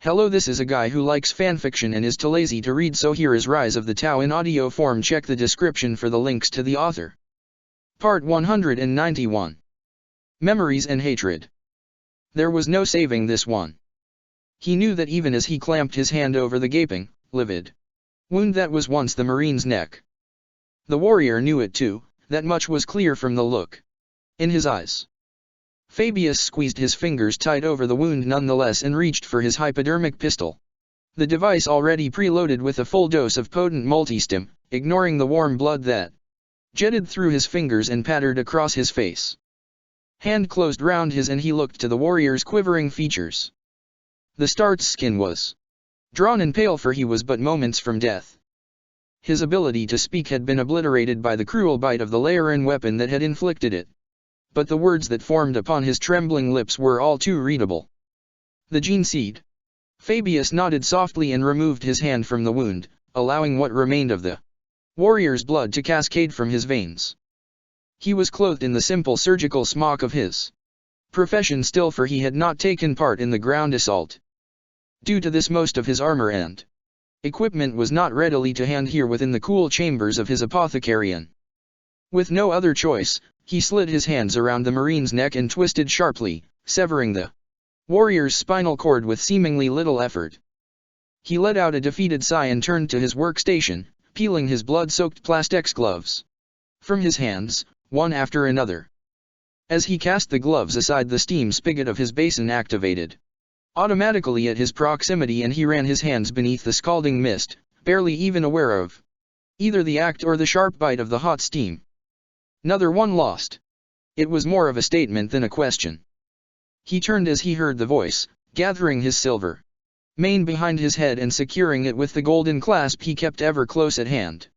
Hello, this is a guy who likes fanfiction and is too lazy to read, so here is Rise of the Tau in audio form. Check the description for the links to the author. Part 191. Memories and Hatred. There was no saving this one. He knew that even as he clamped his hand over the gaping, livid wound that was once the Marine's neck. The warrior knew it too, that much was clear from the look in his eyes. Fabius squeezed his fingers tight over the wound nonetheless and reached for his hypodermic pistol. The device already preloaded with a full dose of potent multistim, ignoring the warm blood that jetted through his fingers and pattered across his face. Hand closed round his and he looked to the warrior's quivering features. The start's skin was drawn and pale, for he was but moments from death. His ability to speak had been obliterated by the cruel bite of the Laeran weapon that had inflicted it. But the words that formed upon his trembling lips were all too readable. The gene seed. Fabius nodded softly and removed his hand from the wound, allowing what remained of the warrior's blood to cascade from his veins. He was clothed in the simple surgical smock of his profession still, for he had not taken part in the ground assault. Due to this, most of his armor and equipment was not readily to hand here within the cool chambers of his apothecarian. With no other choice, he slid his hands around the Marine's neck and twisted sharply, severing the warrior's spinal cord with seemingly little effort. He let out a defeated sigh and turned to his workstation, peeling his blood-soaked plastex gloves from his hands, one after another. As he cast the gloves aside, the steam spigot of his basin activated automatically at his proximity, and he ran his hands beneath the scalding mist, barely even aware of either the act or the sharp bite of the hot steam. Another one lost. It was more of a statement than a question. He turned as he heard the voice, gathering his silver mane behind his head and securing it with the golden clasp he kept ever close at hand.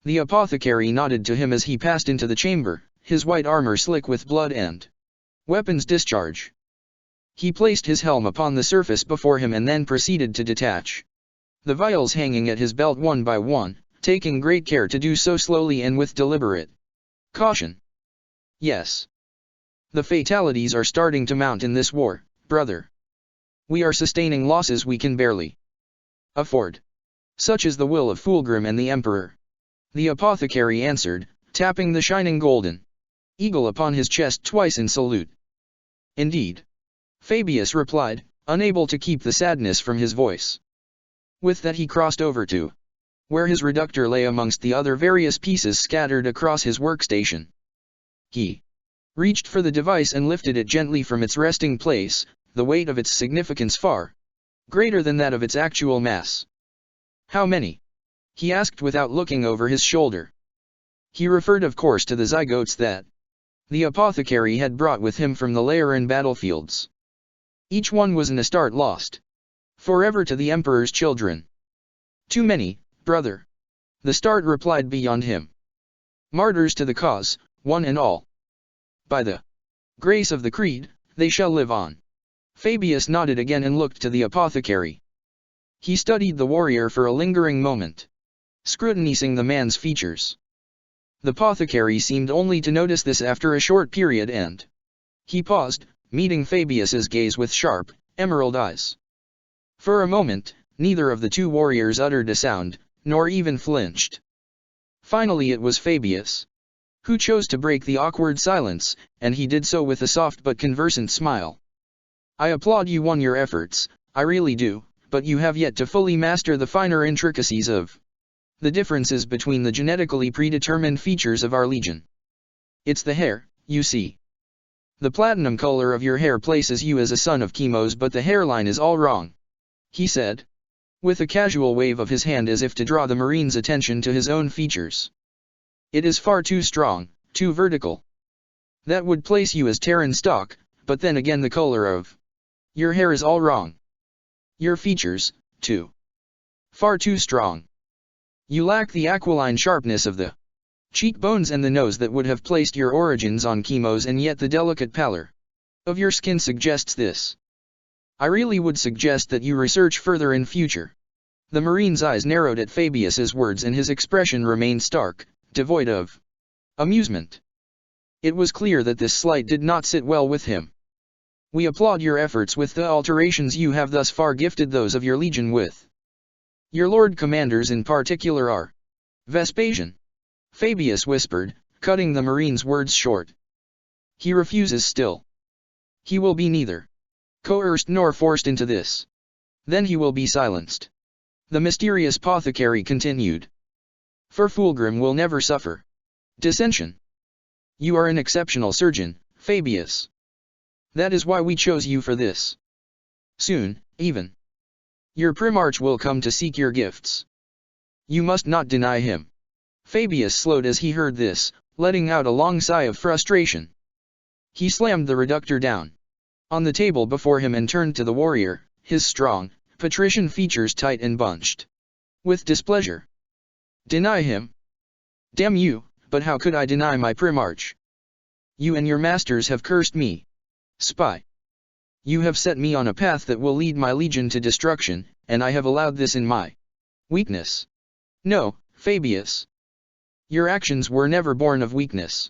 The apothecary nodded to him as he passed into the chamber, his white armor slick with blood and weapons discharge. He placed his helm upon the surface before him and then proceeded to detach the vials hanging at his belt one by one, taking great care to do so slowly and with deliberate caution. Yes. The fatalities are starting to mount in this war, brother. We are sustaining losses we can barely afford. Such is the will of Fulgrim and the Emperor. The apothecary answered, tapping the shining golden eagle upon his chest twice in salute. Indeed. Fabius replied, unable to keep the sadness from his voice. With that he crossed over to where his reductor lay amongst the other various pieces scattered across his workstation. He reached for the device and lifted it gently from its resting place, the weight of its significance far greater than that of its actual mass. How many? He asked without looking over his shoulder. He referred of course to the zygotes that the apothecary had brought with him from the Laeran battlefields. Each one was an Astarte lost forever to the Emperor's children. Too many, brother. The Start replied beyond him. Martyrs to the cause, one and all. By the grace of the creed, they shall live on. Fabius nodded again and looked to the apothecary. He studied the warrior for a lingering moment, scrutinizing the man's features. The apothecary seemed only to notice this after a short period, and he paused, meeting Fabius's gaze with sharp, emerald eyes. For a moment, neither of the two warriors uttered a sound, nor even flinched. Finally it was Fabius who chose to break the awkward silence, and he did so with a soft but conversant smile. I applaud you on your efforts, I really do, but you have yet to fully master the finer intricacies of the differences between the genetically predetermined features of our legion. It's the hair, you see. The platinum color of your hair places you as a son of Chemos, but the hairline is all wrong, he said, with a casual wave of his hand as if to draw the Marine's attention to his own features. It is far too strong, too vertical. That would place you as Terran stock, but then again the color of your hair is all wrong. Your features, too. Far too strong. You lack the aquiline sharpness of the cheekbones and the nose that would have placed your origins on Chemos, and yet the delicate pallor of your skin suggests this. I really would suggest that you research further in future. The Marine's eyes narrowed at Fabius's words and his expression remained stark, devoid of amusement. It was clear that this slight did not sit well with him. We applaud your efforts with the alterations you have thus far gifted those of your legion with. Your lord commanders in particular are Vespasian. Fabius whispered, cutting the marine's words short. He refuses still. He will be neither coerced nor forced into this. Then he will be silenced. The mysterious apothecary continued. For Fulgrim will never suffer dissension. You are an exceptional surgeon, Fabius. That is why we chose you for this. Soon, even, your primarch will come to seek your gifts. You must not deny him. Fabius slowed as he heard this, letting out a long sigh of frustration. He slammed the reductor down on the table before him and turned to the warrior, his strong, patrician features tight and bunched with displeasure. Deny him? Damn you, but how could I deny my primarch? You and your masters have cursed me. Spy. You have set me on a path that will lead my legion to destruction, and I have allowed this in my weakness. No, Fabius. Your actions were never born of weakness.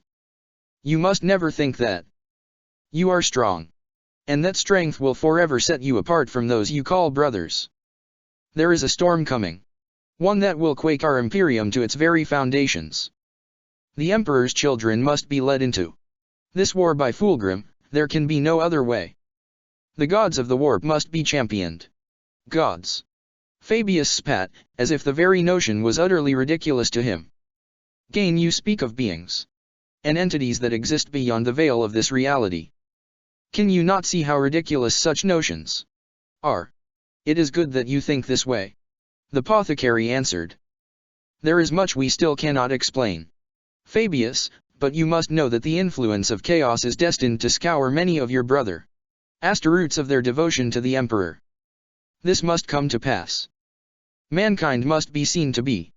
You must never think that. You are strong. And that strength will forever set you apart from those you call brothers. There is a storm coming. One that will quake our imperium to its very foundations. The emperor's children must be led into this war by Fulgrim. There can be no other way. The gods of the warp must be championed. Gods. Fabius spat, as if the very notion was utterly ridiculous to him. Gain, you speak of beings and entities that exist beyond the veil of this reality. Can you not see how ridiculous such notions are? It is good that you think this way. The apothecary answered. There is much we still cannot explain, Fabius, but you must know that the influence of chaos is destined to scour many of your brother roots of their devotion to the emperor. This must come to pass. Mankind must be seen to be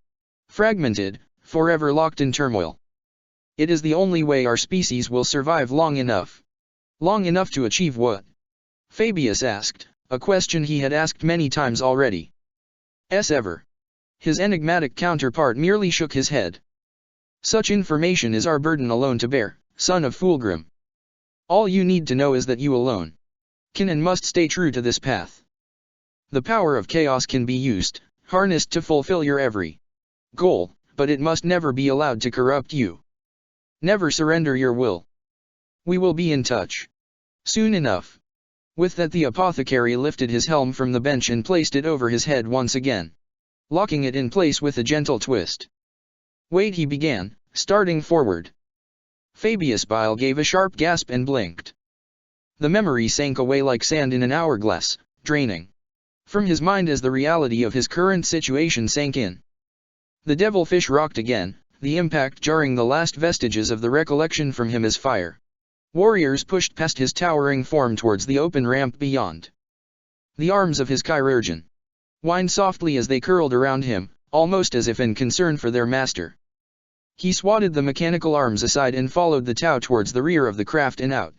fragmented, forever locked in turmoil. It is the only way our species will survive long enough. Long enough to achieve what? Fabius asked, a question he had asked many times already. Ever. His enigmatic counterpart merely shook his head. Such information is our burden alone to bear, son of Fulgrim. All you need to know is that you alone can and must stay true to this path. The power of chaos can be used, harnessed to fulfill your every goal, but it must never be allowed to corrupt you. Never surrender your will. We will be in touch soon enough. With that, the apothecary lifted his helm from the bench and placed it over his head once again, locking it in place with a gentle twist. Wait, he began, starting forward. Fabius Bile gave a sharp gasp and blinked. The memory sank away like sand in an hourglass, draining from his mind as the reality of his current situation sank in. The devilfish rocked again, the impact jarring the last vestiges of the recollection from him as fire. Warriors pushed past his towering form towards the open ramp beyond. The arms of his chirurgeon whined softly as they curled around him, almost as if in concern for their master. He swatted the mechanical arms aside and followed the Tau towards the rear of the craft and out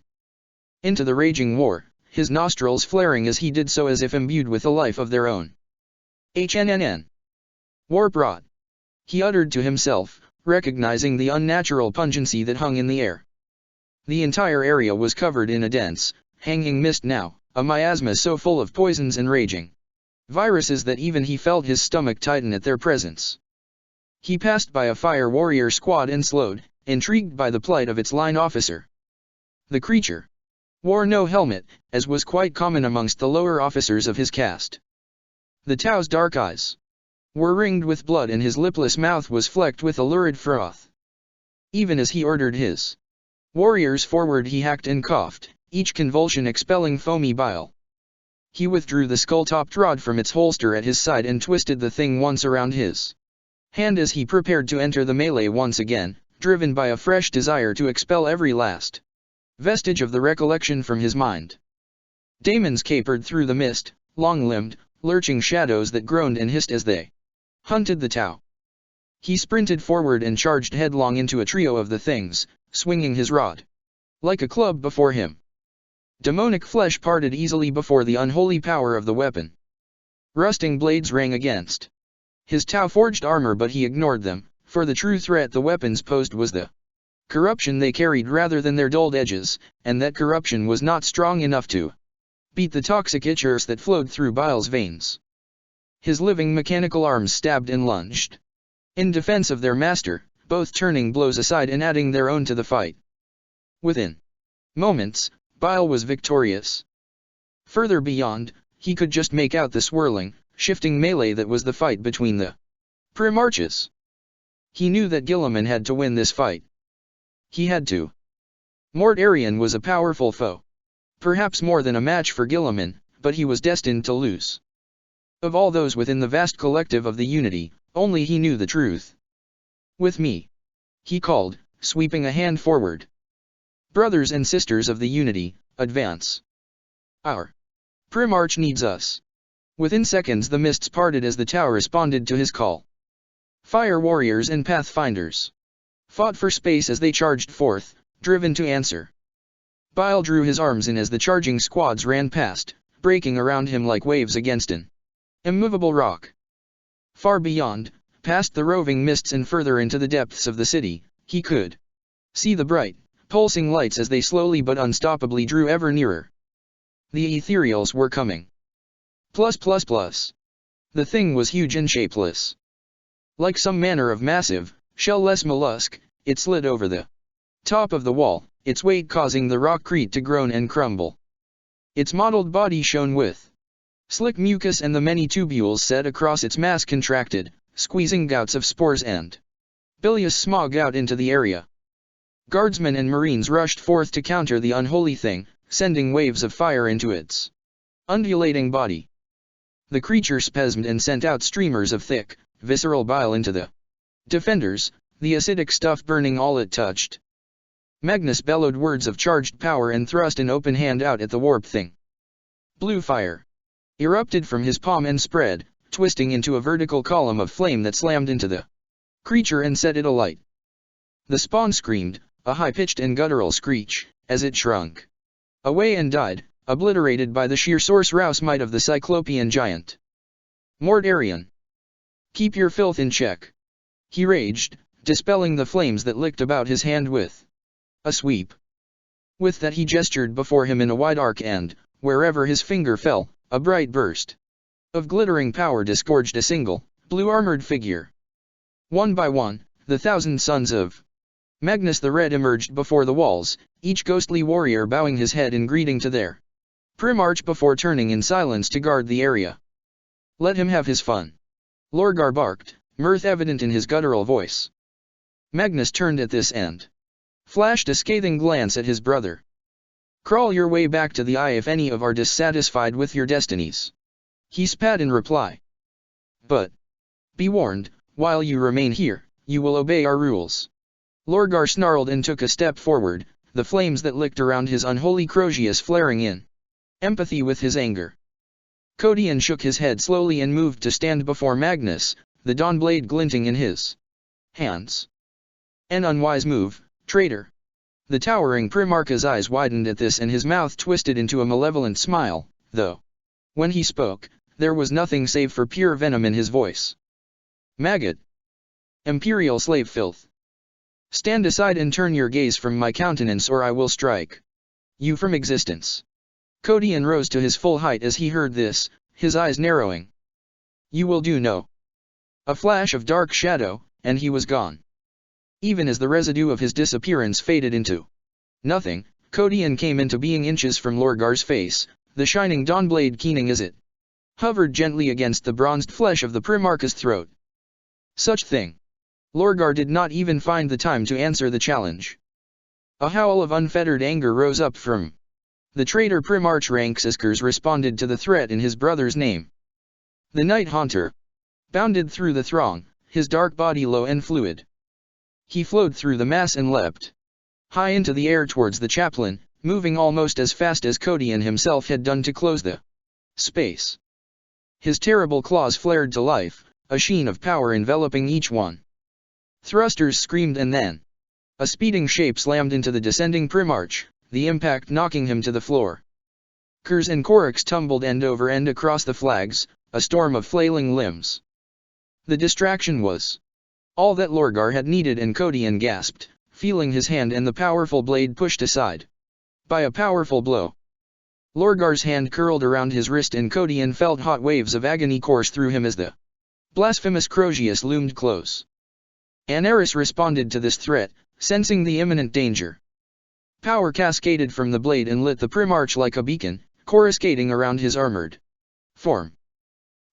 into the raging war, his nostrils flaring as he did so as if imbued with a life of their own. HNNN. Warp rot. He uttered to himself, recognizing the unnatural pungency that hung in the air. The entire area was covered in a dense, hanging mist now, a miasma so full of poisons and raging viruses that even he felt his stomach tighten at their presence. He passed by a fire warrior squad and slowed, intrigued by the plight of its line officer. The creature wore no helmet, as was quite common amongst the lower officers of his caste. The Tau's dark eyes were ringed with blood and his lipless mouth was flecked with a lurid froth. Even as he ordered his warriors forward, he hacked and coughed, each convulsion expelling foamy bile. He withdrew the skull-topped rod from its holster at his side and twisted the thing once around his hand as he prepared to enter the melee once again, driven by a fresh desire to expel every last vestige of the recollection from his mind. Daemons capered through the mist, long-limbed, lurching shadows that groaned and hissed as they hunted the Tau. He sprinted forward and charged headlong into a trio of the things, swinging his rod like a club before him. Demonic flesh parted easily before the unholy power of the weapon. Rusting blades rang against his Tau-forged armor, but he ignored them, for the true threat the weapons posed was the Corruption they carried rather than their dulled edges, and that corruption was not strong enough to beat the toxic ichors that flowed through Bile's veins. His living mechanical arms stabbed and lunged in defense of their master, both turning blows aside and adding their own to the fight. Within moments, Bile was victorious. Further beyond, he could just make out the swirling, shifting melee that was the fight between the Primarchs. He knew that Guilliman had to win this fight. He had to. Mortarion was a powerful foe. Perhaps more than a match for Guilliman, but he was destined to lose. Of all those within the vast collective of the Unity, only he knew the truth. With me, he called, sweeping a hand forward. Brothers and sisters of the Unity, advance. Our Primarch needs us. Within seconds the mists parted as the tower responded to his call. Fire warriors and pathfinders fought for space as they charged forth, driven to answer. Bile drew his arms in as the charging squads ran past, breaking around him like waves against an immovable rock. Far beyond, past the roving mists and further into the depths of the city, he could see the bright, pulsing lights as they slowly but unstoppably drew ever nearer. The ethereals were coming. The thing was huge and shapeless. Like some manner of massive, shell-less mollusk, it slid over the top of the wall, its weight causing the rockcrete to groan and crumble. Its mottled body shone with slick mucus, and the many tubules set across its mass contracted, squeezing gouts of spores and bilious smog out into the area. Guardsmen and marines rushed forth to counter the unholy thing, sending waves of fire into its undulating body. The creature spasmed and sent out streamers of thick, visceral bile into the defenders, the acidic stuff burning all it touched. Magnus bellowed words of charged power and thrust an open hand out at the warp thing. Blue fire erupted from his palm and spread, twisting into a vertical column of flame that slammed into the creature and set it alight. The spawn screamed, a high-pitched and guttural screech, as it shrunk away and died, obliterated by the sheer source-rouse might of the Cyclopean giant. Mortarion, keep your filth in check, he raged, dispelling the flames that licked about his hand with a sweep. With that he gestured before him in a wide arc and, wherever his finger fell, a bright burst of glittering power disgorged a single, blue-armored figure. One by one, the thousand sons of Magnus the Red emerged before the walls, each ghostly warrior bowing his head in greeting to their Primarch before turning in silence to guard the area. Let him have his fun, Lorgar barked, mirth evident in his guttural voice. Magnus turned at this and flashed a scathing glance at his brother. Crawl your way back to the eye if any of are dissatisfied with your destinies, he spat in reply. But be warned, while you remain here, you will obey our rules. Lorgar snarled and took a step forward, the flames that licked around his unholy Crozius flaring in empathy with his anger. Codian shook his head slowly and moved to stand before Magnus, the dawnblade glinting in his hands. An unwise move, traitor. The towering Primarch's eyes widened at this and his mouth twisted into a malevolent smile, though when he spoke, there was nothing save for pure venom in his voice. Maggot. Imperial slave filth. Stand aside and turn your gaze from my countenance or I will strike you from existence. Codian rose to his full height as he heard this, his eyes narrowing. You will do no. A flash of dark shadow, and he was gone. Even as the residue of his disappearance faded into nothing, Codian came into being inches from Lorgar's face, the shining dawnblade keening as it hovered gently against the bronzed flesh of the Primarch's throat. Such thing. Lorgar did not even find the time to answer the challenge. A howl of unfettered anger rose up from the traitor Primarch ranks as Kers responded to the threat in his brother's name. The Night Haunter bounded through the throng, his dark body low and fluid. He flowed through the mass and leapt high into the air towards the chaplain, moving almost as fast as Codian himself had done to close the space. His terrible claws flared to life, a sheen of power enveloping each one. Thrusters screamed and then a speeding shape slammed into the descending Primarch, the impact knocking him to the floor. Kers and Korix tumbled end over end across the flags, a storm of flailing limbs. The distraction was all that Lorgar had needed and Codian gasped, feeling his hand and the powerful blade pushed aside by a powerful blow. Lorgar's hand curled around his wrist and Codian felt hot waves of agony course through him as the blasphemous Crozius loomed close. Anaris responded to this threat, sensing the imminent danger. Power cascaded from the blade and lit the Primarch like a beacon, coruscating around his armored form.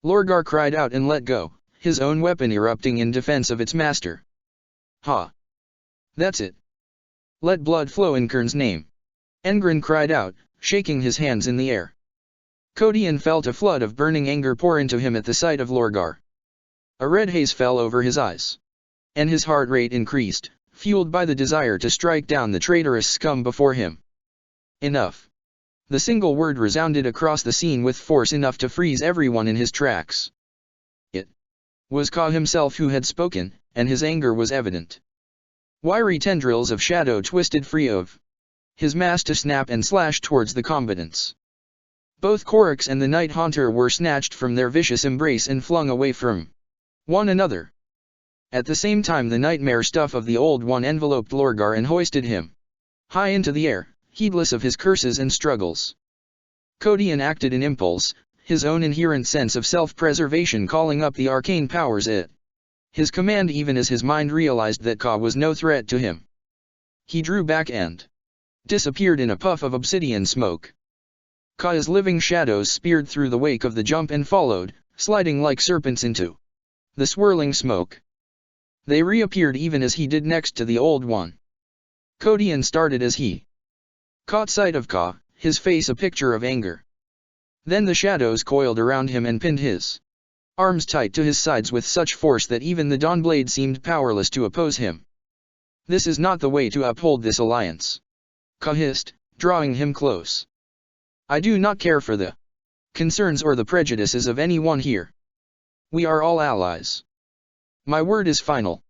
Lorgar cried out and let go, his own weapon erupting in defense of its master. Ha! That's it. Let blood flow in Kern's name. Engren cried out, shaking his hands in the air. Codian felt a flood of burning anger pour into him at the sight of Lorgar. A red haze fell over his eyes, and his heart rate increased, fueled by the desire to strike down the traitorous scum before him. Enough. The single word resounded across the scene with force enough to freeze everyone in his tracks. It was Ka himself who had spoken, and his anger was evident. Wiry tendrils of shadow twisted free of his mass to snap and slash towards the combatants. Both Korix and the Night Haunter were snatched from their vicious embrace and flung away from one another. At the same time the nightmare stuff of the Old One enveloped Lorgar and hoisted him high into the air, heedless of his curses and struggles. Codian acted in impulse, his own inherent sense of self-preservation calling up the arcane powers at his command even as his mind realized that Ka was no threat to him. He drew back and disappeared in a puff of obsidian smoke. Ka's living shadows speared through the wake of the jump and followed, sliding like serpents into the swirling smoke. They reappeared even as he did next to the Old One. Codian started as he caught sight of Ka, his face a picture of anger. Then the shadows coiled around him and pinned his arms tight to his sides with such force that even the Dawnblade seemed powerless to oppose him. This is not the way to uphold this alliance. Ka hissed, drawing him close. I do not care for the concerns or the prejudices of anyone here. We are all allies. My word is final.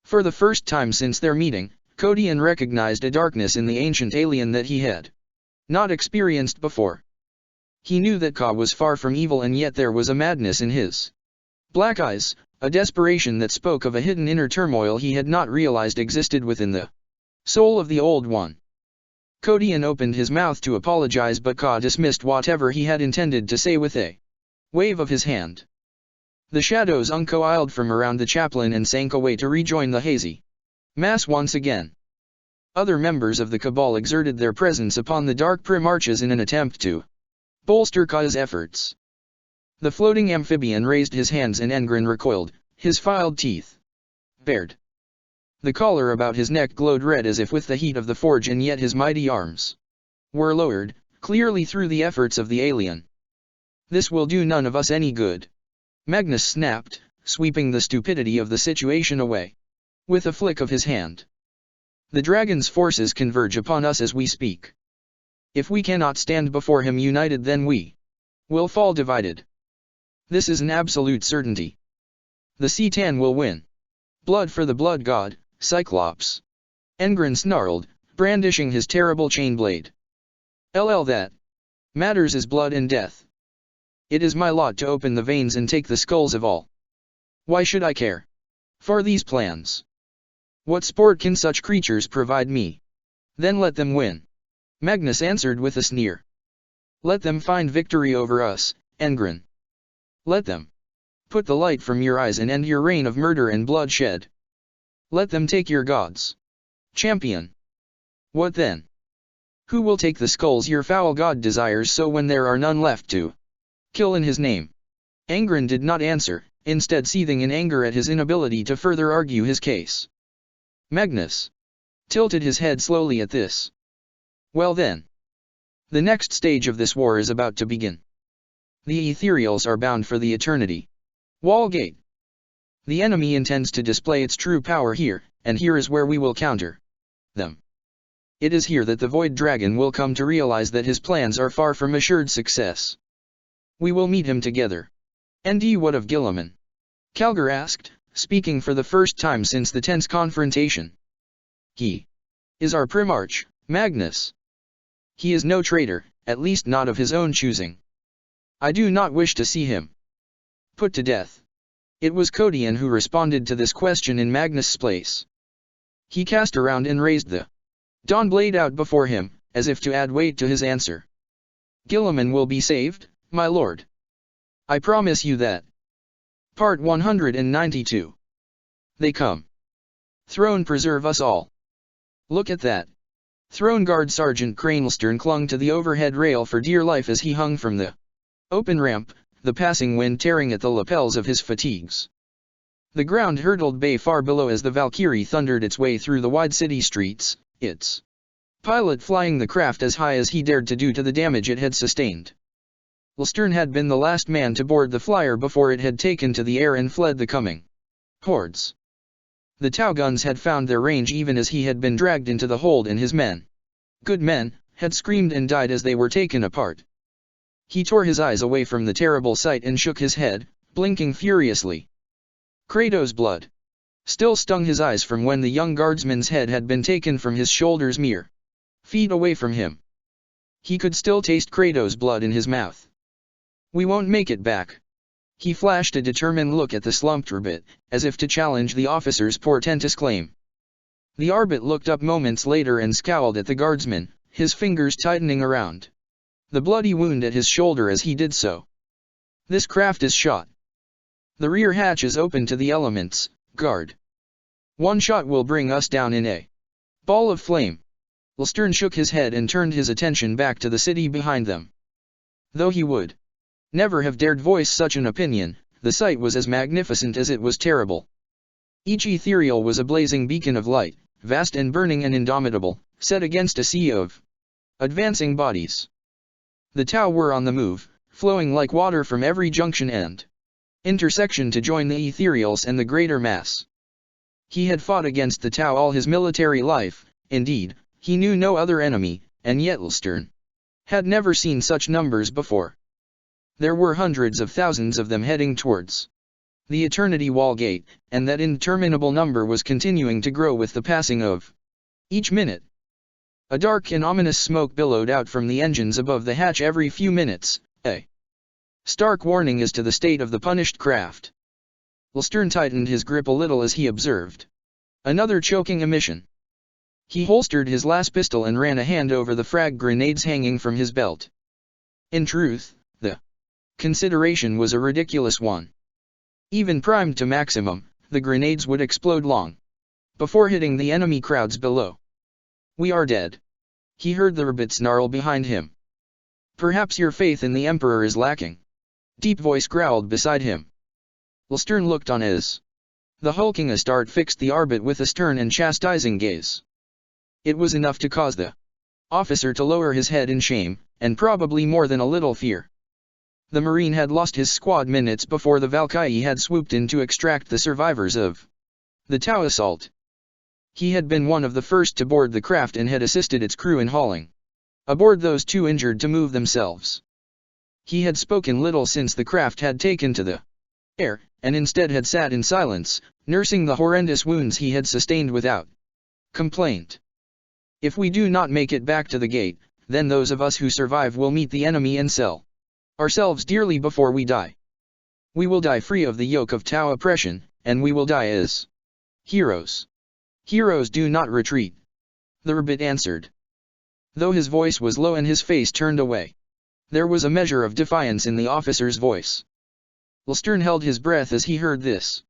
For the first time since their meeting, Codian recognized a darkness in the ancient alien that he had not experienced before. He knew that Ka was far from evil and yet there was a madness in his black eyes, a desperation that spoke of a hidden inner turmoil he had not realized existed within the soul of the Old One. Codian opened his mouth to apologize but Ka dismissed whatever he had intended to say with a wave of his hand. The shadows uncoiled from around the chaplain and sank away to rejoin the hazy mass once again. Other members of the Cabal exerted their presence upon the dark Primarches in an attempt to bolster Ka's efforts. The floating amphibian raised his hands and Engren recoiled, his filed teeth bared. The collar about his neck glowed red as if with the heat of the forge and yet his mighty arms were lowered, clearly through the efforts of the alien. This will do none of us any good. Magnus snapped, sweeping the stupidity of the situation away with a flick of his hand. The dragon's forces converge upon us as we speak. If we cannot stand before him united then we will fall divided. This is an absolute certainty. The C'tan will win. Blood for the blood god, Cyclops. Engren snarled, brandishing his terrible chain blade. That matters is blood and death. It is my lot to open the veins and take the skulls of all. Why should I care for these plans? What sport can such creatures provide me? Then let them win. Magnus answered with a sneer. Let them find victory over us, Engren. Let them put the light from your eyes and end your reign of murder and bloodshed. Let them take your gods. Champion. What then? Who will take the skulls your foul god desires so when there are none left to kill in his name? Engren did not answer, instead seething in anger at his inability to further argue his case. Magnus tilted his head slowly at this. Well then. The next stage of this war is about to begin. The Ethereals are bound for the eternity. Wallgate. The enemy intends to display its true power here, and here is where we will counter them. It is here that the Void Dragon will come to realize that his plans are far from assured success. We will meet him together. And what of Guilliman? Calgar asked, speaking for the first time since the tense confrontation. He is our Primarch, Magnus. He is no traitor, at least not of his own choosing. I do not wish to see him put to death. It was Codian who responded to this question in Magnus' place. He cast around and raised the dawn blade out before him, as if to add weight to his answer. Guilliman will be saved, my lord. I promise you that. Part 192. They come. Throne preserve us all. Look at that. Throne Guard Sergeant Cranelstern clung to the overhead rail for dear life as he hung from the open ramp, the passing wind tearing at the lapels of his fatigues. The ground hurtled bay far below as the Valkyrie thundered its way through the wide city streets, its pilot flying the craft as high as he dared to do to the damage it had sustained. Lstern had been the last man to board the flyer before it had taken to the air and fled the coming hordes. The Tau guns had found their range even as he had been dragged into the hold, and his men, good men, had screamed and died as they were taken apart. He tore his eyes away from the terrible sight and shook his head, blinking furiously. Kratos' blood still stung his eyes from when the young guardsman's head had been taken from his shoulders mere feet away from him. He could still taste Kratos' blood in his mouth. We won't make it back. He flashed a determined look at the slumped Arbit, as if to challenge the officer's portentous claim. The Arbit looked up moments later and scowled at the guardsman, his fingers tightening around the bloody wound at his shoulder as he did so. This craft is shot. The rear hatch is open to the elements, guard. One shot will bring us down in a ball of flame. Lstern shook his head and turned his attention back to the city behind them. Though he would never have dared voice such an opinion, the sight was as magnificent as it was terrible. Each ethereal was a blazing beacon of light, vast and burning and indomitable, set against a sea of advancing bodies. The Tau were on the move, flowing like water from every junction and intersection to join the ethereals and the greater mass. He had fought against the Tau all his military life, indeed, he knew no other enemy, and yet Lstern had never seen such numbers before. There were hundreds of thousands of them heading towards the Eternity Wall Gate, and that interminable number was continuing to grow with the passing of each minute. A dark and ominous smoke billowed out from the engines above the hatch every few minutes, a stark warning as to the state of the punished craft. Lstern tightened his grip a little as he observed another choking emission. He holstered his last pistol and ran a hand over the frag grenades hanging from his belt. In truth, the consideration was a ridiculous one. Even primed to maximum, the grenades would explode long before hitting the enemy crowds below. We are dead. He heard the Arbit snarl behind him. Perhaps your faith in the Emperor is lacking. Deep voice growled beside him. Lstern looked on as the hulking Astarte fixed the Arbit with a stern and chastising gaze. It was enough to cause the officer to lower his head in shame, and probably more than a little fear. The Marine had lost his squad minutes before the Valkyrie had swooped in to extract the survivors of the Tau assault. He had been one of the first to board the craft and had assisted its crew in hauling aboard those too injured to move themselves. He had spoken little since the craft had taken to the air, and instead had sat in silence, nursing the horrendous wounds he had sustained without complaint. If we do not make it back to the gate, then those of us who survive will meet the enemy and sell ourselves dearly before we die. We will die free of the yoke of Tau oppression, and we will die as heroes. Heroes do not retreat. The Arbit answered. Though his voice was low and his face turned away, there was a measure of defiance in the officer's voice. Lstern held his breath as he heard this.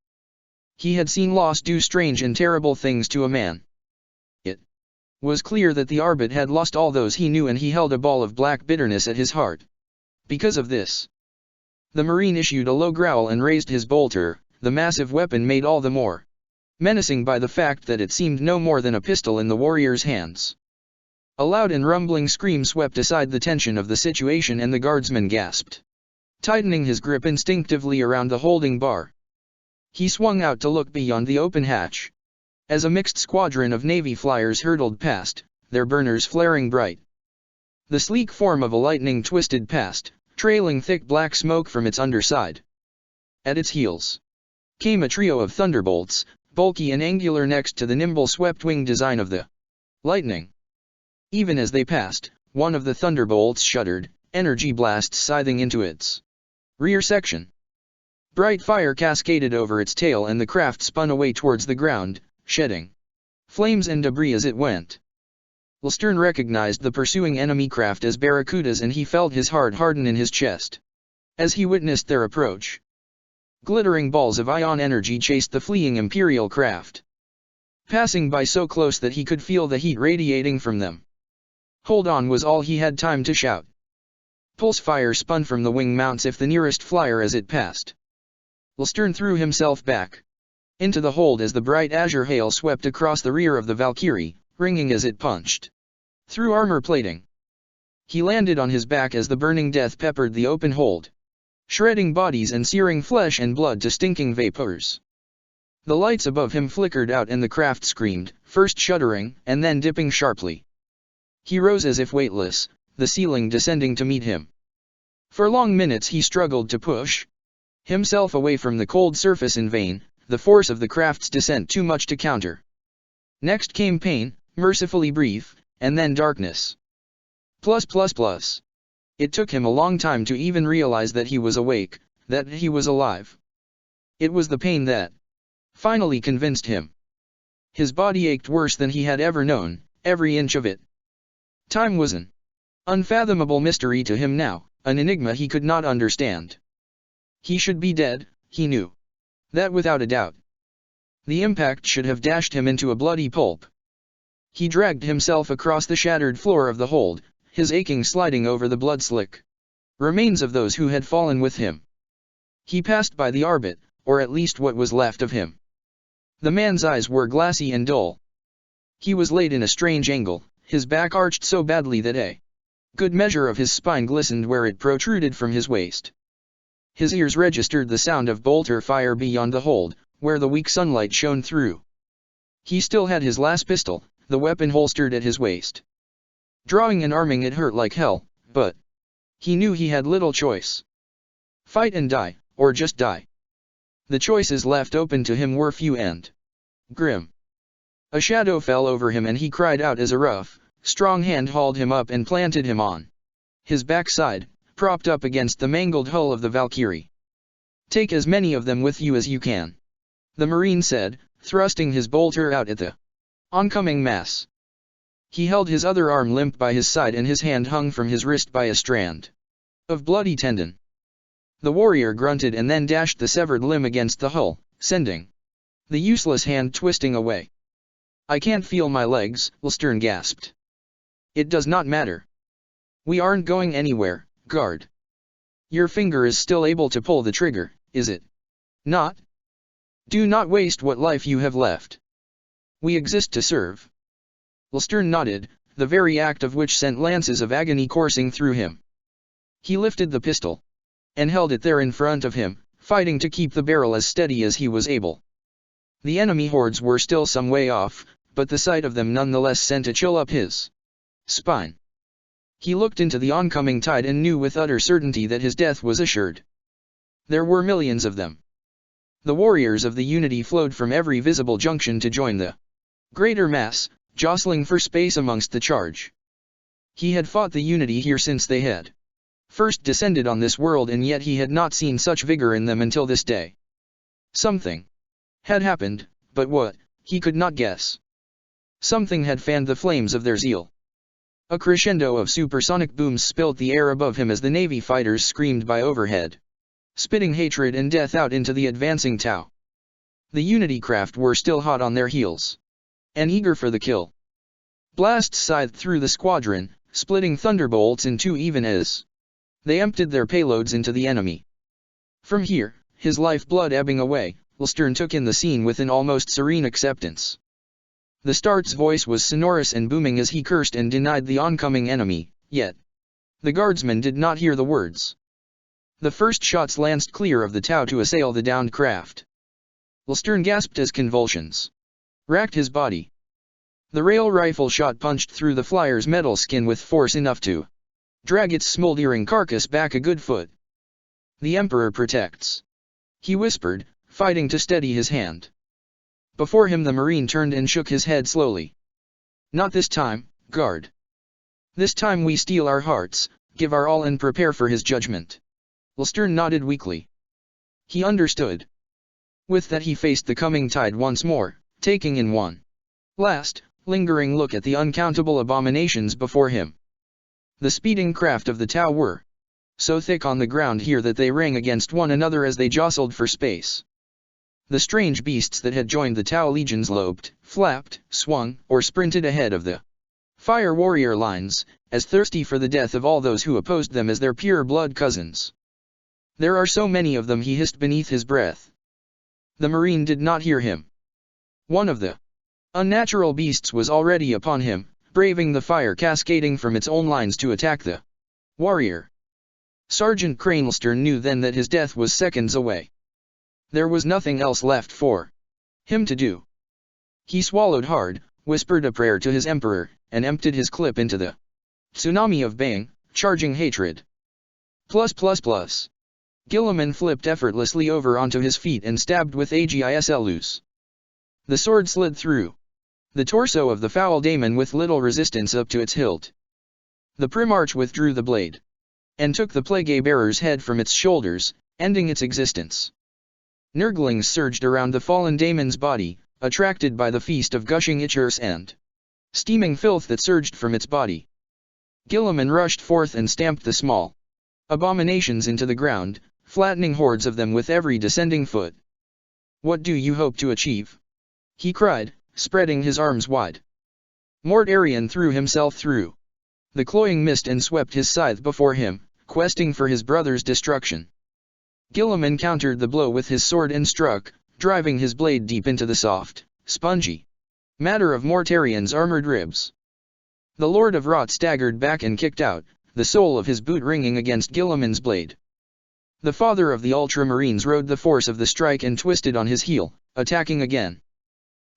He had seen loss do strange and terrible things to a man. It was clear that the Arbit had lost all those he knew, and he held a ball of black bitterness at his heart. Because of this, the Marine issued a low growl and raised his bolter, the massive weapon made all the more menacing by the fact that it seemed no more than a pistol in the warrior's hands. A loud and rumbling scream swept aside the tension of the situation, and the guardsman gasped, tightening his grip instinctively around the holding bar. He swung out to look beyond the open hatch. As a mixed squadron of Navy flyers hurtled past, their burners flaring bright, the sleek form of a lightning twisted past, trailing thick black smoke from its underside. At its heels came a trio of thunderbolts, bulky and angular next to the nimble swept-wing design of the lightning. Even as they passed, one of the thunderbolts shuddered, energy blasts scything into its rear section. Bright fire cascaded over its tail, and the craft spun away towards the ground, shedding flames and debris as it went. Lstern recognized the pursuing enemy craft as barracudas, and he felt his heart harden in his chest as he witnessed their approach. Glittering balls of ion energy chased the fleeing Imperial craft, passing by so close that he could feel the heat radiating from them. "Hold on," was all he had time to shout. Pulse fire spun from the wing mounts of the nearest flyer as it passed. Lstern threw himself back into the hold as the bright azure hail swept across the rear of the Valkyrie, ringing as it punched through armor plating. He landed on his back as the burning death peppered the open hold, shredding bodies and searing flesh and blood to stinking vapors. The lights above him flickered out and the craft screamed, first shuddering, and then dipping sharply. He rose as if weightless, the ceiling descending to meet him. For long minutes he struggled to push himself away from the cold surface in vain, the force of the craft's descent too much to counter. Next came pain, mercifully brief, and then darkness. It took him a long time to even realize that he was awake, that he was alive. It was the pain that finally convinced him. His body ached worse than he had ever known, every inch of it. Time was an unfathomable mystery to him now, an enigma he could not understand. He should be dead, he knew. That without a doubt. The impact should have dashed him into a bloody pulp. He dragged himself across the shattered floor of the hold, his aching sliding over the blood-slick remains of those who had fallen with him. He passed by the Arbit, or at least what was left of him. The man's eyes were glassy and dull. He was laid in a strange angle, his back arched so badly that a good measure of his spine glistened where it protruded from his waist. His ears registered the sound of bolter fire beyond the hold, where the weak sunlight shone through. He still had his last pistol, the weapon holstered at his waist. Drawing and arming it hurt like hell, but he knew he had little choice. Fight and die, or just die. The choices left open to him were few and grim. A shadow fell over him and he cried out as a rough, strong hand hauled him up and planted him on his backside, propped up against the mangled hull of the Valkyrie. "Take as many of them with you as you can," the Marine said, thrusting his bolter out at the oncoming mass. He held his other arm limp by his side and his hand hung from his wrist by a strand of bloody tendon. The warrior grunted and then dashed the severed limb against the hull, sending the useless hand twisting away. "I can't feel my legs," Lstern gasped. "It does not matter. We aren't going anywhere, guard. Your finger is still able to pull the trigger, is it not? Do not waste what life you have left. We exist to serve." Lstern nodded, the very act of which sent lances of agony coursing through him. He lifted the pistol and held it there in front of him, fighting to keep the barrel as steady as he was able. The enemy hordes were still some way off, but the sight of them nonetheless sent a chill up his spine. He looked into the oncoming tide and knew with utter certainty that his death was assured. There were millions of them. The warriors of the Unity flowed from every visible junction to join the greater mass, jostling for space amongst the charge. He had fought the Unity here since they had first descended on this world, and yet he had not seen such vigor in them until this day. Something had happened, but what, he could not guess. Something had fanned the flames of their zeal. A crescendo of supersonic booms spilt the air above him as the Navy fighters screamed by overhead, spitting hatred and death out into the advancing Tau. The Unity craft were still hot on their heels, and eager for the kill. Blasts scythed through the squadron, splitting thunderbolts in two even as they emptied their payloads into the enemy. From here, his lifeblood ebbing away, Lstern took in the scene with an almost serene acceptance. The Start's voice was sonorous and booming as he cursed and denied the oncoming enemy, yet the guardsmen did not hear the words. The first shots lanced clear of the Tau to assail the downed craft. Lstern gasped as convulsions racked his body. The rail rifle shot punched through the flyer's metal skin with force enough to drag its smoldering carcass back a good foot. "The Emperor protects," he whispered, fighting to steady his hand. Before him the Marine turned and shook his head slowly. "Not this time, guard. This time we steel our hearts, give our all and prepare for his judgment." Lstern nodded weakly. He understood. With that he faced the coming tide once more, taking in one last, lingering look at the uncountable abominations before him. The speeding craft of the Tau were so thick on the ground here that they rang against one another as they jostled for space. The strange beasts that had joined the Tau legions loped, flapped, swung, or sprinted ahead of the fire warrior lines, as thirsty for the death of all those who opposed them as their pure blood cousins. There are so many of them, he hissed beneath his breath. The marine did not hear him. One of the unnatural beasts was already upon him, braving the fire cascading from its own lines to attack the warrior. Sergeant Cranelstern knew then that his death was seconds away. There was nothing else left for him to do. He swallowed hard, whispered a prayer to his emperor, and emptied his clip into the tsunami of baying, charging hatred. Plus. Guilliman flipped effortlessly over onto his feet and stabbed with Agislus. The sword slid through the torso of the foul daemon with little resistance up to its hilt. The Primarch withdrew the blade and took the plague-bearer's head from its shoulders, ending its existence. Nurglings surged around the fallen daemon's body, attracted by the feast of gushing ichors and steaming filth that surged from its body. Guilliman rushed forth and stamped the small abominations into the ground, flattening hordes of them with every descending foot. "What do you hope to achieve?" he cried, spreading his arms wide. Mortarion threw himself through the cloying mist and swept his scythe before him, questing for his brother's destruction. Guilliman countered the blow with his sword and struck, driving his blade deep into the soft, spongy matter of Mortarion's armored ribs. The Lord of Rot staggered back and kicked out, the sole of his boot ringing against Guilliman's blade. The father of the Ultramarines rode the force of the strike and twisted on his heel, attacking again.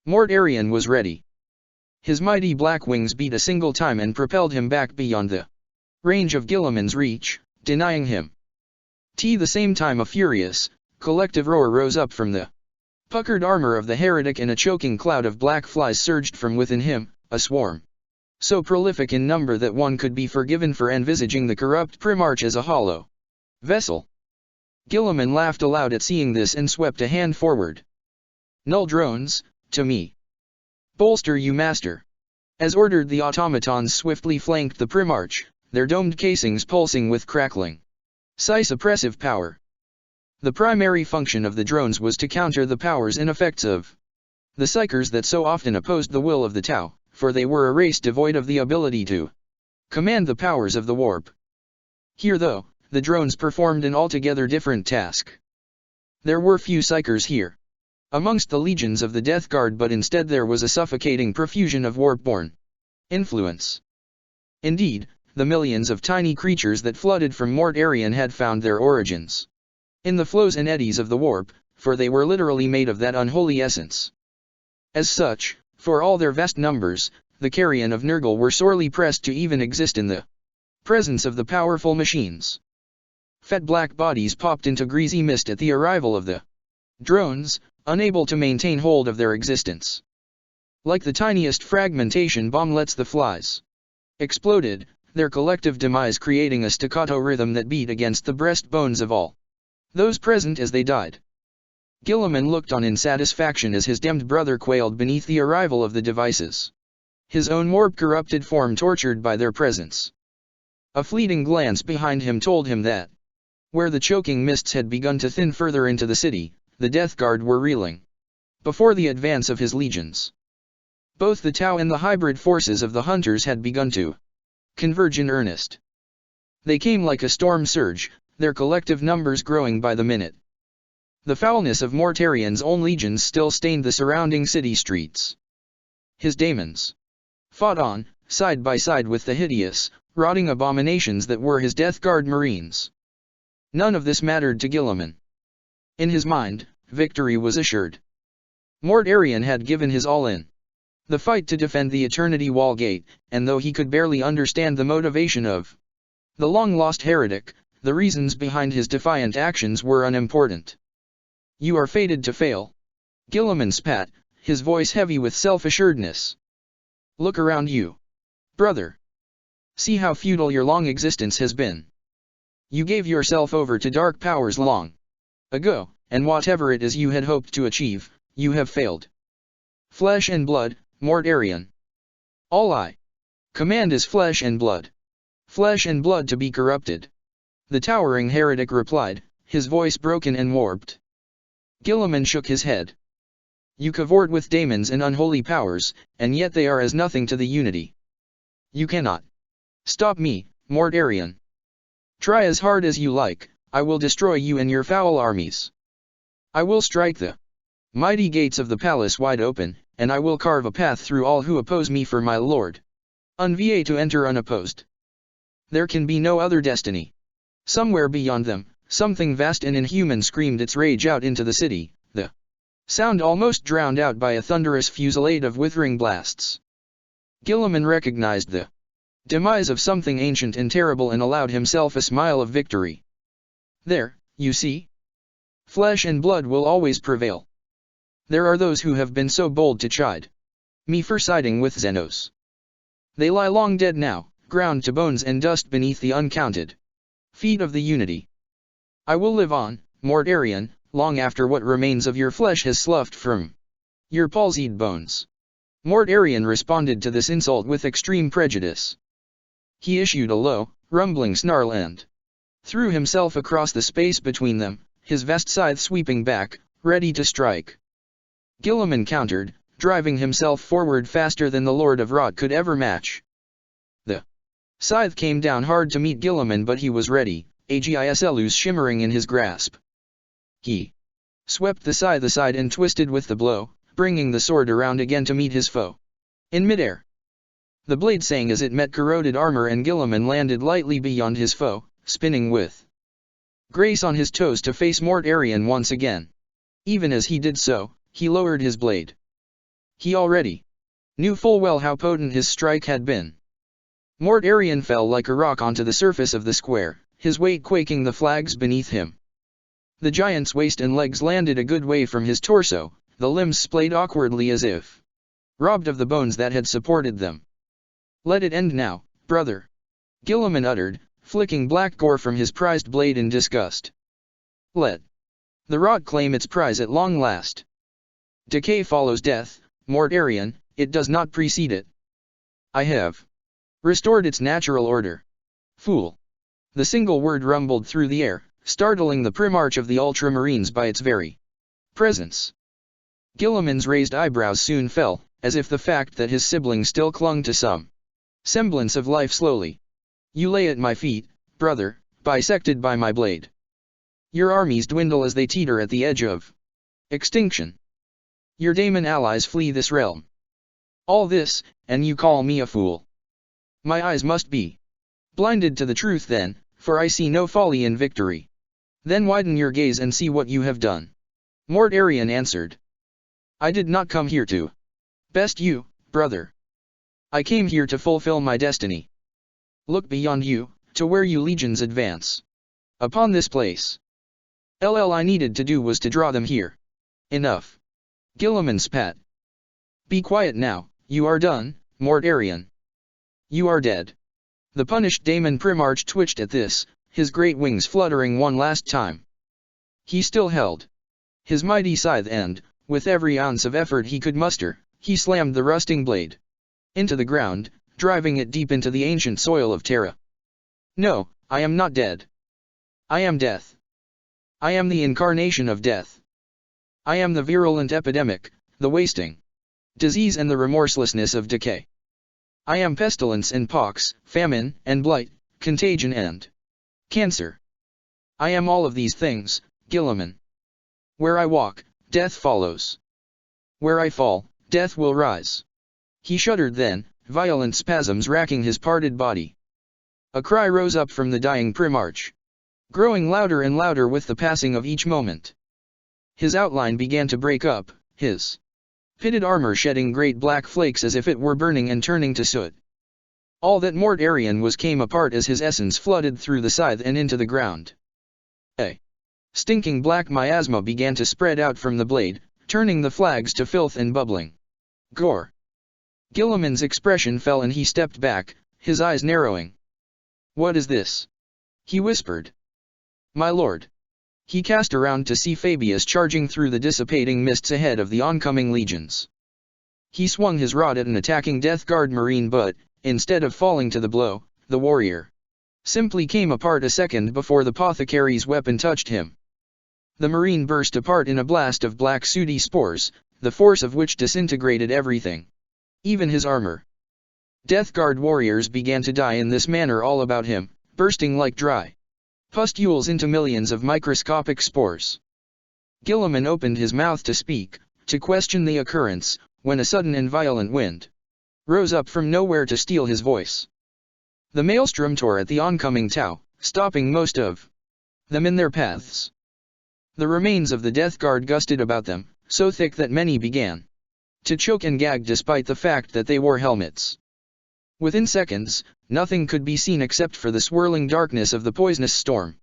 Mortarion was ready. His mighty black wings beat a single time and propelled him back beyond the range of Guilliman's reach, denying him. The same time a furious, collective roar rose up from the puckered armor of the heretic, and a choking cloud of black flies surged from within him, a swarm so prolific in number that one could be forgiven for envisaging the corrupt Primarch as a hollow vessel. Guilliman laughed aloud at seeing this and swept a hand forward. "Null drones, to me. Bolster you, master." As ordered, the automatons swiftly flanked the Primarch, their domed casings pulsing with crackling suppressive power. The primary function of the drones was to counter the powers and effects of the psychers that so often opposed the will of the Tau, for they were a race devoid of the ability to command the powers of the warp. Here, though, the drones performed an altogether different task. There were few psychers here amongst the legions of the Death Guard, but instead there was a suffocating profusion of warp-borne influence. Indeed, the millions of tiny creatures that flooded from Mortarion had found their origins in the flows and eddies of the warp, for they were literally made of that unholy essence. As such, for all their vast numbers, the Carrion of Nurgle were sorely pressed to even exist in the presence of the powerful machines. Fat black bodies popped into greasy mist at the arrival of the drones, unable to maintain hold of their existence. Like the tiniest fragmentation bomb lets the flies exploded, their collective demise creating a staccato rhythm that beat against the breastbones of all those present as they died. Guilliman looked on in satisfaction as his damned brother quailed beneath the arrival of the devices, his own warp-corrupted form tortured by their presence. A fleeting glance behind him told him that, where the choking mists had begun to thin further into the city, the Death Guard were reeling before the advance of his legions. Both the Tau and the hybrid forces of the Hunters had begun to converge in earnest. They came like a storm surge, their collective numbers growing by the minute. The foulness of Mortarion's own legions still stained the surrounding city streets. His daemons fought on, side by side with the hideous, rotting abominations that were his Death Guard Marines. None of this mattered to Guilliman. In his mind, victory was assured. Mortarion had given his all in the fight to defend the Eternity Wall Gate, and though he could barely understand the motivation of the long-lost heretic, the reasons behind his defiant actions were unimportant. "You are fated to fail." Guilliman spat, his voice heavy with self-assuredness. "Look around you, brother. See how futile your long existence has been. You gave yourself over to dark powers long ago, and whatever it is you had hoped to achieve, you have failed. Flesh and blood, Mortarion. All I command is flesh and blood. Flesh and blood to be corrupted. The towering heretic replied, his voice broken and warped. Guilliman shook his head. You cavort with daemons and unholy powers, and yet they are as nothing to the unity. You cannot stop me, Mortarion. Try as hard as you like, I will destroy you and your foul armies. I will strike the mighty gates of the palace wide open, and I will carve a path through all who oppose me for my lord. Unva to enter unopposed. There can be no other destiny. Somewhere beyond them, something vast and inhuman screamed its rage out into the city, the sound almost drowned out by a thunderous fusillade of withering blasts. Guilliman recognized the demise of something ancient and terrible and allowed himself a smile of victory. There, you see? Flesh and blood will always prevail. There are those who have been so bold to chide me for siding with Xenos. They lie long dead now, ground to bones and dust beneath the uncounted feet of the unity. I will live on, Mortarion, long after what remains of your flesh has sloughed from your palsied bones. Mortarion responded to this insult with extreme prejudice. He issued a low, rumbling snarl and threw himself across the space between them, his vast scythe sweeping back, ready to strike. Guilliman countered, driving himself forward faster than the Lord of Rot could ever match. The scythe came down hard to meet Guilliman, but he was ready, Agislus shimmering in his grasp. He swept the scythe aside and twisted with the blow, bringing the sword around again to meet his foe. In midair, the blade sang as it met corroded armor, and Guilliman landed lightly beyond his foe, spinning with grace on his toes to face Mortarion once again. Even as he did so, he lowered his blade. He already knew full well how potent his strike had been. Mortarion fell like a rock onto the surface of the square, his weight quaking the flags beneath him. The giant's waist and legs landed a good way from his torso, the limbs splayed awkwardly as if robbed of the bones that had supported them. Let it end now, brother, Guilliman uttered, flicking black gore from his prized blade in disgust. Let the rot claim its prize at long last. Decay follows death, Mortarion, it does not precede it. I have restored its natural order. Fool. The single word rumbled through the air, startling the Primarch of the Ultramarines by its very presence. Guilliman's raised eyebrows soon fell, as if the fact that his sibling still clung to some semblance of life slowly. You lay at my feet, brother, bisected by my blade. Your armies dwindle as they teeter at the edge of extinction. Your daemon allies flee this realm. All this, and you call me a fool. My eyes must be blinded to the truth then, for I see no folly in victory. Then widen your gaze and see what you have done. Mortarion answered. I did not come here to best you, brother. I came here to fulfill my destiny. Look beyond you, to where you legions advance. Upon this place. All I needed to do was to draw them here. Enough. Guilliman spat. Be quiet now, you are done, Mortarion. You are dead. The punished Daemon Primarch twitched at this, his great wings fluttering one last time. He still held his mighty scythe and, with every ounce of effort he could muster, he slammed the rusting blade into the ground, driving it deep into the ancient soil of Terra. No, I am not dead. I am death. I am the incarnation of death. I am the virulent epidemic, the wasting disease and the remorselessness of decay. I am pestilence and pox, famine and blight, contagion and cancer. I am all of these things, Guilliman. Where I walk, death follows. Where I fall, death will rise. He shuddered then, violent spasms racking his parted body. A cry rose up from the dying Primarch, growing louder and louder with the passing of each moment. His outline began to break up, his pitted armor shedding great black flakes as if it were burning and turning to soot. All that Mortarion was came apart as his essence flooded through the scythe and into the ground. A stinking black miasma began to spread out from the blade, turning the flags to filth and bubbling gore. Guilliman's expression fell and he stepped back, his eyes narrowing. What is this? He whispered. My lord. He cast around to see Fabius charging through the dissipating mists ahead of the oncoming legions. He swung his rod at an attacking Death Guard Marine but, instead of falling to the blow, the warrior simply came apart a second before the apothecary's weapon touched him. The Marine burst apart in a blast of black sooty spores, the force of which disintegrated everything, even his armor. Death Guard warriors began to die in this manner all about him, bursting like dry pustules into millions of microscopic spores. Guilliman opened his mouth to speak, to question the occurrence, when a sudden and violent wind rose up from nowhere to steal his voice. The maelstrom tore at the oncoming Tau, stopping most of them in their paths. The remains of the Death Guard gusted about them, so thick that many began to choke and gag despite the fact that they wore helmets. Within seconds, nothing could be seen except for the swirling darkness of the poisonous storm.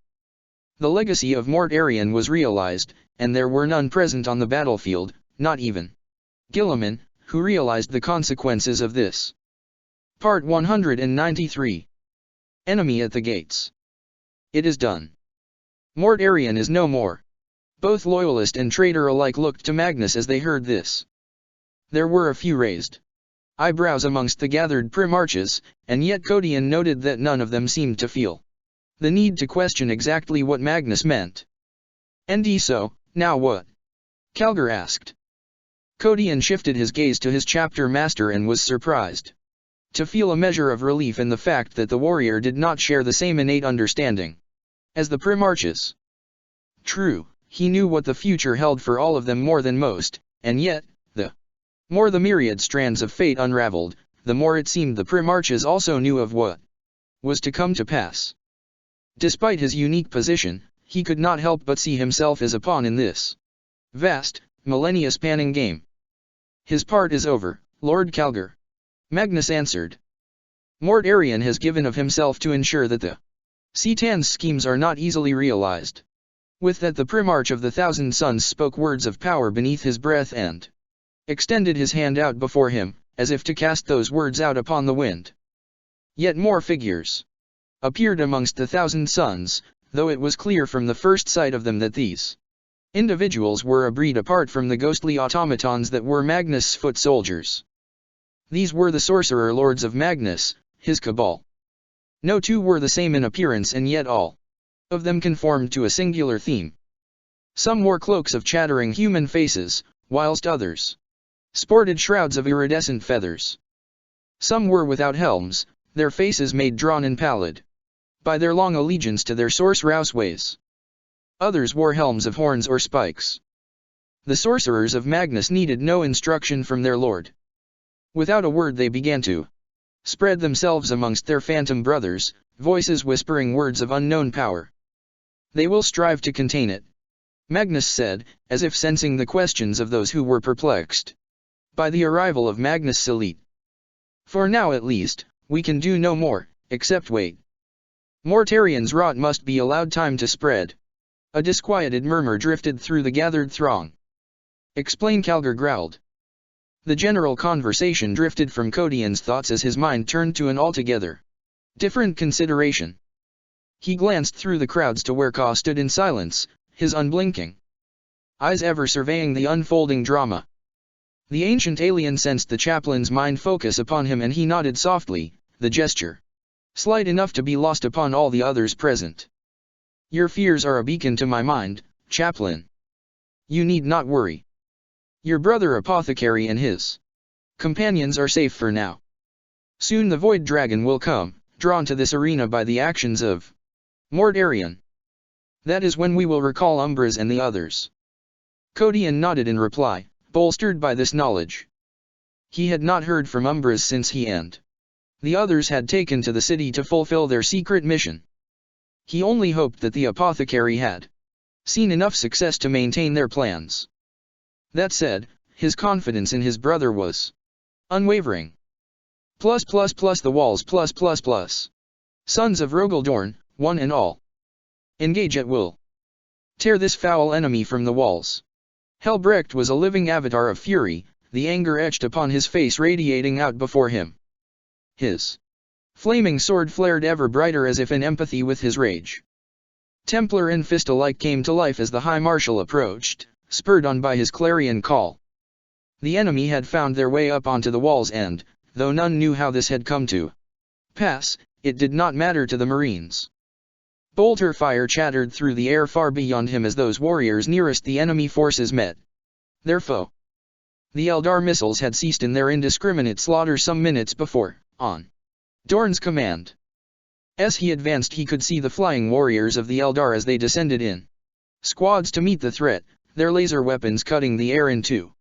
The legacy of Mort Arian was realized, and there were none present on the battlefield, not even Guilliman, who realized the consequences of this. Part 193. Enemy at the Gates. It is done. Mort Arian is no more. Both loyalist and traitor alike looked to Magnus as they heard this. There were a few raised eyebrows amongst the gathered Primarchs, and yet Codion noted that none of them seemed to feel the need to question exactly what Magnus meant. "And so, now what?" Calgar asked. Codion shifted his gaze to his chapter master and was surprised to feel a measure of relief in the fact that the warrior did not share the same innate understanding as the Primarchs. True, he knew what the future held for all of them more than most, and yet, the more the myriad strands of fate unraveled, the more it seemed the Primarchs also knew of what was to come to pass. Despite his unique position, he could not help but see himself as a pawn in this vast, millennia-spanning game. "His part is over, Lord Calgar," Magnus answered. "Mort Arian has given of himself to ensure that the Citan's schemes are not easily realized." With that the Primarch of the Thousand Suns spoke words of power beneath his breath and extended his hand out before him, as if to cast those words out upon the wind. Yet more figures appeared amongst the Thousand Suns, though it was clear from the first sight of them that these individuals were a breed apart from the ghostly automatons that were Magnus' foot soldiers. These were the sorcerer lords of Magnus, his cabal. No two were the same in appearance, and yet all of them conformed to a singular theme. Some wore cloaks of chattering human faces, whilst others sported shrouds of iridescent feathers. Some were without helms, their faces made drawn and pallid by their long allegiance to their sorcerous ways. Others wore helms of horns or spikes. The sorcerers of Magnus needed no instruction from their lord. Without a word they began to spread themselves amongst their phantom brothers, voices whispering words of unknown power. "They will strive to contain it," Magnus said, as if sensing the questions of those who were perplexed by the arrival of Magnus Selite. "For now at least, we can do no more, except wait. Mort Arian's rot must be allowed time to spread." A disquieted murmur drifted through the gathered throng. "Explain," Calgar growled. The general conversation drifted from Codion's thoughts as his mind turned to an altogether different consideration. He glanced through the crowds to where Ka stood in silence, his unblinking eyes ever surveying the unfolding drama. The ancient alien sensed the chaplain's mind focus upon him and he nodded softly, the gesture slight enough to be lost upon all the others present. "Your fears are a beacon to my mind, chaplain. You need not worry. Your brother apothecary and his companions are safe for now. Soon the Void Dragon will come, drawn to this arena by the actions of Mort Arian. That is when we will recall Umbras and the others." Codion nodded in reply, bolstered by this knowledge. He had not heard from Umbras since he and the others had taken to the city to fulfill their secret mission. He only hoped that the apothecary had seen enough success to maintain their plans. That said, his confidence in his brother was unwavering. The walls Sons of Rogaldorn, one and all. Engage at will. Tear this foul enemy from the walls. Helbrecht was a living avatar of fury, the anger etched upon his face radiating out before him. His flaming sword flared ever brighter as if in empathy with his rage. Templar and Fist alike came to life as the High Marshal approached, spurred on by his clarion call. The enemy had found their way up onto the walls and, though none knew how this had come to pass, it did not matter to the Marines. Bolter fire chattered through the air far beyond him as those warriors nearest the enemy forces met their foe. The Eldar missiles had ceased in their indiscriminate slaughter some minutes before, on Dorn's command. As he advanced, he could see the flying warriors of the Eldar as they descended in squads to meet the threat, their laser weapons cutting the air in two.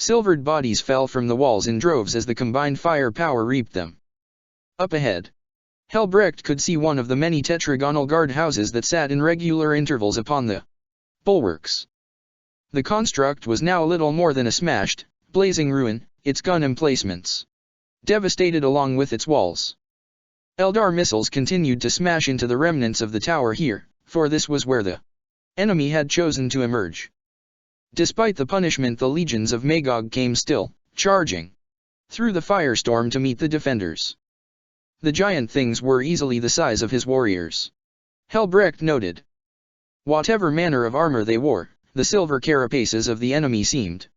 Silvered bodies fell from the walls in droves as the combined firepower reaped them. Up ahead, Helbrecht could see one of the many tetragonal guardhouses that sat in regular intervals upon the bulwarks. The construct was now little more than a smashed, blazing ruin, its gun emplacements devastated along with its walls. Eldar missiles continued to smash into the remnants of the tower here, for this was where the enemy had chosen to emerge. Despite the punishment, the legions of Magog came still, charging through the firestorm to meet the defenders. The giant things were easily the size of his warriors, Helbrecht noted. Whatever manner of armor they wore, the silver carapaces of the enemy seemed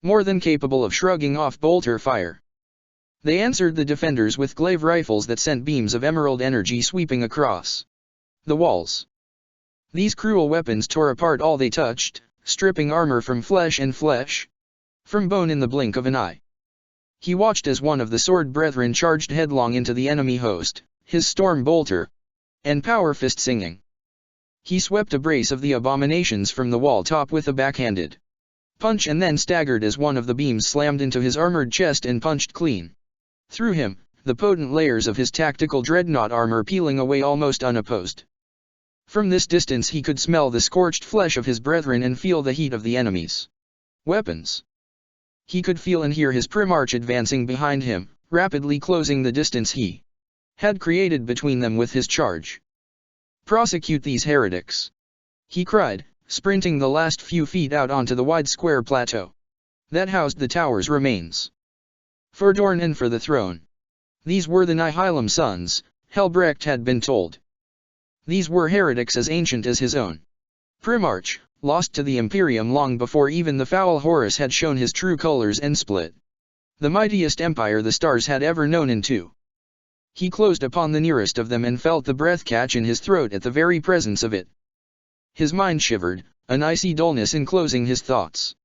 more than capable of shrugging off bolter fire. They answered the defenders with glaive rifles that sent beams of emerald energy sweeping across the walls. These cruel weapons tore apart all they touched, stripping armor from flesh and flesh from bone in the blink of an eye. He watched as one of the sword brethren charged headlong into the enemy host, his storm bolter and power fist singing. He swept a brace of the abominations from the wall top with a backhanded punch and then staggered as one of the beams slammed into his armored chest and punched clean through him, the potent layers of his tactical dreadnought armor peeling away almost unopposed. From this distance he could smell the scorched flesh of his brethren and feel the heat of the enemy's weapons. He could feel and hear his Primarch advancing behind him, rapidly closing the distance he had created between them with his charge. "Prosecute these heretics!" he cried, sprinting the last few feet out onto the wide square plateau that housed the tower's remains. For Dorn and for the throne. These were the Nihilum sons, Helbrecht had been told. These were heretics as ancient as his own Primarch, lost to the Imperium long before even the foul Horus had shown his true colors and split the mightiest empire the stars had ever known in two. He closed upon the nearest of them and felt the breath catch in his throat at the very presence of it. His mind shivered, an icy dullness enclosing his thoughts.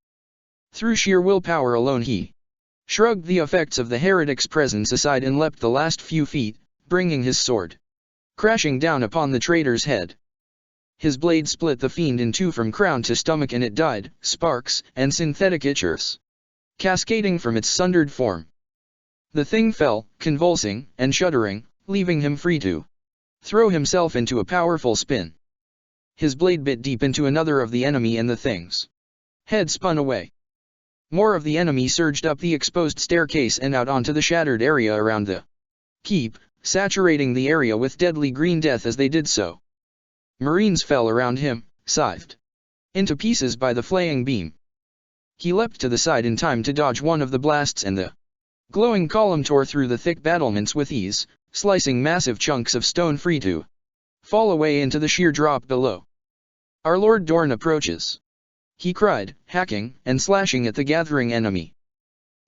Through sheer willpower alone he shrugged the effects of the heretic's presence aside and leapt the last few feet, bringing his sword crashing down upon the traitor's head. His blade split the fiend in two from crown to stomach and it died, sparks and synthetic itchers cascading from its sundered form. The thing fell, convulsing and shuddering, leaving him free to throw himself into a powerful spin. His blade bit deep into another of the enemy and the thing's head spun away. More of the enemy surged up the exposed staircase and out onto the shattered area around the keep, saturating the area with deadly green death as they did so. Marines fell around him, scythed into pieces by the flaying beam. He leapt to the side in time to dodge one of the blasts and the glowing column tore through the thick battlements with ease, slicing massive chunks of stone free to fall away into the sheer drop below. "Our Lord Dorn approaches," he cried, hacking and slashing at the gathering enemy.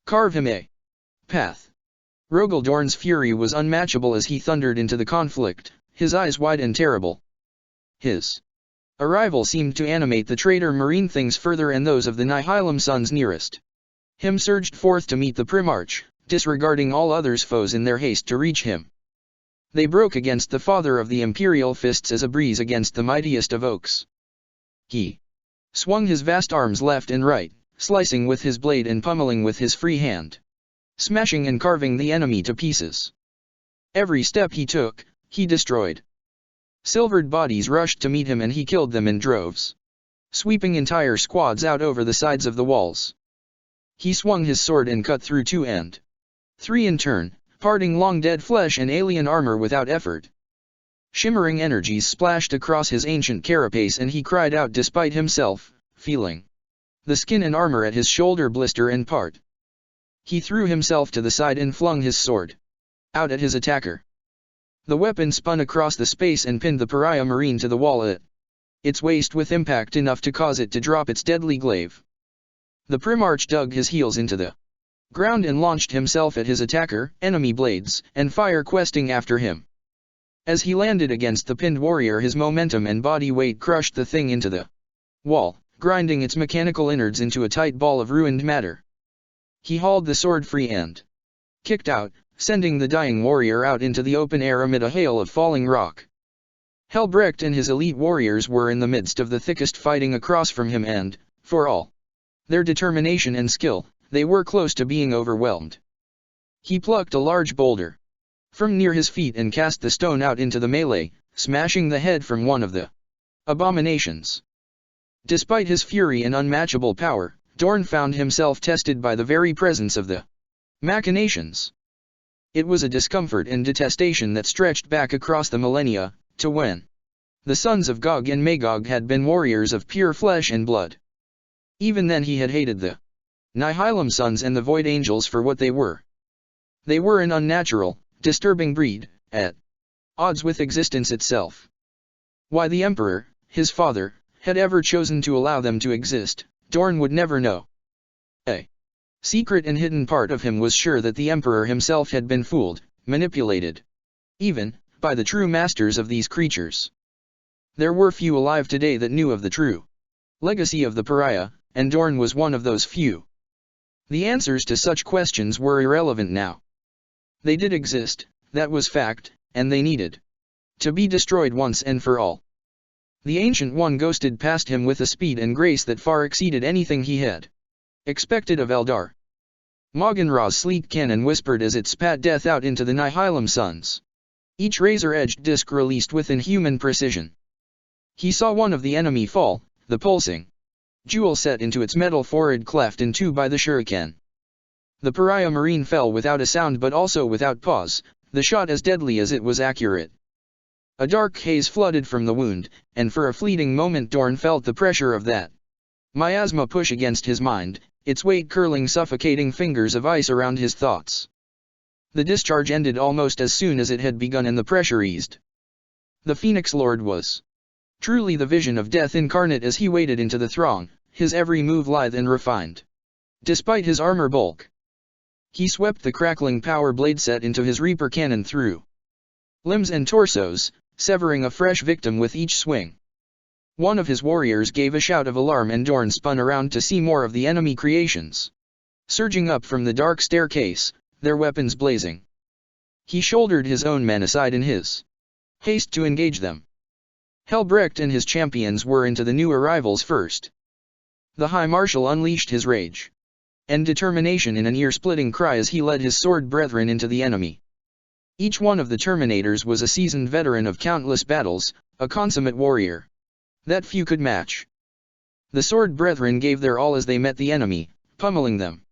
"Carve him a path." Rogel Dorn's fury was unmatchable as he thundered into the conflict, his eyes wide and terrible. His arrival seemed to animate the traitor marine things further, and those of the Nihilum sons nearest him surged forth to meet the Primarch, disregarding all others' foes in their haste to reach him. They broke against the father of the Imperial fists as a breeze against the mightiest of oaks. He swung his vast arms left and right, slicing with his blade and pummeling with his free hand, smashing and carving the enemy to pieces. Every step he took, he destroyed. Silvered bodies rushed to meet him and he killed them in droves, sweeping entire squads out over the sides of the walls. He swung his sword and cut through 2 and 3 in turn, parting long dead flesh and alien armor without effort. Shimmering energies splashed across his ancient carapace and he cried out despite himself, feeling the skin and armor at his shoulder blister and part. He threw himself to the side and flung his sword out at his attacker. The weapon spun across the space and pinned the pariah marine to the wall at its waist with impact enough to cause it to drop its deadly glaive. The Primarch dug his heels into the ground and launched himself at his attacker, enemy blades, and fire questing after him. As he landed against the pinned warrior, his momentum and body weight crushed the thing into the wall, grinding its mechanical innards into a tight ball of ruined matter. He hauled the sword free and kicked out, sending the dying warrior out into the open air amid a hail of falling rock. Helbrecht and his elite warriors were in the midst of the thickest fighting across from him and, for all their determination and skill, they were close to being overwhelmed. He plucked a large boulder from near his feet and cast the stone out into the melee, smashing the head from one of the abominations. Despite his fury and unmatchable power, Dorn found himself tested by the very presence of the machinations. It was a discomfort and detestation that stretched back across the millennia, to when the sons of Gog and Magog had been warriors of pure flesh and blood. Even then he had hated the Nihilum sons and the Void Angels for what they were. They were an unnatural, disturbing breed, at odds with existence itself. Why the Emperor, his father, had ever chosen to allow them to exist, Dorn would never know. A secret and hidden part of him was sure that the Emperor himself had been fooled, manipulated, even, by the true masters of these creatures. There were few alive today that knew of the true legacy of the Pariah, and Dorn was one of those few. The answers to such questions were irrelevant now. They did exist, that was fact, and they needed to be destroyed once and for all. The Ancient One ghosted past him with a speed and grace that far exceeded anything he had expected of Eldar. Maganra's sleek cannon whispered as it spat death out into the Nihilum suns. Each razor-edged disc released with inhuman precision. He saw one of the enemy fall, the pulsing jewel set into its metal forehead cleft in two by the shuriken. The Pariah Marine fell without a sound but also without pause, the shot as deadly as it was accurate. A dark haze flooded from the wound, and for a fleeting moment Dorn felt the pressure of that miasma push against his mind, its weight curling suffocating fingers of ice around his thoughts. The discharge ended almost as soon as it had begun and the pressure eased. The Phoenix Lord was truly the vision of death incarnate as he waded into the throng, his every move lithe and refined. Despite his armor bulk, he swept the crackling power blade set into his Reaper cannon through limbs and torsos, severing a fresh victim with each swing. One of his warriors gave a shout of alarm and Dorn spun around to see more of the enemy creations surging up from the dark staircase, their weapons blazing. He shouldered his own men aside in his haste to engage them. Helbrecht and his champions were into the new arrivals first. The High Marshal unleashed his rage and determination in an ear-splitting cry as he led his sword brethren into the enemy. Each one of the Terminators was a seasoned veteran of countless battles, a consummate warrior that few could match. The sword brethren gave their all as they met the enemy, pummeling them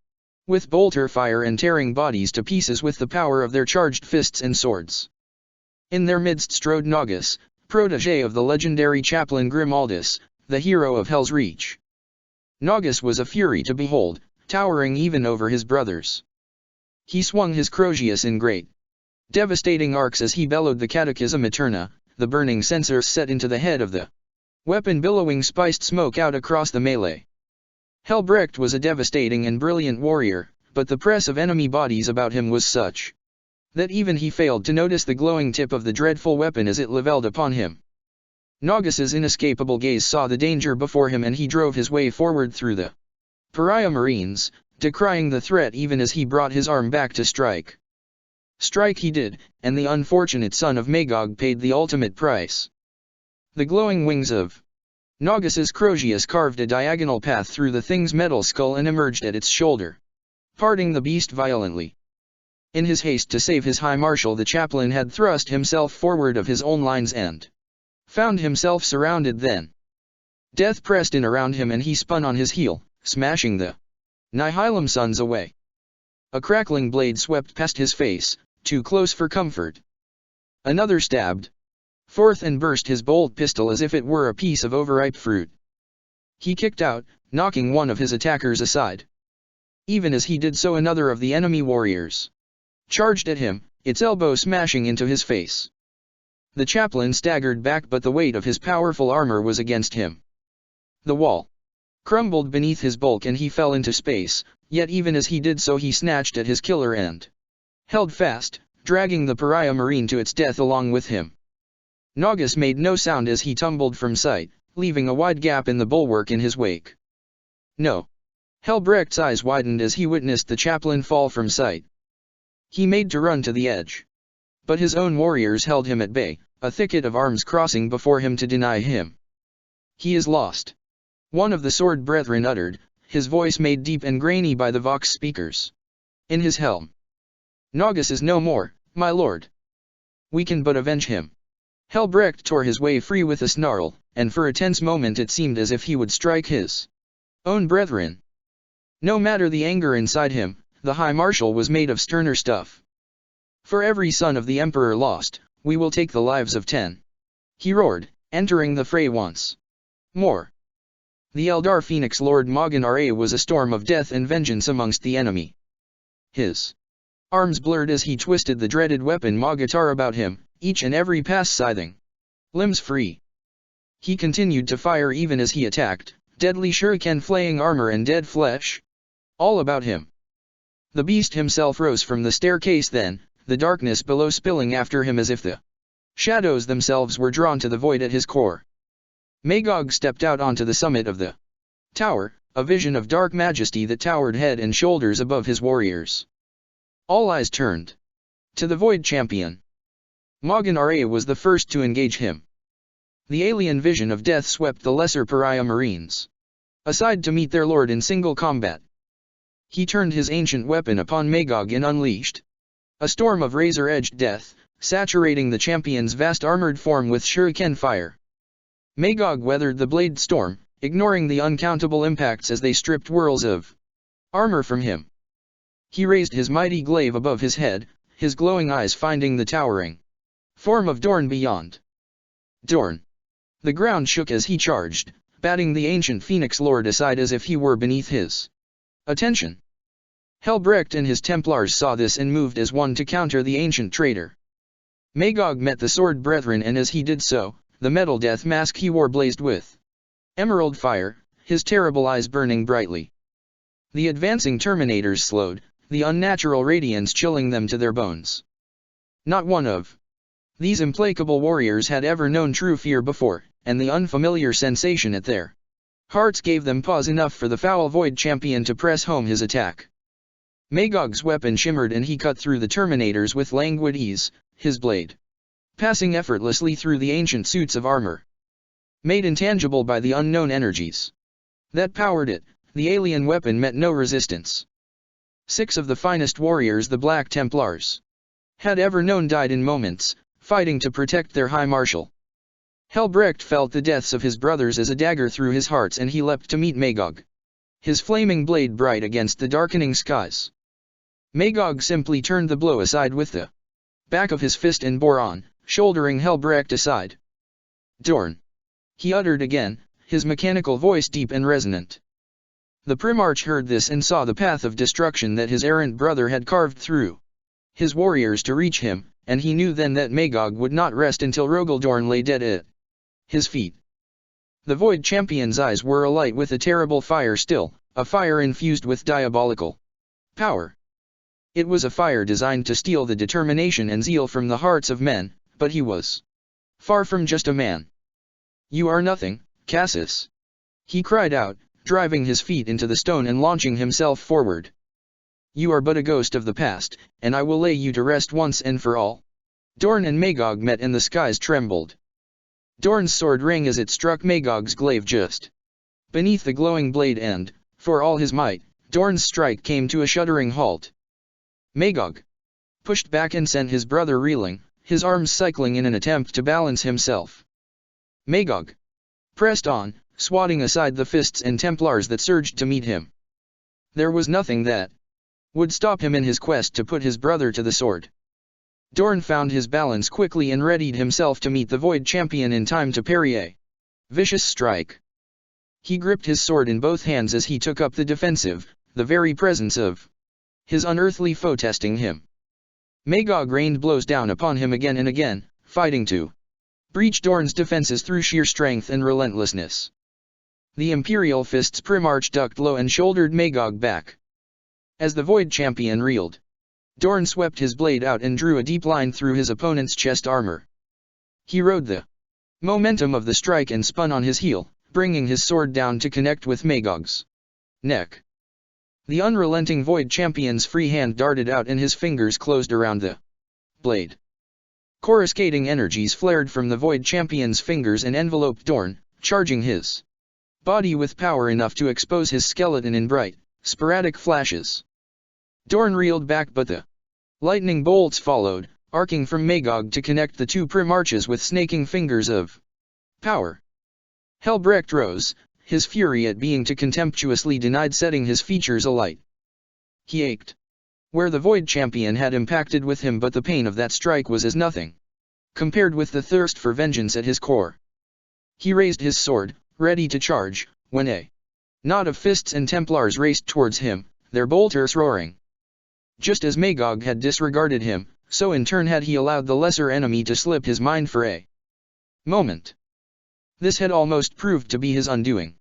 with bolter fire and tearing bodies to pieces with the power of their charged fists and swords. In their midst strode Naugus, protégé of the legendary chaplain Grimaldus, the hero of Hell's Reach. Naugus was a fury to behold, towering even over his brothers. He swung his Crozius in great, devastating arcs as he bellowed the Catechism Eterna, the burning censer set into the head of the weapon billowing spiced smoke out across the melee. Helbrecht was a devastating and brilliant warrior, but the press of enemy bodies about him was such that even he failed to notice the glowing tip of the dreadful weapon as it leveled upon him. Naugus's inescapable gaze saw the danger before him and he drove his way forward through the Pariah Marines, decrying the threat even as he brought his arm back to strike. Strike he did, and the unfortunate son of Magog paid the ultimate price. The glowing wings of Naugus's Crozius carved a diagonal path through the thing's metal skull and emerged at its shoulder, parting the beast violently. In his haste to save his High Marshal, the chaplain had thrust himself forward of his own lines and found himself surrounded then. Death pressed in around him and he spun on his heel, smashing the Nihilum sons away. A crackling blade swept past his face, too close for comfort. Another stabbed forth and burst his bolt pistol as if it were a piece of overripe fruit. He kicked out, knocking one of his attackers aside. Even as he did so, another of the enemy warriors charged at him, its elbow smashing into his face. The chaplain staggered back, but the weight of his powerful armor was against him. The wall crumbled beneath his bulk and he fell into space, yet even as he did so he snatched at his killer and held fast, dragging the pariah marine to its death along with him. Naugus made no sound as he tumbled from sight, leaving a wide gap in the bulwark in his wake. No. Helbrecht's eyes widened as he witnessed the chaplain fall from sight. He made to run to the edge. But his own warriors held him at bay, a thicket of arms crossing before him to deny him. He is lost. One of the sword brethren uttered, his voice made deep and grainy by the vox speakers. In his helm. Naugus is no more, my lord. We can but avenge him. Helbrecht tore his way free with a snarl, and for a tense moment it seemed as if he would strike his own brethren. No matter the anger inside him, the High Marshal was made of sterner stuff. For every son of the Emperor lost, we will take the lives of 10. He roared, entering the fray once more. The Eldar Phoenix Lord Magan Ra was a storm of death and vengeance amongst the enemy. His arms blurred as he twisted the dreaded weapon Magatar about him, each and every pass scything limbs free. He continued to fire even as he attacked, deadly shuriken flaying armor and dead flesh all about him. The beast himself rose from the staircase then, the darkness below spilling after him as if the shadows themselves were drawn to the void at his core. Magog stepped out onto the summit of the tower, a vision of dark majesty that towered head and shoulders above his warriors. All eyes turned to the Void Champion. Magan Ra was the first to engage him. The alien vision of death swept the lesser pariah marines aside to meet their lord in single combat. He turned his ancient weapon upon Magog and unleashed a storm of razor-edged death, saturating the champion's vast armored form with shuriken fire. Magog weathered the blade storm, ignoring the uncountable impacts as they stripped whirls of armor from him. He raised his mighty glaive above his head, his glowing eyes finding the towering form of Dorn beyond. Dorn. The ground shook as he charged, batting the ancient Phoenix Lord aside as if he were beneath his attention. Helbrecht and his Templars saw this and moved as one to counter the ancient traitor. Magog met the sword brethren and as he did so, the metal death mask he wore blazed with emerald fire, his terrible eyes burning brightly. The advancing Terminators slowed, the unnatural radiance chilling them to their bones. Not one of these implacable warriors had ever known true fear before, and the unfamiliar sensation at their hearts gave them pause enough for the foul Void Champion to press home his attack. Magog's weapon shimmered and he cut through the Terminators with languid ease, his blade passing effortlessly through the ancient suits of armor, made intangible by the unknown energies that powered it. The alien weapon met no resistance. 6 of the finest warriors the Black Templars had ever known died in moments, fighting to protect their High Marshal. Helbrecht felt the deaths of his brothers as a dagger through his heart and he leapt to meet Magog, his flaming blade bright against the darkening skies. Magog simply turned the blow aside with the back of his fist and bore on, shouldering Helbrecht aside. Dorn. He uttered again, his mechanical voice deep and resonant. The Primarch heard this and saw the path of destruction that his errant brother had carved through his warriors to reach him, and he knew then that Magog would not rest until Rogaldorn lay dead at his feet. The Void Champion's eyes were alight with a terrible fire still, a fire infused with diabolical power. It was a fire designed to steal the determination and zeal from the hearts of men, but he was far from just a man. "You are nothing, Cassius," he cried out, driving his feet into the stone and launching himself forward. "You are but a ghost of the past, and I will lay you to rest once and for all." Dorn and Magog met and the skies trembled. Dorn's sword rang as it struck Magog's glaive just beneath the glowing blade and, for all his might, Dorn's strike came to a shuddering halt. Magog pushed back and sent his brother reeling, his arms cycling in an attempt to balance himself. Magog pressed on, swatting aside the fists and Templars that surged to meet him. There was nothing that would stop him in his quest to put his brother to the sword. Dorn found his balance quickly and readied himself to meet the Void Champion in time to parry a vicious strike. He gripped his sword in both hands as he took up the defensive, the very presence of his unearthly foe testing him. Magog rained blows down upon him again and again, fighting to breach Dorn's defenses through sheer strength and relentlessness. The Imperial Fist's Primarch ducked low and shouldered Magog back. As the Void Champion reeled, Dorn swept his blade out and drew a deep line through his opponent's chest armor. He rode the momentum of the strike and spun on his heel, bringing his sword down to connect with Magog's neck. The unrelenting Void Champion's free hand darted out and his fingers closed around the blade. Coruscating energies flared from the Void Champion's fingers and enveloped Dorn, charging his body with power enough to expose his skeleton in bright, sporadic flashes. Dorn reeled back, but the lightning bolts followed, arcing from Magog to connect the two Primarches with snaking fingers of power. Helbrecht rose, his fury at being too contemptuously denied setting his features alight. He ached where the Void Champion had impacted with him, but the pain of that strike was as nothing compared with the thirst for vengeance at his core. He raised his sword, ready to charge, when a knot of fists and Templars raced towards him, their bolters roaring. Just as Magog had disregarded him, so in turn had he allowed the lesser enemy to slip his mind for a moment. This had almost proved to be his undoing.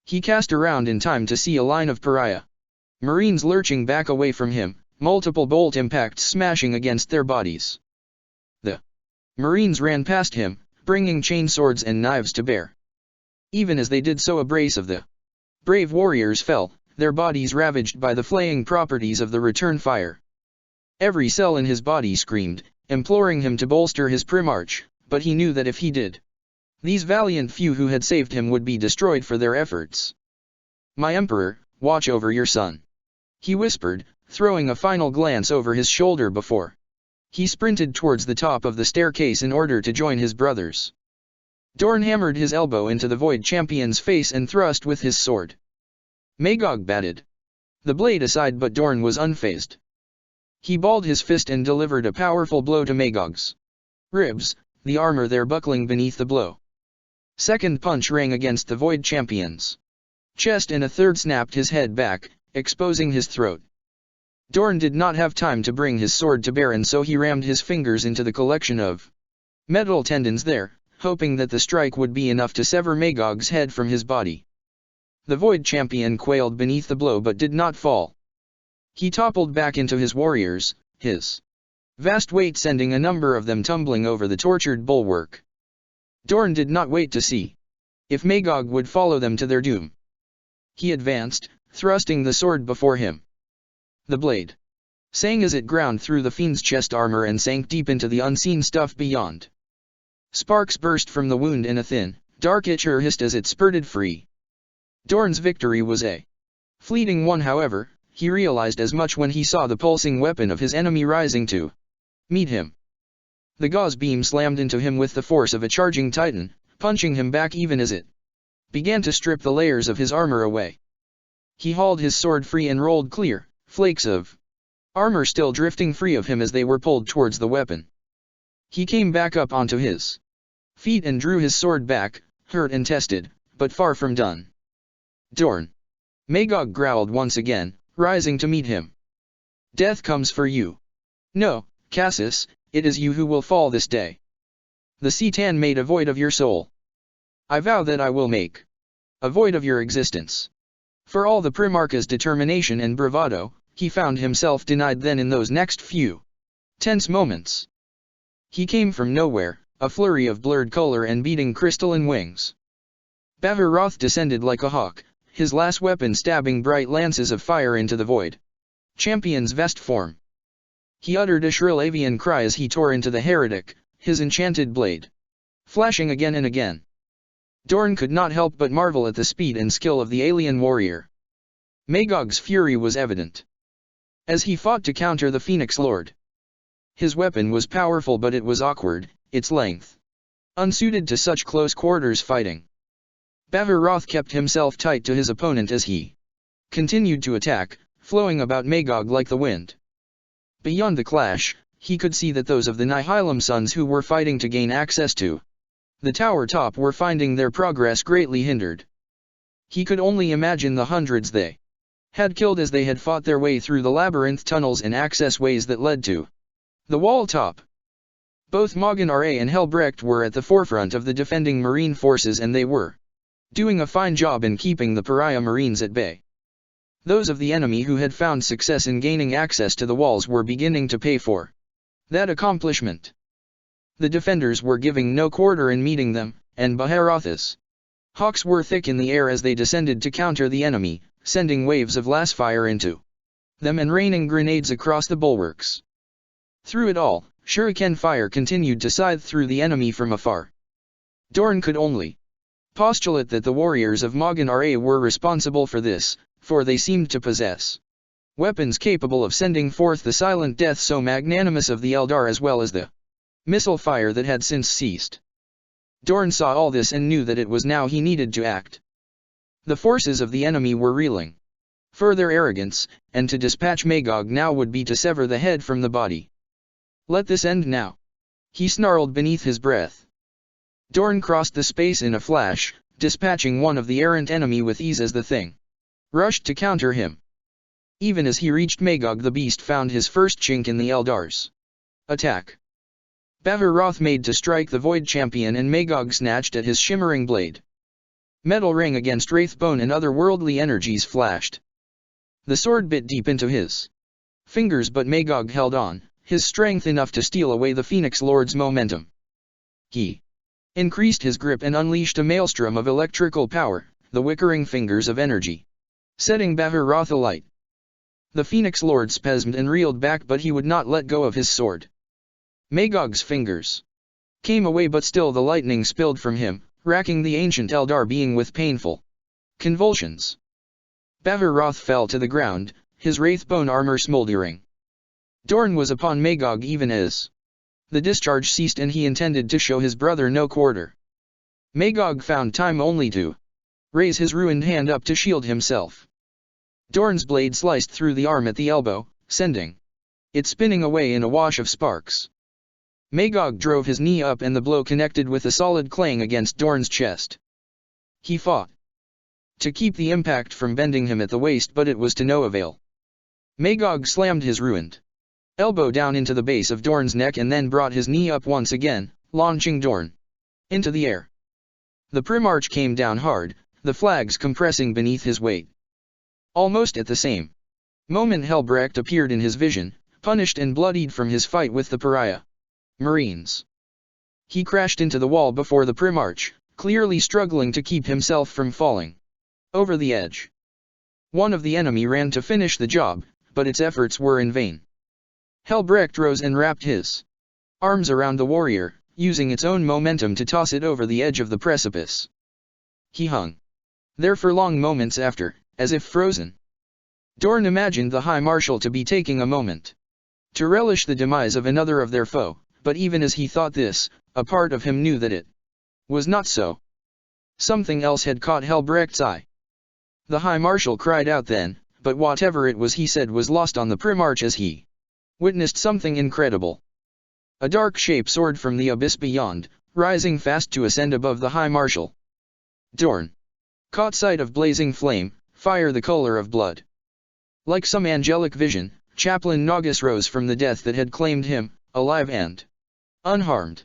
He cast around in time to see a line of pariah Marines lurching back away from him, multiple bolt impacts smashing against their bodies. The Marines ran past him, bringing chainswords and knives to bear. Even as they did so, a brace of the brave warriors fell, their bodies ravaged by the flaying properties of the return fire. Every cell in his body screamed, imploring him to bolster his Primarch, but he knew that if he did, these valiant few who had saved him would be destroyed for their efforts. "My Emperor, watch over your son," he whispered, throwing a final glance over his shoulder before he sprinted towards the top of the staircase in order to join his brothers. Dorn hammered his elbow into the Void Champion's face and thrust with his sword. Magog batted the blade aside, but Dorn was unfazed. He balled his fist and delivered a powerful blow to Magog's ribs, the armor there buckling beneath the blow. Second punch rang against the Void Champion's chest and a third snapped his head back, exposing his throat. Dorn did not have time to bring his sword to bear, and so he rammed his fingers into the collection of metal tendons there, hoping that the strike would be enough to sever Magog's head from his body. The Void Champion quailed beneath the blow but did not fall. He toppled back into his warriors, his vast weight sending a number of them tumbling over the tortured bulwark. Dorn did not wait to see if Magog would follow them to their doom. He advanced, thrusting the sword before him. The blade sang as it ground through the fiend's chest armor and sank deep into the unseen stuff beyond. Sparks burst from the wound and a thin, dark ichor hissed as it spurted free. Dorn's victory was a fleeting one, however. He realized as much when he saw the pulsing weapon of his enemy rising to meet him. The gauze beam slammed into him with the force of a charging titan, punching him back even as it began to strip the layers of his armor away. He hauled his sword free and rolled clear, flakes of armor still drifting free of him as they were pulled towards the weapon. He came back up onto his feet and drew his sword back, hurt and tested, but far from done. "Dorn!" Magog growled once again, rising to meet him. "Death comes for you. No, Cassius, it is you who will fall this day. The Citan made a void of your soul. I vow that I will make a void of your existence." For all the Primarch's determination and bravado, he found himself denied then in those next few tense moments. He came from nowhere, a flurry of blurred color and beating crystalline wings. Bavir descended like a hawk, his last weapon stabbing bright lances of fire into the Void Champion's vast form. He uttered a shrill avian cry as he tore into the heretic, his enchanted blade flashing again and again. Dorn could not help but marvel at the speed and skill of the alien warrior. Magog's fury was evident as he fought to counter the Phoenix Lord. His weapon was powerful, but it was awkward, its length unsuited to such close quarters fighting. Bavir kept himself tight to his opponent as he continued to attack, flowing about Magog like the wind. Beyond the clash, he could see that those of the Nihilum sons who were fighting to gain access to the tower top were finding their progress greatly hindered. He could only imagine the hundreds they had killed as they had fought their way through the labyrinth tunnels and access ways that led to the wall top. Both Maugan Ra and Helbrecht were at the forefront of the defending Marine forces, and they were doing a fine job in keeping the pariah marines at bay. Those of the enemy who had found success in gaining access to the walls were beginning to pay for that accomplishment. The defenders were giving no quarter in meeting them, and Baharatha's hawks were thick in the air as they descended to counter the enemy, sending waves of lasfire into them and raining grenades across the bulwarks. Through it all, shuriken fire continued to scythe through the enemy from afar. Dorn could only postulate that the warriors of Magan Ra were responsible for this, for they seemed to possess weapons capable of sending forth the silent death so magnanimous of the Eldar as well as the missile fire that had since ceased. Dorn saw all this and knew that it was now he needed to act. The forces of the enemy were reeling. Further arrogance, and to dispatch Magog now would be to sever the head from the body. Let this end now, he snarled beneath his breath. Dorn crossed the space in a flash, dispatching one of the errant enemy with ease as the thing rushed to counter him. Even as he reached Magog, the beast found his first chink in the Eldar's attack. Baharoth made to strike the Void Champion and Magog snatched at his shimmering blade. Metal ring against Wraithbone and other worldly energies flashed. The sword bit deep into his fingers, but Magog held on, his strength enough to steal away the Phoenix Lord's momentum. He increased his grip and unleashed a maelstrom of electrical power, the wickering fingers of energy, setting Baharoth alight. The Phoenix Lord spasmed and reeled back, but he would not let go of his sword. Magog's fingers came away, but still the lightning spilled from him, racking the ancient Eldar being with painful convulsions. Baharoth fell to the ground, his wraithbone armor smoldering. Dorn was upon Magog even as the discharge ceased, and he intended to show his brother no quarter. Magog found time only to raise his ruined hand up to shield himself. Dorn's blade sliced through the arm at the elbow, sending it spinning away in a wash of sparks. Magog drove his knee up and the blow connected with a solid clang against Dorn's chest. He fought to keep the impact from bending him at the waist, but it was to no avail. Magog slammed his ruined elbow down into the base of Dorn's neck and then brought his knee up once again, launching Dorn into the air. The Primarch came down hard, the flags compressing beneath his weight. Almost at the same moment Helbrecht appeared in his vision, punished and bloodied from his fight with the pariah marines. He crashed into the wall before the Primarch, clearly struggling to keep himself from falling over the edge. One of the enemy ran to finish the job, but its efforts were in vain. Helbrecht rose and wrapped his arms around the warrior, using its own momentum to toss it over the edge of the precipice. He hung there for long moments after, as if frozen. Dorn imagined the High Marshal to be taking a moment to relish the demise of another of their foe, but even as he thought this, a part of him knew that it was not so. Something else had caught Helbrecht's eye. The High Marshal cried out then, but whatever it was he said was lost on the Primarch as he witnessed something incredible. A dark shape soared from the abyss beyond, rising fast to ascend above the High Marshal. Dorn caught sight of blazing flame, fire the color of blood. Like some angelic vision, Chaplain Nagus rose from the death that had claimed him, alive and unharmed.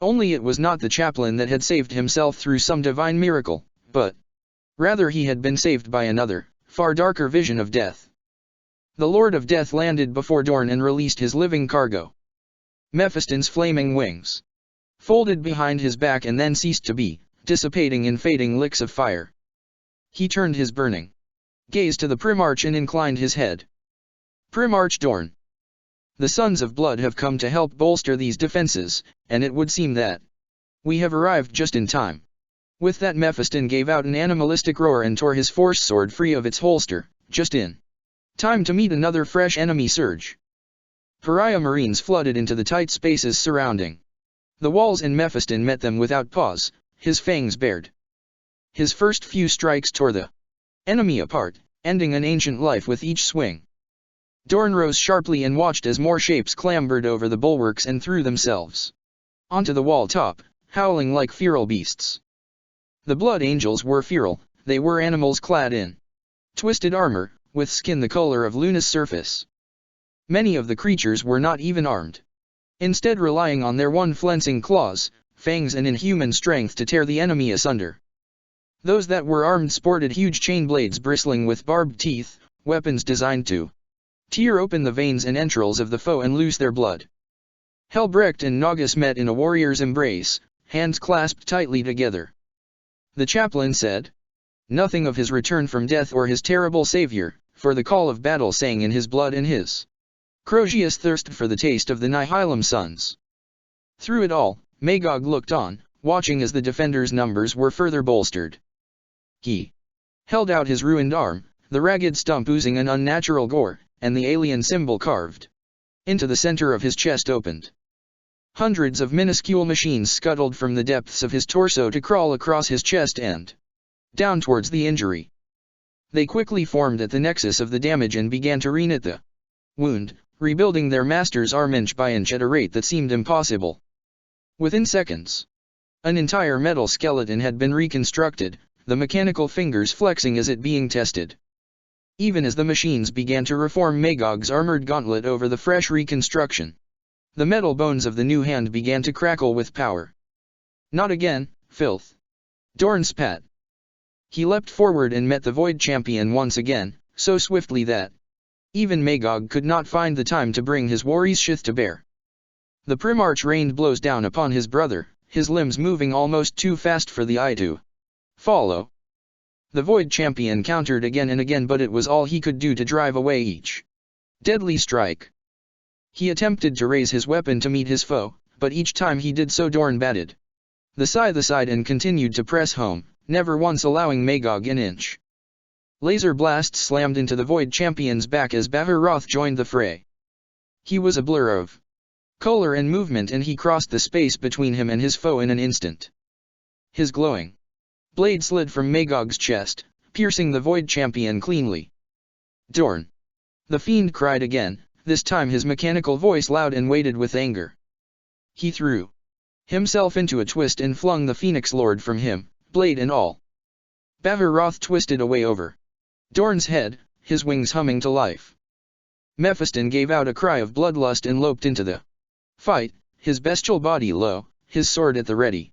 Only it was not the chaplain that had saved himself through some divine miracle, but rather he had been saved by another, far darker vision of death. The Lord of Death landed before Dorn and released his living cargo. Mephiston's flaming wings folded behind his back and then ceased to be, dissipating in fading licks of fire. He turned his burning gaze to the Primarch and inclined his head. Primarch Dorn, the Sons of Blood have come to help bolster these defenses, and it would seem that we have arrived just in time. With that, Mephiston gave out an animalistic roar and tore his force sword free of its holster, just in time to meet another fresh enemy surge. Pariah marines flooded into the tight spaces surrounding the walls, and Mephiston met them without pause, his fangs bared. His first few strikes tore the enemy apart, ending an ancient life with each swing. Dorn rose sharply and watched as more shapes clambered over the bulwarks and threw themselves onto the wall top, howling like feral beasts. The Blood Angels were feral, they were animals clad in twisted armor, with skin the color of Luna's surface. Many of the creatures were not even armed, instead relying on their one flensing claws, fangs and inhuman strength to tear the enemy asunder. Those that were armed sported huge chain blades bristling with barbed teeth, weapons designed to tear open the veins and entrails of the foe and loose their blood. Helbrecht and Naugus met in a warrior's embrace, hands clasped tightly together. The chaplain said nothing of his return from death or his terrible savior, for the call of battle sang in his blood and his Crozius thirsted for the taste of the Nihilum sons. Through it all, Magog looked on, watching as the defenders' numbers were further bolstered. He held out his ruined arm, the ragged stump oozing an unnatural gore, and the alien symbol carved into the center of his chest opened. Hundreds of minuscule machines scuttled from the depths of his torso to crawl across his chest and down towards the injury. They quickly formed at the nexus of the damage and began to reknit the wound, rebuilding their master's arm inch by inch at a rate that seemed impossible. Within seconds, an entire metal skeleton had been reconstructed, the mechanical fingers flexing as it being tested. Even as the machines began to reform Magog's armored gauntlet over the fresh reconstruction, the metal bones of the new hand began to crackle with power. Not again, filth! Dorn spat. He leapt forward and met the Void Champion once again, so swiftly that even Magog could not find the time to bring his warrior's sheath to bear. The Primarch rained blows down upon his brother, his limbs moving almost too fast for the eye to follow. The Void Champion countered again and again, but it was all he could do to drive away each deadly strike. He attempted to raise his weapon to meet his foe, but each time he did so Dorn batted the scythe aside and continued to press home, never once allowing Magog an inch. Laser blasts slammed into the Void Champion's back as Baharoth joined the fray. He was a blur of color and movement, and he crossed the space between him and his foe in an instant. His glowing blade slid from Magog's chest, piercing the Void Champion cleanly. Dorn! The fiend cried again, this time his mechanical voice loud and weighted with anger. He threw himself into a twist and flung the Phoenix Lord from him, blade and all. Baharoth twisted away over Dorn's head, his wings humming to life. Mephiston gave out a cry of bloodlust and loped into the fight, his bestial body low, his sword at the ready.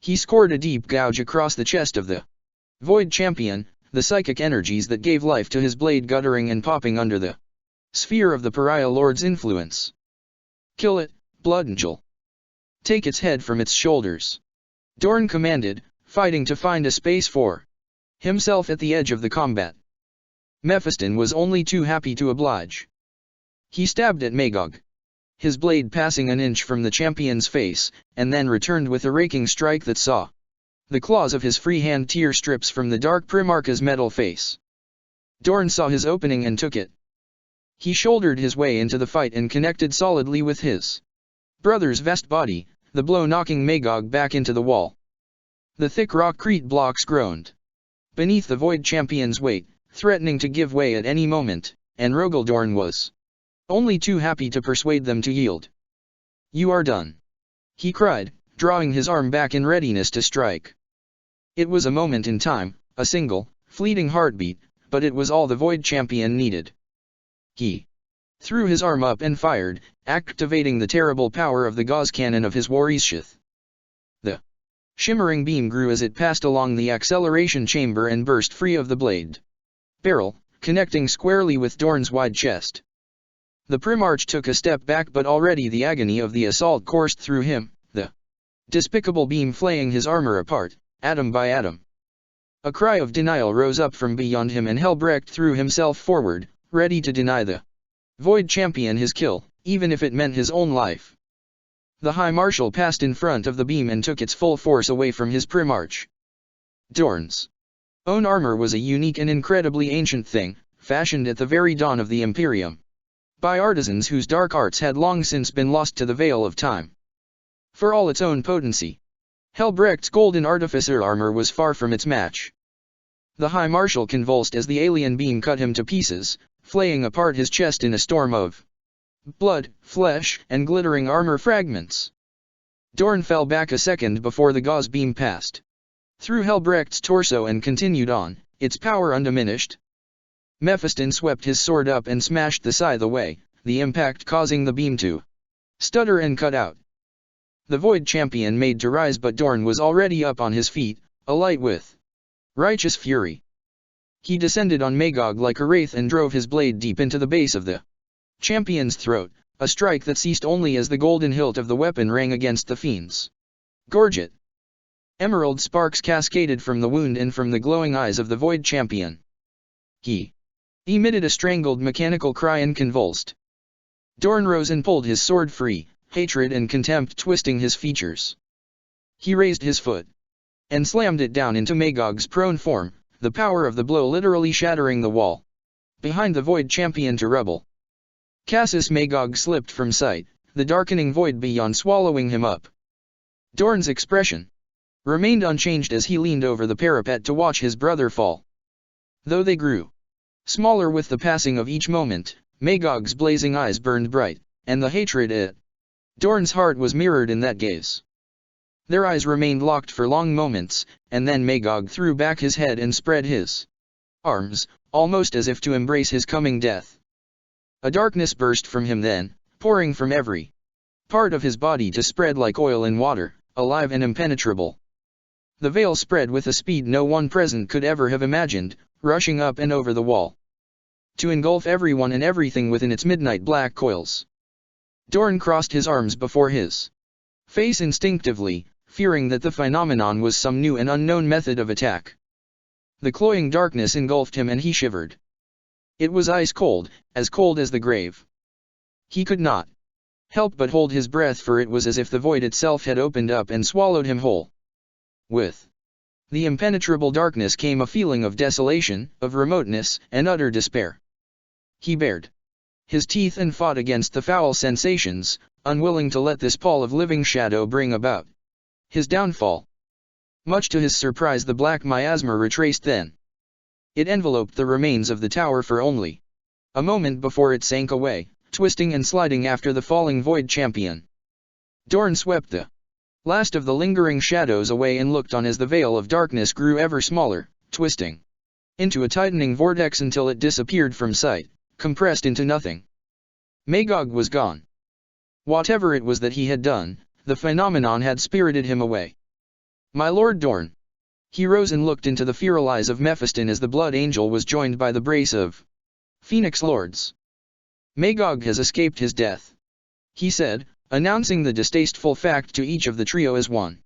He scored a deep gouge across the chest of the Void Champion, the psychic energies that gave life to his blade guttering and popping under the sphere of the Pariah Lord's influence. Kill it, Blood Angel. Take its head from its shoulders. Dorn commanded, fighting to find a space for himself at the edge of the combat. Mephiston was only too happy to oblige. He stabbed at Magog, his blade passing an inch from the champion's face, and then returned with a raking strike that saw the claws of his free hand tear strips from the dark Primarch's metal face. Dorn saw his opening and took it. He shouldered his way into the fight and connected solidly with his brother's vast body, the blow knocking Magog back into the wall. The thick rockcrete blocks groaned beneath the Void Champion's weight, threatening to give way at any moment, and Rogaldorn was only too happy to persuade them to yield. You are done, he cried, drawing his arm back in readiness to strike. It was a moment in time, a single, fleeting heartbeat, but it was all the Void Champion needed. He threw his arm up and fired, activating the terrible power of the gauze cannon of his warrior's sheath. The shimmering beam grew as it passed along the acceleration chamber and burst free of the blade barrel, connecting squarely with Dorn's wide chest. The Primarch took a step back, but already the agony of the assault coursed through him, the despicable beam flaying his armor apart, atom by atom. A cry of denial rose up from beyond him, and Helbrecht threw himself forward, ready to deny the Void Champion his kill, even if it meant his own life. The High Marshal passed in front of the beam and took its full force away from his Primarch. Dorn's own armor was a unique and incredibly ancient thing, fashioned at the very dawn of the Imperium by artisans whose dark arts had long since been lost to the veil of time. For all its own potency, Helbrecht's golden artificer armor was far from its match. The High Marshal convulsed as the alien beam cut him to pieces, flaying apart his chest in a storm of blood, flesh, and glittering armor fragments. Dorn fell back a second before the gauze beam passed through Helbrecht's torso and continued on, its power undiminished. Mephiston swept his sword up and smashed the scythe away, the impact causing the beam to stutter and cut out. The Void Champion made to rise, but Dorn was already up on his feet, alight with Righteous fury. He descended on Magog like a wraith and drove his blade deep into the base of the champion's throat, a strike that ceased only as the golden hilt of the weapon rang against the fiend's gorget. Emerald sparks cascaded from the wound and from the glowing eyes of the void champion. He emitted a strangled mechanical cry and convulsed. Dorn rose and pulled his sword free, hatred and contempt twisting his features. He raised his foot and slammed it down into Magog's prone form, the power of the blow literally shattering the wall behind the void champion to rubble. Casus Magog slipped from sight, the darkening void beyond swallowing him up. Dorn's expression remained unchanged as he leaned over the parapet to watch his brother fall. Though they grew smaller with the passing of each moment, Magog's blazing eyes burned bright, and the hatred at Dorn's heart was mirrored in that gaze. Their eyes remained locked for long moments, and then Magog threw back his head and spread his arms, almost as if to embrace his coming death. A darkness burst from him then, pouring from every part of his body to spread like oil in water, alive and impenetrable. The veil spread with a speed no one present could ever have imagined, rushing up and over the wall, to engulf everyone and everything within its midnight black coils. Dorn crossed his arms before his face instinctively, fearing that the phenomenon was some new and unknown method of attack. The cloying darkness engulfed him and he shivered. It was ice cold as the grave. He could not help but hold his breath, for it was as if the void itself had opened up and swallowed him whole. With the impenetrable darkness came a feeling of desolation, of remoteness, and utter despair. He bared his teeth and fought against the foul sensations, unwilling to let this pall of living shadow bring about his downfall. Much to his surprise, the black miasma retraced then. It enveloped the remains of the tower for only a moment before it sank away, twisting and sliding after the falling void champion. Dorn swept the last of the lingering shadows away and looked on as the veil of darkness grew ever smaller, twisting into a tightening vortex until it disappeared from sight, compressed into nothing. Magog was gone. Whatever it was that he had done, the phenomenon had spirited him away. My lord Dorn. He rose and looked into the feral eyes of Mephiston as the blood angel was joined by the brace of Phoenix lords. Magog has escaped his death, he said, announcing the distasteful fact to each of the trio as one.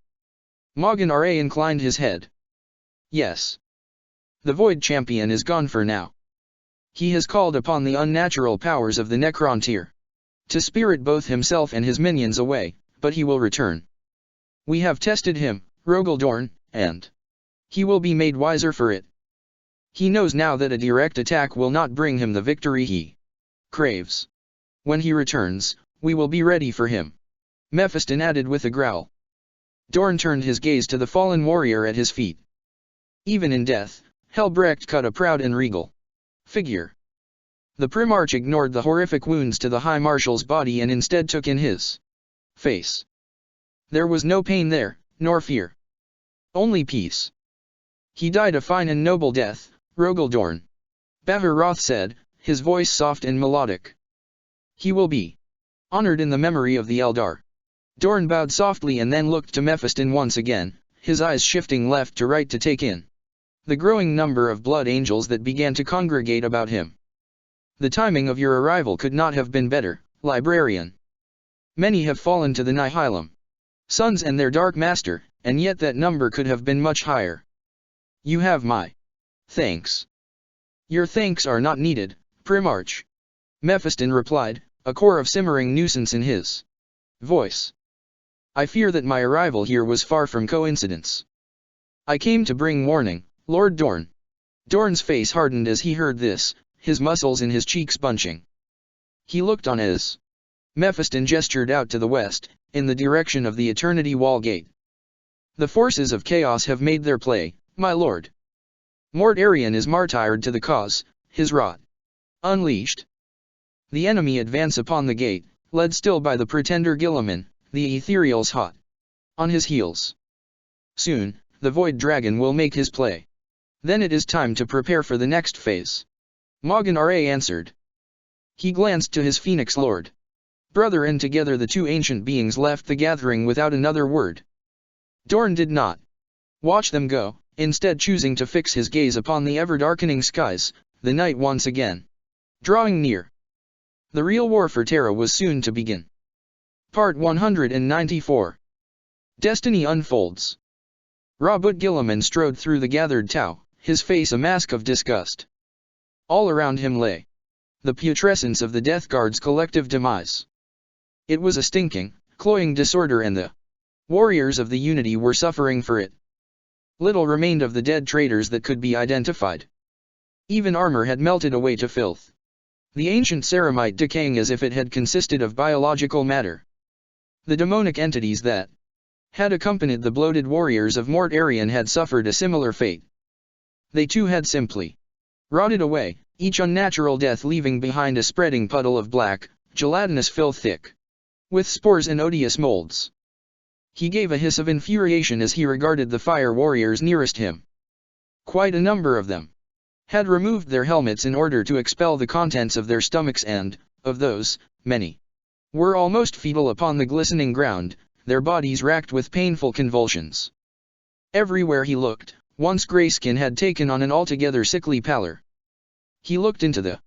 Morgan Ra inclined his head. Yes. The void champion is gone for now. He has called upon the unnatural powers of the Necrontyr to spirit both himself and his minions away, but he will return. We have tested him, Rogaldorn, and he will be made wiser for it. He knows now that a direct attack will not bring him the victory he craves. When he returns, we will be ready for him. Mephiston added with a growl. Dorn turned his gaze to the fallen warrior at his feet. Even in death, Helbrecht cut a proud and regal figure. The Primarch ignored the horrific wounds to the High Marshal's body and instead took in his face. There was no pain there, nor fear. Only peace. He died a fine and noble death, Rogaldorn. Baharoth said, his voice soft and melodic. He will be honored in the memory of the Eldar. Dorn bowed softly and then looked to Mephiston once again, his eyes shifting left to right to take in the growing number of blood angels that began to congregate about him. The timing of your arrival could not have been better, librarian. Many have fallen to the Nihilum Sons and their Dark Master, and yet that number could have been much higher. You have my thanks. Your thanks are not needed, Primarch. Mephiston replied, a core of simmering nuisance in his voice. I fear that my arrival here was far from coincidence. I came to bring warning, Lord Dorn. Dorn's face hardened as he heard this, his muscles in his cheeks bunching. He looked on as Mephiston gestured out to the west, in the direction of the Eternity Wall Gate. The forces of chaos have made their play, my lord. Mort Arian is martyred to the cause, his wrath unleashed. The enemy advance upon the gate, led still by the pretender Guilliman, the ethereals hot on his heels. Soon, the Void Dragon will make his play. Then it is time to prepare for the next phase. Morgan Ra answered. He glanced to his Phoenix Lord brother, and together the two ancient beings left the gathering without another word. Dorn did not watch them go, instead choosing to fix his gaze upon the ever-darkening skies, the night once again drawing near. The real war for Terra was soon to begin. Part 194. Destiny unfolds. Robert Guilliman strode through the gathered Tau, his face a mask of disgust. All around him lay the putrescence of the Death Guard's collective demise. It was a stinking, cloying disorder, and the warriors of the Unity were suffering for it. Little remained of the dead traitors that could be identified. Even armor had melted away to filth, the ancient ceramite decaying as if it had consisted of biological matter. The demonic entities that had accompanied the bloated warriors of Mort Arian had suffered a similar fate. They too had simply rotted away, each unnatural death leaving behind a spreading puddle of black, gelatinous filth thick with spores and odious molds. He gave a hiss of infuriation as he regarded the fire warriors nearest him. Quite a number of them had removed their helmets in order to expel the contents of their stomachs, and, of those, many were almost fetal upon the glistening ground, their bodies racked with painful convulsions. Everywhere he looked, once grey skin had taken on an altogether sickly pallor. He looked into the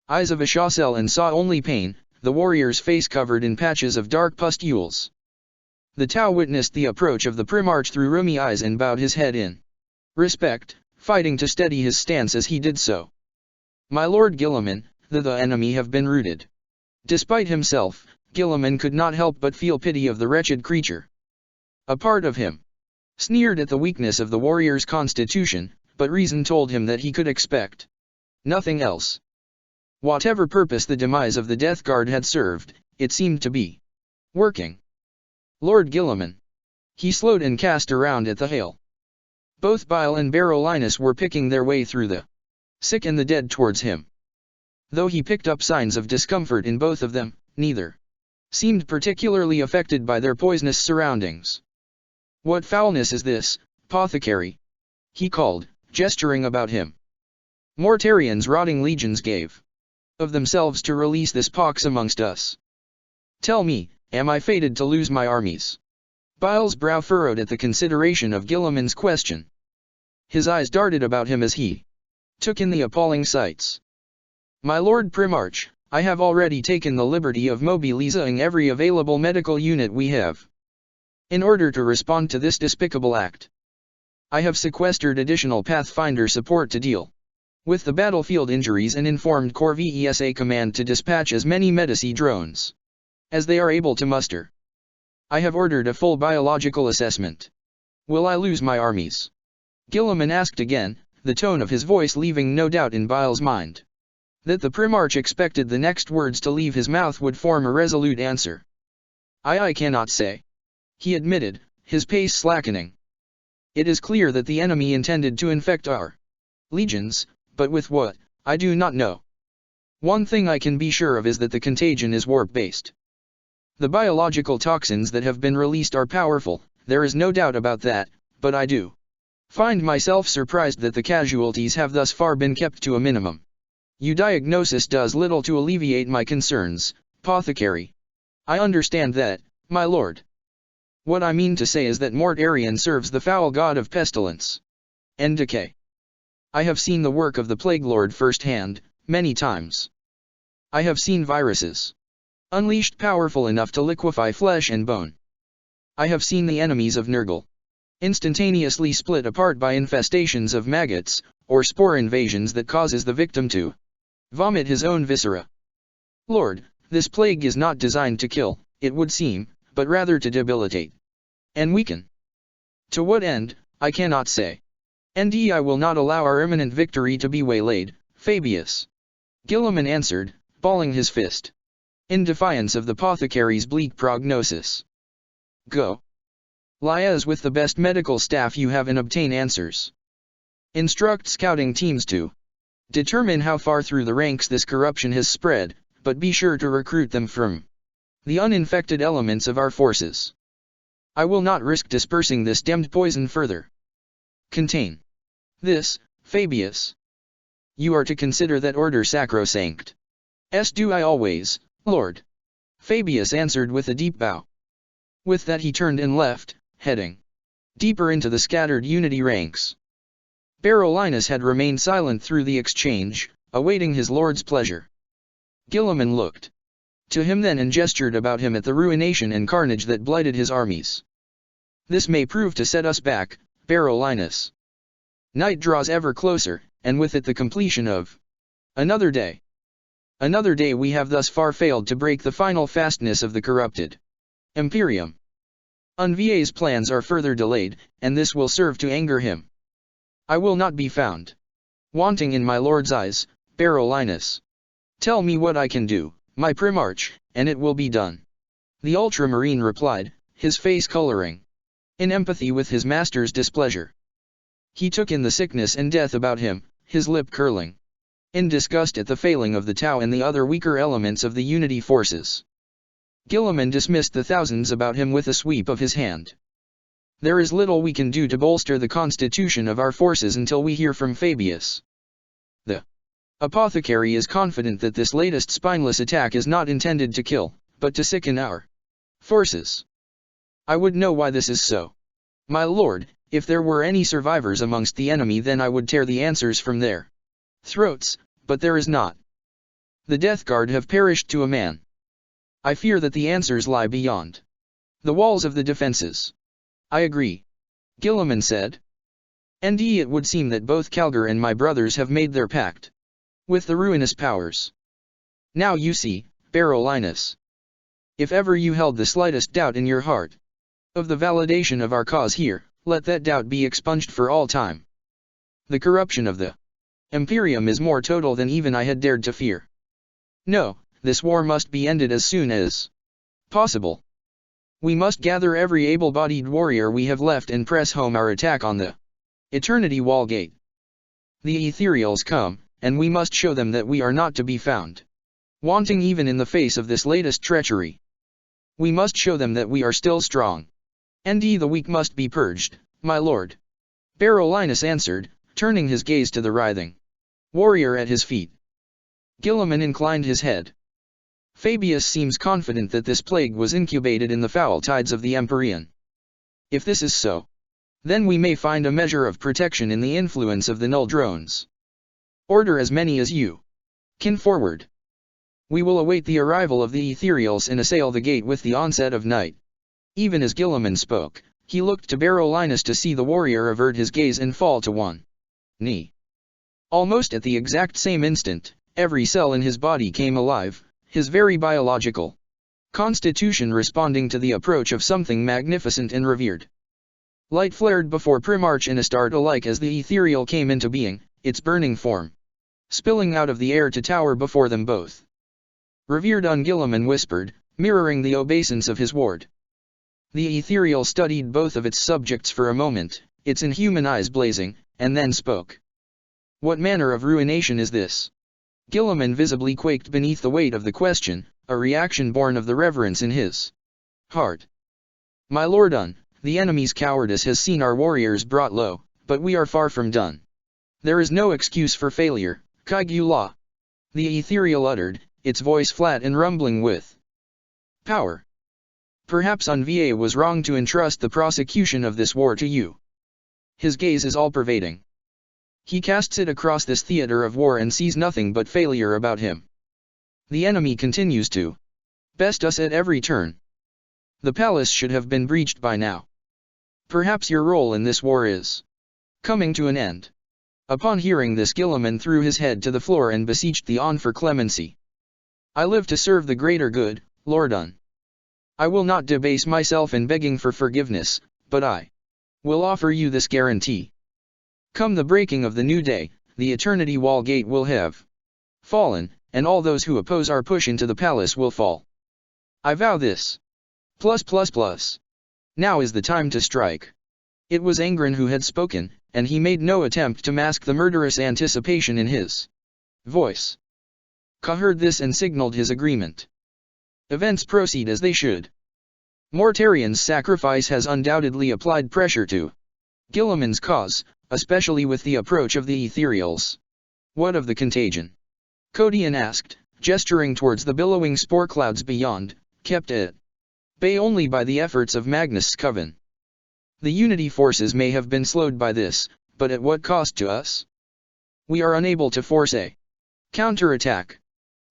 eyes of Ashassel and saw only pain, the warrior's face covered in patches of dark pustules. The Tau witnessed the approach of the Primarch through rheumy eyes and bowed his head in respect, fighting to steady his stance as he did so. My Lord Guilliman, the enemy have been routed. Despite himself, Guilliman could not help but feel pity of the wretched creature. A part of him sneered at the weakness of the warrior's constitution, but reason told him that he could expect nothing else. Whatever purpose the demise of the Death Guard had served, it seemed to be working. Lord Guilliman. He slowed and cast around at the hail. Both Bile and Barolinus were picking their way through the sick and the dead towards him. Though he picked up signs of discomfort in both of them, neither seemed particularly affected by their poisonous surroundings. "What foulness is this, Apothecary?" he called, gesturing about him. "Mortarian's rotting legions gave of themselves to release this pox amongst us. Tell me, am I fated to lose my armies?" Bile's brow furrowed at the consideration of Guilliman's question. His eyes darted about him as he took in the appalling sights. "My Lord Primarch, I have already taken the liberty of mobilizing every available medical unit we have in order to respond to this despicable act. I have sequestered additional Pathfinder support to deal with the battlefield injuries and informed Corps VESA Command to dispatch as many Medici drones as they are able to muster. I have ordered a full biological assessment. Will I lose my armies?" Guilliman asked again, the tone of his voice leaving no doubt in Bile's mind that the Primarch expected the next words to leave his mouth would form a resolute answer. I cannot say," he admitted, his pace slackening. "It is clear that the enemy intended to infect our legions, but with what, I do not know. One thing I can be sure of is that the contagion is warp-based. The biological toxins that have been released are powerful, there is no doubt about that, but I do find myself surprised that the casualties have thus far been kept to a minimum. Your diagnosis does little to alleviate my concerns, Apothecary. I understand that, my lord. What I mean to say is that Mort Arian serves the foul god of pestilence and decay. I have seen the work of the Plague Lord firsthand, many times. I have seen viruses unleashed powerful enough to liquefy flesh and bone. I have seen the enemies of Nurgle instantaneously split apart by infestations of maggots, or spore invasions that causes the victim to vomit his own viscera. Lord, this plague is not designed to kill, it would seem, but rather to debilitate and weaken. To what end, I cannot say. And I will not allow our imminent victory to be waylaid, Fabius," Guilliman answered, balling his fist in defiance of the Apothecary's bleak prognosis. "Go. Liaise with the best medical staff you have and obtain answers. Instruct scouting teams to determine how far through the ranks this corruption has spread, but be sure to recruit them from the uninfected elements of our forces. I will not risk dispersing this damned poison further. Contain this, Fabius. You are to consider that order sacrosanct." "As do I always, Lord," Fabius answered with a deep bow. With that he turned and left, heading deeper into the scattered Unity ranks. Barolinus had remained silent through the exchange, awaiting his lord's pleasure. Guilliman looked to him then and gestured about him at the ruination and carnage that blighted his armies. This may prove to set us back, Barolinus. Night draws ever closer, and with it the completion of another day. Another day we have thus far failed to break the final fastness of the corrupted Imperium. Unvié's plans are further delayed, and this will serve to anger him. I will not be found wanting in my lord's eyes, Barolinus. Tell me what I can do, my Primarch, and it will be done. The Ultramarine replied, his face coloring in empathy with his master's displeasure. He took in the sickness and death about him, his lip curling in disgust at the failing of the Tau and the other weaker elements of the Unity forces. Guilliman dismissed the thousands about him with a sweep of his hand. There is little we can do to bolster the constitution of our forces until we hear from Fabius. The apothecary is confident that this latest spineless attack is not intended to kill, but to sicken our forces. I would know why this is so. My lord, if there were any survivors amongst the enemy, then I would tear the answers from their throats, but there is not. The Death Guard have perished to a man. I fear that the answers lie beyond the walls of the defenses. I agree, Guilliman said. Indeed, it would seem that both Calgar and my brothers have made their pact with the ruinous powers. Now you see, Barolinus. If ever you held the slightest doubt in your heart of the validation of our cause here, let that doubt be expunged for all time. The corruption of the Imperium is more total than even I had dared to fear. No, this war must be ended as soon as possible. We must gather every able-bodied warrior we have left and press home our attack on the Eternity Wall Gate. The Ethereals come, and we must show them that we are not to be found wanting even in the face of this latest treachery. We must show them that we are still strong. Indeed, the weak must be purged, my lord. Barolinus answered, turning his gaze to the writhing warrior at his feet. Guilliman inclined his head. Fabius seems confident that this plague was incubated in the foul tides of the Empyrean. If this is so, then we may find a measure of protection in the influence of the null drones. Order as many as you can forward. We will await the arrival of the Ethereals and assail the gate with the onset of night. Even as Guilliman spoke, he looked to Barolinus to see the warrior avert his gaze and fall to one knee. Almost at the exact same instant, every cell in his body came alive, his very biological constitution responding to the approach of something magnificent and revered. Light flared before Primarch and Astarte alike as the ethereal came into being, its burning form spilling out of the air to tower before them both. Revered Guilliman whispered, mirroring the obeisance of his ward. The ethereal studied both of its subjects for a moment, its inhuman eyes blazing, and then spoke. What manner of ruination is this? Guilliman visibly quaked beneath the weight of the question, a reaction born of the reverence in his heart. My lord the enemy's cowardice has seen our warriors brought low, but we are far from done. There is no excuse for failure, Kaigula. The ethereal uttered, its voice flat and rumbling with power. Perhaps Unvié was wrong to entrust the prosecution of this war to you. His gaze is all-pervading. He casts it across this theater of war and sees nothing but failure about him. The enemy continues to best us at every turn. The palace should have been breached by now. Perhaps your role in this war is coming to an end. Upon hearing this, Guilliman threw his head to the floor and beseeched the for clemency. I live to serve the greater good, Lord I will not debase myself in begging for forgiveness, but I will offer you this guarantee. Come the breaking of the new day, the Eternity Wall Gate will have fallen, and all those who oppose our push into the palace will fall. I vow this. Now is the time to strike. It was Angren who had spoken, and he made no attempt to mask the murderous anticipation in his voice. Ka heard this and signaled his agreement. Events proceed as they should. Mortarian's sacrifice has undoubtedly applied pressure to Guilliman's cause, especially with the approach of the Ethereals. What of the contagion? Codian asked, gesturing towards the billowing spore clouds beyond, kept at bay only by the efforts of Magnus Coven. The Unity forces may have been slowed by this, but at what cost to us? We are unable to force a counterattack.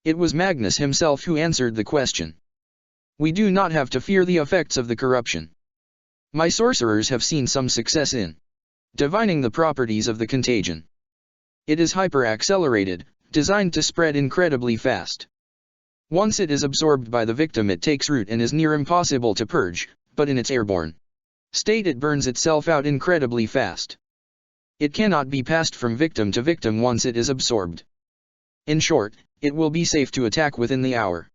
It was Magnus himself who answered the question. We do not have to fear the effects of the corruption. My sorcerers have seen some success in divining the properties of the contagion. It is hyper-accelerated, designed to spread incredibly fast. Once it is absorbed by the victim, it takes root and is near impossible to purge, but in its airborne state it burns itself out incredibly fast. It cannot be passed from victim to victim once it is absorbed. In short, it will be safe to attack within the hour.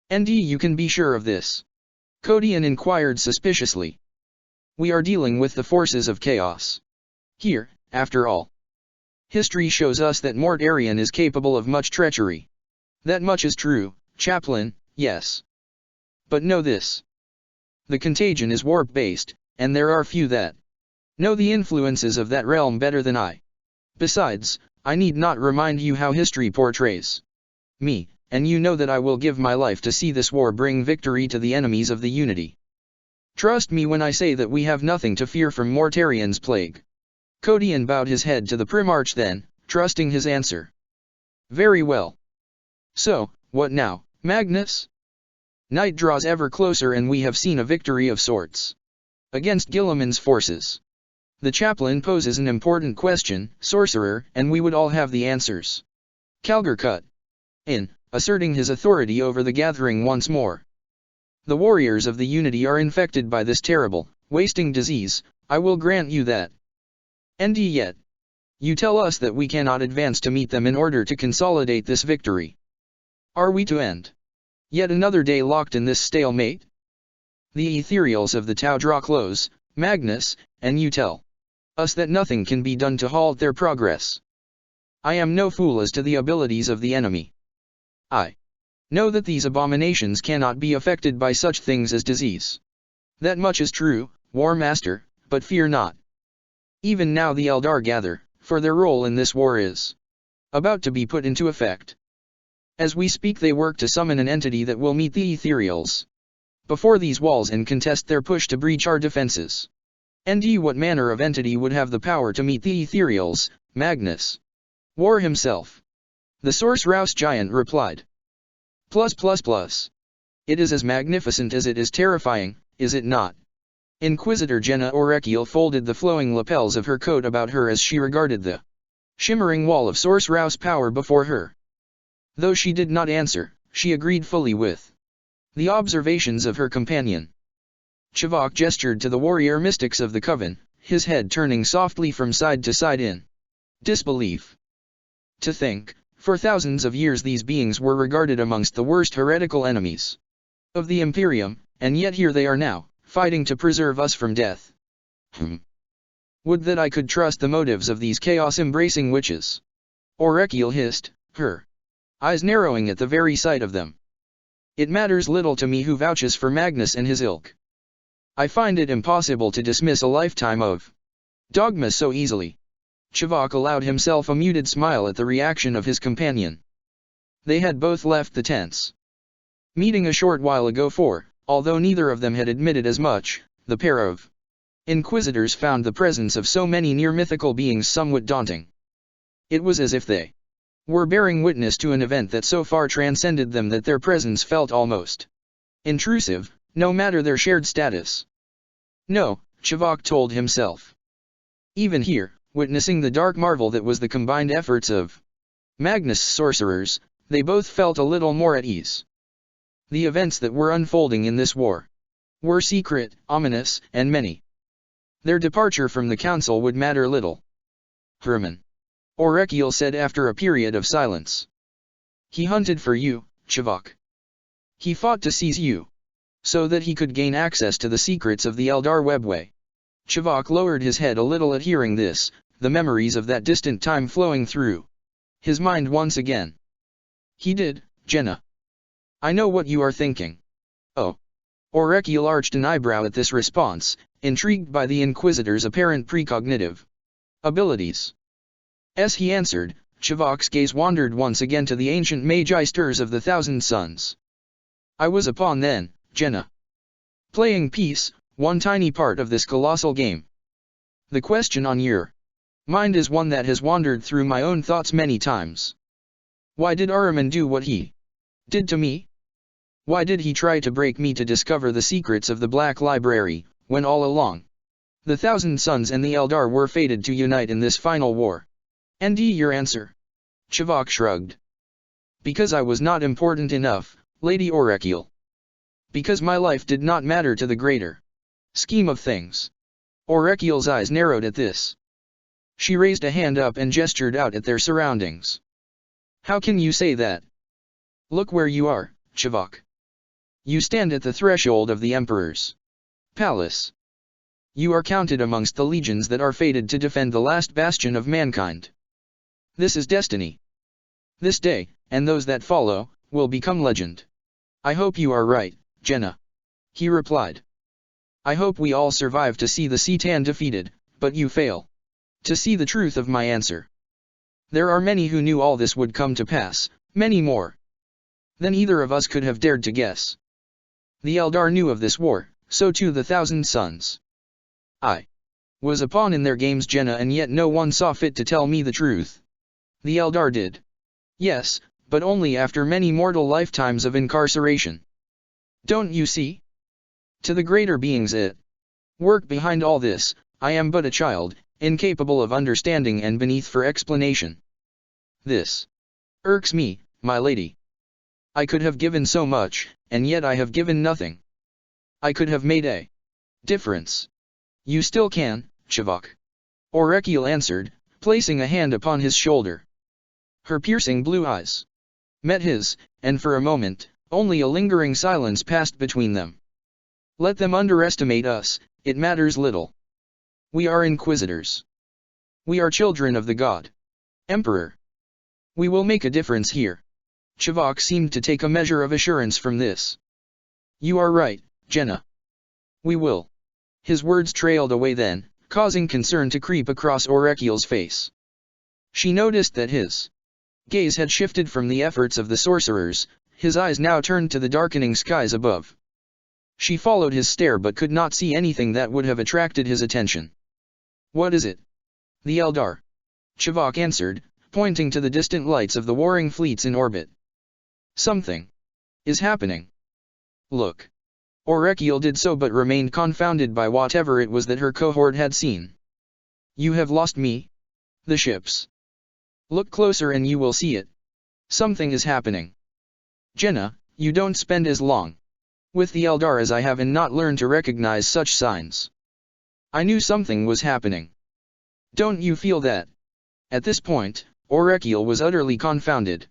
And you can be sure of this. Codian inquired suspiciously. We are dealing with the forces of chaos. Here, after all. History shows us that Mortarion is capable of much treachery. That much is true, Chaplain, yes. But know this. The contagion is warp-based, and there are few that know the influences of that realm better than I. Besides, I need not remind you how history portrays me, and you know that I will give my life to see this war bring victory to the enemies of the Unity. Trust me when I say that we have nothing to fear from Mortarion's plague. Codian bowed his head to the Primarch then, trusting his answer. Very well. So, what now, Magnus? Night draws ever closer and we have seen a victory of sorts against Guilliman's forces. The chaplain poses an important question, sorcerer, and we would all have the answers. Calgar cut in, asserting his authority over the gathering once more. The warriors of the Unity are infected by this terrible, wasting disease, I will grant you that. And yet, you tell us that we cannot advance to meet them in order to consolidate this victory. Are we to end yet another day locked in this stalemate? The ethereals of the Tau draw close, Magnus, and you tell us that nothing can be done to halt their progress. I am no fool as to the abilities of the enemy. I know that these abominations cannot be affected by such things as disease. That much is true, War Master, but fear not. Even now the Eldar gather, for their role in this war is about to be put into effect. As we speak they work to summon an entity that will meet the ethereals before these walls and contest their push to breach our defenses. And what manner of entity would have the power to meet the ethereals, Magnus? War himself. The Sorcerouse giant replied. It is as magnificent as it is terrifying, is it not? Inquisitor Jenna Orekiel folded the flowing lapels of her coat about her as she regarded the shimmering wall of Sorcerouse power before her. Though she did not answer, she agreed fully with the observations of her companion. Chivok gestured to the warrior mystics of the Coven, his head turning softly from side to side in disbelief. To think, for thousands of years these beings were regarded amongst the worst heretical enemies of the Imperium, and yet here they are now, fighting to preserve us from death. Would that I could trust the motives of these chaos-embracing witches. Orekiel hissed, her eyes narrowing at the very sight of them. It matters little to me who vouches for Magnus and his ilk. I find it impossible to dismiss a lifetime of dogmas so easily. Chivok allowed himself a muted smile at the reaction of his companion. They had both left the tents meeting a short while ago for, although neither of them had admitted as much, the pair of inquisitors found the presence of so many near-mythical beings somewhat daunting. It was as if they were bearing witness to an event that so far transcended them that their presence felt almost intrusive, no matter their shared status. No, Chivok told himself. Even here, witnessing the dark marvel that was the combined efforts of Magnus' sorcerers, they both felt a little more at ease. The events that were unfolding in this war were secret, ominous, and many. Their departure from the council would matter little. Herman, Orekiel said after a period of silence. He hunted for you, Chivok. He fought to seize you, so that he could gain access to the secrets of the Eldar webway. Chivok lowered his head a little at hearing this, the memories of that distant time flowing through his mind once again. He did, Jenna. I know what you are thinking. Oh. Orekiel arched an eyebrow at this response, intrigued by the Inquisitor's apparent precognitive abilities. As he answered, Chivok's gaze wandered once again to the ancient Magisters of the Thousand Suns. I was a pawn then, Jenna. Playing peace, one tiny part of this colossal game. The question on your Mind is one that has wandered through my own thoughts many times. Why did Ahriman do what he did to me? Why did he try to break me to discover the secrets of the Black Library, when all along the Thousand Sons and the Eldar were fated to unite in this final war? And your answer? Chivok shrugged. Because I was not important enough, Lady Orakiel. Because my life did not matter to the greater scheme of things. Orakiel's eyes narrowed at this. She raised a hand up and gestured out at their surroundings. How can you say that? Look where you are, Chivok. You stand at the threshold of the Emperor's palace. You are counted amongst the legions that are fated to defend the last bastion of mankind. This is destiny. This day, and those that follow, will become legend. I hope you are right, Jenna. He replied. I hope we all survive to see the Citan defeated, but you fail to see the truth of my answer. There are many who knew all this would come to pass, many more than either of us could have dared to guess. The Eldar knew of this war, so too the Thousand Sons. I was a pawn in their games, Jenna, and yet no one saw fit to tell me the truth. The Eldar did. Yes, but only after many mortal lifetimes of incarceration. Don't you see? To the greater beings at work behind all this, I am but a child, incapable of understanding and beneath for explanation. This irks me, my lady. I could have given so much, and yet I have given nothing. I could have made a difference. You still can, Chivok. Orakiel answered, placing a hand upon his shoulder. Her piercing blue eyes met his, and for a moment, only a lingering silence passed between them. Let them underestimate us, it matters little. We are inquisitors. We are children of the god Emperor. We will make a difference here. Chivok seemed to take a measure of assurance from this. You are right, Jenna. We will. His words trailed away then, causing concern to creep across Orakiel's face. She noticed that his gaze had shifted from the efforts of the sorcerers, his eyes now turned to the darkening skies above. She followed his stare but could not see anything that would have attracted his attention. What is it? The Eldar. Chivok answered, pointing to the distant lights of the warring fleets in orbit. Something is happening. Look. Orakiel did so but remained confounded by whatever it was that her cohort had seen. You have lost me? The ships. Look closer and you will see it. Something is happening. Jenna, you don't spend as long with the Eldar as I have and not learned to recognize such signs. I knew something was happening. Don't you feel that? At this point, Orakiel was utterly confounded.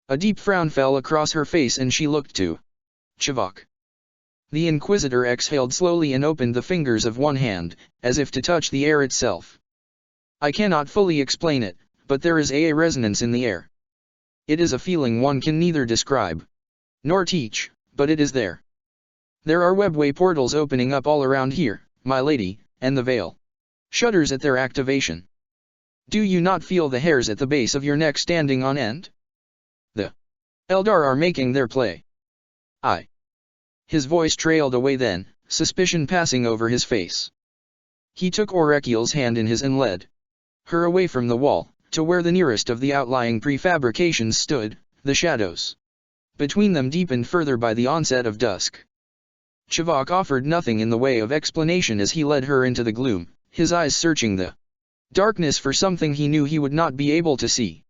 A deep frown fell across her face and she looked to Chivok. The Inquisitor exhaled slowly and opened the fingers of one hand, as if to touch the air itself. I cannot fully explain it, but there is a resonance in the air. It is a feeling one can neither describe nor teach, but it is there. There are webway portals opening up all around here, my lady, and the veil shudders at their activation. Do you not feel the hairs at the base of your neck standing on end? The Eldar are making their play. His voice trailed away then, suspicion passing over his face. He took Orakiel's hand in his and led her away from the wall, to where the nearest of the outlying prefabrications stood, the shadows between them deepened further by the onset of dusk. Chivok offered nothing in the way of explanation as he led her into the gloom, his eyes searching the darkness for something he knew he would not be able to see.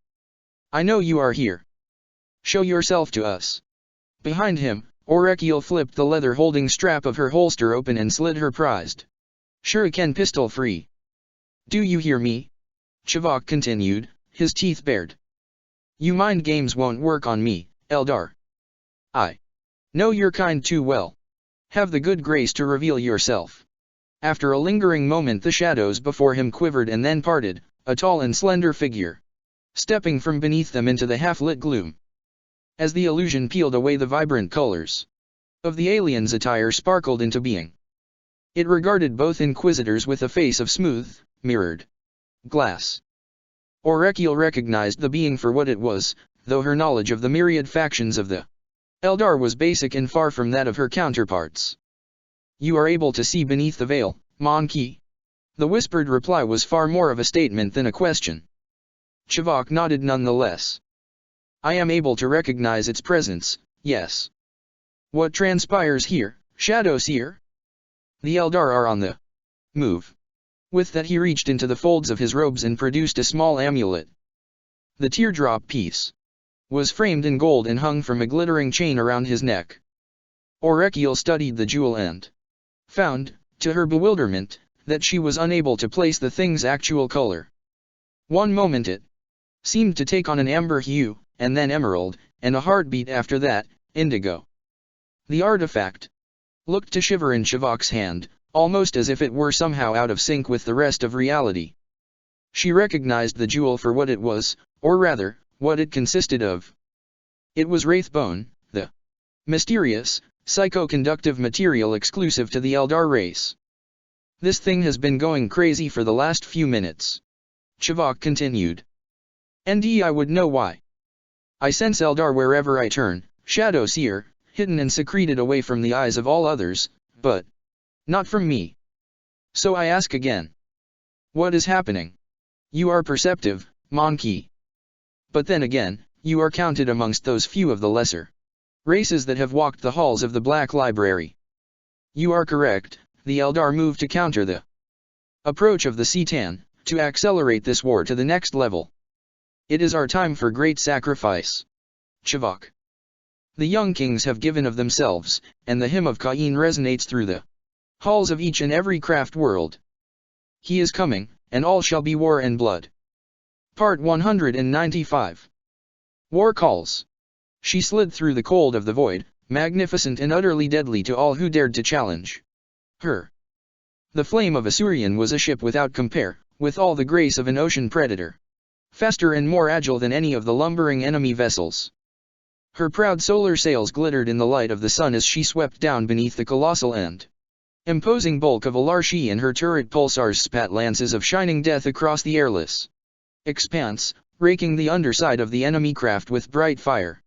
I know you are here. Show yourself to us. Behind him, Orakiel flipped the leather holding strap of her holster open and slid her prized shuriken pistol free. Do you hear me? Chivok continued, his teeth bared. You mind games won't work on me, Eldar. I know your kind too well. Have the good grace to reveal yourself. After a lingering moment the shadows before him quivered and then parted, a tall and slender figure stepping from beneath them into the half-lit gloom. As the illusion peeled away, the vibrant colors of the alien's attire sparkled into being. It regarded both inquisitors with a face of smooth, mirrored glass. Orakiel recognized the being for what it was, though her knowledge of the myriad factions of the Eldar was basic and far from that of her counterparts. You are able to see beneath the veil, Mon Ki? The whispered reply was far more of a statement than a question. Chivok nodded nonetheless. I am able to recognize its presence, yes. What transpires here, Shadow Seer? The Eldar are on the move. With that he reached into the folds of his robes and produced a small amulet. The teardrop piece was framed in gold and hung from a glittering chain around his neck. Orekiel studied the jewel and found, to her bewilderment, that she was unable to place the thing's actual color. One moment it seemed to take on an amber hue, and then emerald, and a heartbeat after that, indigo. The artifact looked to shiver in Chivok's hand, almost as if it were somehow out of sync with the rest of reality. She recognized the jewel for what it was, or rather, what it consisted of. It was Wraithbone, the mysterious, psychoconductive material exclusive to the Eldar race. This thing has been going crazy for the last few minutes. Chivok continued. And I would know why. I sense Eldar wherever I turn, Shadow Seer, hidden and secreted away from the eyes of all others, but not from me. So I ask again. What is happening? You are perceptive, Monkey. But then again, you are counted amongst those few of the lesser races that have walked the halls of the Black Library. You are correct, the Eldar moved to counter the approach of the C'tan, to accelerate this war to the next level. It is our time for great sacrifice. Chivok. The young kings have given of themselves, and the hymn of Cain resonates through the halls of each and every craft world. He is coming, and all shall be war and blood. Part 195. War Calls. She slid through the cold of the void, magnificent and utterly deadly to all who dared to challenge her. The Flame of Asuryan was a ship without compare, with all the grace of an ocean predator. Faster and more agile than any of the lumbering enemy vessels. Her proud solar sails glittered in the light of the sun as she swept down beneath the colossal and imposing bulk of Alarshi, and her turret pulsars spat lances of shining death across the airless expanse, raking the underside of the enemy craft with bright fire.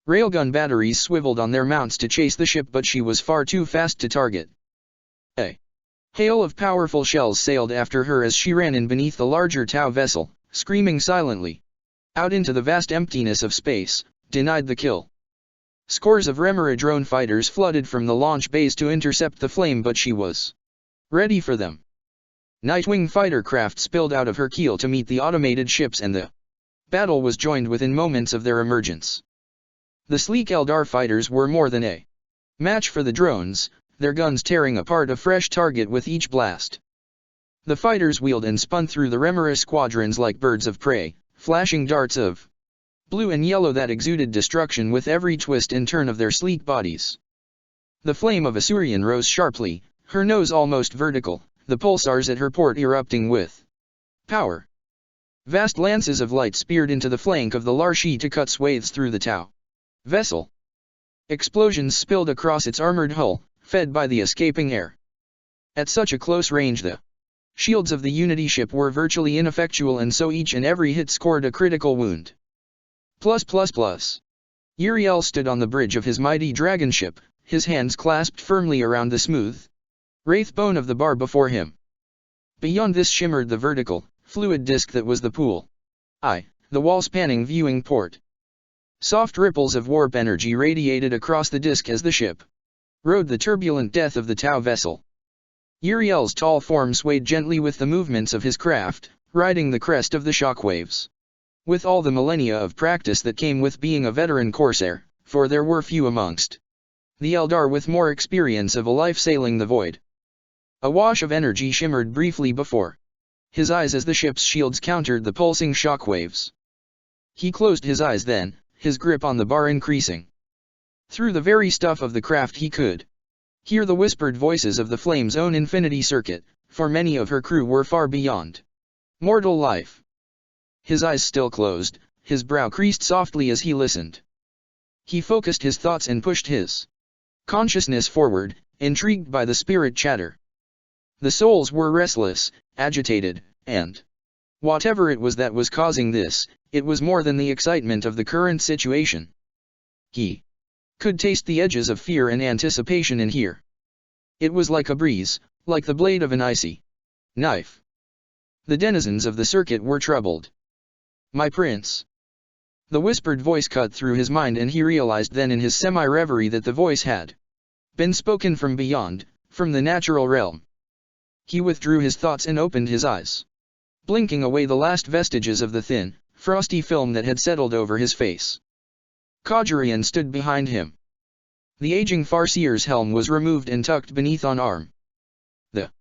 Railgun batteries swiveled on their mounts to chase the ship, but she was far too fast to target. A hail of powerful shells sailed after her as she ran in beneath the larger Tau vessel, screaming silently out into the vast emptiness of space, denied the kill. Scores of Remora drone fighters flooded from the launch bays to intercept the flame, but she was ready for them. Nightwing fighter craft spilled out of her keel to meet the automated ships, and the battle was joined within moments of their emergence. The sleek Eldar fighters were more than a match for the drones, their guns tearing apart a fresh target with each blast. The fighters wheeled and spun through the Remora squadrons like birds of prey, flashing darts of blue and yellow that exuded destruction with every twist and turn of their sleek bodies. The Flame of Asuryan rose sharply, her nose almost vertical, the pulsars at her port erupting with power. Vast lances of light speared into the flank of the Larshi to cut swathes through the Tau vessel. Explosions spilled across its armored hull, fed by the escaping air. At such a close range the shields of the Unity ship were virtually ineffectual, and so each and every hit scored a critical wound. Uriel stood on the bridge of his mighty dragon ship, his hands clasped firmly around the smooth wraithbone of the bar before him. Beyond this shimmered the vertical, fluid disk that was the pool. The wall-spanning viewing port. Soft ripples of warp energy radiated across the disk as the ship rode the turbulent death of the Tau vessel. Uriel's tall form swayed gently with the movements of his craft, riding the crest of the shockwaves. With all the millennia of practice that came with being a veteran corsair, for there were few amongst the Eldar with more experience of a life sailing the void. A wash of energy shimmered briefly before his eyes as the ship's shields countered the pulsing shockwaves. He closed his eyes then, his grip on the bar increasing. Through the very stuff of the craft he could hear the whispered voices of the Flame's own infinity circuit, for many of her crew were far beyond mortal life. His eyes still closed, his brow creased softly as he listened. He focused his thoughts and pushed his consciousness forward, intrigued by the spirit chatter. The souls were restless, agitated, and whatever it was that was causing this, it was more than the excitement of the current situation. He could taste the edges of fear and anticipation in here. It was like a breeze, like the blade of an icy Knife. The denizens of the circuit were troubled. My prince. The whispered voice cut through his mind, and he realized then in his semi-reverie that the voice had been spoken from beyond, from the natural realm. He withdrew his thoughts and opened his eyes, blinking away the last vestiges of the thin, frosty film that had settled over his face. Khajdarian stood behind him. The aging Farseer's helm was removed and tucked beneath on arm. The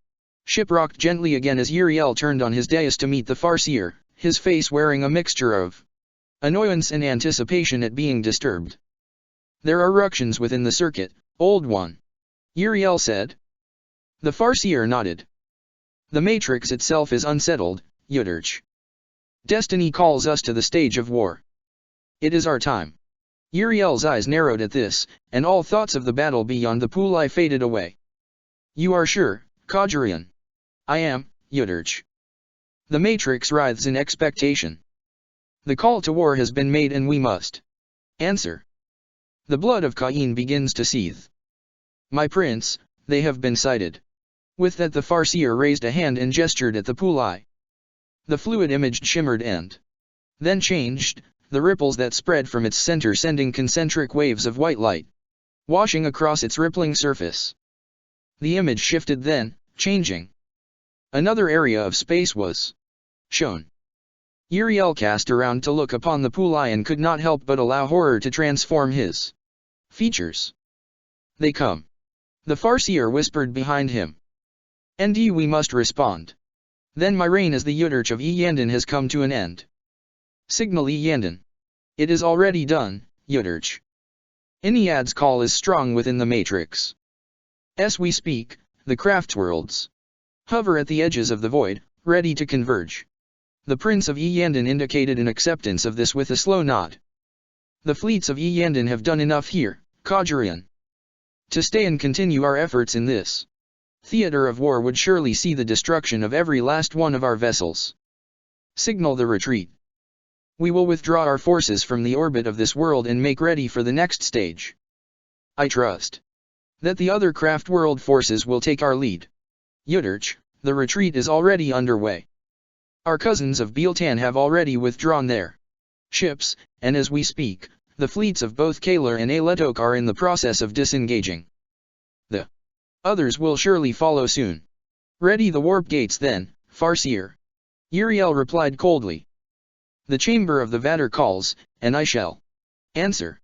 ship rocked gently again as Uriel turned on his dais to meet the Farseer, his face wearing a mixture of annoyance and anticipation at being disturbed. There are ructions within the circuit, old one, Uriel said. The Farseer nodded. The matrix itself is unsettled, Yudirch. Destiny calls us to the stage of war. It is our time. Uriel's eyes narrowed at this, and all thoughts of the battle beyond the Pulai faded away. You are sure, Khajdarian? I am, Yudirch. The matrix writhes in expectation. The call to war has been made and we must answer. The blood of Cain begins to seethe. My prince, they have been sighted. With that the Farseer raised a hand and gestured at the Pulai. The fluid image shimmered and then changed, the ripples that spread from its center sending concentric waves of white light, washing across its rippling surface. The image shifted then, changing. Another area of space was shown. Uriel cast around to look upon the Pulai and could not help but allow horror to transform his features. They come. The Farseer whispered behind him. And we must respond. Then my reign as the Yudirch of Iyanden has come to an end. Signal Iyanden. It is already done, Yudirch. Iniad's call is strong within the matrix. As we speak, the craftworlds hover at the edges of the void, ready to converge. The Prince of Iyanden indicated an acceptance of this with a slow nod. The fleets of Iyanden have done enough here, Khajdarian. To stay and continue our efforts in this theater of war would surely see the destruction of every last one of our vessels. Signal the retreat. We will withdraw our forces from the orbit of this world and make ready for the next stage. I trust that the other craft world forces will take our lead. Yudirch, the retreat is already underway. Our cousins of Bieltan have already withdrawn their ships, and as we speak, the fleets of both Kalar and Aletok are in the process of disengaging. The others will surely follow soon. Ready the warp gates then, Farseer. Uriel replied coldly. The chamber of the Vatar calls, and I shall answer.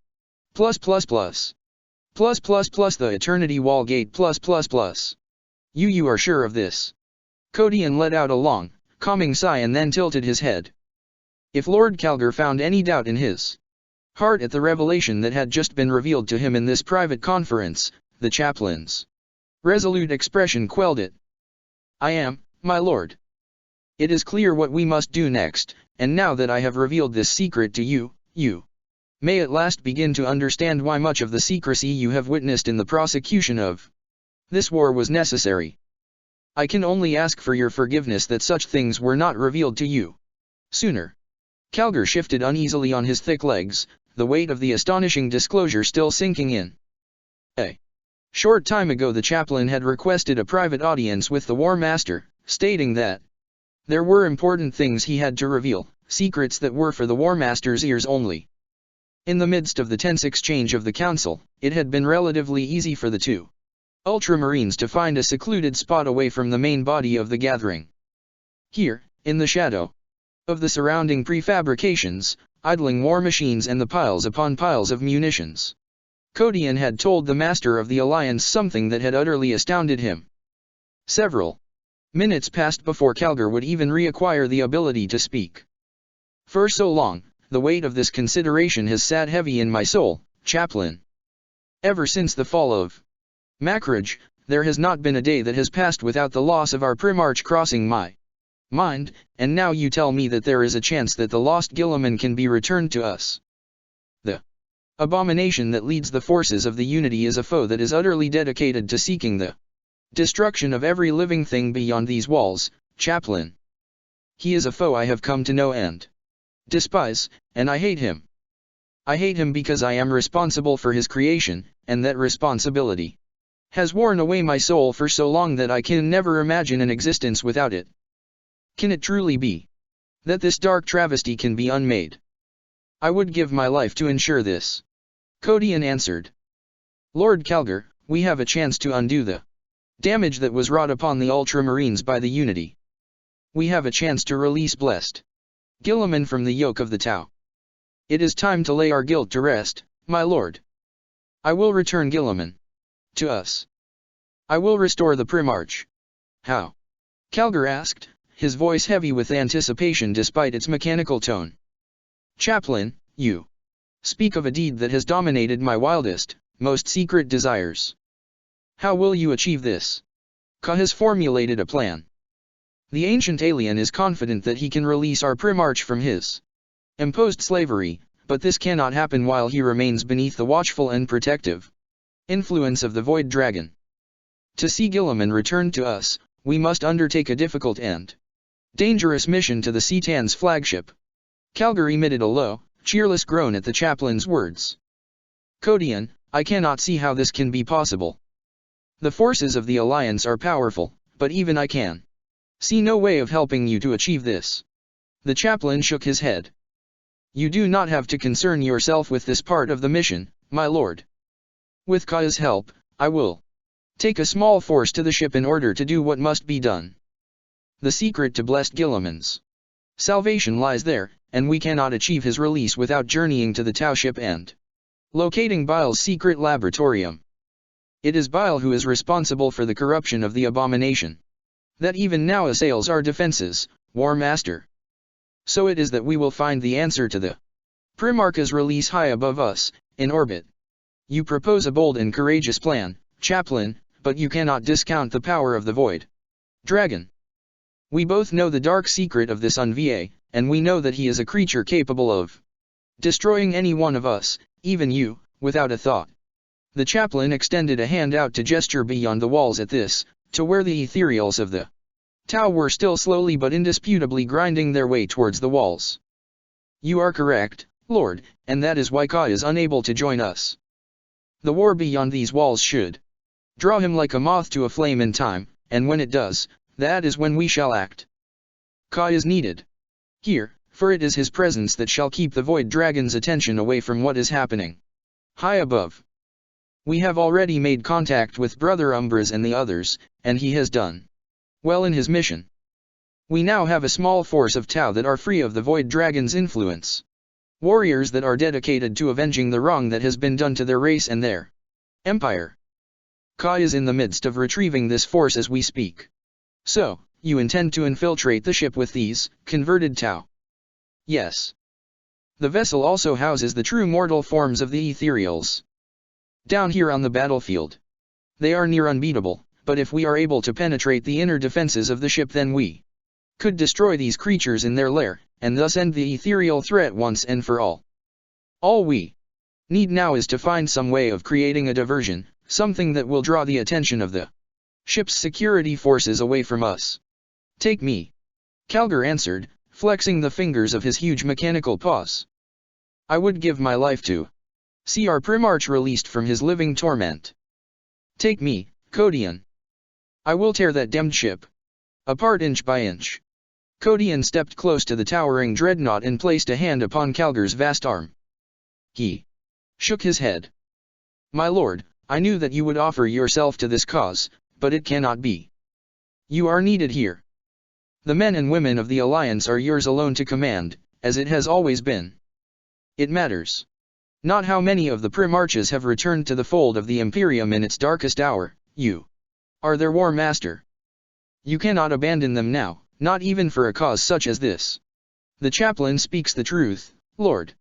The eternity wall gate You are sure of this? Kodian let out a long, calming sigh and then tilted his head. If Lord Kalgar found any doubt in his heart at the revelation that had just been revealed to him in this private conference, the chaplain's resolute expression quelled it. I am, my lord. It is clear what we must do next, and now that I have revealed this secret to you, you may at last begin to understand why much of the secrecy you have witnessed in the prosecution of this war was necessary. I can only ask for your forgiveness that such things were not revealed to you sooner. Kalgar shifted uneasily on his thick legs, the weight of the astonishing disclosure still sinking in. A short time ago the chaplain had requested a private audience with the War Master, stating that there were important things he had to reveal, secrets that were for the War Master's ears only. In the midst of the tense exchange of the council, it had been relatively easy for the two Ultramarines to find a secluded spot away from the main body of the gathering. Here, in the shadow of the surrounding prefabrications, idling war machines and the piles upon piles of munitions, Kodian had told the Master of the Alliance something that had utterly astounded him. Several minutes passed before Kalgar would even reacquire the ability to speak. For so long, the weight of this consideration has sat heavy in my soul, chaplain. Ever since the fall of Makraj, there has not been a day that has passed without the loss of our Primarch crossing my mind, and now you tell me that there is a chance that the lost Guilliman can be returned to us. The abomination that leads the forces of the Unity is a foe that is utterly dedicated to seeking the destruction of every living thing beyond these walls, chaplain. He is a foe I have come to know and despise, and I hate him. I hate him because I am responsible for his creation, and that responsibility has worn away my soul for so long that I can never imagine an existence without it. Can it truly be that this dark travesty can be unmade? I would give my life to ensure this. Codian answered. Lord Calgar, we have a chance to undo the damage that was wrought upon the Ultramarines by the Unity. We have a chance to release blessed Guilliman from the yoke of the Tau. It is time to lay our guilt to rest, my lord. I will return Guilliman to us. I will restore the Primarch. How? Calgar asked, his voice heavy with anticipation despite its mechanical tone. Chaplain, you speak of a deed that has dominated my wildest, most secret desires. How will you achieve this? Ka has formulated a plan. The ancient alien is confident that he can release our Primarch from his imposed slavery, but this cannot happen while he remains beneath the watchful and protective influence of the Void Dragon. To see Guilliman returned to us, we must undertake a difficult and dangerous mission to the Citan's flagship. Calgar emitted a low, cheerless groan at the chaplain's words. Codian, I cannot see how this can be possible. The forces of the Alliance are powerful, but even I can see no way of helping you to achieve this. The chaplain shook his head. You do not have to concern yourself with this part of the mission, my lord. With Ka's help, I will take a small force to the ship in order to do what must be done. The secret to blessed Guilliman's salvation lies there, and we cannot achieve his release without journeying to the Tau ship and locating Bile's secret laboratorium. It is Bile who is responsible for the corruption of the abomination that even now assails our defenses, War Master. So it is that we will find the answer to the Primarch's release high above us, in orbit. You propose a bold and courageous plan, Chaplain, but you cannot discount the power of the Void Dragon. We both know the dark secret of this Unva, and we know that he is a creature capable of destroying any one of us, even you, without a thought. The chaplain extended a hand out to gesture beyond the walls at this, to where the ethereals of the Tau were still slowly but indisputably grinding their way towards the walls. You are correct, Lord, and that is why Ka is unable to join us. The war beyond these walls should draw him like a moth to a flame in time, and when it does, that is when we shall act. Ka is needed here, for it is his presence that shall keep the Void Dragon's attention away from what is happening high above. We have already made contact with Brother Umbras and the others, and he has done well in his mission. We now have a small force of Tau that are free of the Void Dragon's influence. Warriors that are dedicated to avenging the wrong that has been done to their race and their empire. Ka is in the midst of retrieving this force as we speak. So, you intend to infiltrate the ship with these converted Tau? Yes. The vessel also houses the true mortal forms of the ethereals. Down here on the battlefield, they are near unbeatable, but if we are able to penetrate the inner defenses of the ship, then we could destroy these creatures in their lair, and thus end the ethereal threat once and for all. All we need now is to find some way of creating a diversion, something that will draw the attention of the ship's security forces away from us. Take me, Calgar answered, flexing the fingers of his huge mechanical paws. I would give my life to see our Primarch released from his living torment. Take me, Codian. I will tear that damned ship apart inch by inch. Codian stepped close to the towering dreadnought and placed a hand upon Calgar's vast arm. He shook his head. My lord, I knew that you would offer yourself to this cause, but it cannot be. You are needed here. The men and women of the Alliance are yours alone to command, as it has always been. It matters not how many of the Primarches have returned to the fold of the Imperium in its darkest hour, you are their war master. You cannot abandon them now, not even for a cause such as this. The chaplain speaks the truth, Lord.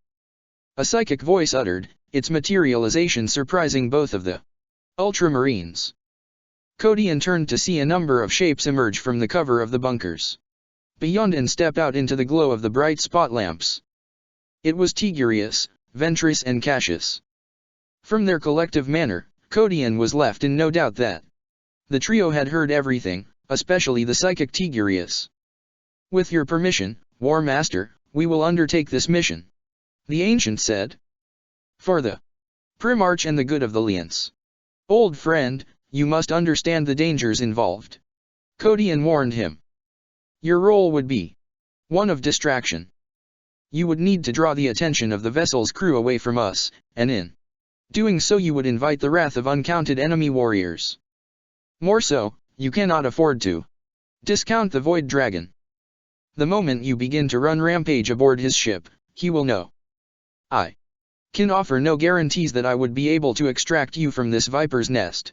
A psychic voice uttered, its materialization surprising both of the Ultramarines. Codian turned to see a number of shapes emerge from the cover of the bunkers beyond and step out into the glow of the bright spot lamps. It was Tigurius, Ventress and Cassius. From their collective manner, Codian was left in no doubt that the trio had heard everything, especially the psychic Tigurius. With your permission, War Master, we will undertake this mission, the ancient said. For the Primarch and the good of the Lians. Old friend, you must understand the dangers involved. Kodian warned him. Your role would be one of distraction. You would need to draw the attention of the vessel's crew away from us, and in doing so you would invite the wrath of uncounted enemy warriors. More so, you cannot afford to discount the Void Dragon. The moment you begin to run rampage aboard his ship, he will know. I can offer no guarantees that I would be able to extract you from this viper's nest.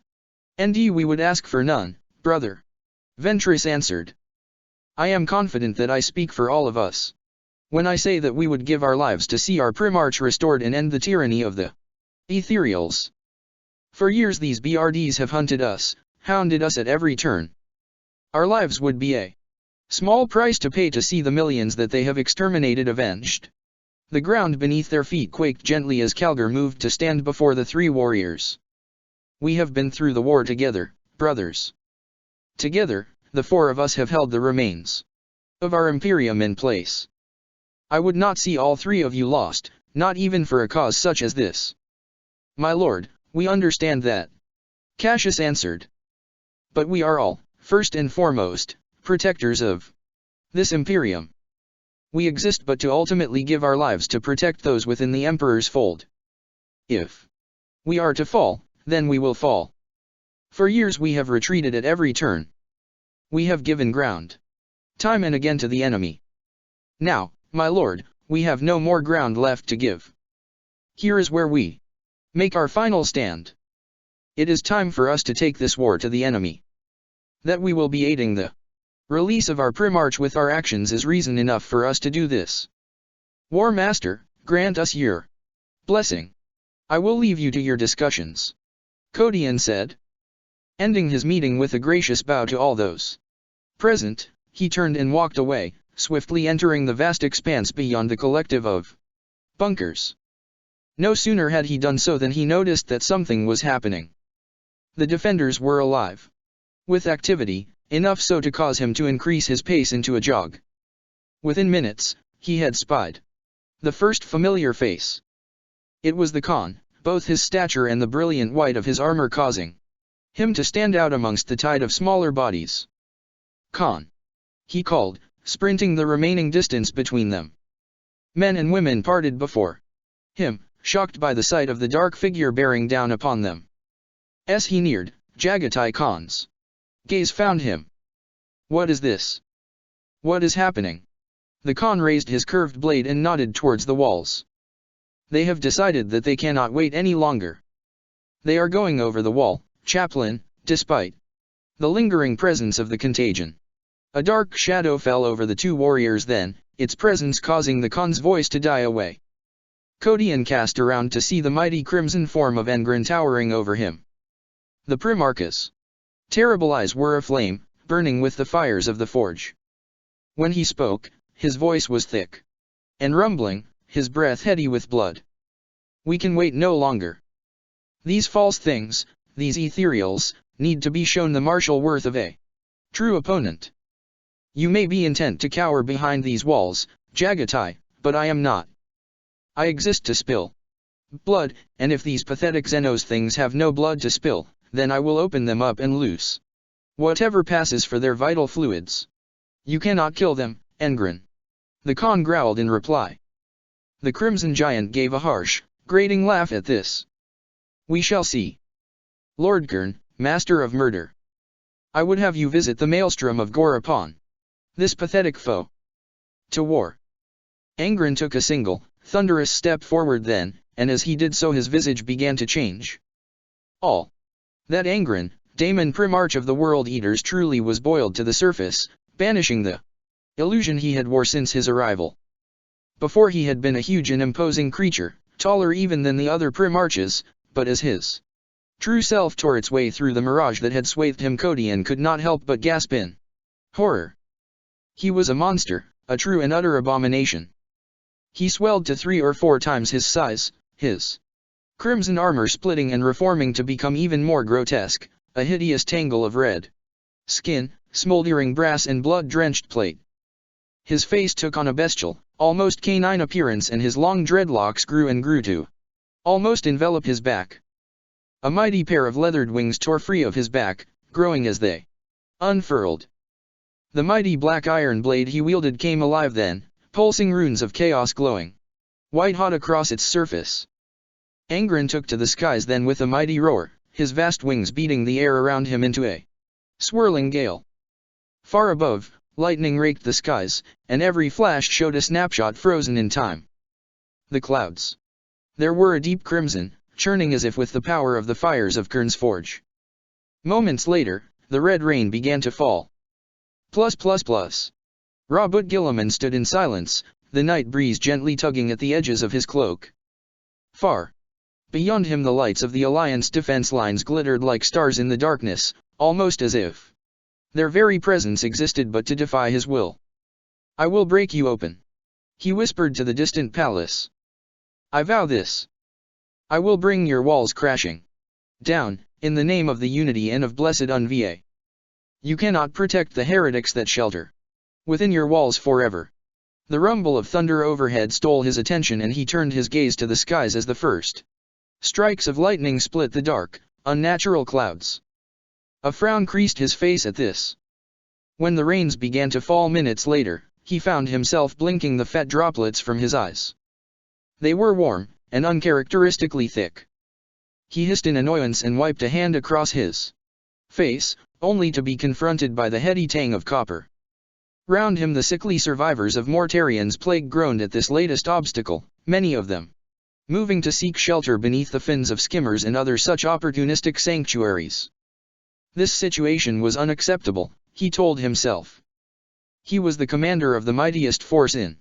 Indeed, we would ask for none, brother. Ventress answered. I am confident that I speak for all of us when I say that we would give our lives to see our Primarch restored and end the tyranny of the Ethereals. For years these BRDs have hunted us, hounded us at every turn. Our lives would be a small price to pay to see the millions that they have exterminated avenged. The ground beneath their feet quaked gently as Calgar moved to stand before the three warriors. We have been through the war together, brothers. Together, the four of us have held the remains of our Imperium in place. I would not see all three of you lost, not even for a cause such as this. My lord, we understand that. Cassius answered. But we are all, first and foremost, protectors of this Imperium. We exist but to ultimately give our lives to protect those within the Emperor's fold. If we are to fall, then we will fall. For years we have retreated at every turn. We have given ground time and again to the enemy. Now, my lord, we have no more ground left to give. Here is where we make our final stand. It is time for us to take this war to the enemy. That we will be aiding the release of our Primarch with our actions is reason enough for us to do this. War Master, grant us your blessing. I will leave you to your discussions. Kodian said. Ending his meeting with a gracious bow to all those present, he turned and walked away, swiftly entering the vast expanse beyond the collective of bunkers. No sooner had he done so than he noticed that something was happening. The defenders were alive with activity, enough so to cause him to increase his pace into a jog. Within minutes, he had spied the first familiar face. It was the Khan, both his stature and the brilliant white of his armor causing him to stand out amongst the tide of smaller bodies. Khan, he called, sprinting the remaining distance between them. Men and women parted before him, shocked by the sight of the dark figure bearing down upon them. As he neared, Jagatai Khan's gaze found him. What is this? What is happening? The Khan raised his curved blade and nodded towards the walls. They have decided that they cannot wait any longer. They are going over the wall, chaplain, despite the lingering presence of the contagion. A dark shadow fell over the two warriors then, its presence causing the Khan's voice to die away. Kodian cast around to see the mighty crimson form of Engren towering over him. The Primarch's terrible eyes were aflame, burning with the fires of the forge. When he spoke, his voice was thick and rumbling, his breath heady with blood. We can wait no longer. These false things, these ethereals, need to be shown the martial worth of a true opponent. You may be intent to cower behind these walls, Jagatai, but I am not. I exist to spill blood, and if these pathetic Xenos things have no blood to spill, then I will open them up and loose whatever passes for their vital fluids. You cannot kill them, Engren. The Khan growled in reply. The Crimson Giant gave a harsh, grating laugh at this. We shall see. Lord Kern, Master of Murder. I would have you visit the maelstrom of gore upon this pathetic foe. To war. Engren took a single, thunderous step forward then, and as he did so his visage began to change. All that Engren, Daemon Primarch of the World Eaters, truly was boiled to the surface, banishing the illusion he had wore since his arrival. Before he had been a huge and imposing creature, taller even than the other Primarches, but as his true self tore its way through the mirage that had swathed him, Kodian could not help but gasp in horror. He was a monster, a true and utter abomination. He swelled to 3 or 4 times his size, his crimson armor splitting and reforming to become even more grotesque, a hideous tangle of red skin, smoldering brass and blood-drenched plate. His face took on a bestial, almost canine appearance, and his long dreadlocks grew and grew to almost envelop his back. A mighty pair of leathered wings tore free of his back, growing as they unfurled. The mighty black iron blade he wielded came alive then, pulsing runes of chaos glowing white-hot across its surface. Angren took to the skies then with a mighty roar, his vast wings beating the air around him into a swirling gale. Far above, lightning raked the skies, and every flash showed a snapshot frozen in time. The clouds. There were a deep crimson, churning as if with the power of the fires of Kern's forge. Moments later, the red rain began to fall. Robert Guilliman stood in silence, the night breeze gently tugging at the edges of his cloak. Far beyond him the lights of the Alliance defense lines glittered like stars in the darkness, almost as if their very presence existed but to defy his will. "I will break you open," he whispered to the distant palace. "I vow this. I will bring your walls crashing down, in the name of the unity and of blessed Unva. You cannot protect the heretics that shelter within your walls forever." The rumble of thunder overhead stole his attention and he turned his gaze to the skies as the first strikes of lightning split the dark, unnatural clouds. A frown creased his face at this. When the rains began to fall minutes later, he found himself blinking the fat droplets from his eyes. They were warm, and uncharacteristically thick. He hissed in annoyance and wiped a hand across his face, only to be confronted by the heady tang of copper. Round him the sickly survivors of Mortarian's plague groaned at this latest obstacle, many of them moving to seek shelter beneath the fins of skimmers and other such opportunistic sanctuaries. This situation was unacceptable, he told himself. He was the commander of the mightiest force in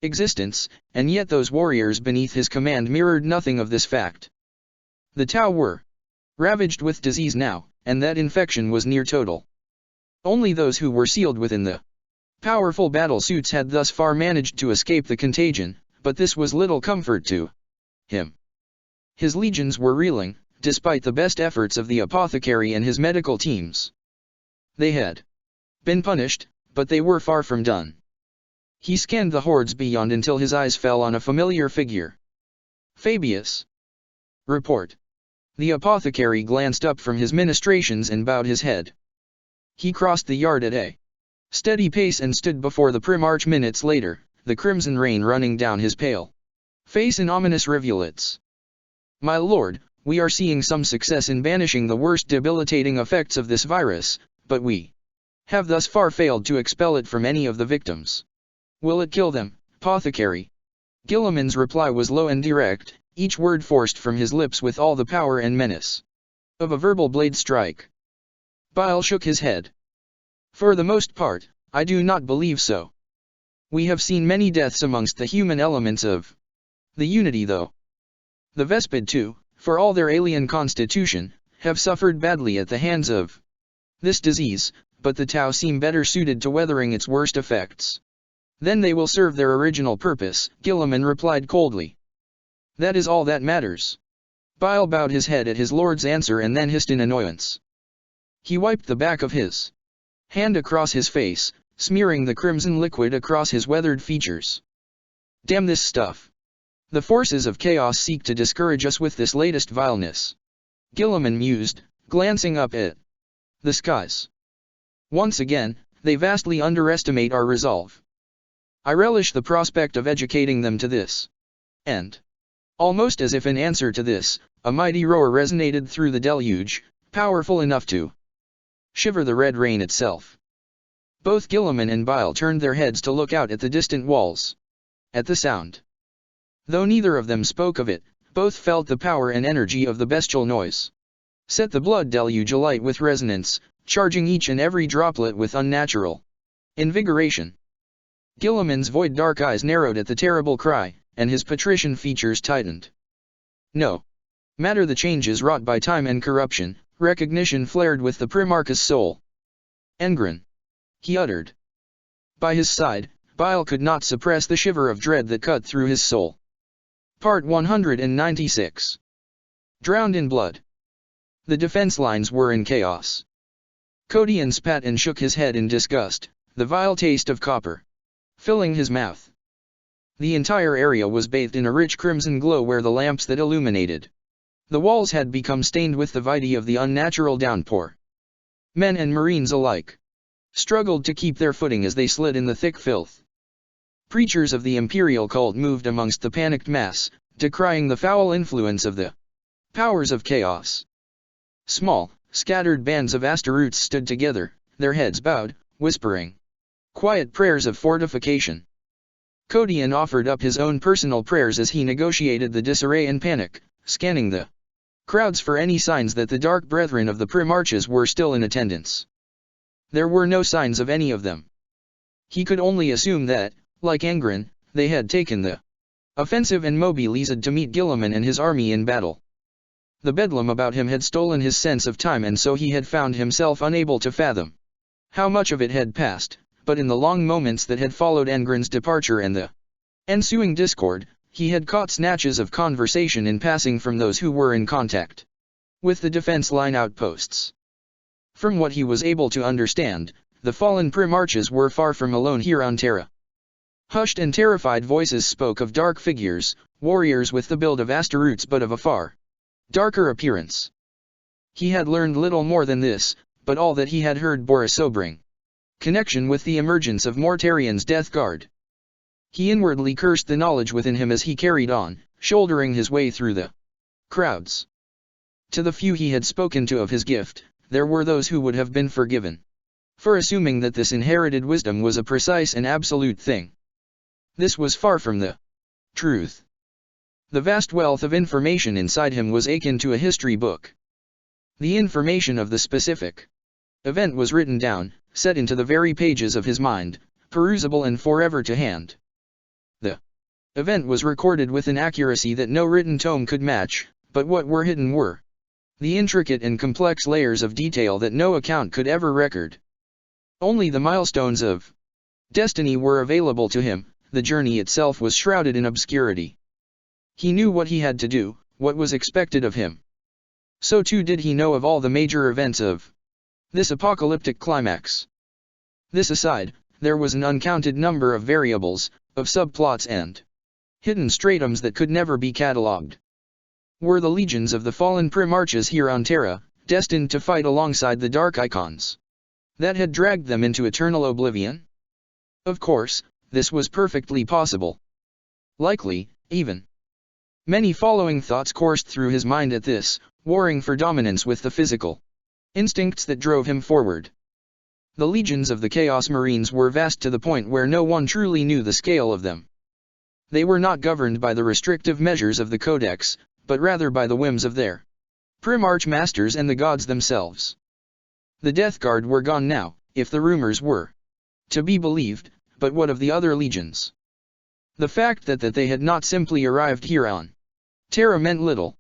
existence, and yet those warriors beneath his command mirrored nothing of this fact. The Tau were ravaged with disease now, and that infection was near total. Only those who were sealed within the powerful battle suits had thus far managed to escape the contagion, but this was little comfort to him. His legions were reeling, despite the best efforts of the apothecary and his medical teams. They had been punished, but they were far from done. He scanned the hordes beyond until his eyes fell on a familiar figure. "Fabius." "Report." The apothecary glanced up from his ministrations and bowed his head. He crossed the yard at a steady pace and stood before the Primarch minutes later, the crimson rain running down his pale face in ominous rivulets. "My lord, we are seeing some success in banishing the worst debilitating effects of this virus, but we have thus far failed to expel it from any of the victims." "Will it kill them, apothecary?" Guilliman's reply was low and direct, each word forced from his lips with all the power and menace of a verbal blade strike. Bile shook his head. "For the most part, I do not believe so. We have seen many deaths amongst the human elements of the Unity though. The Vespid too, for all their alien constitution, have suffered badly at the hands of this disease, but the Tau seem better suited to weathering its worst effects." "Then they will serve their original purpose," Guilliman replied coldly. "That is all that matters." Bile bowed his head at his lord's answer and then hissed in annoyance. He wiped the back of his hand across his face, smearing the crimson liquid across his weathered features. "Damn this stuff. The forces of chaos seek to discourage us with this latest vileness." Guilliman mused, glancing up at the skies. "Once again, they vastly underestimate our resolve. I relish the prospect of educating them to this end." Almost as if in answer to this, a mighty roar resonated through the deluge, powerful enough to shiver the red rain itself. Both Guilliman and Bile turned their heads to look out at the distant walls. At the sound, though neither of them spoke of it, both felt the power and energy of the bestial noise. Set the blood deluge alight with resonance, charging each and every droplet with unnatural invigoration. Guilliman's void dark eyes narrowed at the terrible cry, and his patrician features tightened. No matter the changes wrought by time and corruption, recognition flared with the Primarch's soul. "Engren," he uttered. By his side, Bile could not suppress the shiver of dread that cut through his soul. Part 196. Drowned in blood. The defense lines were in chaos. Codian spat and shook his head in disgust, the vile taste of copper filling his mouth. The entire area was bathed in a rich crimson glow where the lamps that illuminated The walls had become stained with the vitae of the unnatural downpour. Men and marines alike struggled to keep their footing as they slid in the thick filth. Preachers of the imperial cult moved amongst the panicked mass, decrying the foul influence of the powers of chaos. Small, scattered bands of Astaroths stood together, their heads bowed, whispering quiet prayers of fortification. Kodian offered up his own personal prayers as he negotiated the disarray and panic, scanning the crowds for any signs that the Dark Brethren of the Primarches were still in attendance. There were no signs of any of them. He could only assume that, like Angren, they had taken the offensive and mobilized to meet Guilliman and his army in battle. The bedlam about him had stolen his sense of time, and so he had found himself unable to fathom how much of it had passed, but in the long moments that had followed Angren's departure and the ensuing discord, he had caught snatches of conversation in passing from those who were in contact with the defense line outposts. From what he was able to understand, the fallen Primarches were far from alone here on Terra. Hushed and terrified voices spoke of dark figures, warriors with the build of Astaroths but of a far darker appearance. He had learned little more than this, but all that he had heard bore a sobering connection with the emergence of Mortarian's death guard. He inwardly cursed the knowledge within him as he carried on, shouldering his way through the crowds. To the few he had spoken to of his gift, there were those who would have been forgiven for assuming that this inherited wisdom was a precise and absolute thing. This was far from the truth. The vast wealth of information inside him was akin to a history book. The information of the specific event was written down, set into the very pages of his mind, perusable and forever to hand. The event was recorded with an accuracy that no written tome could match, but what were hidden were the intricate and complex layers of detail that no account could ever record. Only the milestones of destiny were available to him, the journey itself was shrouded in obscurity. He knew what he had to do, what was expected of him. So too did he know of all the major events of this apocalyptic climax. This aside, there was an uncounted number of variables, of subplots and hidden stratums that could never be catalogued. Were the legions of the fallen Primarches here on Terra, destined to fight alongside the Dark Icons that had dragged them into eternal oblivion? Of course, this was perfectly possible. Likely, even. Many following thoughts coursed through his mind at this, warring for dominance with the physical instincts that drove him forward. The legions of the Chaos Marines were vast to the point where no one truly knew the scale of them. They were not governed by the restrictive measures of the Codex, but rather by the whims of their Primarch masters and the gods themselves. The Death Guard were gone now, if the rumors were to be believed, but what of the other legions? The fact that they had not simply arrived here on Terra meant little.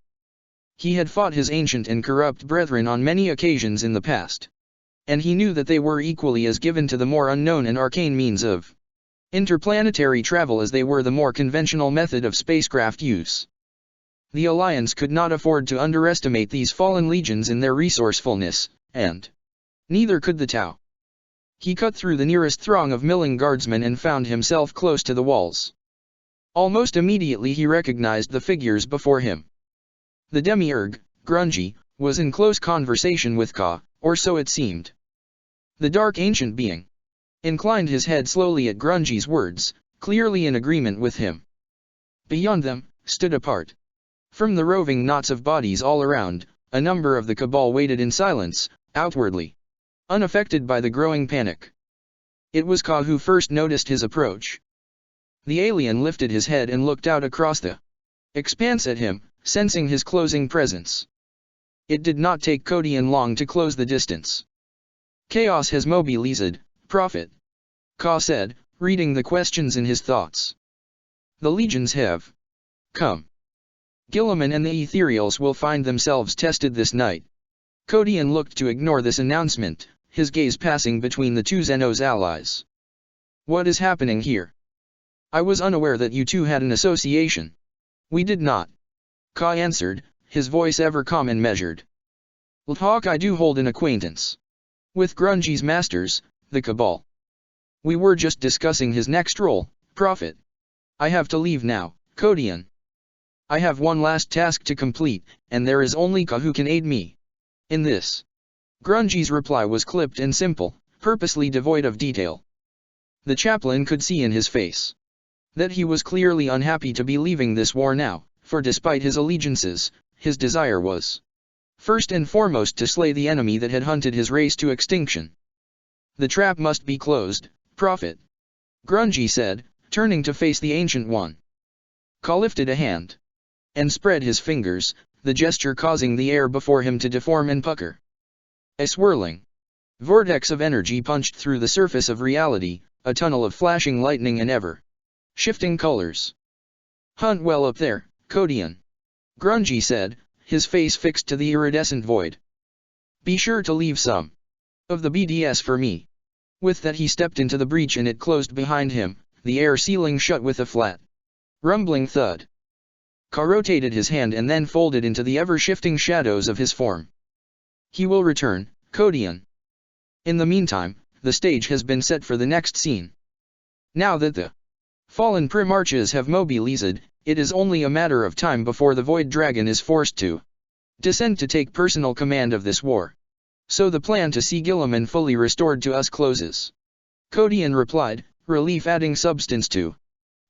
He had fought his ancient and corrupt brethren on many occasions in the past. And he knew that they were equally as given to the more unknown and arcane means of interplanetary travel as they were the more conventional method of spacecraft use. The Alliance could not afford to underestimate these fallen legions in their resourcefulness, and neither could the Tau. He cut through the nearest throng of milling guardsmen and found himself close to the walls. Almost immediately he recognized the figures before him. The demiurge, Grungy, was in close conversation with Ka, or so it seemed. The dark ancient being inclined his head slowly at Grungy's words, clearly in agreement with him. Beyond them, stood apart from the roving knots of bodies all around, a number of the Cabal waited in silence, outwardly unaffected by the growing panic. It was Ka who first noticed his approach. The alien lifted his head and looked out across the expanse at him, sensing his closing presence. It did not take Kodian long to close the distance. Chaos has mobilized, Prophet, Ka said, reading the questions in his thoughts. The legions have come. Guilliman and the Ethereals will find themselves tested this night. Kodian looked to ignore this announcement, his gaze passing between the two Xenos allies. What is happening here? I was unaware that you two had an association. We did not. Ka answered, his voice ever calm and measured. Lthak, I do hold an acquaintance with Grungy's masters, the Cabal. We were just discussing his next role, Prophet. I have to leave now, Kodian. I have one last task to complete, and there is only Ka who can aid me in this. Grungy's reply was clipped and simple, purposely devoid of detail. The chaplain could see in his face that he was clearly unhappy to be leaving this war now, for despite his allegiances, his desire was first and foremost to slay the enemy that had hunted his race to extinction. The trap must be closed, Prophet, Grungy said, turning to face the Ancient One. Ka lifted a hand and spread his fingers, the gesture causing the air before him to deform and pucker. A swirling vortex of energy punched through the surface of reality, a tunnel of flashing lightning and ever-shifting colors. Hunt well up there, Kodian, Grungy said, his face fixed to the iridescent void. Be sure to leave some of the BDS for me. With that he stepped into the breach and it closed behind him, the air sealing shut with a flat, rumbling thud. Ka rotated his hand and then folded into the ever-shifting shadows of his form. He will return, Kodian. In the meantime, the stage has been set for the next scene. Now that the fallen Primarchs have mobilized, it is only a matter of time before the Void Dragon is forced to descend to take personal command of this war. So the plan to see Guilliman fully restored to us closes. Kodian replied, relief adding substance to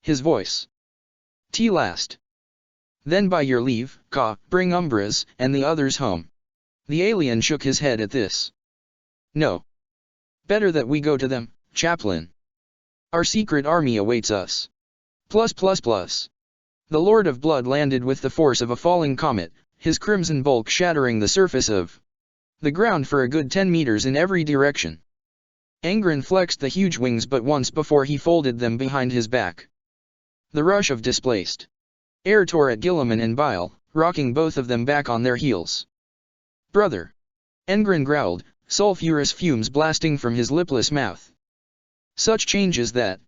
his voice. Last. Then by your leave, Ka, bring Umbras and the others home. The alien shook his head at this. No. Better that we go to them, Chaplain. Our secret army awaits us. The Lord of Blood landed with the force of a falling comet, his crimson bulk shattering the surface of the ground for a good 10 meters in every direction. Angren flexed the huge wings but once before he folded them behind his back. The rush of displaced air tore at Guilliman and Bile, rocking both of them back on their heels. Brother! Engren growled, sulfurous fumes blasting from his lipless mouth. Such changes that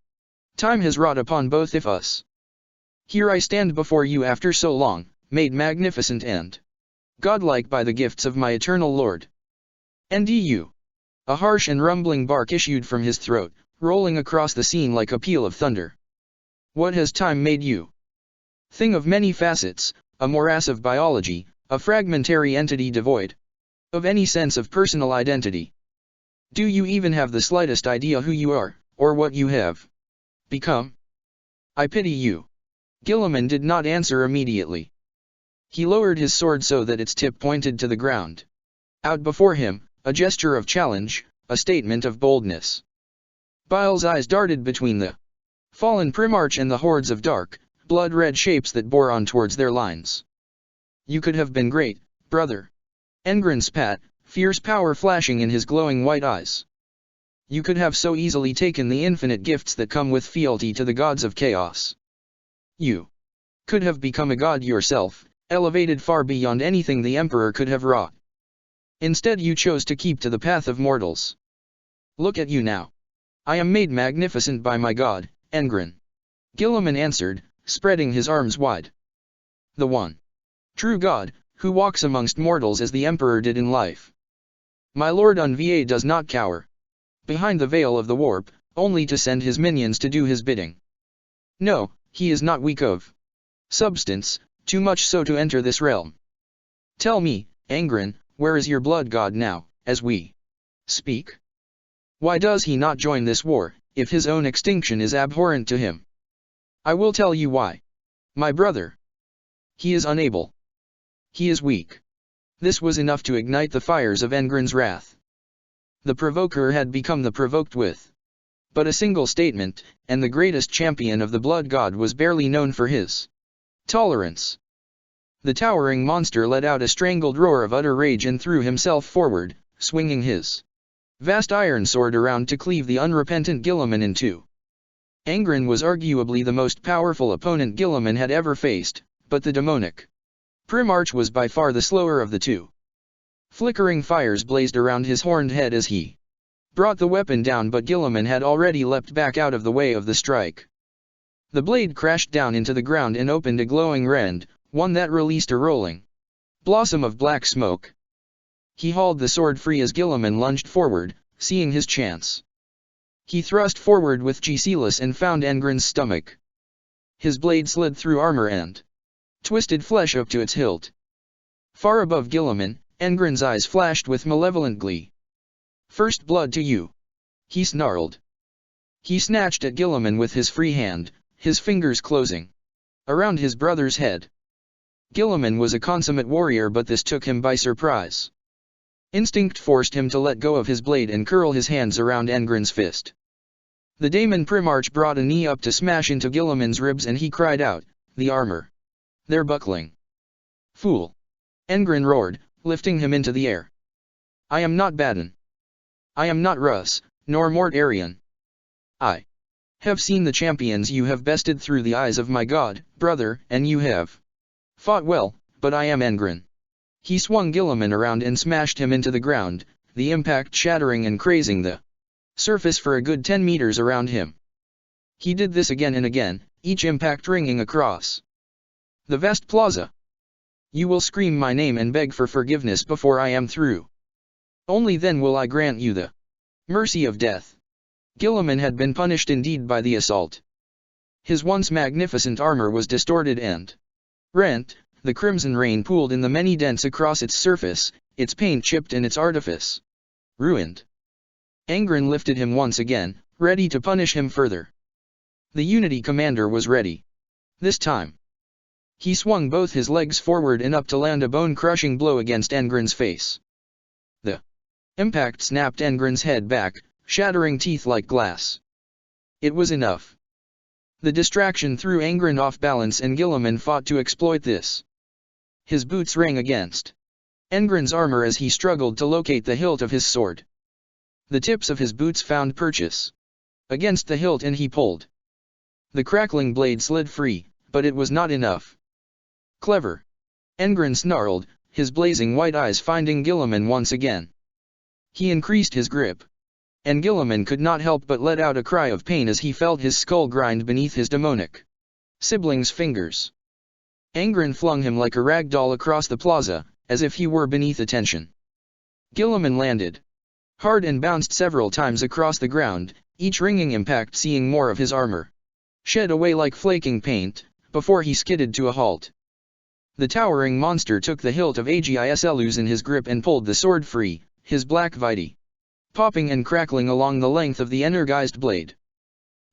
time has wrought upon both of us. Here I stand before you after so long, made magnificent and godlike by the gifts of my eternal Lord. NDU. A harsh and rumbling bark issued from his throat, rolling across the scene like a peal of thunder. What has time made you? Thing of many facets, a morass of biology, a fragmentary entity devoid of any sense of personal identity. Do you even have the slightest idea who you are, or what you have become? I pity you. Guilliman did not answer immediately. He lowered his sword so that its tip pointed to the ground. Out before him, a gesture of challenge, a statement of boldness. Bile's eyes darted between the fallen Primarch and the hordes of dark, blood-red shapes that bore on towards their lines. You could have been great, brother. Engren spat, fierce power flashing in his glowing white eyes. You could have so easily taken the infinite gifts that come with fealty to the gods of chaos. You could have become a god yourself, elevated far beyond anything the Emperor could have wrought. Instead you chose to keep to the path of mortals. Look at you now. I am made magnificent by my god, Engren. Guilliman answered, spreading his arms wide. The one true god, who walks amongst mortals as the Emperor did in life. My Lord Unva does not cower behind the veil of the warp, only to send his minions to do his bidding. No, he is not weak of substance, too much so to enter this realm. Tell me, Engren, where is your blood god now, as we speak? Why does he not join this war, if his own extinction is abhorrent to him? I will tell you why. My brother. He is unable. He is weak. This was enough to ignite the fires of Engren's wrath. The provoker had become the provoked with but a single statement, and the greatest champion of the blood god was barely known for his tolerance. The towering monster let out a strangled roar of utter rage and threw himself forward, swinging his vast iron sword around to cleave the unrepentant Guilliman in two. Engren was arguably the most powerful opponent Guilliman had ever faced, but the demonic Primarch was by far the slower of the two. Flickering fires blazed around his horned head as he brought the weapon down, but Guilliman had already leapt back out of the way of the strike. The blade crashed down into the ground and opened a glowing rend, one that released a rolling blossom of black smoke. He hauled the sword free as Guilliman lunged forward, seeing his chance. He thrust forward with Gisilas and found Engren's stomach. His blade slid through armor and twisted flesh up to its hilt. Far above Guilliman, Engren's eyes flashed with malevolent glee. "First blood to you!" he snarled. He snatched at Guilliman with his free hand, his fingers closing around his brother's head. Guilliman was a consummate warrior, but this took him by surprise. Instinct forced him to let go of his blade and curl his hands around Engren's fist. The Daemon Primarch brought a knee up to smash into Guilliman's ribs, and he cried out, "The armor! They're buckling!" "Fool!" Engren roared, lifting him into the air. "I am not Badon. I am not Russ, nor Mort Arian. I have seen the champions you have bested through the eyes of my god, brother, and you have fought well, but I am Engren." He swung Guilliman around and smashed him into the ground, the impact shattering and crazing the surface for a good 10 meters around him. He did this again and again, each impact ringing across the vast plaza. "You will scream my name and beg for forgiveness before I am through. Only then will I grant you the mercy of death." Guilliman had been punished indeed by the assault. His once magnificent armor was distorted and rent, the crimson rain pooled in the many dents across its surface, its paint chipped and its artifice ruined. Engren lifted him once again, ready to punish him further. The Unity commander was ready. This time, he swung both his legs forward and up to land a bone-crushing blow against Engren's face. The impact snapped Engren's head back, shattering teeth like glass. It was enough. The distraction threw Engren off balance, and Guilliman fought to exploit this. His boots rang against Engren's armor as he struggled to locate the hilt of his sword. The tips of his boots found purchase against the hilt, and he pulled. The crackling blade slid free, but it was not enough. "Clever!" Engren snarled, his blazing white eyes finding Guilliman once again. He increased his grip, and Guilliman could not help but let out a cry of pain as he felt his skull grind beneath his demonic sibling's fingers. Engren flung him like a rag doll across the plaza, as if he were beneath attention. Guilliman landed hard and bounced several times across the ground, each ringing impact seeing more of his armor shed away like flaking paint, before he skidded to a halt. The towering monster took the hilt of Agislus in his grip and pulled the sword free, his black vitae popping and crackling along the length of the energized blade.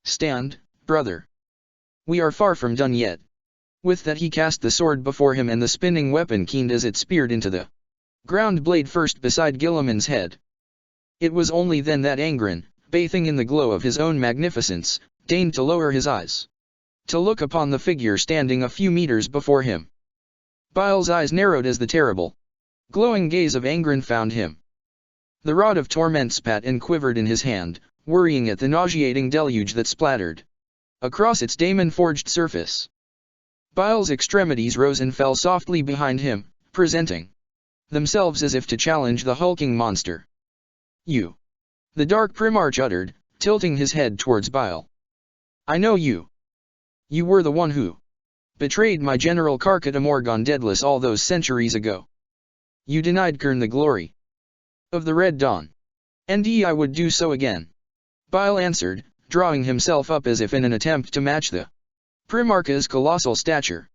"Stand, brother. We are far from done yet." With that he cast the sword before him, and the spinning weapon keened as it speared into the ground, blade first beside Guilliman's head. It was only then that Engren, bathing in the glow of his own magnificence, deigned to lower his eyes to look upon the figure standing a few meters before him. Bile's eyes narrowed as the terrible, glowing gaze of Engren found him. The rod of torment spat and quivered in his hand, worrying at the nauseating deluge that splattered across its daemon-forged surface. Bile's extremities rose and fell softly behind him, presenting themselves as if to challenge the hulking monster. "You!" the Dark Primarch uttered, tilting his head towards Bile. "I know you. You were the one who betrayed my General Carcata Morgan Daedalus all those centuries ago. You denied Kern the glory of the Red Dawn. And I would do so again," Bile answered, drawing himself up as if in an attempt to match the Primarch's colossal stature.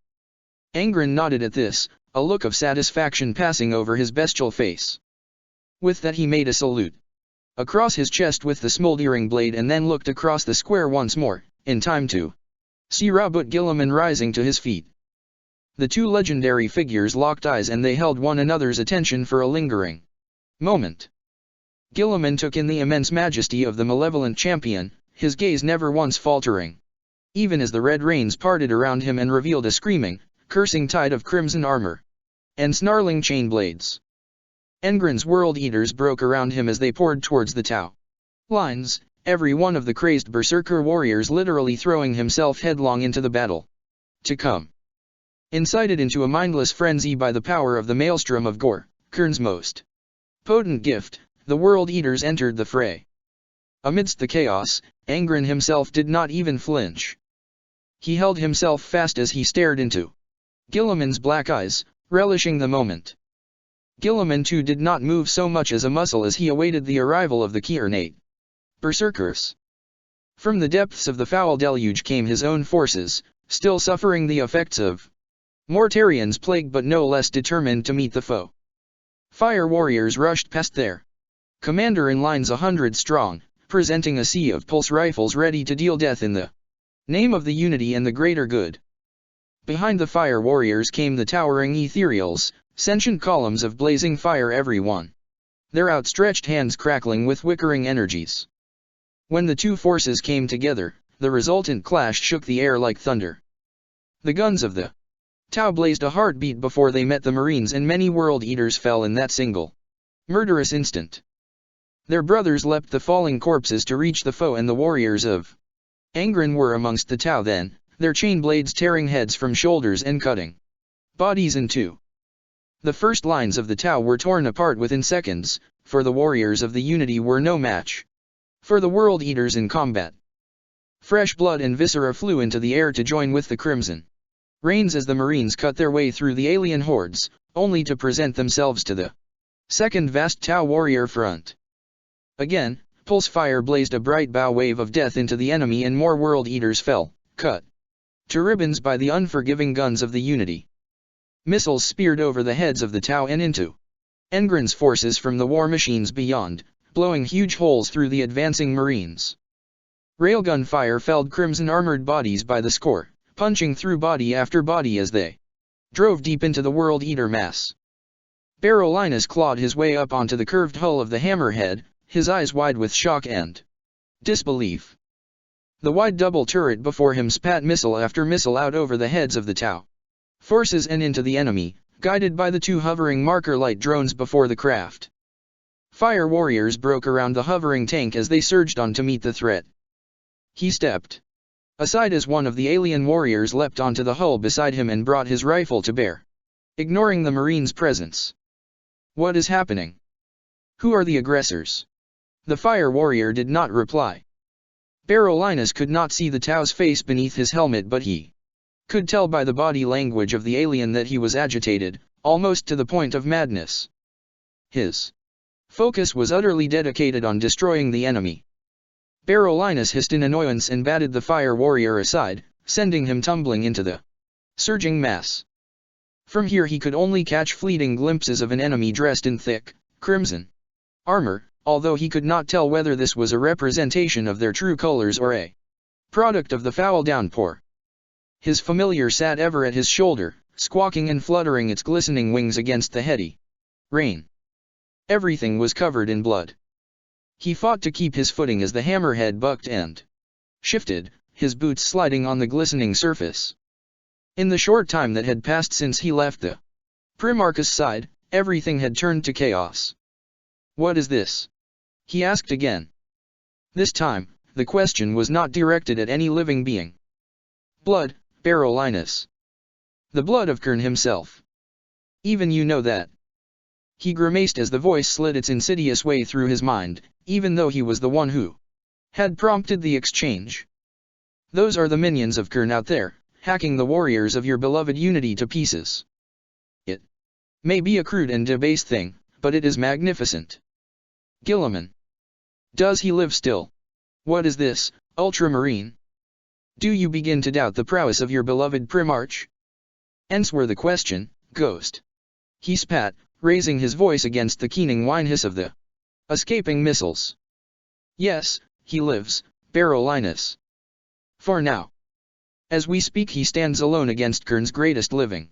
Engren nodded at this, a look of satisfaction passing over his bestial face. With that he made a salute across his chest with the smoldering blade, and then looked across the square once more, in time to see Rabut Guilliman rising to his feet. The two legendary figures locked eyes, and they held one another's attention for a lingering moment. Guilliman took in the immense majesty of the malevolent champion, his gaze never once faltering, even as the red rains parted around him and revealed a screaming, cursing tide of crimson armor and snarling chain blades. Engren's World Eaters broke around him as they poured towards the Tau lines, every one of the crazed berserker warriors literally throwing himself headlong into the battle to come. Incited into a mindless frenzy by the power of the maelstrom of Gore, Kern's most potent gift, the World Eaters entered the fray. Amidst the chaos, Engren himself did not even flinch. He held himself fast as he stared into Guilliman's black eyes, relishing the moment. Guilliman too did not move so much as a muscle as he awaited the arrival of the Kyrnate berserkers. From the depths of the foul deluge came his own forces, still suffering the effects of Mortarians plagued but no less determined to meet the foe. Fire warriors rushed past their commander in lines 100 strong, presenting a sea of pulse rifles ready to deal death in the name of the unity and the greater good. Behind the fire warriors came the towering ethereals, sentient columns of blazing fire, every one, their outstretched hands crackling with wickering energies. When the two forces came together, the resultant clash shook the air like thunder. The guns of the Tau blazed a heartbeat before they met the Marines, and many World Eaters fell in that single murderous instant. Their brothers leapt the falling corpses to reach the foe, and the warriors of Angren were amongst the Tau then, their chain blades tearing heads from shoulders and cutting bodies in two. The first lines of the Tau were torn apart within seconds, for the warriors of the Unity were no match for the World Eaters in combat. Fresh blood and viscera flew into the air to join with the crimson rains as the Marines cut their way through the alien hordes, only to present themselves to the second vast Tau warrior front. Again, pulse fire blazed a bright bow wave of death into the enemy, and more World Eaters fell, cut to ribbons by the unforgiving guns of the Unity. Missiles speared over the heads of the Tau and into Engren's forces from the war machines beyond, blowing huge holes through the advancing Marines. Railgun fire felled crimson armored bodies by the score, punching through body after body as they drove deep into the World Eater mass. Barolinus clawed his way up onto the curved hull of the Hammerhead, his eyes wide with shock and disbelief. The wide double turret before him spat missile after missile out over the heads of the Tau forces and into the enemy, guided by the two hovering marker light drones before the craft. Fire warriors broke around the hovering tank as they surged on to meet the threat. He stepped aside as one of the alien warriors leapt onto the hull beside him and brought his rifle to bear, ignoring the Marine's presence. What is happening? Who are the aggressors? The fire warrior did not reply. Barolinus could not see the Tau's face beneath his helmet, but he could tell by the body language of the alien that he was agitated, almost to the point of madness. His focus was utterly dedicated on destroying the enemy. Barolinus hissed in annoyance and batted the fire warrior aside, sending him tumbling into the surging mass. From here he could only catch fleeting glimpses of an enemy dressed in thick, crimson armor, although he could not tell whether this was a representation of their true colors or a product of the foul downpour. His familiar sat ever at his shoulder, squawking and fluttering its glistening wings against the heady rain. Everything was covered in blood. He fought to keep his footing as the Hammerhead bucked and shifted, his boots sliding on the glistening surface. In the short time that had passed since he left the Primarchus side, everything had turned to chaos. What is this? He asked again. This time, the question was not directed at any living being. Blood, Barolinus. The blood of Kern himself. Even you know that. He grimaced as the voice slid its insidious way through his mind, even though he was the one who had prompted the exchange. Those are the minions of Kern out there, hacking the warriors of your beloved Unity to pieces. It may be a crude and debased thing, but it is magnificent. Guilliman. Does he live still? What is this, Ultramarine? Do you begin to doubt the prowess of your beloved Primarch? Answer the question, Ghost. He spat, raising his voice against the keening whine hiss of the escaping missiles. Yes, he lives, Barolinus. For now. As we speak he stands alone against Kern's greatest living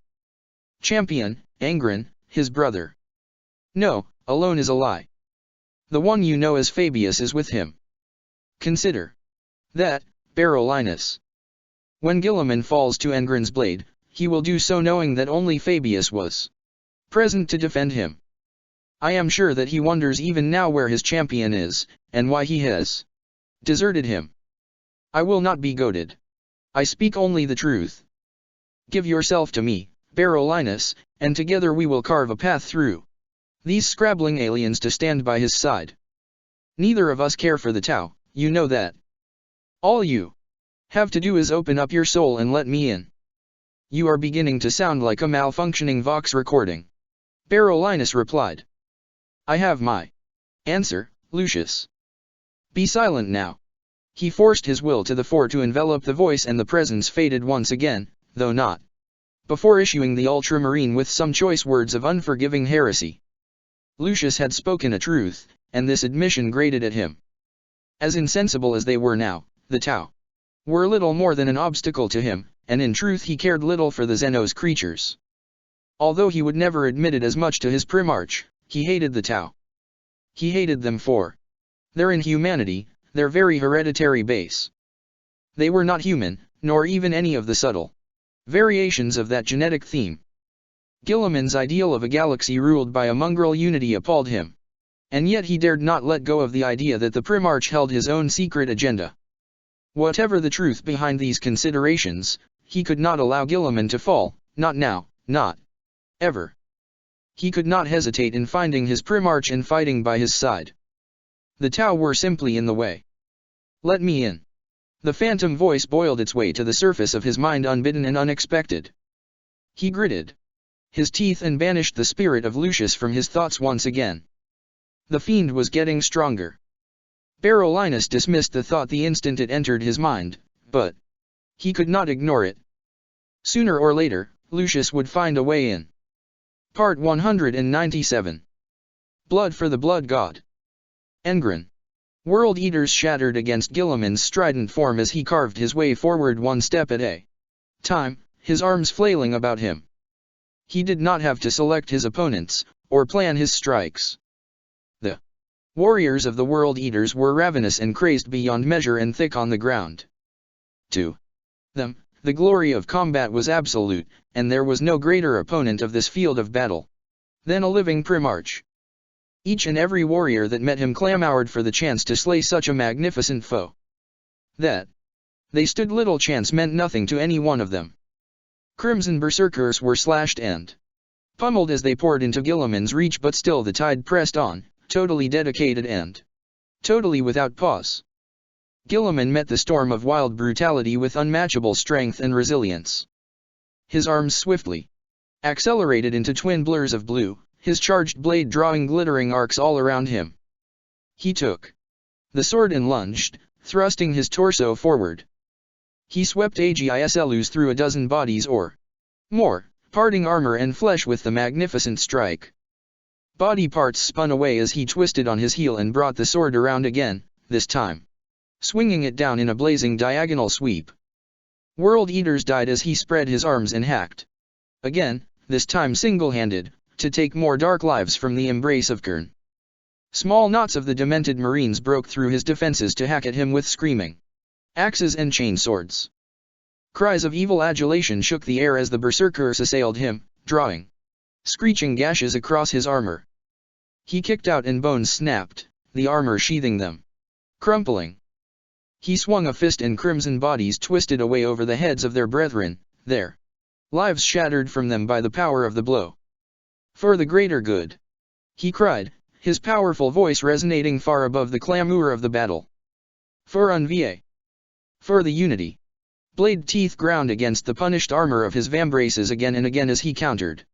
champion, Angren, his brother. No, alone is a lie. The one you know as Fabius is with him. Consider that, Barolinus. When Guilliman falls to Angren's blade, he will do so knowing that only Fabius was present to defend him. I am sure that he wonders even now where his champion is, and why he has deserted him. I will not be goaded. I speak only the truth. Give yourself to me, Barolinus, and together we will carve a path through these scrabbling aliens to stand by his side. Neither of us care for the Tau, you know that. All you have to do is open up your soul and let me in. You are beginning to sound like a malfunctioning Vox recording. Barolinus replied. I have my answer, Lucius. Be silent now. He forced his will to the fore to envelop the voice, and the presence faded once again, though not before issuing the ultramarine with some choice words of unforgiving heresy. Lucius had spoken a truth, and this admission grated at him. As insensible as they were now, the Tau were little more than an obstacle to him, and in truth he cared little for the Xenos creatures. Although he would never admit it as much to his Primarch, he hated the Tau. He hated them for their inhumanity, their very hereditary base. They were not human, nor even any of the subtle variations of that genetic theme. Guilliman's ideal of a galaxy ruled by a mongrel unity appalled him. And yet he dared not let go of the idea that the Primarch held his own secret agenda. Whatever the truth behind these considerations, he could not allow Guilliman to fall, not now, not ever. He could not hesitate in finding his Primarch and fighting by his side. The Tau were simply in the way. Let me in. The phantom voice boiled its way to the surface of his mind unbidden and unexpected. He gritted his teeth and banished the spirit of Lucius from his thoughts once again. The fiend was getting stronger. Berollinus dismissed the thought the instant it entered his mind, but he could not ignore it. Sooner or later, Lucius would find a way in. Part 197. Blood for the Blood God. Engren. World Eaters shattered against Guilliman's strident form as he carved his way forward one step at a time, his arms flailing about him. He did not have to select his opponents, or plan his strikes. The warriors of the World Eaters were ravenous and crazed beyond measure and thick on the ground. To them, the glory of combat was absolute, and there was no greater opponent of this field of battle than a living Primarch. Each and every warrior that met him clamoured for the chance to slay such a magnificent foe. That they stood little chance meant nothing to any one of them. Crimson berserkers were slashed and pummeled as they poured into Guilliman's reach, but still the tide pressed on, totally dedicated and totally without pause. Guilliman met the storm of wild brutality with unmatchable strength and resilience. His arms swiftly accelerated into twin blurs of blue, his charged blade drawing glittering arcs all around him. He took the sword and lunged, thrusting his torso forward. He swept Agislus through a dozen bodies or more, parting armor and flesh with the magnificent strike. Body parts spun away as he twisted on his heel and brought the sword around again, this time swinging it down in a blazing diagonal sweep. World Eaters died as he spread his arms and hacked again, this time single-handed, to take more dark lives from the embrace of Kern. Small knots of the demented Marines broke through his defenses to hack at him with screaming axes and chainswords. Cries of evil adulation shook the air as the berserkers assailed him, drawing screeching gashes across his armor. He kicked out and bones snapped, the armor sheathing them. Crumpling. He swung a fist and crimson bodies twisted away over the heads of their brethren, their lives shattered from them by the power of the blow. For the greater good, he cried, his powerful voice resonating far above the clamor of the battle. For Unva. For the unity. Blade teeth ground against the punished armor of his vambraces again and again as he countered.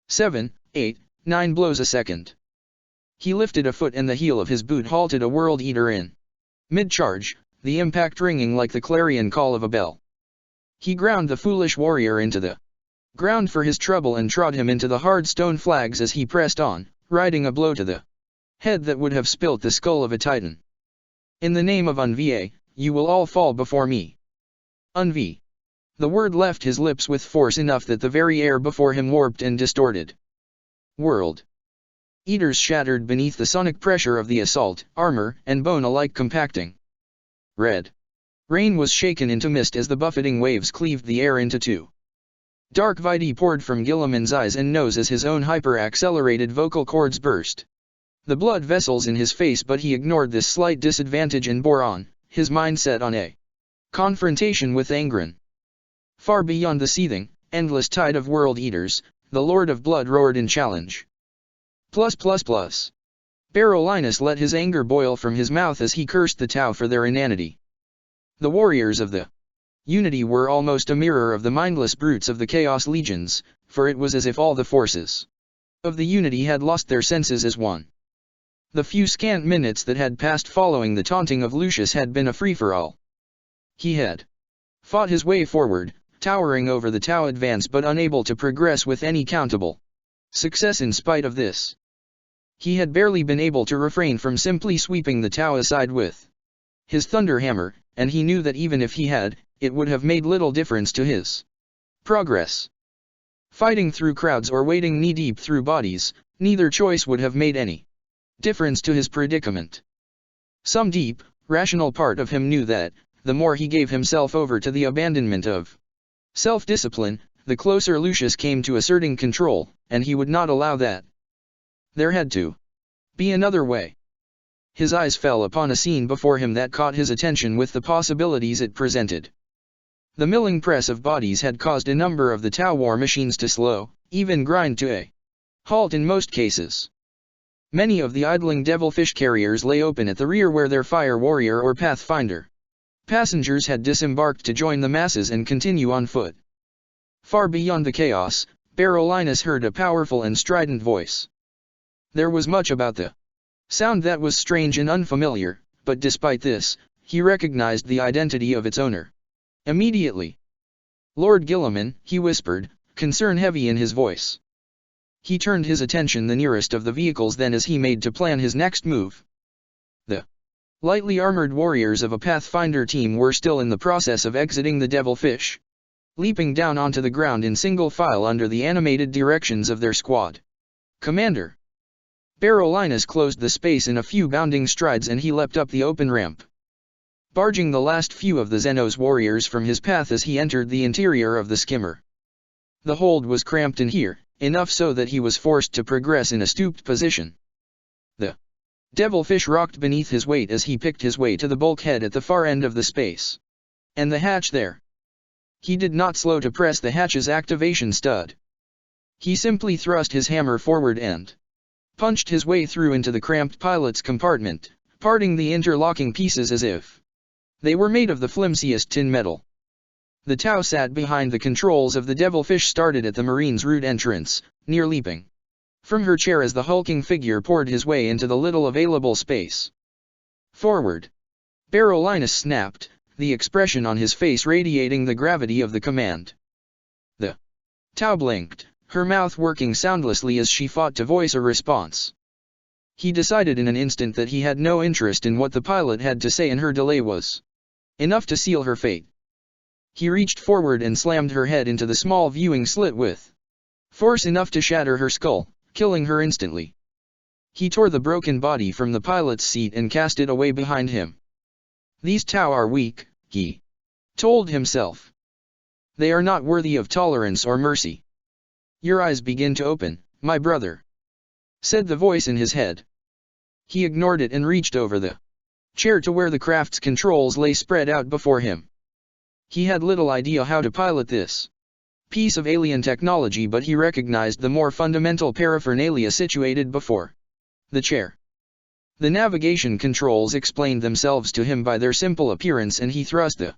7, 8, 9 blows a second. He lifted a foot and the heel of his boot halted a World Eater in mid-charge, the impact ringing like the clarion call of a bell. He ground the foolish warrior into the ground for his trouble and trod him into the hard stone flags as he pressed on, riding a blow to the head that would have spilt the skull of a titan. In the name of Unva, you will all fall before me. Unv. The word left his lips with force enough that the very air before him warped and distorted. World Eaters shattered beneath the sonic pressure of the assault, armor and bone alike compacting. Red rain was shaken into mist as the buffeting waves cleaved the air into two. Dark vitae poured from Guilliman's eyes and nose as his own hyper-accelerated vocal cords burst. The blood vessels in his face, but he ignored this slight disadvantage and bore on, his mind set on a confrontation with Engren. Far beyond the seething, endless tide of World Eaters, the Lord of Blood roared in challenge. Berollinus let his anger boil from his mouth as he cursed the Tau for their inanity. The warriors of the Unity were almost a mirror of the mindless brutes of the Chaos Legions, for it was as if all the forces of the Unity had lost their senses as one. The few scant minutes that had passed following the taunting of Lucius had been a free-for-all. He had fought his way forward, towering over the Tau advance but unable to progress with any countable success in spite of this. He had barely been able to refrain from simply sweeping the Tau aside with his thunder hammer, and he knew that even if he had, it would have made little difference to his progress. Fighting through crowds or wading knee-deep through bodies, neither choice would have made any difference to his predicament. Some deep, rational part of him knew that, the more he gave himself over to the abandonment of self-discipline, the closer Lucius came to asserting control, and he would not allow that. There had to be another way. His eyes fell upon a scene before him that caught his attention with the possibilities it presented. The milling press of bodies had caused a number of the Tau war machines to slow, even grind to a halt in most cases. Many of the idling devilfish carriers lay open at the rear where their fire warrior or pathfinder passengers had disembarked to join the masses and continue on foot. Far beyond the chaos, Berolinis heard a powerful and strident voice. There was much about the sound that was strange and unfamiliar, but despite this, he recognized the identity of its owner immediately. Lord Guilliman, he whispered, concern heavy in his voice. He turned his attention the nearest of the vehicles then as he made to plan his next move. The lightly armored warriors of a Pathfinder team were still in the process of exiting the devilfish, leaping down onto the ground in single file under the animated directions of their squad commander. Berolinis closed the space in a few bounding strides and he leapt up the open ramp, barging the last few of the Xenos warriors from his path as he entered the interior of the skimmer. The hold was cramped in here, enough so that he was forced to progress in a stooped position. The devilfish rocked beneath his weight as he picked his way to the bulkhead at the far end of the space. And the hatch there. He did not slow to press the hatch's activation stud. He simply thrust his hammer forward and punched his way through into the cramped pilot's compartment, parting the interlocking pieces as if they were made of the flimsiest tin metal. The Tau sat behind the controls of the devilfish started at the Marine's root entrance, near leaping from her chair as the hulking figure poured his way into the little available space. Forward. Berolinis snapped, the expression on his face radiating the gravity of the command. The Tau blinked, her mouth working soundlessly as she fought to voice a response. He decided in an instant that he had no interest in what the pilot had to say and her delay was enough to seal her fate. He reached forward and slammed her head into the small viewing slit with force enough to shatter her skull, killing her instantly. He tore the broken body from the pilot's seat and cast it away behind him. These Tau are weak, he told himself. They are not worthy of tolerance or mercy. Your eyes begin to open, my brother, said the voice in his head. He ignored it and reached over the chair to where the craft's controls lay spread out before him. He had little idea how to pilot this piece of alien technology, but he recognized the more fundamental paraphernalia situated before the chair. The navigation controls explained themselves to him by their simple appearance and he thrust the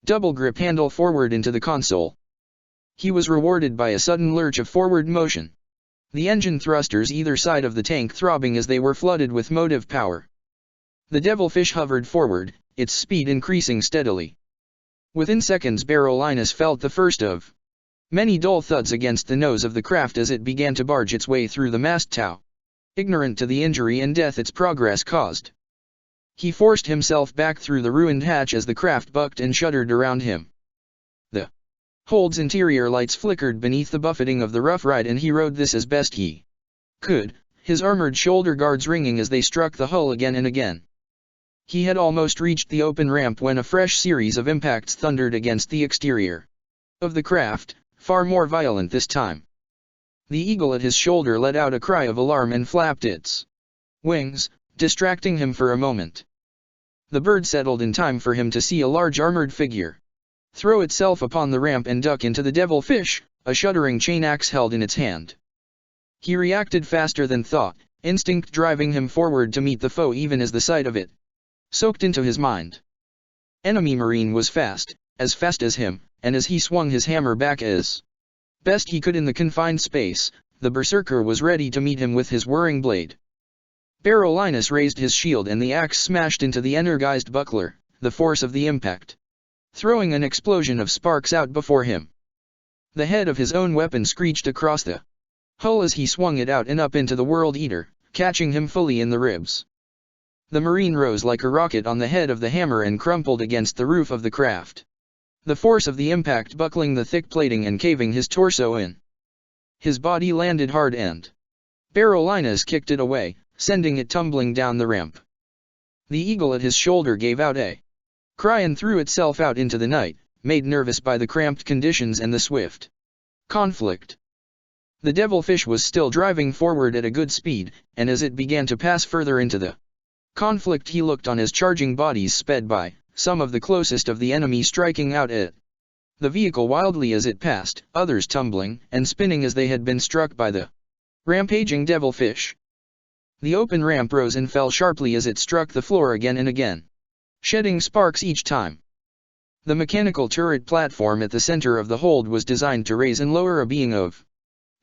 double grip handle forward into the console. He was rewarded by a sudden lurch of forward motion. The engine thrusters either side of the tank throbbing as they were flooded with motive power. The devilfish hovered forward, its speed increasing steadily. Within seconds Berolinis felt the first of many dull thuds against the nose of the craft as it began to barge its way through the massed Tau, ignorant to the injury and death its progress caused. He forced himself back through the ruined hatch as the craft bucked and shuddered around him. The hold's interior lights flickered beneath the buffeting of the rough ride and he rode this as best he could, his armored shoulder guards ringing as they struck the hull again and again. He had almost reached the open ramp when a fresh series of impacts thundered against the exterior of the craft, far more violent this time. The eagle at his shoulder let out a cry of alarm and flapped its wings, distracting him for a moment. The bird settled in time for him to see a large armored figure throw itself upon the ramp and duck into the devilfish, a shuddering chain axe held in its hand. He reacted faster than thought, instinct driving him forward to meet the foe even as the sight of it soaked into his mind. Enemy Marine was fast as him, and as he swung his hammer back as best he could in the confined space, the berserker was ready to meet him with his whirring blade. Berolinis raised his shield and the axe smashed into the energized buckler, the force of the impact throwing an explosion of sparks out before him. The head of his own weapon screeched across the hull as he swung it out and up into the World Eater, catching him fully in the ribs. The Marine rose like a rocket on the head of the hammer and crumpled against the roof of the craft, the force of the impact buckling the thick plating and caving his torso in. His body landed hard and Berolinas kicked it away, sending it tumbling down the ramp. The eagle at his shoulder gave out a cry and threw itself out into the night, made nervous by the cramped conditions and the swift conflict. The devilfish was still driving forward at a good speed, and as it began to pass further into the conflict he looked on as charging bodies sped by, some of the closest of the enemy striking out at the vehicle wildly as it passed, others tumbling and spinning as they had been struck by the rampaging devilfish. The open ramp rose and fell sharply as it struck the floor again and again, shedding sparks each time. The mechanical turret platform at the center of the hold was designed to raise and lower a being of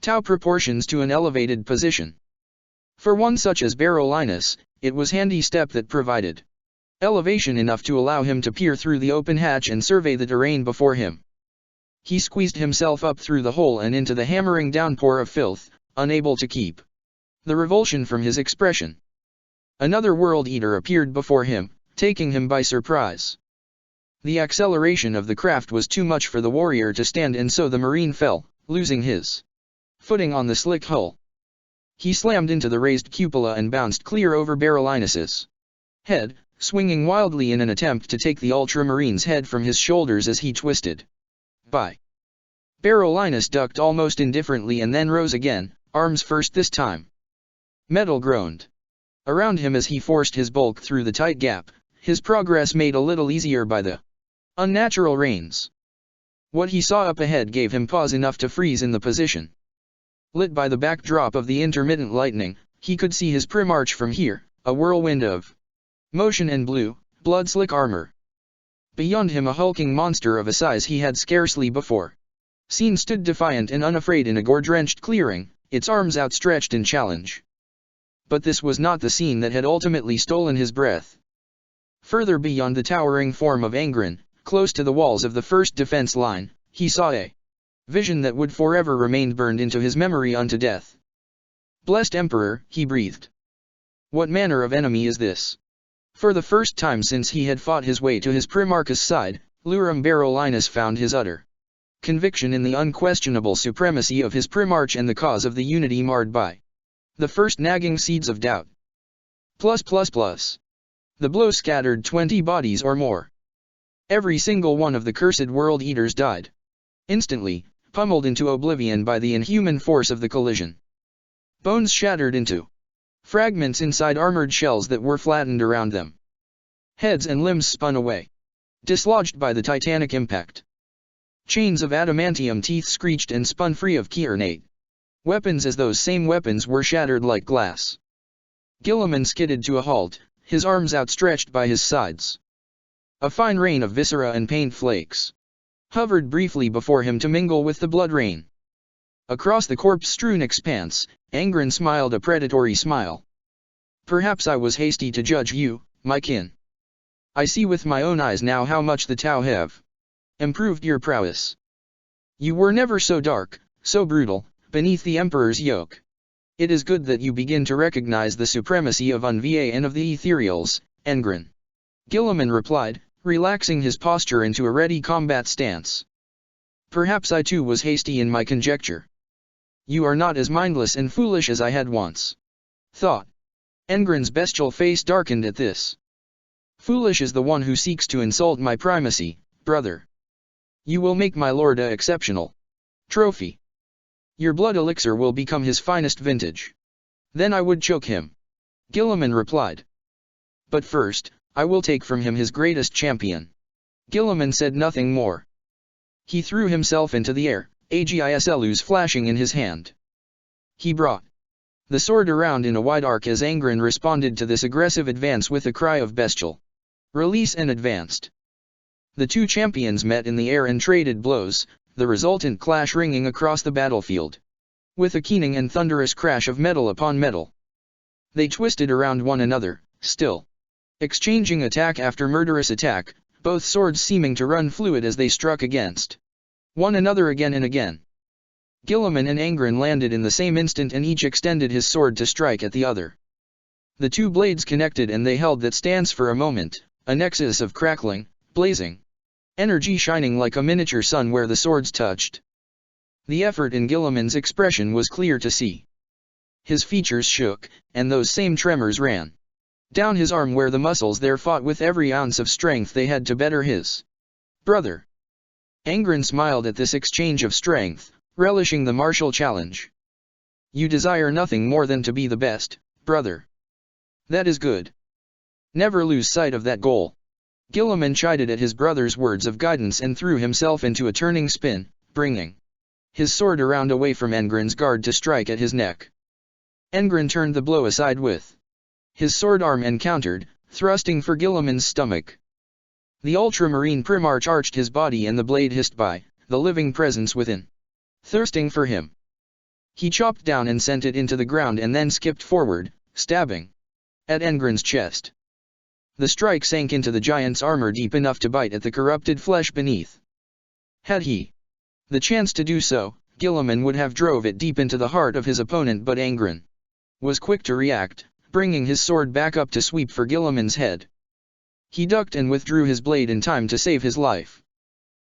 tau proportions to an elevated position. For one such as Berolinas, it was handy step that provided elevation enough to allow him to peer through the open hatch and survey the terrain before him. He squeezed himself up through the hole and into the hammering downpour of filth, unable to keep the revulsion from his expression. Another World Eater appeared before him, taking him by surprise. The acceleration of the craft was too much for the warrior to stand, and so the Marine fell, losing his footing on the slick hull. He slammed into the raised cupola and bounced clear over Berolinas's head, swinging wildly in an attempt to take the Ultramarine's head from his shoulders as he twisted by. Berolinas ducked almost indifferently and then rose again, arms first this time. Metal groaned around him as he forced his bulk through the tight gap, his progress made a little easier by the unnatural rains. What he saw up ahead gave him pause enough to freeze in the position. Lit by the backdrop of the intermittent lightning, he could see his Primarch from here, a whirlwind of motion and blue, blood-slick armor. Beyond him a hulking monster of a size he had scarcely before seen stood defiant and unafraid in a gore-drenched clearing, its arms outstretched in challenge. But this was not the scene that had ultimately stolen his breath. Further beyond the towering form of Angren, close to the walls of the first defense line, he saw a vision that would forever remain burned into his memory unto death. "Blessed Emperor," he breathed. "What manner of enemy is this?" For the first time since he had fought his way to his Primarch's side, Luram Berolinas found his utter conviction in the unquestionable supremacy of his Primarch and the cause of the unity marred by the first nagging seeds of doubt. The blow scattered 20 bodies or more. Every single one of the cursed World Eaters died instantly, pummeled into oblivion by the inhuman force of the collision. Bones shattered into fragments inside armored shells that were flattened around them. Heads and limbs spun away, dislodged by the titanic impact. Chains of adamantium teeth screeched and spun free of Kieranate. Weapons as those same weapons were shattered like glass. Guilliman skidded to a halt, his arms outstretched by his sides. A fine rain of viscera and paint flakes hovered briefly before him to mingle with the blood rain. Across the corpse-strewn expanse, Angren smiled a predatory smile. "Perhaps I was hasty to judge you, my kin. I see with my own eyes now how much the Tau have improved your prowess. You were never so dark, so brutal, beneath the Emperor's yoke. It is good that you begin to recognize the supremacy of Unva and of the Ethereals, Angren." Guilliman replied, relaxing his posture into a ready combat stance. "Perhaps I too was hasty in my conjecture. You are not as mindless and foolish as I had once thought." Angren's bestial face darkened at this. "Foolish is the one who seeks to insult my primacy, brother. You will make my lord a exceptional trophy. Your blood elixir will become his finest vintage. Then I would choke him," Guilliman replied. "But first, I will take from him his greatest champion." Guilliman said nothing more. He threw himself into the air, Agislus flashing in his hand. He brought the sword around in a wide arc as Angren responded to this aggressive advance with a cry of bestial release and advanced. The two champions met in the air and traded blows, the resultant clash ringing across the battlefield, with a keening and thunderous crash of metal upon metal. They twisted around one another, still exchanging attack after murderous attack, both swords seeming to run fluid as they struck against one another again and again. Guilliman and Angren landed in the same instant and each extended his sword to strike at the other. The two blades connected and they held that stance for a moment, a nexus of crackling, blazing energy shining like a miniature sun where the swords touched. The effort in Guilliman's expression was clear to see. His features shook, and those same tremors ran down his arm where the muscles there fought with every ounce of strength they had to better his brother. Angren smiled at this exchange of strength, relishing the martial challenge. You desire nothing more than to be the best, brother. That is good. Never lose sight of that goal. Guilliman chided at his brother's words of guidance and threw himself into a turning spin, bringing his sword around away from Engren's guard to strike at his neck. Engren turned the blow aside with his sword arm and countered, thrusting for Guilliman's stomach. The ultramarine Primarch arched his body and the blade hissed by, the living presence within, thirsting for him. He chopped down and sent it into the ground and then skipped forward, stabbing at Engren's chest. The strike sank into the giant's armor deep enough to bite at the corrupted flesh beneath. Had he the chance to do so, Guilliman would have drove it deep into the heart of his opponent, but Angren was quick to react, bringing his sword back up to sweep for Guilliman's head. He ducked and withdrew his blade in time to save his life.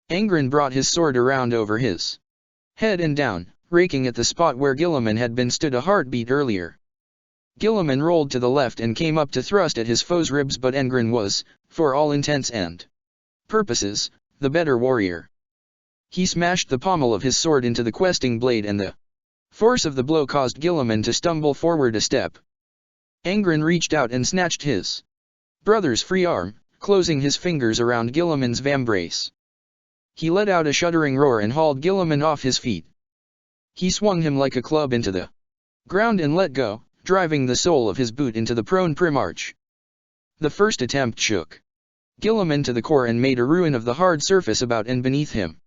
Angren brought his sword around over his head and down, raking at the spot where Guilliman had been stood a heartbeat earlier. Guilliman rolled to the left and came up to thrust at his foe's ribs, but Engren was, for all intents and purposes, the better warrior. He smashed the pommel of his sword into the questing blade and the force of the blow caused Guilliman to stumble forward a step. Angren reached out and snatched his brother's free arm, closing his fingers around Guilliman's vambrace. He let out a shuddering roar and hauled Guilliman off his feet. He swung him like a club into the ground and let go, driving the sole of his boot into the prone Primarch. The first attempt shook Guilliman to the core and made a ruin of the hard surface about and beneath him.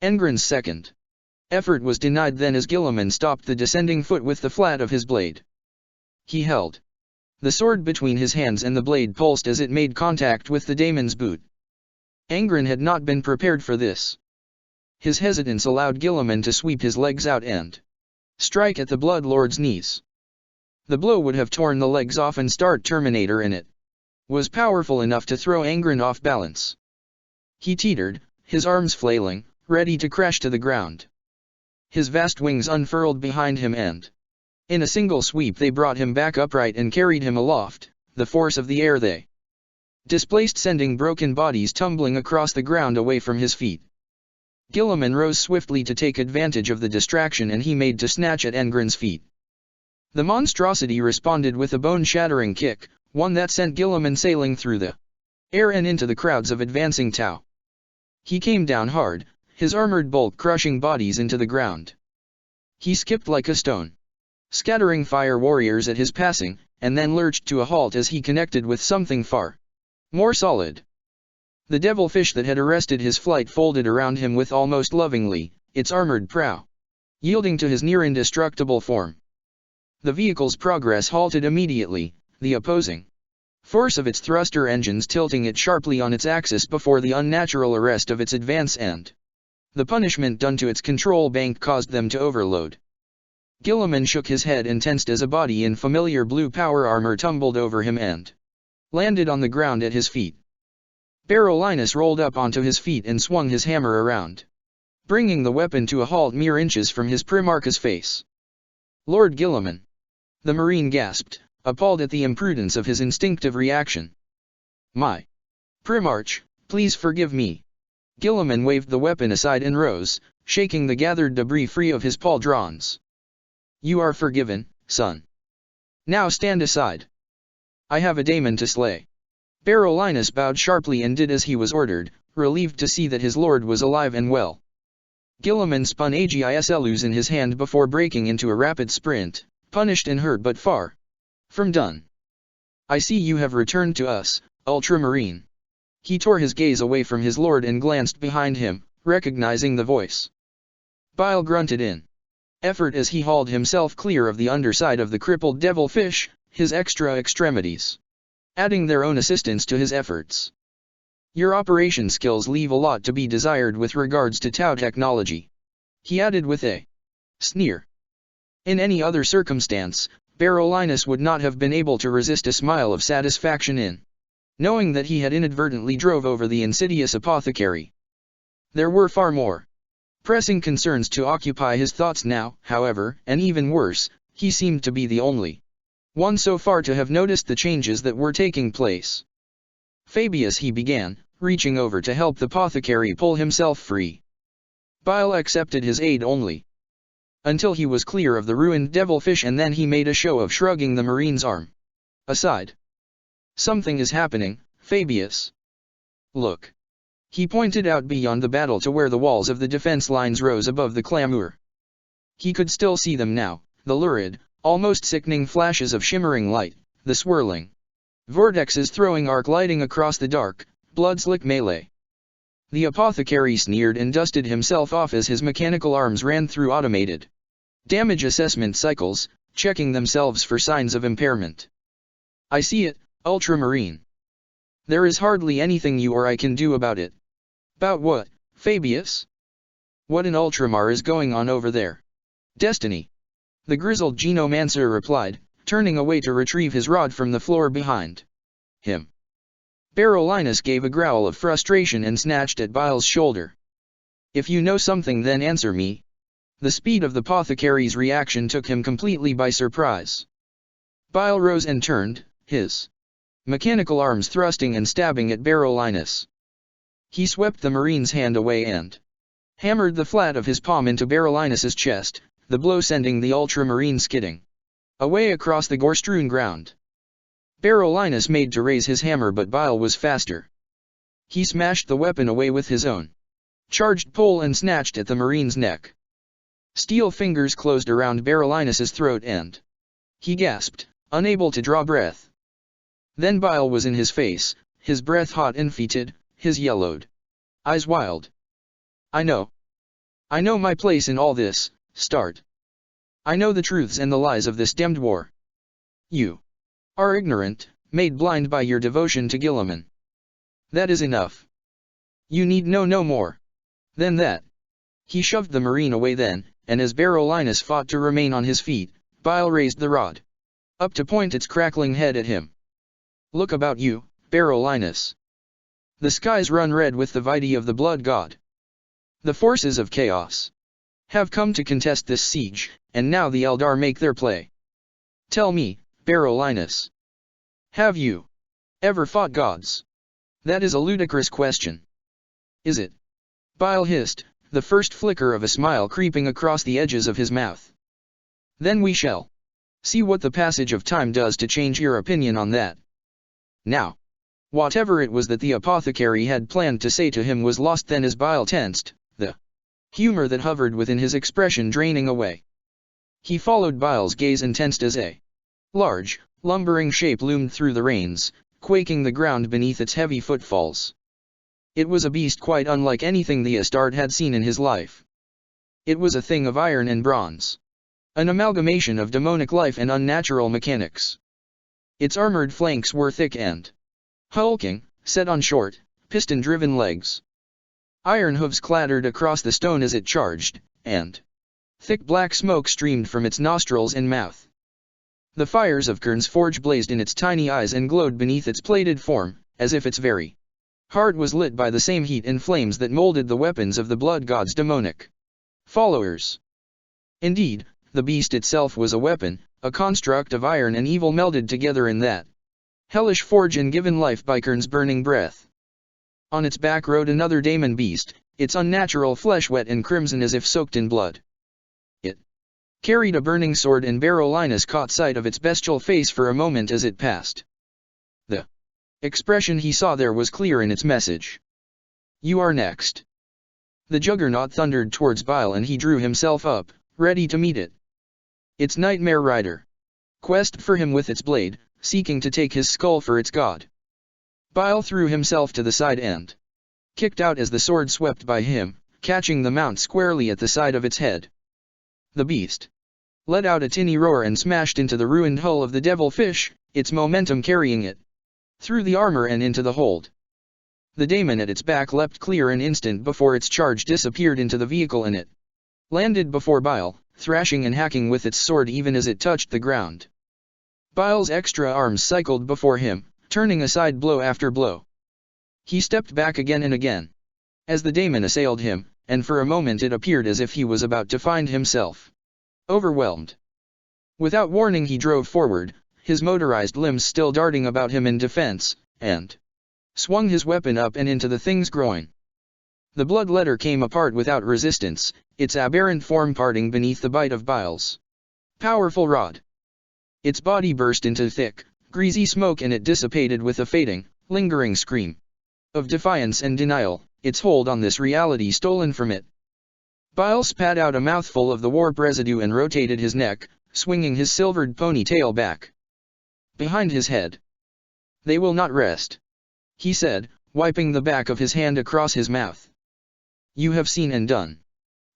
Engren's second effort was denied then as Guilliman stopped the descending foot with the flat of his blade. He held the sword between his hands and the blade pulsed as it made contact with the daemon's boot. Angren had not been prepared for this. His hesitance allowed Guilliman to sweep his legs out and strike at the Blood Lord's knees. The blow would have torn the legs off and start Terminator, and it was powerful enough to throw Angren off balance. He teetered, his arms flailing, ready to crash to the ground. His vast wings unfurled behind him and, in a single sweep, they brought him back upright and carried him aloft. The force of the air they displaced sending broken bodies tumbling across the ground away from his feet. Guilliman rose swiftly to take advantage of the distraction and he made to snatch at Engren's feet. The monstrosity responded with a bone-shattering kick, one that sent Guilliman sailing through the air and into the crowds of advancing Tau. He came down hard, his armored bulk crushing bodies into the ground. He skipped like a stone, scattering fire warriors at his passing, and then lurched to a halt as he connected with something far more solid. The devilfish that had arrested his flight folded around him with almost lovingly, its armored prow yielding to his near-indestructible form. The vehicle's progress halted immediately, the opposing force of its thruster engines tilting it sharply on its axis before the unnatural arrest of its advance and the punishment done to its control bank caused them to overload. Guilliman shook his head and tensed as a body in familiar blue power armor tumbled over him and landed on the ground at his feet. Barolinus rolled up onto his feet and swung his hammer around, bringing the weapon to a halt mere inches from his Primarch's face. Lord Guilliman. The Marine gasped, appalled at the imprudence of his instinctive reaction. My Primarch, please forgive me. Guilliman waved the weapon aside and rose, shaking the gathered debris free of his pauldrons. You are forgiven, son. Now stand aside. I have a daemon to slay. Barolinus bowed sharply and did as he was ordered, relieved to see that his lord was alive and well. Guilliman spun Agislus in his hand before breaking into a rapid sprint, punished and hurt but far from done. I see you have returned to us, Ultramarine. He tore his gaze away from his lord and glanced behind him, recognizing the voice. Bile grunted in effort as he hauled himself clear of the underside of the crippled devilfish, his extra extremities adding their own assistance to his efforts. Your operation skills leave a lot to be desired with regards to Tau technology," he added with a sneer. In any other circumstance, Berolinis would not have been able to resist a smile of satisfaction in knowing that he had inadvertently drove over the insidious apothecary. There were far more pressing concerns to occupy his thoughts now, however, and even worse, he seemed to be the only one so far to have noticed the changes that were taking place. "Fabius," he began, reaching over to help the apothecary pull himself free. Bile accepted his aid only until he was clear of the ruined devilfish, and then he made a show of shrugging the marine's arm aside. "Something is happening, Fabius. Look." He pointed out beyond the battle to where the walls of the defense lines rose above the clamor. He could still see them now, the lurid, almost sickening flashes of shimmering light, the swirling vortexes throwing arc lighting across the dark, blood-slick melee. The apothecary sneered and dusted himself off as his mechanical arms ran through automated damage assessment cycles, checking themselves for signs of impairment. "I see it, Ultramarine. There is hardly anything you or I can do about it." "About what, Fabius? What in Ultramar is going on over there?" "Destiny," the grizzled genomancer replied, turning away to retrieve his rod from the floor behind him. Berolinis gave a growl of frustration and snatched at Bile's shoulder. "If you know something, then answer me." The speed of the apothecary's reaction took him completely by surprise. Bile rose and turned, his mechanical arms thrusting and stabbing at Berolinis. He swept the marine's hand away and hammered the flat of his palm into Berolinis's chest, the blow sending the ultramarine skidding away across the gore-strewn ground. Berolinis made to raise his hammer, but Bile was faster. He smashed the weapon away with his own charged pole and snatched at the marine's neck. Steel fingers closed around Berolinis's throat and he gasped, unable to draw breath. Then Bile was in his face, his breath hot and fetid, his yellowed eyes wild. I know my place in all this, Start. I know the truths and the lies of this damned war. You are ignorant, made blind by your devotion to Guilliman. That is enough. You need know no more than that." He shoved the marine away then, and as Berolinis fought to remain on his feet, Bile raised the rod up to point its crackling head at him. "Look about you, Berolinis. The skies run red with the vitae of the blood god. The forces of chaos have come to contest this siege, and now the Eldar make their play. Tell me, Berolinis, have you ever fought gods? That is a ludicrous question. Is it?" Bile hissed, the first flicker of a smile creeping across the edges of his mouth. "Then we shall see what the passage of time does to change your opinion on that." Now, whatever it was that the apothecary had planned to say to him was lost then as Bile tensed, the humor that hovered within his expression draining away. He followed Bile's gaze and tensed as a large, lumbering shape loomed through the rains, quaking the ground beneath its heavy footfalls. It was a beast quite unlike anything the Astarte had seen in his life. It was a thing of iron and bronze, an amalgamation of demonic life and unnatural mechanics. Its armored flanks were thick and hulking, set on short, piston-driven legs. Iron hooves clattered across the stone as it charged, and thick black smoke streamed from its nostrils and mouth. The fires of Kern's forge blazed in its tiny eyes and glowed beneath its plated form, as if its very heart was lit by the same heat and flames that molded the weapons of the blood god's demonic followers. Indeed, the beast itself was a weapon, a construct of iron and evil melded together in that hellish forge and given life by Kern's burning breath. On its back rode another daemon beast, its unnatural flesh wet and crimson as if soaked in blood. It carried a burning sword, and Berolinis caught sight of its bestial face for a moment as it passed. The expression he saw there was clear in its message. "You are next." The juggernaut thundered towards Bile, and he drew himself up, ready to meet it. Its nightmare rider quested for him with its blade, seeking to take his skull for its god. Bile threw himself to the side and kicked out as the sword swept by him, catching the mount squarely at the side of its head. The beast let out a tinny roar and smashed into the ruined hull of the devilfish, its momentum carrying it through the armor and into the hold. The daemon at its back leapt clear an instant before its charge disappeared into the vehicle and it landed before Bile, thrashing and hacking with its sword even as it touched the ground. Bile's extra arms cycled before him, turning aside blow after blow. He stepped back again and again as the daemon assailed him, and for a moment it appeared as if he was about to find himself overwhelmed. Without warning he drove forward, his motorized limbs still darting about him in defense, and swung his weapon up and into the thing's groin. The bloodletter came apart without resistance, its aberrant form parting beneath the bite of Bile's powerful rod. Its body burst into thick, greasy smoke and it dissipated with a fading, lingering scream of defiance and denial, its hold on this reality stolen from it. Bile spat out a mouthful of the warp residue and rotated his neck, swinging his silvered ponytail back behind his head. "They will not rest," he said, wiping the back of his hand across his mouth. "You have seen and done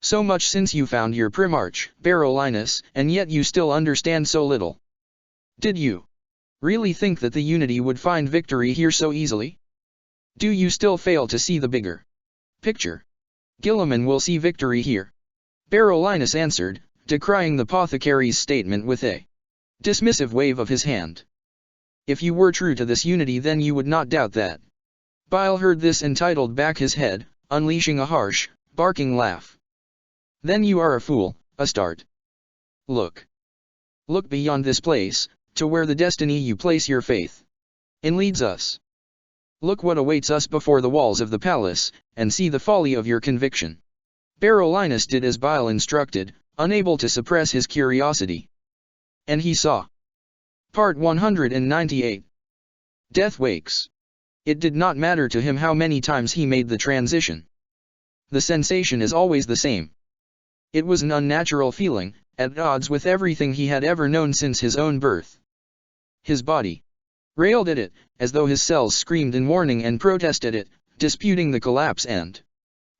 so much since you found your Primarch, Barolinus, and yet you still understand so little. Did you really think that the Unity would find victory here so easily? Do you still fail to see the bigger picture? Guilliman will see victory here," Barolinus answered, decrying the apothecary's statement with a dismissive wave of his hand. "If you were true to this unity then you would not doubt that." Bile heard this and tilted back his head, unleashing a harsh, barking laugh. "Then you are a fool, Astarte. Look. Look beyond this place, to where the destiny you place your faith in leads us. Look what awaits us before the walls of the palace, and see the folly of your conviction." Barolinus did as Bile instructed, unable to suppress his curiosity. And he saw. Part 198. Death Wakes. It did not matter to him how many times he made the transition. The sensation is always the same. It was an unnatural feeling, at odds with everything he had ever known since his own birth. His body railed at it, as though his cells screamed in warning and protest at it, disputing the collapse and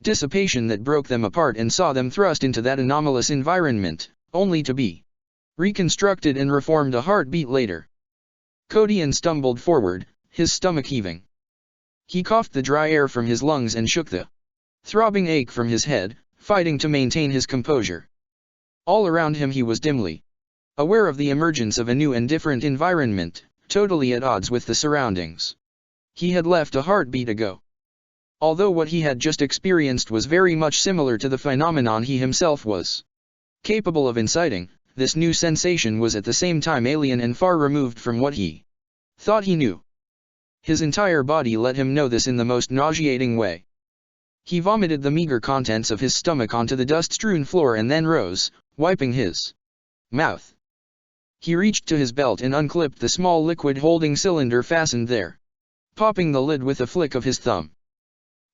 dissipation that broke them apart and saw them thrust into that anomalous environment, only to be reconstructed and reformed a heartbeat later. Codian stumbled forward, his stomach heaving. He coughed the dry air from his lungs and shook the throbbing ache from his head, fighting to maintain his composure. All around him he was dimly aware of the emergence of a new and different environment, totally at odds with the surroundings he had left a heartbeat ago. Although what he had just experienced was very much similar to the phenomenon he himself was capable of inciting, this new sensation was at the same time alien and far removed from what he thought he knew. His entire body let him know this in the most nauseating way. He vomited the meager contents of his stomach onto the dust-strewn floor and then rose, wiping his mouth. He reached to his belt and unclipped the small liquid-holding cylinder fastened there, popping the lid with a flick of his thumb.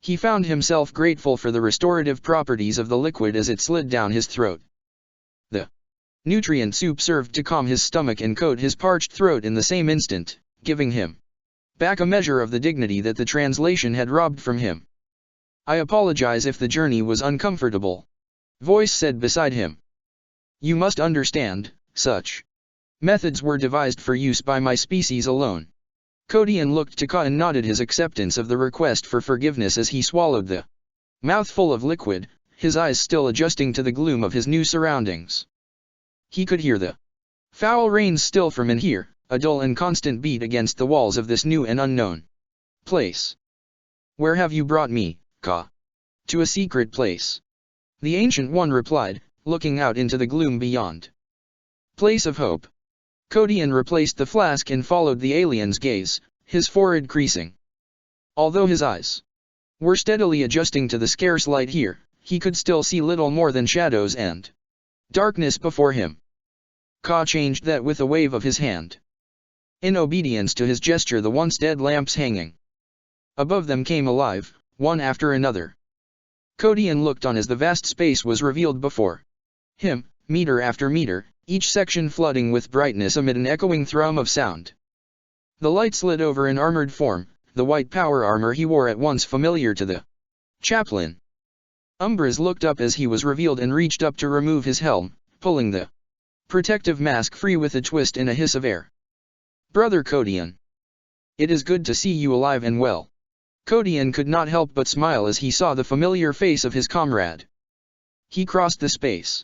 He found himself grateful for the restorative properties of the liquid as it slid down his throat. The nutrient soup served to calm his stomach and coat his parched throat in the same instant, giving him back a measure of the dignity that the translation had robbed from him. "I apologize if the journey was uncomfortable," voice said beside him. "You must understand, such methods were devised for use by my species alone." Codian looked to Ka and nodded his acceptance of the request for forgiveness as he swallowed the mouthful of liquid, his eyes still adjusting to the gloom of his new surroundings. He could hear the foul rains still from in here, a dull and constant beat against the walls of this new and unknown place. "Where have you brought me, Ka?" "To a secret place," the Ancient One replied, looking out into the gloom beyond. "Place of hope." Codian replaced the flask and followed the alien's gaze, his forehead creasing. Although his eyes were steadily adjusting to the scarce light here, he could still see little more than shadows and darkness before him. Ka changed that with a wave of his hand. In obedience to his gesture the once dead lamps hanging above them came alive, one after another. Codian looked on as the vast space was revealed before him, meter after meter, each section flooding with brightness amid an echoing thrum of sound. The light slid over an armored form, the white power armor he wore at once familiar to the chaplain. Umbras looked up as he was revealed and reached up to remove his helm, pulling the protective mask free with a twist and a hiss of air. "Brother Codian, it is good to see you alive and well." Kodian could not help but smile as he saw the familiar face of his comrade. He crossed the space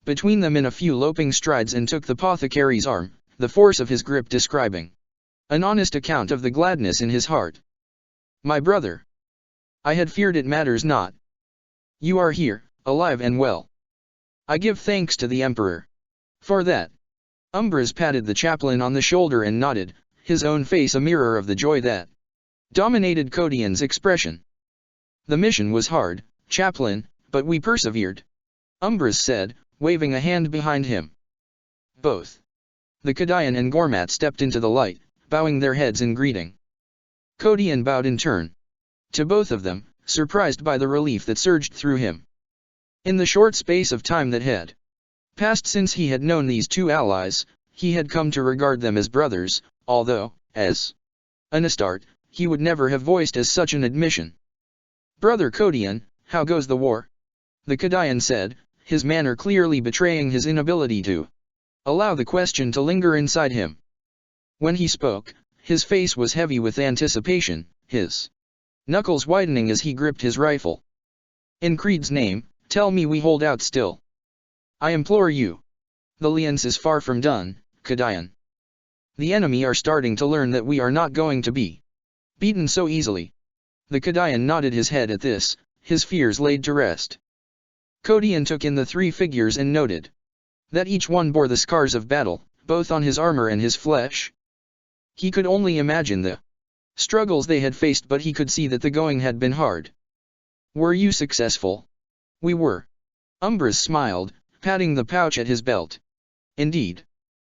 between them in a few loping strides and took the apothecary's arm, the force of his grip describing an honest account of the gladness in his heart. "My brother. I had feared it matters not. You are here, alive and well. I give thanks to the Emperor for that." Umbras patted the chaplain on the shoulder and nodded, his own face a mirror of the joy that dominated Kodian's expression. "The mission was hard, chaplain, but we persevered," Umbras said, waving a hand behind him. Both the Kodian and Gormat stepped into the light, bowing their heads in greeting. Kodian bowed in turn to both of them, surprised by the relief that surged through him. In the short space of time that had passed since he had known these two allies, he had come to regard them as brothers, although, as an Astarte, he would never have voiced as such an admission. "Brother Kodian, how goes the war?" the Kodian said, his manner clearly betraying his inability to allow the question to linger inside him. When he spoke, his face was heavy with anticipation, his knuckles widening as he gripped his rifle. "In Creed's name, tell me we hold out still. I implore you. The alliance is far from done, Kodian. The enemy are starting to learn that we are not going to be beaten so easily." The Kodian nodded his head at this, his fears laid to rest. Kodian took in the three figures and noted that each one bore the scars of battle, both on his armor and his flesh. He could only imagine the struggles they had faced, but he could see that the going had been hard. "Were you successful?" "We were." Umbras smiled, patting the pouch at his belt. "Indeed,"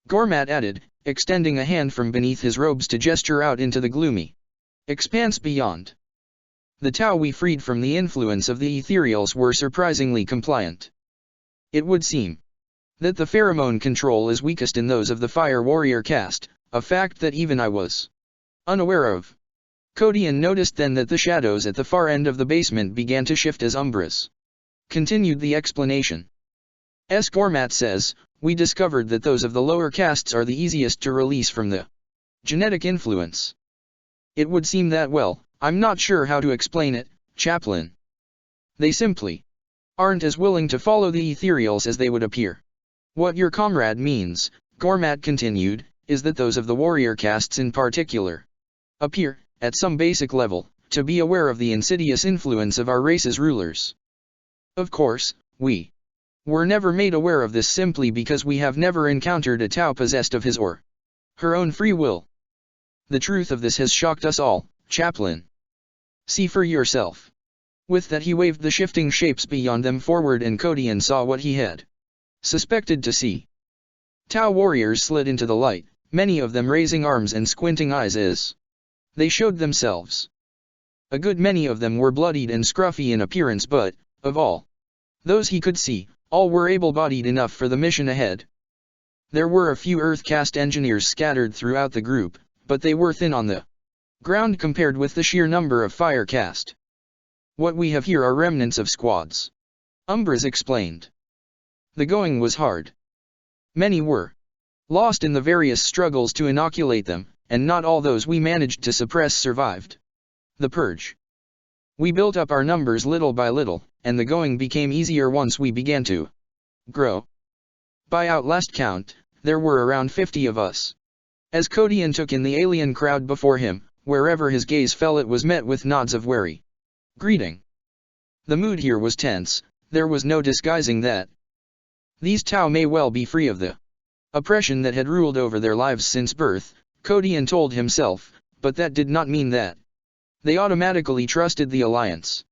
Gormat added, extending a hand from beneath his robes to gesture out into the gloomy expanse beyond. "The Tau we freed from the influence of the ethereals were surprisingly compliant. It would seem that the pheromone control is weakest in those of the fire warrior caste, a fact that even I was unaware of." Kodian noticed then that the shadows at the far end of the basement began to shift as Umbras continued the explanation. Gormat says, "We discovered that those of the lower castes are the easiest to release from the genetic influence. It would seem that, well, I'm not sure how to explain it, chaplain. They simply aren't as willing to follow the ethereals as they would appear. What your comrade means," Gormat continued, "is that those of the warrior castes in particular appear, at some basic level, to be aware of the insidious influence of our race's rulers. Of course, we were never made aware of this simply because we have never encountered a Tau possessed of his or her own free will. The truth of this has shocked us all, chaplain. See for yourself." With that he waved the shifting shapes beyond them forward, and Kodian saw what he had suspected to see. Tau warriors slid into the light, many of them raising arms and squinting eyes as they showed themselves. A good many of them were bloodied and scruffy in appearance, but, of all those he could see, all were able-bodied enough for the mission ahead. There were a few Earth caste engineers scattered throughout the group, but they were thin on the ground compared with the sheer number of fire caste. "What we have here are remnants of squads," Umbras explained. "The going was hard. Many were lost in the various struggles to inoculate them, and not all those we managed to suppress survived the purge. We built up our numbers little by little, and the going became easier once we began to grow. By our last count, there were around 50 of us." As Kodian took in the alien crowd before him, wherever his gaze fell it was met with nods of wary greeting. The mood here was tense, there was no disguising that. These Tau may well be free of the oppression that had ruled over their lives since birth, Kodian told himself, but that did not mean that they automatically trusted the alliance.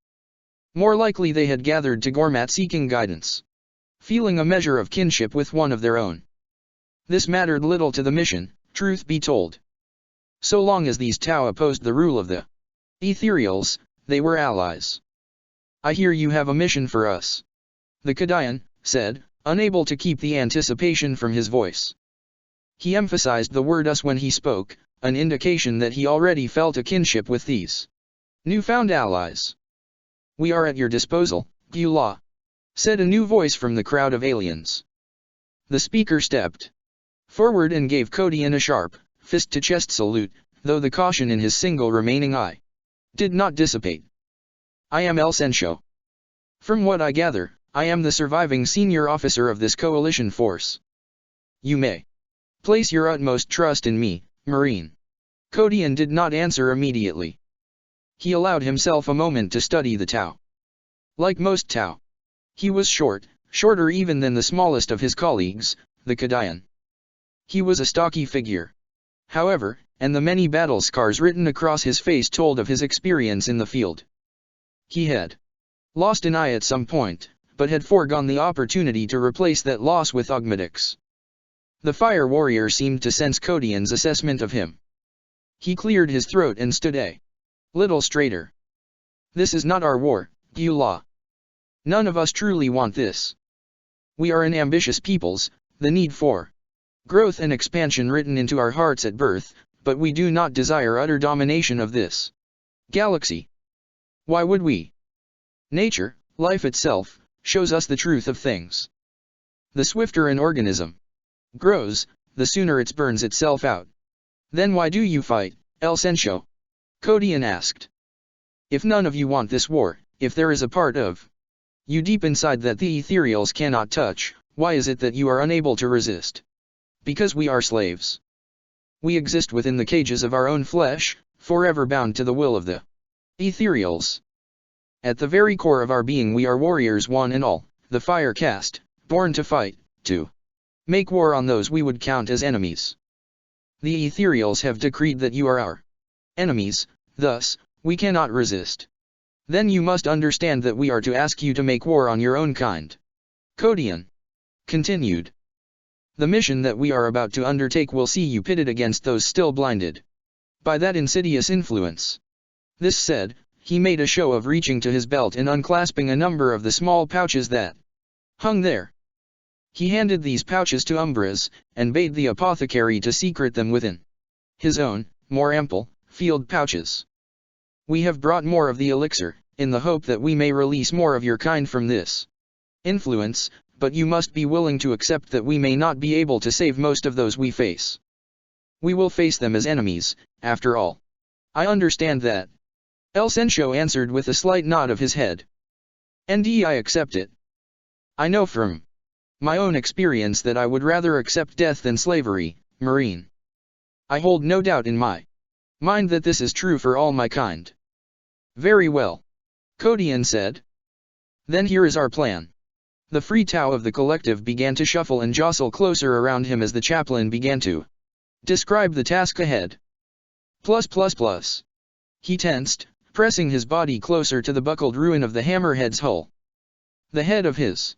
More likely they had gathered to Gormat seeking guidance, feeling a measure of kinship with one of their own. This mattered little to the mission, truth be told. So long as these Tau opposed the rule of the ethereals, they were allies. "I hear you have a mission for us," the Kodian said, unable to keep the anticipation from his voice. He emphasized the word us when he spoke, an indication that he already felt a kinship with these newfound allies. "We are at your disposal, Gula," said a new voice from the crowd of aliens. The speaker stepped forward and gave Kodian a sharp, fist-to-chest salute, though the caution in his single remaining eye did not dissipate. I am El Sencho. From what I gather, I am the surviving senior officer of this coalition force. You may place your utmost trust in me, Marine. Kodian did not answer immediately. He allowed himself a moment to study the Tau. Like most Tau, he was short, shorter even than the smallest of his colleagues, the Kodian. He was a stocky figure. However, and the many battle scars written across his face told of his experience in the field. He had lost an eye at some point, but had foregone the opportunity to replace that loss with Ogmedix. The fire warrior seemed to sense Kodian's assessment of him. He cleared his throat and stood a little straighter. This is not our war, Gyula. None of us truly want this. We are an ambitious peoples, the need for growth and expansion written into our hearts at birth, but we do not desire utter domination of this galaxy. Why would we? Nature, life itself, shows us the truth of things. The swifter an organism grows, the sooner it burns itself out. Then why do you fight, El Sencho? Kodian asked. If none of you want this war, if there is a part of you deep inside that the ethereals cannot touch, why is it that you are unable to resist? Because we are slaves. We exist within the cages of our own flesh, forever bound to the will of the ethereals. At the very core of our being we are warriors one and all, the fire caste, born to fight, to make war on those we would count as enemies. The ethereals have decreed that you are our enemies, thus, we cannot resist. Then you must understand that we are to ask you to make war on your own kind. Kodian continued. The mission that we are about to undertake will see you pitted against those still blinded by that insidious influence. This said, he made a show of reaching to his belt and unclasping a number of the small pouches that hung there. He handed these pouches to Umbras, and bade the apothecary to secrete them within his own, more ample, field pouches. We have brought more of the elixir, in the hope that we may release more of your kind from this influence, but you must be willing to accept that we may not be able to save most of those we face. We will face them as enemies, after all. I understand that. El Sencho answered with a slight nod of his head. And I accept it. I know from my own experience that I would rather accept death than slavery, Marine. I hold no doubt in my mind that this is true for all my kind. Very well. Kodian said. Then here is our plan. The free Tau of the collective began to shuffle and jostle closer around him as the chaplain began to describe the task ahead. +++. He tensed, pressing his body closer to the buckled ruin of the hammerhead's hull. The head of his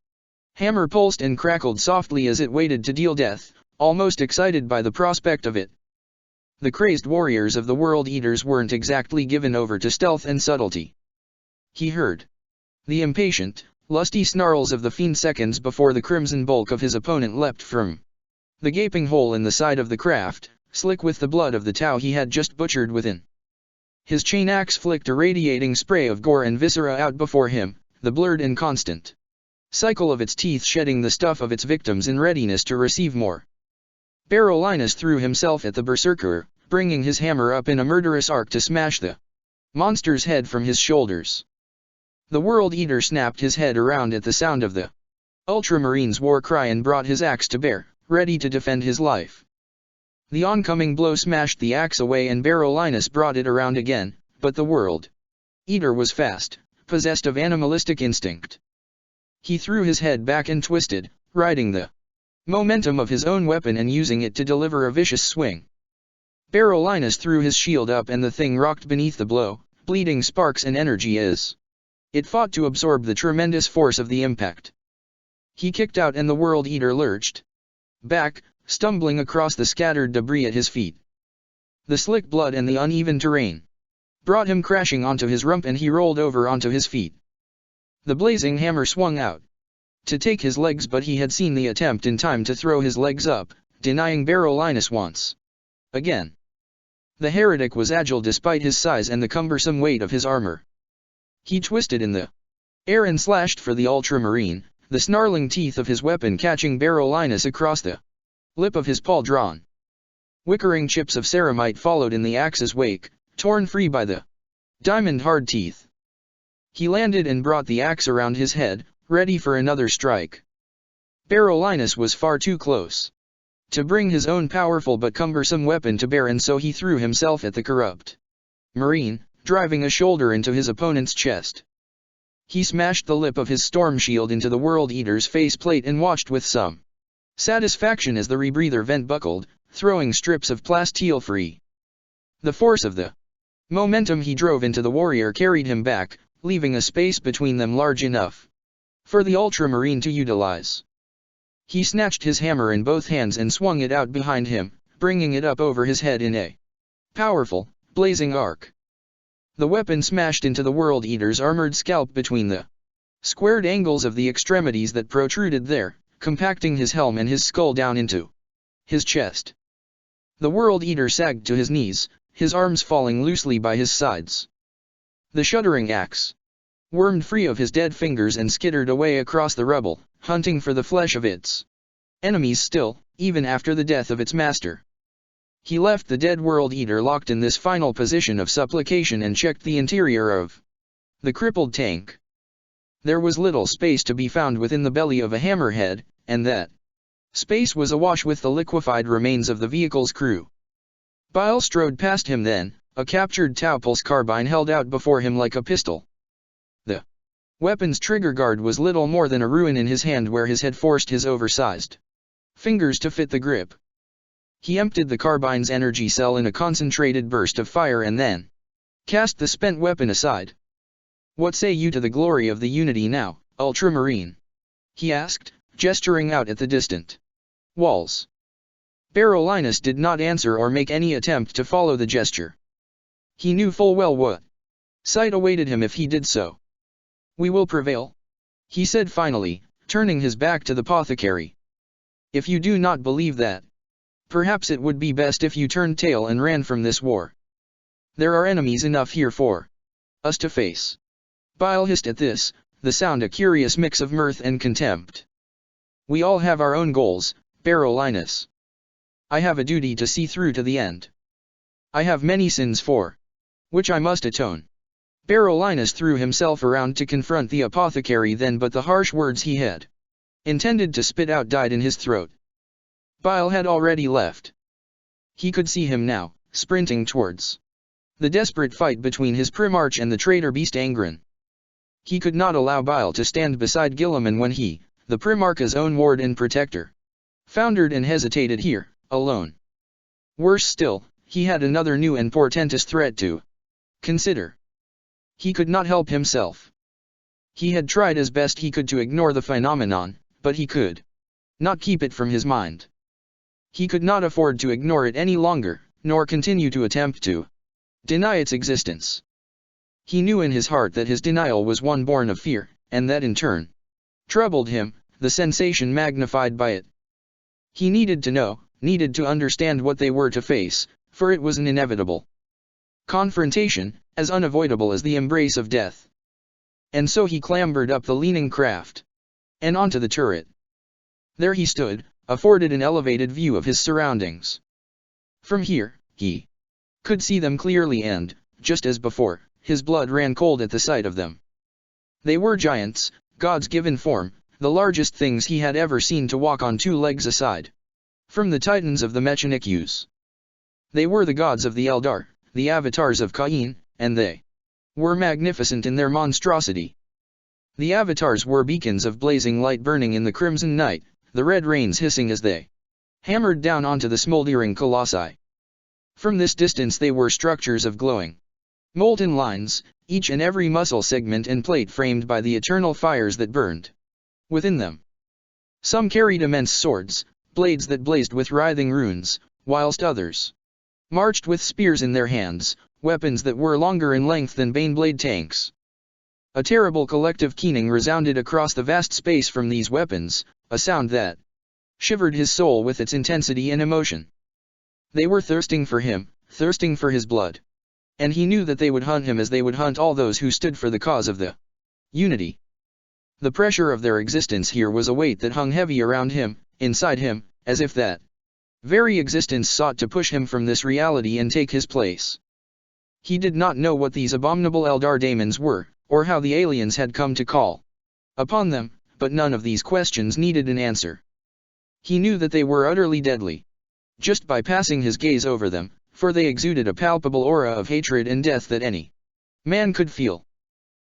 hammer pulsed and crackled softly as it waited to deal death, almost excited by the prospect of it. The crazed warriors of the World Eaters weren't exactly given over to stealth and subtlety. He heard the impatient, lusty snarls of the fiend seconds before the crimson bulk of his opponent leapt from the gaping hole in the side of the craft, slick with the blood of the Tau he had just butchered within. His chain axe flicked a radiating spray of gore and viscera out before him, the blurred and constant cycle of its teeth shedding the stuff of its victims in readiness to receive more. Barolinus threw himself at the berserker, bringing his hammer up in a murderous arc to smash the monster's head from his shoulders. The World Eater snapped his head around at the sound of the Ultramarine's war cry and brought his axe to bear, ready to defend his life. The oncoming blow smashed the axe away and Barolinus brought it around again, but the World Eater was fast, possessed of animalistic instinct. He threw his head back and twisted, riding the momentum of his own weapon and using it to deliver a vicious swing. Barolinus threw his shield up and the thing rocked beneath the blow, bleeding sparks and energy as it fought to absorb the tremendous force of the impact. He kicked out and the World Eater lurched back, stumbling across the scattered debris at his feet. The slick blood and the uneven terrain brought him crashing onto his rump and he rolled over onto his feet. The blazing hammer swung out to take his legs, but he had seen the attempt in time to throw his legs up, denying Barolinus once again. The heretic was agile despite his size and the cumbersome weight of his armor. He twisted in the air and slashed for the Ultramarine, the snarling teeth of his weapon catching Barolinus across the lip of his pauldron. Wickering chips of ceramite followed in the axe's wake, torn free by the Diamond hard teeth. He landed and brought the axe around his head, ready for another strike. Berolinis was far too close to bring his own powerful but cumbersome weapon to bear, and so he threw himself at the corrupt marine, driving a shoulder into his opponent's chest. He smashed the lip of his storm shield into the World Eater's faceplate and watched with some satisfaction as the rebreather vent buckled, throwing strips of plasteel free. The force of the momentum he drove into the warrior carried him back, leaving a space between them large enough for the ultramarine to utilize. He snatched his hammer in both hands and swung it out behind him, bringing it up over his head in a powerful, blazing arc. The weapon smashed into the World Eater's armored scalp between the squared angles of the extremities that protruded there, compacting his helm and his skull down into his chest. The World Eater sagged to his knees, his arms falling loosely by his sides. The shuddering axe wormed free of his dead fingers and skittered away across the rubble, hunting for the flesh of its enemies still, even after the death of its master. He left the dead World Eater locked in this final position of supplication and checked the interior of the crippled tank. There was little space to be found within the belly of a hammerhead, and that space was awash with the liquefied remains of the vehicle's crew. Bile strode past him then, a captured Taupulse carbine held out before him like a pistol. The weapon's trigger guard was little more than a ruin in his hand where his head forced his oversized fingers to fit the grip. He emptied the carbine's energy cell in a concentrated burst of fire and then cast the spent weapon aside. "What say you to the glory of the Unity now, Ultramarine?" he asked, gesturing out at the distant walls. Berolinis did not answer or make any attempt to follow the gesture. He knew full well what sight awaited him if he did so. "We will prevail," he said finally, turning his back to the apothecary. "If you do not believe that, perhaps it would be best if you turned tail and ran from this war. There are enemies enough here for us to face." Bile hissed at this, the sound a curious mix of mirth and contempt. "We all have our own goals, Berolinis. I have a duty to see through to the end. I have many sins for which I must atone." Berolinis threw himself around to confront the apothecary then, but the harsh words he had intended to spit out died in his throat. Bile had already left. He could see him now, sprinting towards the desperate fight between his Primarch and the traitor beast Angron. He could not allow Bile to stand beside Guilliman when he, the Primarch's own ward and protector, foundered and hesitated here, alone. Worse still, he had another new and portentous threat to consider. He could not help himself. He had tried as best he could to ignore the phenomenon, but he could not keep it from his mind. He could not afford to ignore it any longer, nor continue to attempt to deny its existence. He knew in his heart that his denial was one born of fear, and that in turn troubled him, the sensation magnified by it. He needed to know, needed to understand what they were to face, for it was an inevitable confrontation, as unavoidable as the embrace of death. And so he clambered up the leaning craft and onto the turret. There he stood, afforded an elevated view of his surroundings. From here, he could see them clearly and, just as before, his blood ran cold at the sight of them. They were giants, God's given form, the largest things he had ever seen to walk on two legs aside from the titans of the Mechanikus. They were the gods of the Eldar, the avatars of Cain, and they were magnificent in their monstrosity. The avatars were beacons of blazing light burning in the crimson night, the red rains hissing as they hammered down onto the smoldering colossi. From this distance they were structures of glowing molten lines, each and every muscle segment and plate framed by the eternal fires that burned within them. Some carried immense swords, blades that blazed with writhing runes, whilst others marched with spears in their hands, weapons that were longer in length than Baneblade tanks. A terrible collective keening resounded across the vast space from these weapons, a sound that shivered his soul with its intensity and emotion. They were thirsting for him, thirsting for his blood. And he knew that they would hunt him as they would hunt all those who stood for the cause of the Unity. The pressure of their existence here was a weight that hung heavy around him, inside him, as if that very existence sought to push him from this reality and take his place. He did not know what these abominable Eldar daemons were, or how the aliens had come to call upon them, but none of these questions needed an answer. He knew that they were utterly deadly, just by passing his gaze over them, for they exuded a palpable aura of hatred and death that any man could feel.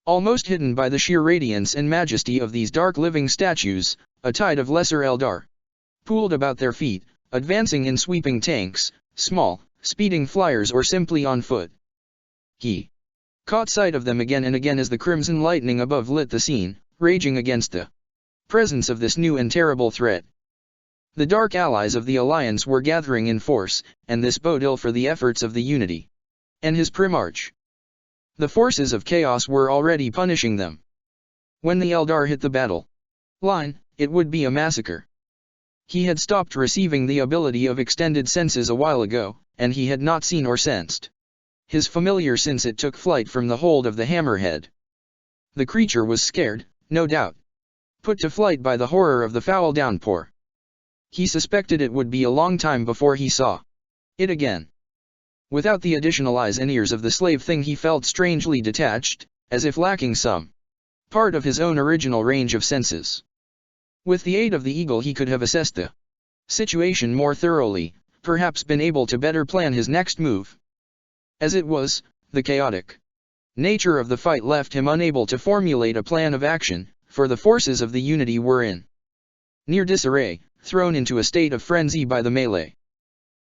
Almost hidden by the sheer radiance and majesty of these dark living statues, a tide of lesser Eldar pooled about their feet, advancing in sweeping tanks, small, speeding flyers or simply on foot. He caught sight of them again and again as the crimson lightning above lit the scene, raging against the presence of this new and terrible threat. The dark allies of the Alliance were gathering in force, and this boded ill for the efforts of the Unity and his Primarch. The forces of chaos were already punishing them. When the Eldar hit the battle line, it would be a massacre. He had stopped receiving the ability of extended senses a while ago, and he had not seen or sensed his familiar since it took flight from the hold of the Hammerhead. The creature was scared, no doubt, put to flight by the horror of the foul downpour. He suspected it would be a long time before he saw it again. Without the additional eyes and ears of the slave thing, he felt strangely detached, as if lacking some part of his own original range of senses. With the aid of the eagle he could have assessed the situation more thoroughly, perhaps been able to better plan his next move. As it was, the chaotic nature of the fight left him unable to formulate a plan of action, for the forces of the Unity were in near disarray, thrown into a state of frenzy by the melee.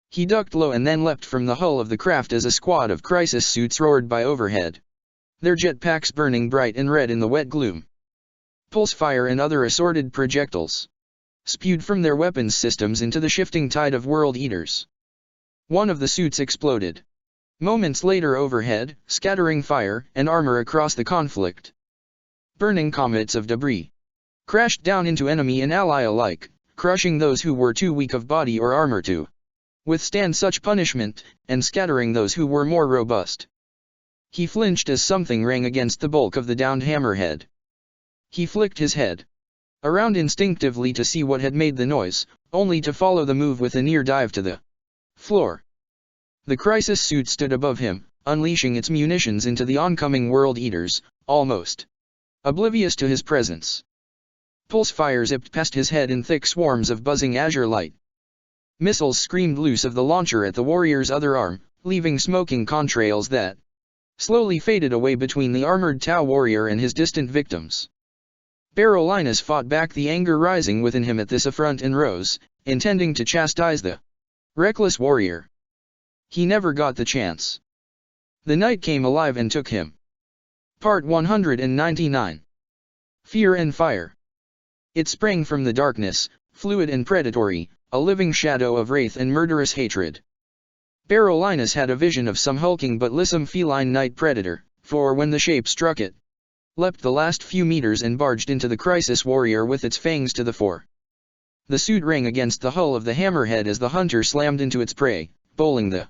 He ducked low and then leapt from the hull of the craft as a squad of crisis suits roared by overhead, their jetpacks burning bright and red in the wet gloom. Pulse fire and other assorted projectiles spewed from their weapons systems into the shifting tide of World Eaters. One of the suits exploded moments later overhead, scattering fire and armor across the conflict. Burning comets of debris crashed down into enemy and ally alike, crushing those who were too weak of body or armor to withstand such punishment, and scattering those who were more robust. He flinched as something rang against the bulk of the downed Hammerhead. He flicked his head around instinctively to see what had made the noise, only to follow the move with a near dive to the floor. The crisis suit stood above him, unleashing its munitions into the oncoming World Eaters, almost oblivious to his presence. Pulse fire zipped past his head in thick swarms of buzzing azure light. Missiles screamed loose of the launcher at the warrior's other arm, leaving smoking contrails that slowly faded away between the armored Tau warrior and his distant victims. Barolinus fought back the anger rising within him at this affront and rose, intending to chastise the reckless warrior. He never got the chance. The night came alive and took him. Part 199. Fear and Fire. It sprang from the darkness, fluid and predatory, a living shadow of wrath and murderous hatred. Barolinus had a vision of some hulking but lissom feline night predator, for when the shape struck it, leapt the last few meters and barged into the crisis warrior with its fangs to the fore. The suit rang against the hull of the Hammerhead as the hunter slammed into its prey, bowling the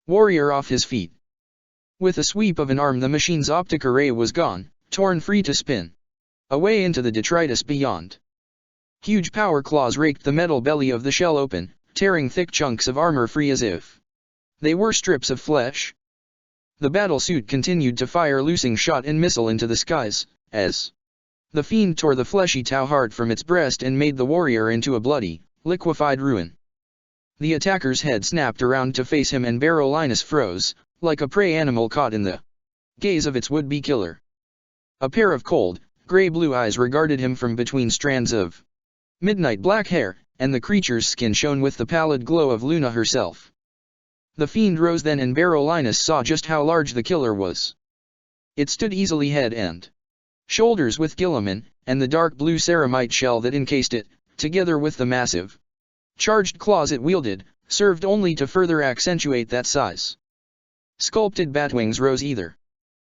warrior off his feet. With a sweep of an arm the machine's optic array was gone, torn free to spin away into the detritus beyond. Huge power claws raked the metal belly of the shell open, tearing thick chunks of armor free as if they were strips of flesh. The battle suit continued to fire loosing shot and missile into the skies, as the fiend tore the fleshy Tau heart from its breast and made the warrior into a bloody, liquefied ruin. The attacker's head snapped around to face him and Barolinus froze, like a prey animal caught in the gaze of its would-be killer. A pair of cold, gray-blue eyes regarded him from between strands of midnight black hair, and the creature's skin shone with the pallid glow of Luna herself. The fiend rose then and Barolinus saw just how large the killer was. It stood easily head and shoulders with Guilliman, and the dark blue ceramite shell that encased it, together with the massive charged claws it wielded, served only to further accentuate that size. Sculpted batwings rose either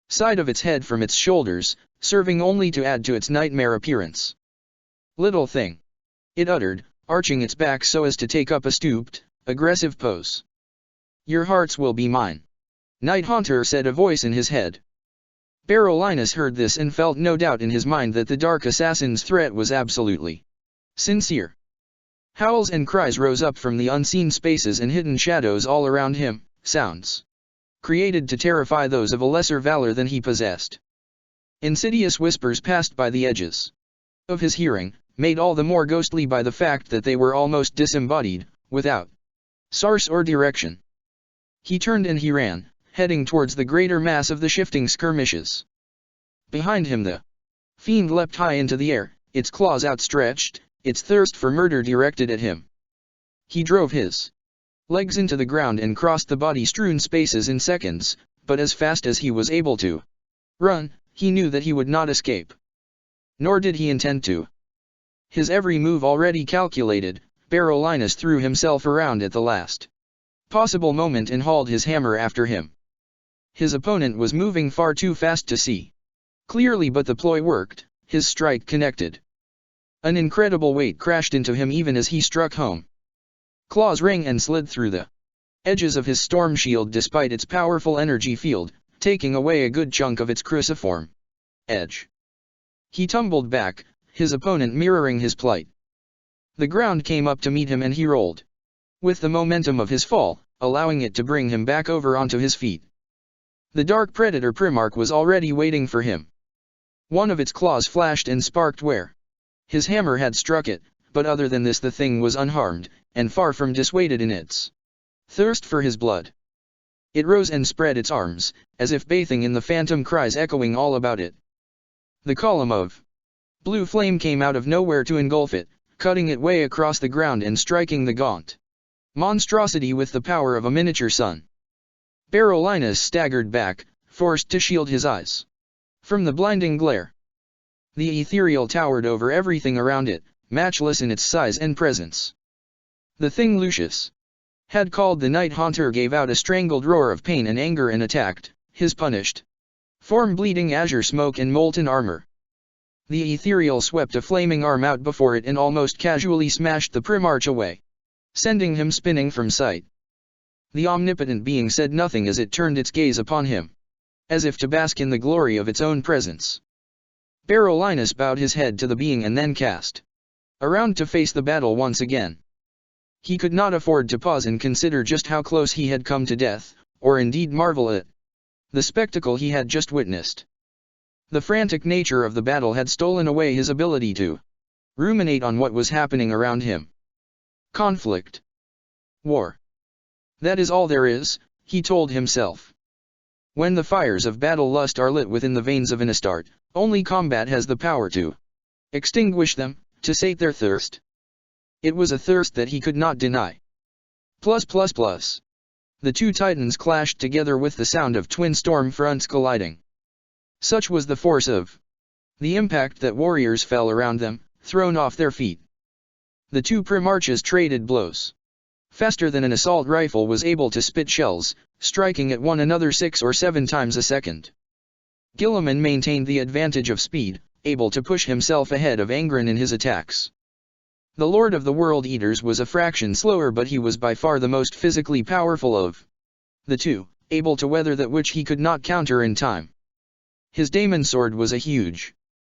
side of its head from its shoulders, serving only to add to its nightmare appearance. "Little thing," it uttered, arching its back so as to take up a stooped, aggressive pose. "Your hearts will be mine," Night Haunter said, a voice in his head. Barolinus heard this and felt no doubt in his mind that the dark assassin's threat was absolutely sincere. Howls and cries rose up from the unseen spaces and hidden shadows all around him, sounds created to terrify those of a lesser valor than he possessed. Insidious whispers passed by the edges of his hearing, made all the more ghostly by the fact that they were almost disembodied, without source or direction. He turned and he ran, heading towards the greater mass of the shifting skirmishes. Behind him the fiend leapt high into the air, its claws outstretched, its thirst for murder directed at him. He drove his legs into the ground and crossed the body-strewn spaces in seconds, but as fast as he was able to run, he knew that he would not escape. Nor did he intend to. His every move already calculated, Berolinis threw himself around at the last possible moment and hauled his hammer after him. His opponent was moving far too fast to see clearly, but the ploy worked, his strike connected. An incredible weight crashed into him even as he struck home. Claws rang and slid through the edges of his storm shield despite its powerful energy field, taking away a good chunk of its cruciform edge. He tumbled back, his opponent mirroring his plight. The ground came up to meet him and he rolled with the momentum of his fall, allowing it to bring him back over onto his feet. The dark predator Primarch was already waiting for him. One of its claws flashed and sparked where his hammer had struck it, but other than this the thing was unharmed, and far from dissuaded in its thirst for his blood. It rose and spread its arms, as if bathing in the phantom cries echoing all about it. The column of blue flame came out of nowhere to engulf it, cutting it way across the ground and striking the gaunt monstrosity with the power of a miniature sun. Berolinis staggered back, forced to shield his eyes from the blinding glare. The ethereal towered over everything around it, matchless in its size and presence. The thing Lucius had called the Night Haunter gave out a strangled roar of pain and anger and attacked his punished form, bleeding azure smoke and molten armor. The ethereal swept a flaming arm out before it and almost casually smashed the Primarch away, sending him spinning from sight. The omnipotent being said nothing as it turned its gaze upon him, as if to bask in the glory of its own presence. Berolinis bowed his head to the being and then cast around to face the battle once again. He could not afford to pause and consider just how close he had come to death, or indeed marvel at the spectacle he had just witnessed. The frantic nature of the battle had stolen away his ability to ruminate on what was happening around him. Conflict. War. That is all there is, he told himself. When the fires of battle lust are lit within the veins of an Astarte, only combat has the power to extinguish them, to sate their thirst. It was a thirst that he could not deny. Plus. The two titans clashed together with the sound of twin storm fronts colliding. Such was the force of the impact that warriors fell around them, thrown off their feet. The two Primarches traded blows. Faster than an assault rifle was able to spit shells, striking at one another 6 or 7 times a second. Guilliman maintained the advantage of speed, able to push himself ahead of Angren in his attacks. The Lord of the World Eaters was a fraction slower, but he was by far the most physically powerful of the two, able to weather that which he could not counter in time. His daemon sword was a huge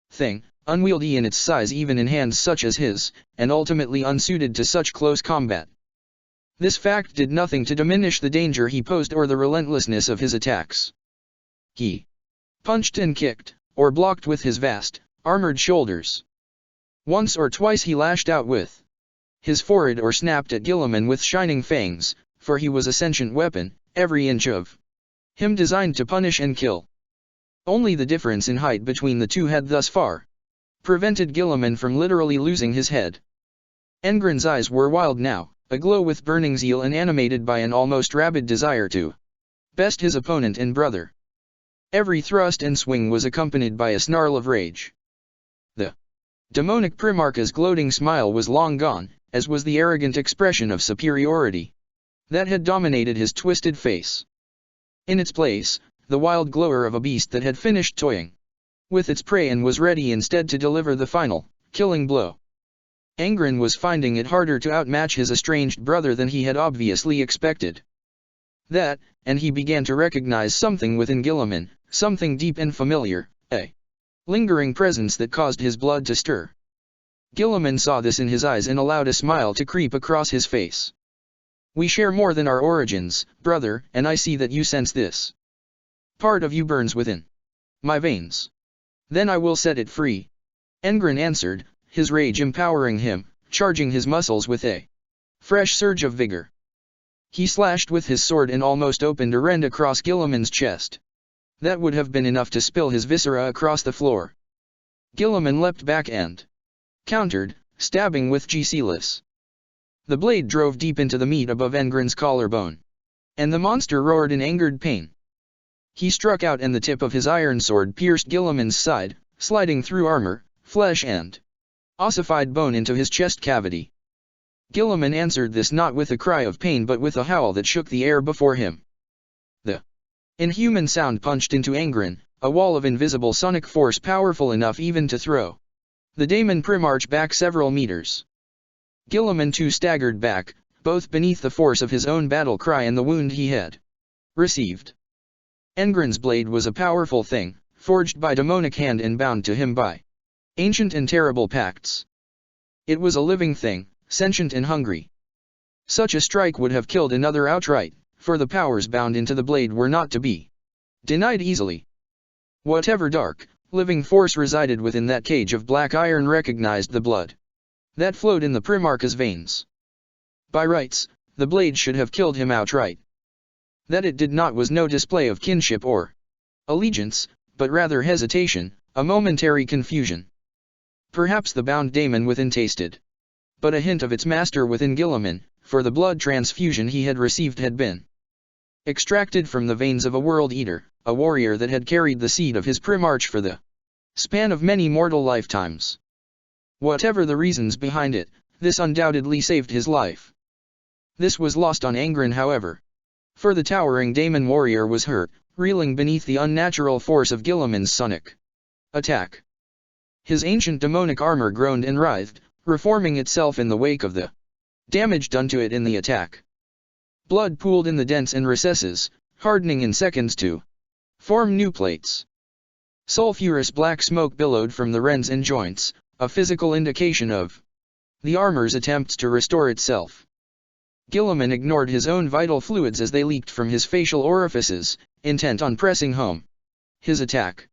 thing, unwieldy in its size even in hands such as his, and ultimately unsuited to such close combat. This fact did nothing to diminish the danger he posed or the relentlessness of his attacks. He punched and kicked, or blocked with his vast, armored shoulders. Once or twice he lashed out with his forehead or snapped at Guilliman with shining fangs, for he was a sentient weapon, every inch of him designed to punish and kill. Only the difference in height between the two had thus far prevented Guilliman from literally losing his head. Engren's eyes were wild now, aglow with burning zeal and animated by an almost rabid desire to best his opponent and brother. Every thrust and swing was accompanied by a snarl of rage. The demonic Primarch's gloating smile was long gone, as was the arrogant expression of superiority that had dominated his twisted face. In its place, the wild glower of a beast that had finished toying with its prey and was ready instead to deliver the final, killing blow. Angren was finding it harder to outmatch his estranged brother than he had obviously expected. That, and he began to recognize something within Guilliman, something deep and familiar, a lingering presence that caused his blood to stir. Guilliman saw this in his eyes and allowed a smile to creep across his face. We share more than our origins, brother, and I see that you sense this. Part of you burns within my veins. Then I will set it free. Engren answered, his rage empowering him, charging his muscles with a fresh surge of vigor. He slashed with his sword and almost opened a rend across Guilliman's chest. That would have been enough to spill his viscera across the floor. Guilliman leapt back and countered, stabbing with Gesilas. The blade drove deep into the meat above Engren's collarbone. And the monster roared in angered pain. He struck out and the tip of his iron sword pierced Guilliman's side, sliding through armor, flesh and ossified bone into his chest cavity. Guilliman answered this not with a cry of pain but with a howl that shook the air before him. The inhuman sound punched into Engren, a wall of invisible sonic force powerful enough even to throw the Daemon Primarch back several meters. Guilliman too staggered back, both beneath the force of his own battle cry and the wound he had received. Engren's blade was a powerful thing, forged by demonic hand and bound to him by ancient and terrible pacts. It was a living thing, sentient and hungry. Such a strike would have killed another outright, for the powers bound into the blade were not to be denied easily. Whatever dark, living force resided within that cage of black iron recognized the blood that flowed in the Primarch's veins. By rights, the blade should have killed him outright. That it did not was no display of kinship or allegiance, but rather hesitation, a momentary confusion. Perhaps the bound daemon within tasted but a hint of its master within Guilliman, for the blood transfusion he had received had been extracted from the veins of a world eater, a warrior that had carried the seed of his Primarch for the span of many mortal lifetimes. Whatever the reasons behind it, this undoubtedly saved his life. This was lost on Engren however. For the towering daemon warrior was hurt, reeling beneath the unnatural force of Guilliman's sonic attack. His ancient demonic armor groaned and writhed, reforming itself in the wake of the damage done to it in the attack. Blood pooled in the dents and recesses, hardening in seconds to form new plates. Sulphurous black smoke billowed from the rents and joints, a physical indication of the armor's attempts to restore itself. Guilliman ignored his own vital fluids as they leaked from his facial orifices, intent on pressing home his attack.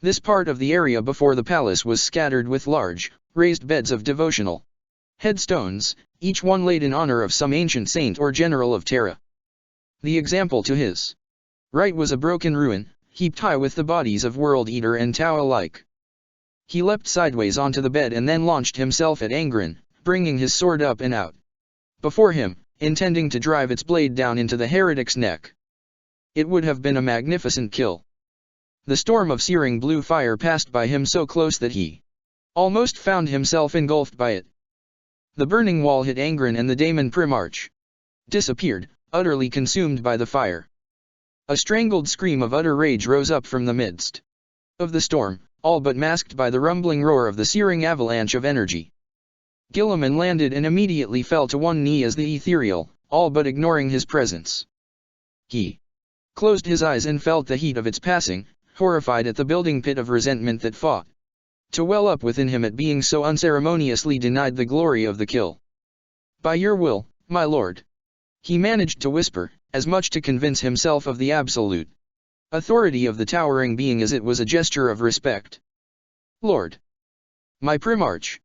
This part of the area before the palace was scattered with large, raised beds of devotional headstones, each one laid in honor of some ancient saint or general of Terra. The example to his right was a broken ruin, heaped high with the bodies of World Eater and Tau alike. He leapt sideways onto the bed and then launched himself at Engren, bringing his sword up and out before him, intending to drive its blade down into the heretic's neck. It would have been a magnificent kill. The storm of searing blue fire passed by him so close that he almost found himself engulfed by it. The burning wall hit Engren and the Daemon Primarch disappeared, utterly consumed by the fire. A strangled scream of utter rage rose up from the midst of the storm, all but masked by the rumbling roar of the searing avalanche of energy. Guilliman landed and immediately fell to one knee as the ethereal, all but ignoring his presence. He closed his eyes and felt the heat of its passing, horrified at the building pit of resentment that fought to well up within him at being so unceremoniously denied the glory of the kill. "By your will, my lord," he managed to whisper, as much to convince himself of the absolute authority of the towering being as it was a gesture of respect. "Lord, my Primarch."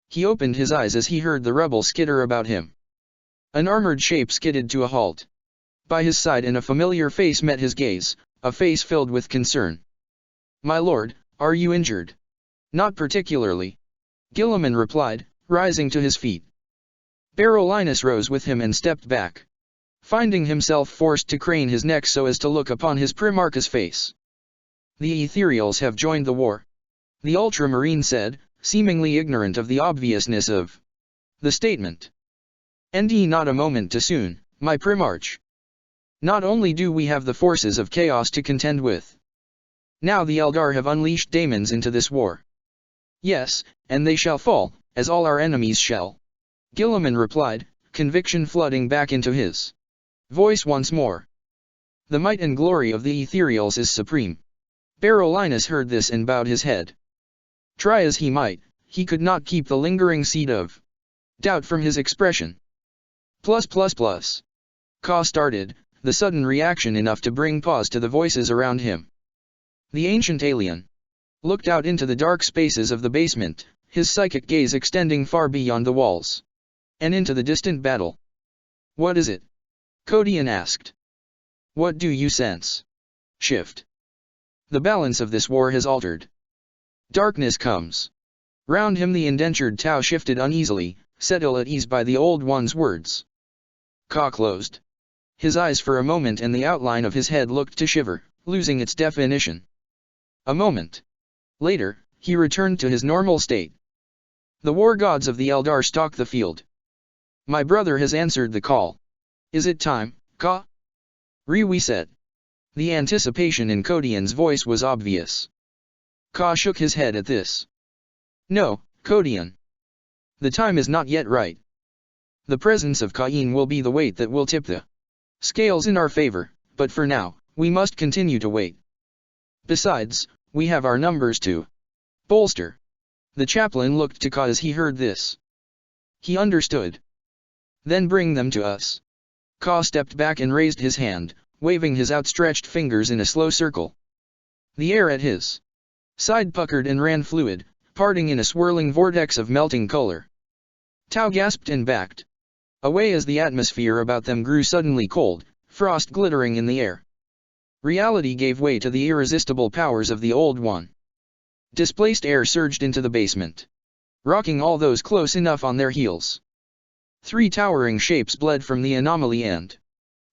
He opened his eyes as he heard the rubble skitter about him. An armored shape skidded to a halt. By his side and a familiar face met his gaze, a face filled with concern. "My lord, are you injured?" "Not particularly," Guilliman replied, rising to his feet. Barolinus rose with him and stepped back, finding himself forced to crane his neck so as to look upon his Primarch's face. "The Ethereals have joined the war," the Ultramarine said, seemingly ignorant of the obviousness of the statement. "And not a moment too soon, my Primarch. Not only do we have the forces of chaos to contend with, now the Eldar have unleashed daemons into this war." "Yes, and they shall fall, as all our enemies shall," Guilliman replied, conviction flooding back into his voice once more. "The might and glory of the Ethereals is supreme." Barolinus heard this and bowed his head. Try as he might, he could not keep the lingering seed of doubt from his expression. Plus plus plus. Ka started, the sudden reaction enough to bring pause to the voices around him. The ancient alien looked out into the dark spaces of the basement, his psychic gaze extending far beyond the walls and into the distant battle. What is it? Kodian asked. What do you sense? Shift. The balance of this war has altered. Darkness comes. Round him the indentured Tao shifted uneasily, set ill at ease by the old one's words. Ka closed his eyes for a moment and the outline of his head looked to shiver, losing its definition. A moment later, he returned to his normal state. The war gods of the Eldar stalk the field. My brother has answered the call. Is it time, Ka? Riwi said. The anticipation in Kodian's voice was obvious. Ka shook his head at this. No, Kodian. The time is not yet right. The presence of Kain will be the weight that will tip the scales in our favor, but for now, we must continue to wait. Besides, we have our numbers to bolster. The chaplain looked to Ka as he heard this. He understood. Then bring them to us. Ka stepped back and raised his hand, waving his outstretched fingers in a slow circle. The air at his side puckered and ran fluid, parting in a swirling vortex of melting color. Tao gasped and backed away as the atmosphere about them grew suddenly cold, frost glittering in the air. Reality gave way to the irresistible powers of the Old One. Displaced air surged into the basement, rocking all those close enough on their heels. 3 towering shapes bled from the anomaly and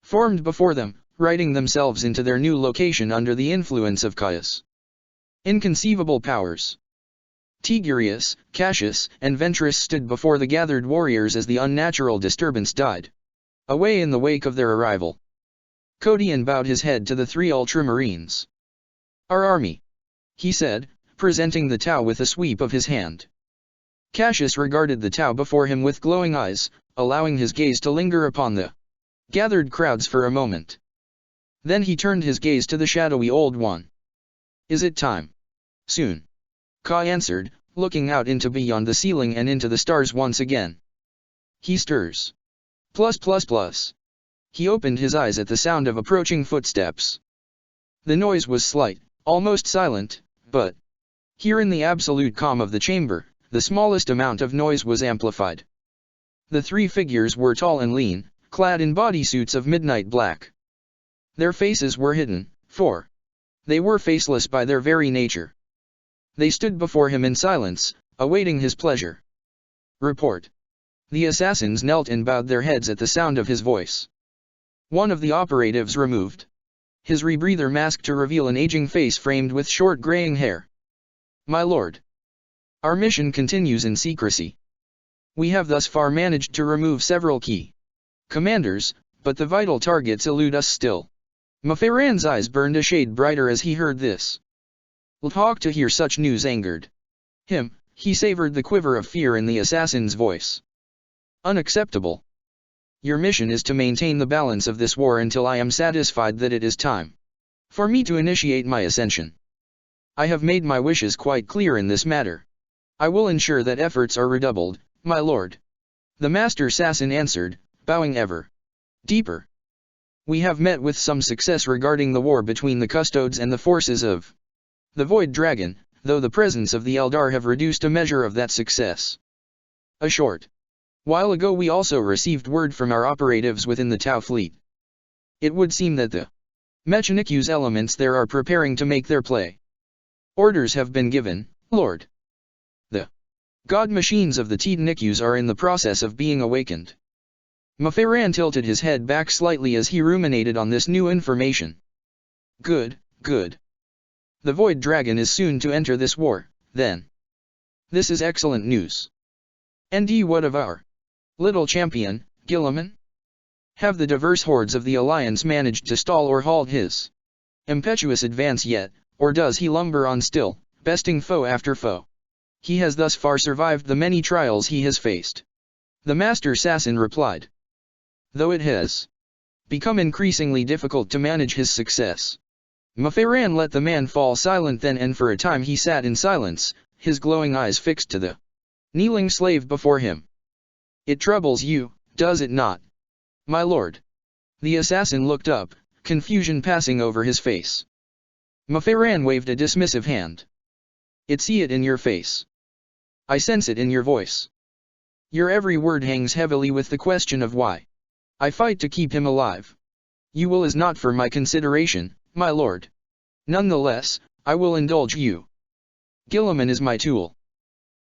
formed before them, writing themselves into their new location under the influence of Ka's inconceivable powers. Tigurius, Cassius, and Ventress stood before the gathered warriors as the unnatural disturbance died away in the wake of their arrival. Kodian bowed his head to the 3 ultramarines. Our army, he said, presenting the Tau with a sweep of his hand. Cassius regarded the Tau before him with glowing eyes, allowing his gaze to linger upon the gathered crowds for a moment. Then he turned his gaze to the shadowy Old One. Is it time? Soon. Ka answered, looking out into beyond the ceiling and into the stars once again. He stirs. Plus plus plus. He opened his eyes at the sound of approaching footsteps. The noise was slight, almost silent, but here in the absolute calm of the chamber, the smallest amount of noise was amplified. The 3 figures were tall and lean, clad in bodysuits of midnight black. Their faces were hidden, for they were faceless by their very nature. They stood before him in silence, awaiting his pleasure. Report. The assassins knelt and bowed their heads at the sound of his voice. One of the operatives removed his rebreather mask to reveal an aging face framed with short graying hair. My lord. Our mission continues in secrecy. We have thus far managed to remove several key commanders, but the vital targets elude us still. Maferan's eyes burned a shade brighter as he heard this. Lhok to hear such news angered him. He savored the quiver of fear in the assassin's voice. Unacceptable. Your mission is to maintain the balance of this war until I am satisfied that it is time for me to initiate my ascension. I have made my wishes quite clear in this matter. I will ensure that efforts are redoubled, my lord. The Master Assassin answered, bowing ever deeper. We have met with some success regarding the war between the Custodes and the forces of the Void Dragon, though the presence of the Eldar have reduced a measure of that success. A short while ago we also received word from our operatives within the Tau fleet. It would seem that the Mechanicu's elements there are preparing to make their play. Orders have been given, Lord. The god machines of the Titanicus are in the process of being awakened. Maferan tilted his head back slightly as he ruminated on this new information. Good, good. The Void Dragon is soon to enter this war, then. This is excellent news. And what of our little champion, Guilliman? Have the diverse hordes of the Alliance managed to stall or halt his impetuous advance yet, or does he lumber on still, besting foe after foe? He has thus far survived the many trials he has faced. The Master Assassin replied. Though it has become increasingly difficult to manage his success. Maferan let the man fall silent then, and for a time he sat in silence, his glowing eyes fixed to the kneeling slave before him. It troubles you, does it not, My lord. The assassin looked up, confusion passing over his face. Maferan waved a dismissive hand. I see it in your face. I sense it in your voice. Your every word hangs heavily with the question of why. I fight to keep him alive. Your will is not for my consideration, my lord. Nonetheless, I will indulge you. Guilliman is my tool.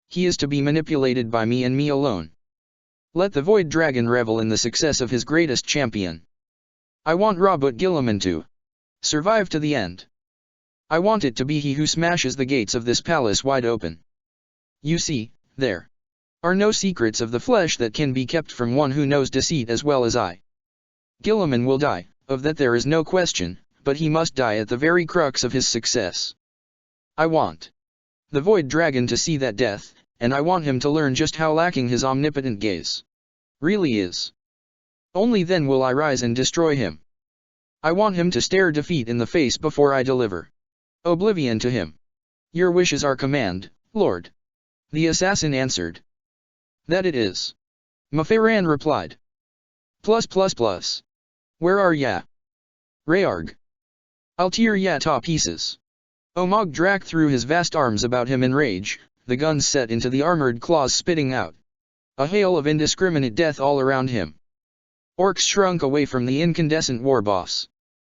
He is to be manipulated by me and me alone. Let the Void Dragon revel in the success of his greatest champion. I want Robert Guilliman to survive to the end. I want it to be he who smashes the gates of this palace wide open. You see, there are no secrets of the flesh that can be kept from one who knows deceit as well as I. Guilliman will die, of that there is no question, but he must die at the very crux of his success. I want the Void Dragon to see that death, and I want him to learn just how lacking his omnipotent gaze really is. Only then will I rise and destroy him. I want him to stare defeat in the face before I deliver oblivion to him. Your wishes are command, Lord. The assassin answered. That it is. Maferan replied. +++. Where are ya? Rayarg. I'll tear ya to pieces. Omog Drak threw his vast arms about him in rage, the guns set into the armored claws spitting out a hail of indiscriminate death all around him. Orcs shrunk away from the incandescent war boss.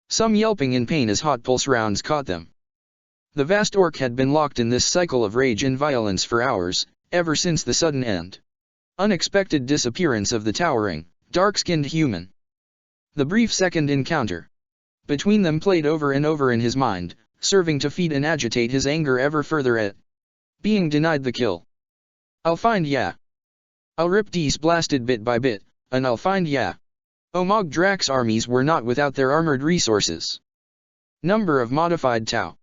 Some yelping in pain as hot pulse rounds caught them. The vast orc had been locked in this cycle of rage and violence for hours, ever since the sudden unexpected disappearance of the towering, dark-skinned human. The brief second encounter between them played over and over in his mind, serving to feed and agitate his anger ever further at being denied the kill. I'll find ya. I'll rip these blasted bit by bit, and I'll find ya. Omog Drak's armies were not without their armored resources. Number of modified Tau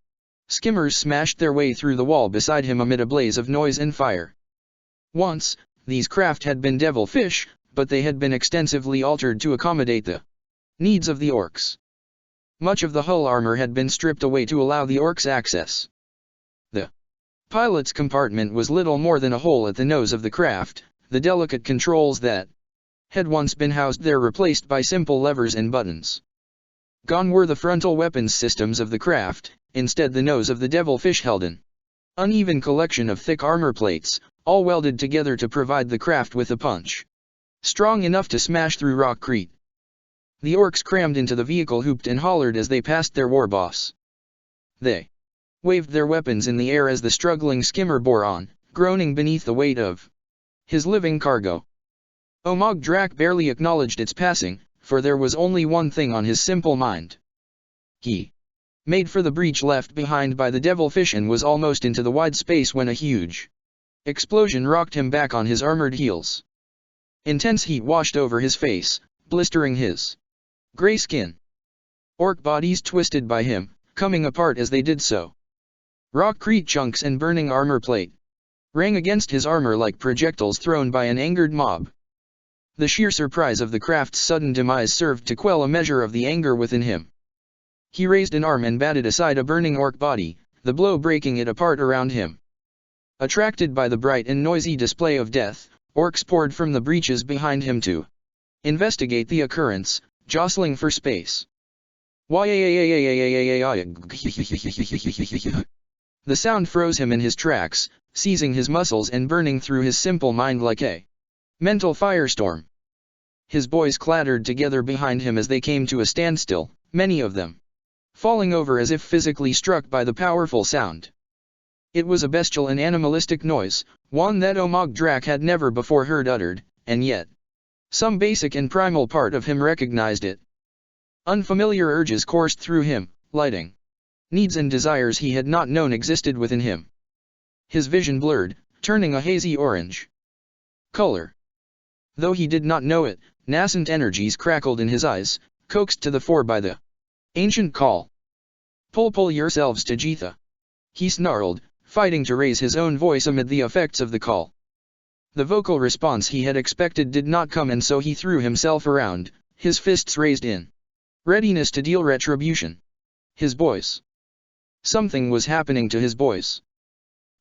skimmers smashed their way through the wall beside him amid a blaze of noise and fire. Once, these craft had been devilfish, but they had been extensively altered to accommodate the needs of the orcs. Much of the hull armor had been stripped away to allow the orcs access. The pilot's compartment was little more than a hole at the nose of the craft, the delicate controls that had once been housed there replaced by simple levers and buttons. Gone were the frontal weapons systems of the craft, instead the nose of the devilfish held an uneven collection of thick armor plates, all welded together to provide the craft with a punch strong enough to smash through rockcrete. The orcs crammed into the vehicle, hooped and hollered as they passed their war boss. They waved their weapons in the air as the struggling skimmer bore on, groaning beneath the weight of his living cargo. Omog Drak barely acknowledged its passing, for there was only one thing on his simple mind. He made for the breach left behind by the devilfish and was almost into the wide space when a huge explosion rocked him back on his armored heels. Intense heat washed over his face, blistering his gray skin. Orc bodies twisted by him, coming apart as they did so. Rockcrete chunks and burning armor plate rang against his armor like projectiles thrown by an angered mob. The sheer surprise of the craft's sudden demise served to quell a measure of the anger within him. He raised an arm and batted aside a burning orc body, the blow breaking it apart around him. Attracted by the bright and noisy display of death, orcs poured from the breaches behind him to investigate the occurrence, jostling for space. The sound froze him in his tracks, seizing his muscles and burning through his simple mind like a mental firestorm. His boys clattered together behind him as they came to a standstill, many of them falling over as if physically struck by the powerful sound. It was a bestial and animalistic noise, one that Omog Drak had never before heard uttered, and yet some basic and primal part of him recognized it. Unfamiliar urges coursed through him, lighting needs and desires he had not known existed within him. His vision blurred, turning a hazy orange color. Though he did not know it, nascent energies crackled in his eyes, coaxed to the fore by the ancient call. Pull yourselves to Jetha. He snarled, fighting to raise his own voice amid the effects of the call. The vocal response he had expected did not come, and so he threw himself around, his fists raised in readiness to deal retribution. His boys. Something was happening to his boys.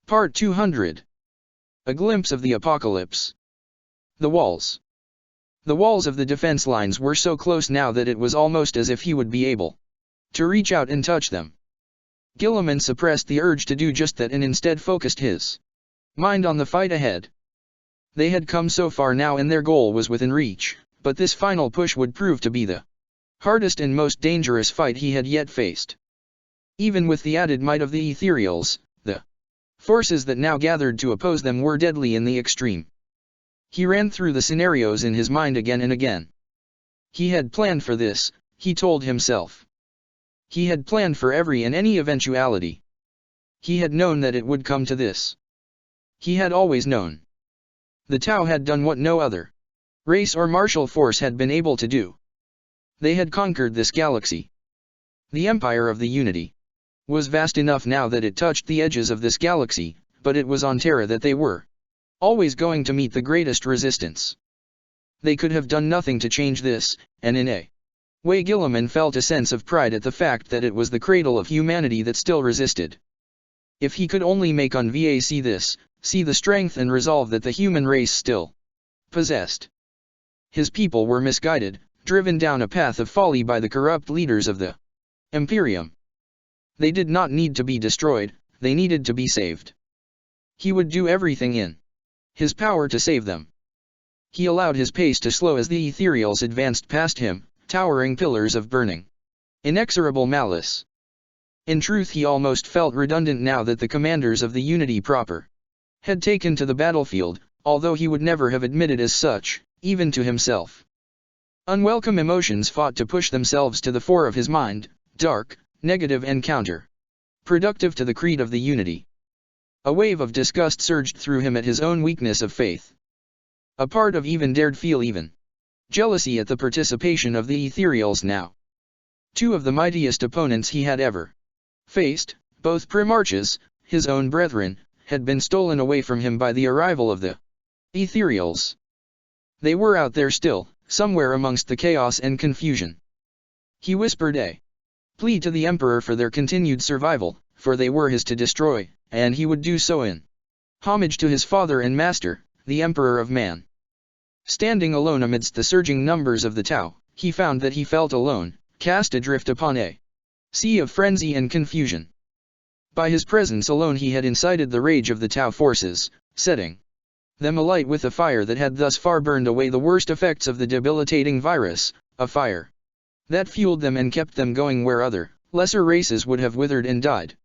Part 200. A glimpse of the apocalypse. The walls. The walls of the defense lines were so close now that it was almost as if he would be able to reach out and touch them. Guilliman suppressed the urge to do just that and instead focused his mind on the fight ahead. They had come so far now and their goal was within reach, but this final push would prove to be the hardest and most dangerous fight he had yet faced. Even with the added might of the Ethereals, the forces that now gathered to oppose them were deadly in the extreme. He ran through the scenarios in his mind again and again. He had planned for this, he told himself. He had planned for every and any eventuality. He had known that it would come to this. He had always known. The Tau had done what no other race or martial force had been able to do. They had conquered this galaxy. The Empire of the Unity was vast enough now that it touched the edges of this galaxy, but it was on Terra that they were always going to meet the greatest resistance. They could have done nothing to change this, and in a way Guilliman felt a sense of pride at the fact that it was the cradle of humanity that still resisted. If he could only make Unva see this, see the strength and resolve that the human race still possessed. His people were misguided, driven down a path of folly by the corrupt leaders of the Imperium. They did not need to be destroyed, they needed to be saved. He would do everything in his power to save them. He allowed his pace to slow as the Ethereals advanced past him, towering pillars of burning, inexorable malice. In truth, he almost felt redundant now that the commanders of the Unity proper had taken to the battlefield, although he would never have admitted as such, even to himself. Unwelcome emotions fought to push themselves to the fore of his mind, dark, negative and counter-productive to the creed of the Unity. A wave of disgust surged through him at his own weakness of faith. A part of even dared feel even jealousy at the participation of the Ethereals now. Two of the mightiest opponents he had ever faced, both Primarchs, his own brethren, had been stolen away from him by the arrival of the Ethereals. They were out there still, somewhere amongst the chaos and confusion. He whispered a plea to the Emperor for their continued survival, for they were his to destroy, and he would do so in homage to his father and master, the Emperor of Man. Standing alone amidst the surging numbers of the Tau, he found that he felt alone, cast adrift upon a sea of frenzy and confusion. By his presence alone he had incited the rage of the Tau forces, setting them alight with a fire that had thus far burned away the worst effects of the debilitating virus, a fire that fueled them and kept them going where other, lesser races would have withered and died.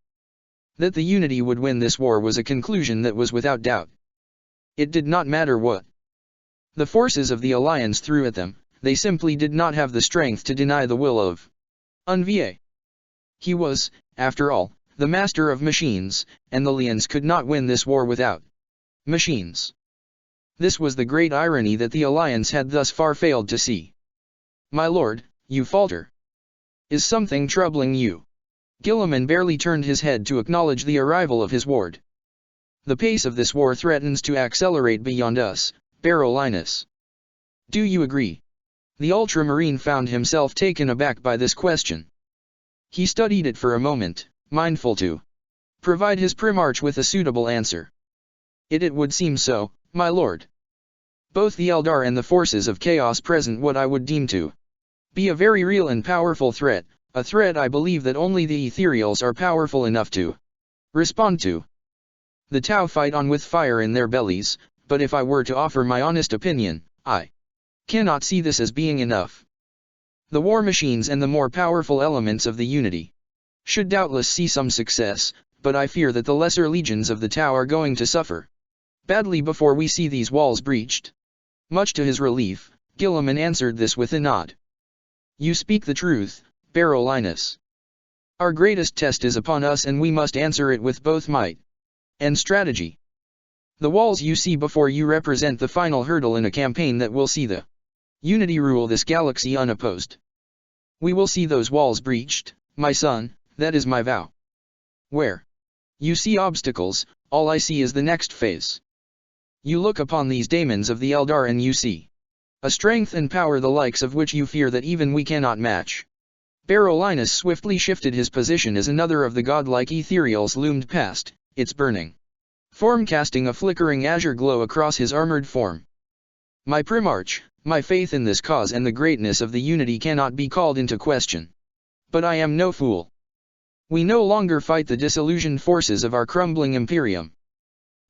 That the Unity would win this war was a conclusion that was without doubt. It did not matter what the forces of the Alliance threw at them, they simply did not have the strength to deny the will of Unva. He was, after all, the master of machines, and the Lians could not win this war without machines. This was the great irony that the Alliance had thus far failed to see. "My lord, you falter. Is something troubling you?" Guilliman barely turned his head to acknowledge the arrival of his ward. "The pace of this war threatens to accelerate beyond us, Barolinus. Do you agree?" The Ultramarine found himself taken aback by this question. He studied it for a moment, mindful to provide his Primarch with a suitable answer. It would seem so, my lord. Both the Eldar and the forces of chaos present what I would deem to be a very real and powerful threat, a threat I believe that only the Ethereals are powerful enough to respond to. The Tau fight on with fire in their bellies, but if I were to offer my honest opinion, I cannot see this as being enough. The war machines and the more powerful elements of the Unity should doubtless see some success, but I fear that the lesser legions of the Tau are going to suffer badly before we see these walls breached. Much to his relief, Guilliman answered this with a nod. "You speak the truth, Barolinus. Our greatest test is upon us and we must answer it with both might and strategy. The walls you see before you represent the final hurdle in a campaign that will see the Unity rule this galaxy unopposed. We will see those walls breached, my son, that is my vow. Where you see obstacles, all I see is the next phase. You look upon these daemons of the Eldar and you see a strength and power the likes of which you fear that even we cannot match." Barolinus swiftly shifted his position as another of the godlike Ethereals loomed past, its burning form casting a flickering azure glow across his armored form. My Primarch, my faith in this cause and the greatness of the unity cannot be called into question. But I am no fool. We no longer fight the disillusioned forces of our crumbling Imperium.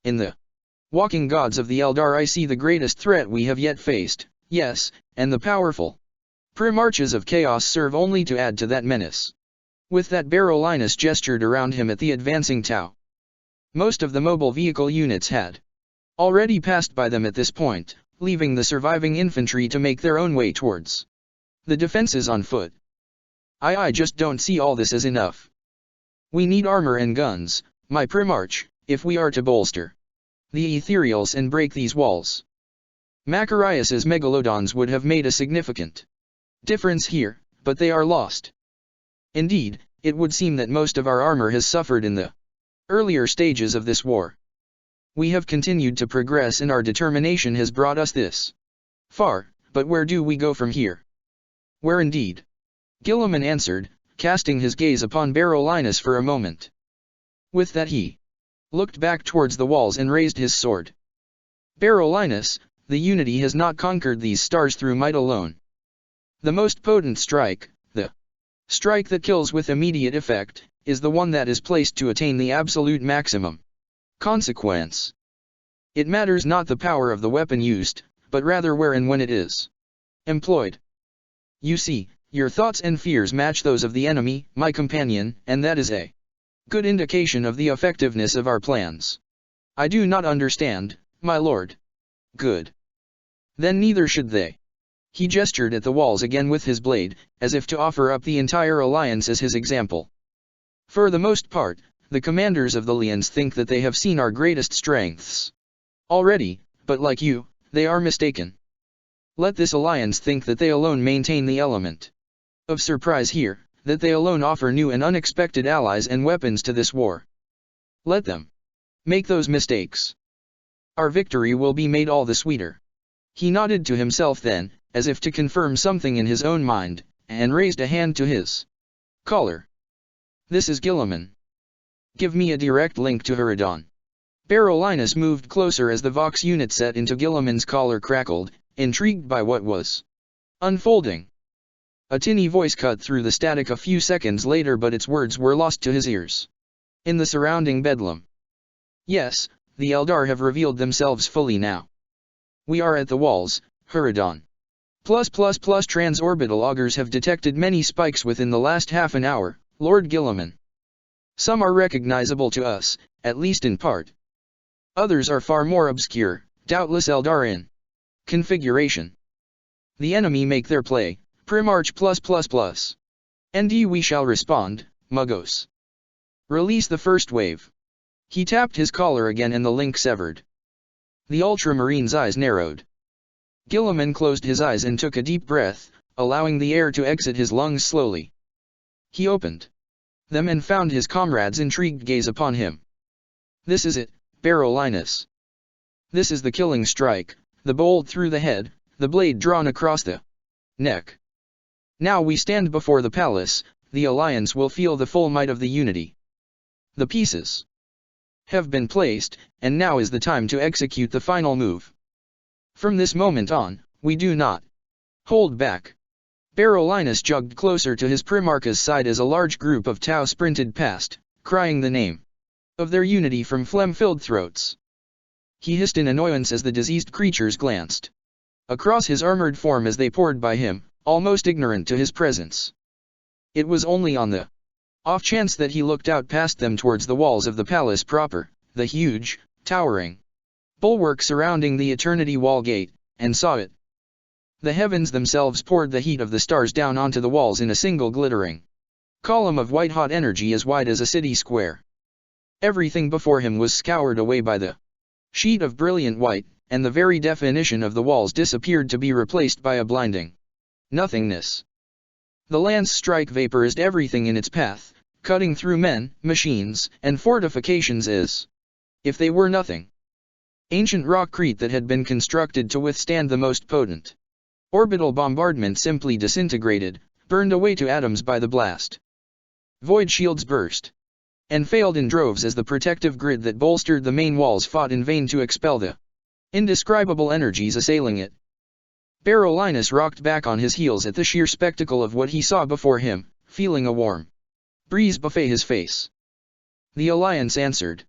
In the walking gods of the Eldar I see the greatest threat we have yet faced, yes, and the powerful Primarches of Chaos serve only to add to that menace. With that Barolinus gestured around him at the advancing Tau. Most of the mobile vehicle units had already passed by them at this point, leaving the surviving infantry to make their own way towards the defenses on foot. I just don't see all this as enough. We need armor and guns, my Primarch, if we are to bolster the Ethereals and break these walls. Macarius's megalodons would have made a significant difference here, but they are lost. Indeed, it would seem that most of our armor has suffered in the earlier stages of this war. We have continued to progress and our determination has brought us this far, but where do we go from here? Where indeed? Guilliman answered, casting his gaze upon Barolinus for a moment. With that he looked back towards the walls and raised his sword. Barolinus, the unity has not conquered these stars through might alone. The most potent strike, the strike that kills with immediate effect, is the one that is placed to attain the absolute maximum consequence. It matters not the power of the weapon used, but rather where and when it is employed. You see, your thoughts and fears match those of the enemy, my companion, and that is a good indication of the effectiveness of our plans. I do not understand, my lord. Good. Then neither should they. He gestured at the walls again with his blade, as if to offer up the entire alliance as his example. For the most part, the commanders of the Lions think that they have seen our greatest strengths already, but like you, they are mistaken. Let this alliance think that they alone maintain the element of surprise here, that they alone offer new and unexpected allies and weapons to this war. Let them make those mistakes. Our victory will be made all the sweeter. He nodded to himself then, as if to confirm something in his own mind, and raised a hand to his collar. This is Guilliman. Give me a direct link to Haradon. Barolinus moved closer as the Vox unit set into Guilliman's collar crackled, intrigued by what was unfolding. A tinny voice cut through the static a few seconds later, but its words were lost to his ears. In the surrounding bedlam. Yes, the Eldar have revealed themselves fully now. We are at the walls, Haradon. Transorbital augurs have detected many spikes within the last half an hour, Lord Guilliman. Some are recognizable to us, at least in part. Others are far more obscure, doubtless Eldar in configuration. The enemy make their play, Primarch +++. And we shall respond, Mugos. Release the first wave. He tapped his collar again and the link severed. The Ultramarine's eyes narrowed. Guilliman closed his eyes and took a deep breath, allowing the air to exit his lungs slowly. He opened them and found his comrades' intrigued gaze upon him. This is it, Barolinus. This is the killing strike, the bolt through the head, the blade drawn across the neck. Now we stand before the palace, the alliance will feel the full might of the unity. The pieces have been placed, and now is the time to execute the final move. From this moment on, we do not hold back. Barolinus jogged closer to his Primarch's side as a large group of Tau sprinted past, crying the name of their unity from phlegm-filled throats. He hissed in annoyance as the diseased creatures glanced across his armored form as they poured by him, almost ignorant to his presence. It was only on the off chance that he looked out past them towards the walls of the palace proper, the huge, towering bulwark surrounding the Eternity Wall Gate, and saw it. The heavens themselves poured the heat of the stars down onto the walls in a single glittering column of white-hot energy as wide as a city square. Everything before him was scoured away by the sheet of brilliant white, and the very definition of the walls disappeared to be replaced by a blinding nothingness. The lance strike vaporized everything in its path, cutting through men, machines, and fortifications as if they were nothing. Ancient rockcrete that had been constructed to withstand the most potent orbital bombardment simply disintegrated, burned away to atoms by the blast. Void shields burst and failed in droves as the protective grid that bolstered the main walls fought in vain to expel the indescribable energies assailing it, Barolinus rocked back on his heels at the sheer spectacle of what he saw before him, feeling a warm breeze buffet his face. The Alliance answered.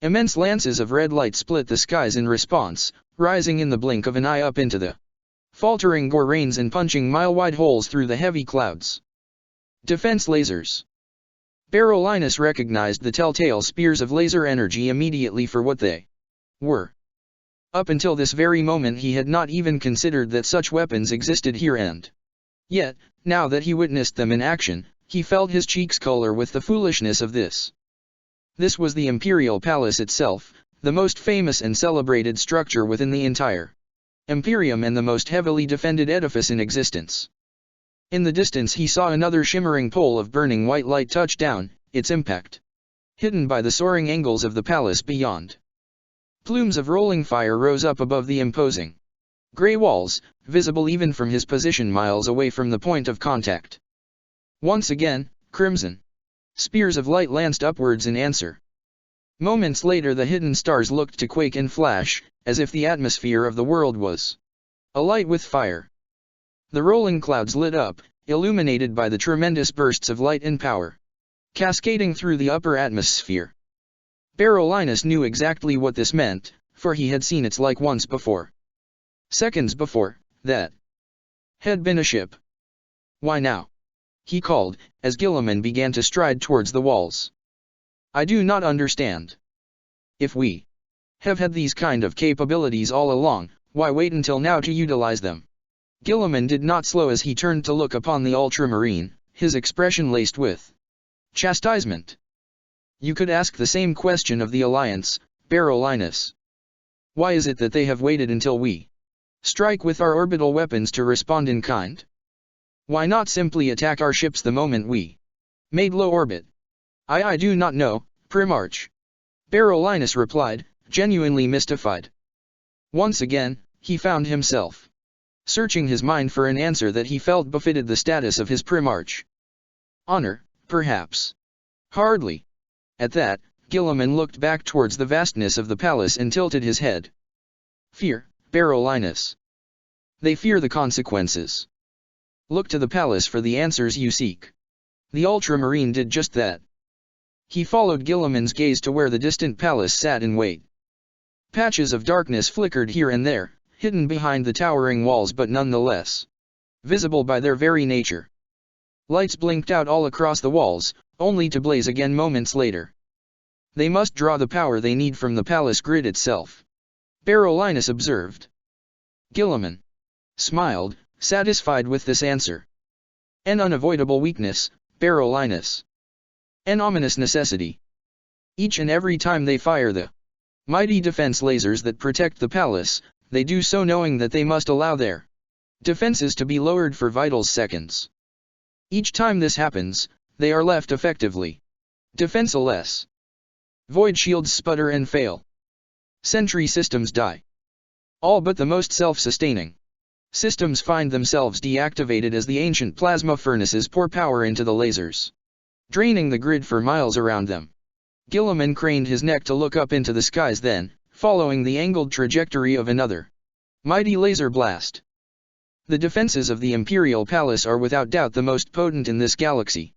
Immense lances of red light split the skies in response, rising in the blink of an eye up into the faltering gore rains and punching mile-wide holes through the heavy clouds. Defense lasers. Barolinus recognized the telltale spears of laser energy immediately for what they were. Up until this very moment he had not even considered that such weapons existed here, and yet, now that he witnessed them in action, he felt his cheeks color with the foolishness of this. This was the Imperial Palace itself, the most famous and celebrated structure within the entire Imperium and the most heavily defended edifice in existence. In the distance he saw another shimmering pole of burning white light touch down, its impact hidden by the soaring angles of the palace beyond. Plumes of rolling fire rose up above the imposing gray walls, visible even from his position miles away from the point of contact. Once again, crimson spears of light lanced upwards in answer. Moments later the hidden stars looked to quake and flash, as if the atmosphere of the world was alight with fire. The rolling clouds lit up, illuminated by the tremendous bursts of light and power cascading through the upper atmosphere. Barolinus knew exactly what this meant, for he had seen its like once before. Seconds before, that had been a ship. Why now? He called, as Guilliman began to stride towards the walls. I do not understand. If we have had these kind of capabilities all along, why wait until now to utilize them? Guilliman did not slow as he turned to look upon the Ultramarine, his expression laced with chastisement. You could ask the same question of the Alliance, Barolinus. Why is it that they have waited until we strike with our orbital weapons to respond in kind? Why not simply attack our ships the moment we made low orbit? I do not know, Primarch. Barolinus replied, genuinely mystified. Once again, he found himself searching his mind for an answer that he felt befitted the status of his Primarch. Honor, perhaps. Hardly. At that, Guilliman looked back towards the vastness of the palace and tilted his head. Fear, Barolinus. They fear the consequences. Look to the palace for the answers you seek. The Ultramarine did just that. He followed Guilliman's gaze to where the distant palace sat in wait. Patches of darkness flickered here and there, hidden behind the towering walls but nonetheless visible by their very nature. Lights blinked out all across the walls, only to blaze again moments later. They must draw the power they need from the palace grid itself, Barolinus observed. Guilliman smiled, satisfied with this answer. An unavoidable weakness, Barolinus. An ominous necessity. Each and every time they fire the mighty defense lasers that protect the palace, they do so knowing that they must allow their defenses to be lowered for vital seconds. Each time this happens, they are left effectively defenseless. Void shields sputter and fail. Sentry systems die. All but the most self-sustaining systems find themselves deactivated as the ancient plasma furnaces pour power into the lasers, draining the grid for miles around them. Guilliman craned his neck to look up into the skies then, following the angled trajectory of another mighty laser blast. The defenses of the Imperial Palace are without doubt the most potent in this galaxy.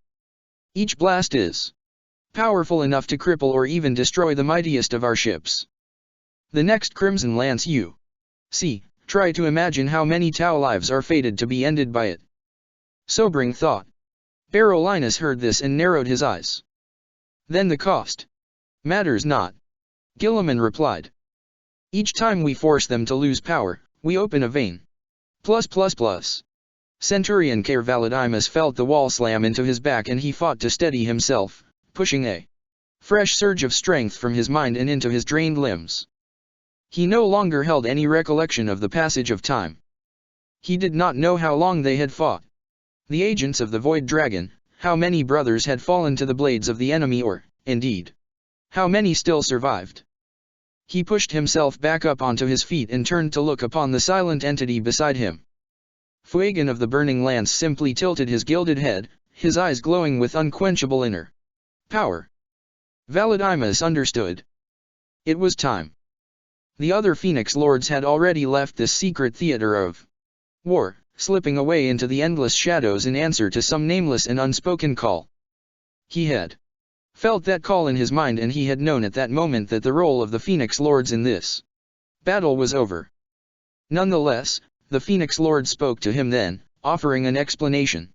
Each blast is powerful enough to cripple or even destroy the mightiest of our ships. The next Crimson Lance you see, try to imagine how many Tau lives are fated to be ended by it. Sobering thought. Barolinus heard this and narrowed his eyes. Then the cost matters not, Guilliman replied. Each time we force them to lose power, we open a vein. Centurion Care Valadimus felt the wall slam into his back and he fought to steady himself, pushing a fresh surge of strength from his mind and into his drained limbs. He no longer held any recollection of the passage of time. He did not know how long they had fought. The agents of the Void Dragon, how many brothers had fallen to the blades of the enemy or, indeed, how many still survived. He pushed himself back up onto his feet and turned to look upon the silent entity beside him. Fuegan of the Burning Lance simply tilted his gilded head, his eyes glowing with unquenchable inner power. Valadimus understood. It was time. The other Phoenix Lords had already left this secret theater of War, slipping away into the endless shadows in answer to some nameless and unspoken call. He had felt that call in his mind, and he had known at that moment that the role of the Phoenix Lords in this battle was over. Nonetheless, the Phoenix Lord spoke to him then, offering an explanation.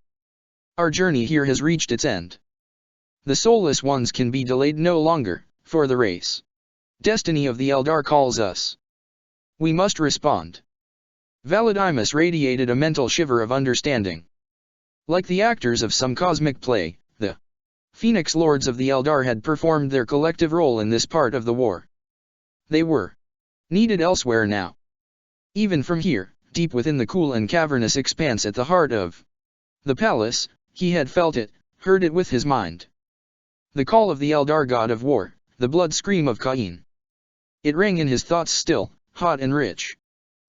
Our journey here has reached its end. The Soulless Ones can be delayed no longer, for the race destiny of the Eldar calls us. We must respond. Valadimus radiated a mental shiver of understanding. Like the actors of some cosmic play, the Phoenix Lords of the Eldar had performed their collective role in this part of the war. They were needed elsewhere now. Even from here, deep within the cool and cavernous expanse at the heart of the palace, he had felt it, heard it with his mind. The call of the Eldar god of war, the blood scream of Cain. It rang in his thoughts still, hot and rich,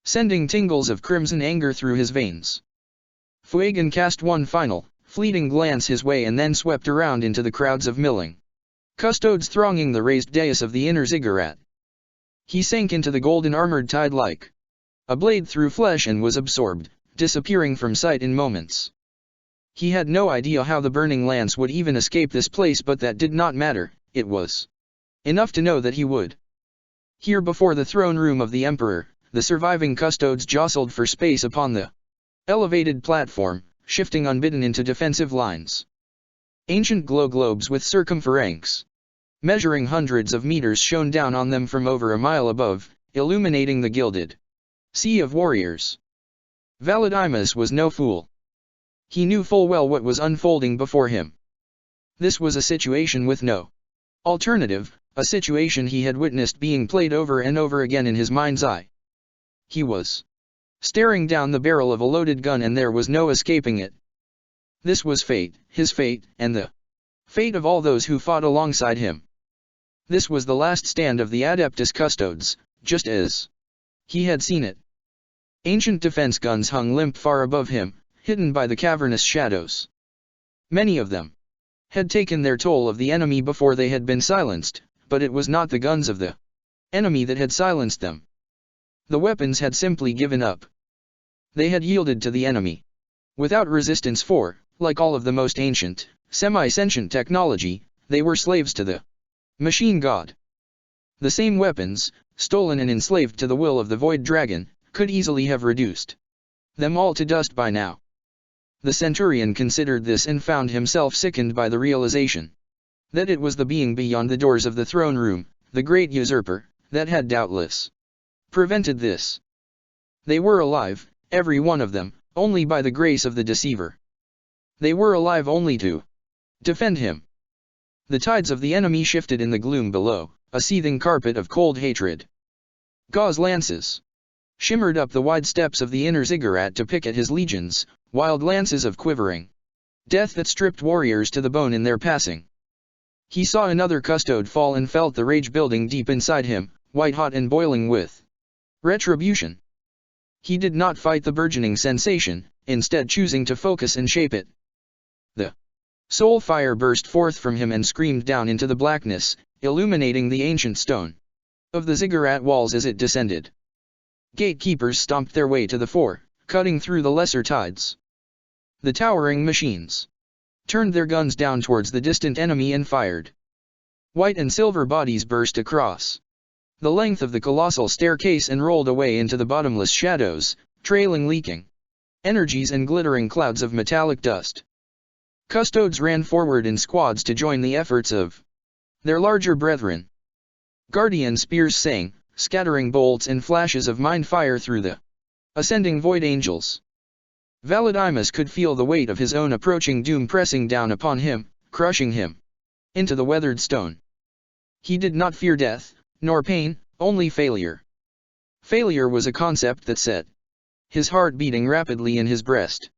sending tingles of crimson anger through his veins. Fuegan cast one final, fleeting glance his way and then swept around into the crowds of milling custodes thronging the raised dais of the inner ziggurat. He sank into the golden armored tide like a blade through flesh and was absorbed, disappearing from sight in moments. He had no idea how the burning lance would even escape this place, but that did not matter. It was enough to know that he would. Here before the throne room of the Emperor, the surviving custodes jostled for space upon the elevated platform, shifting unbidden into defensive lines. Ancient glow globes with circumference measuring hundreds of meters shone down on them from over a mile above, illuminating the gilded sea of warriors. Valadimus was no fool. He knew full well what was unfolding before him. This was a situation with no alternative, a situation he had witnessed being played over and over again in his mind's eye. He was staring down the barrel of a loaded gun and there was no escaping it. This was fate, his fate, and the fate of all those who fought alongside him. This was the last stand of the Adeptus Custodes, just as he had seen it. Ancient defense guns hung limp far above him, hidden by the cavernous shadows. Many of them had taken their toll of the enemy before they had been silenced, but it was not the guns of the enemy that had silenced them. The weapons had simply given up. They had yielded to the enemy without resistance, for, like all of the most ancient, semi-sentient technology, they were slaves to the machine god. The same weapons, stolen and enslaved to the will of the Void Dragon, could easily have reduced them all to dust by now. The Centurion considered this and found himself sickened by the realization that it was the being beyond the doors of the throne room, the great usurper, that had doubtless prevented this. They were alive, every one of them, only by the grace of the deceiver. They were alive only to defend him. The tides of the enemy shifted in the gloom below, a seething carpet of cold hatred. Gauze lances shimmered up the wide steps of the inner ziggurat to pick at his legions, wild lances of quivering death that stripped warriors to the bone in their passing. He saw another custode fall and felt the rage building deep inside him, white-hot and boiling with retribution. He did not fight the burgeoning sensation, instead choosing to focus and shape it. The soul fire burst forth from him and screamed down into the blackness, illuminating the ancient stone of the ziggurat walls as it descended. Gatekeepers stomped their way to the fore, cutting through the lesser tides. The towering machines turned their guns down towards the distant enemy and fired. White and silver bodies burst across the length of the colossal staircase and rolled away into the bottomless shadows, trailing leaking energies and glittering clouds of metallic dust. Custodes ran forward in squads to join the efforts of their larger brethren. Guardian spears sang, scattering bolts and flashes of mind fire through the ascending void angels. Valadimus could feel the weight of his own approaching doom pressing down upon him, crushing him into the weathered stone. He did not fear death, nor pain, only failure. Failure was a concept that set his heart beating rapidly in his breast.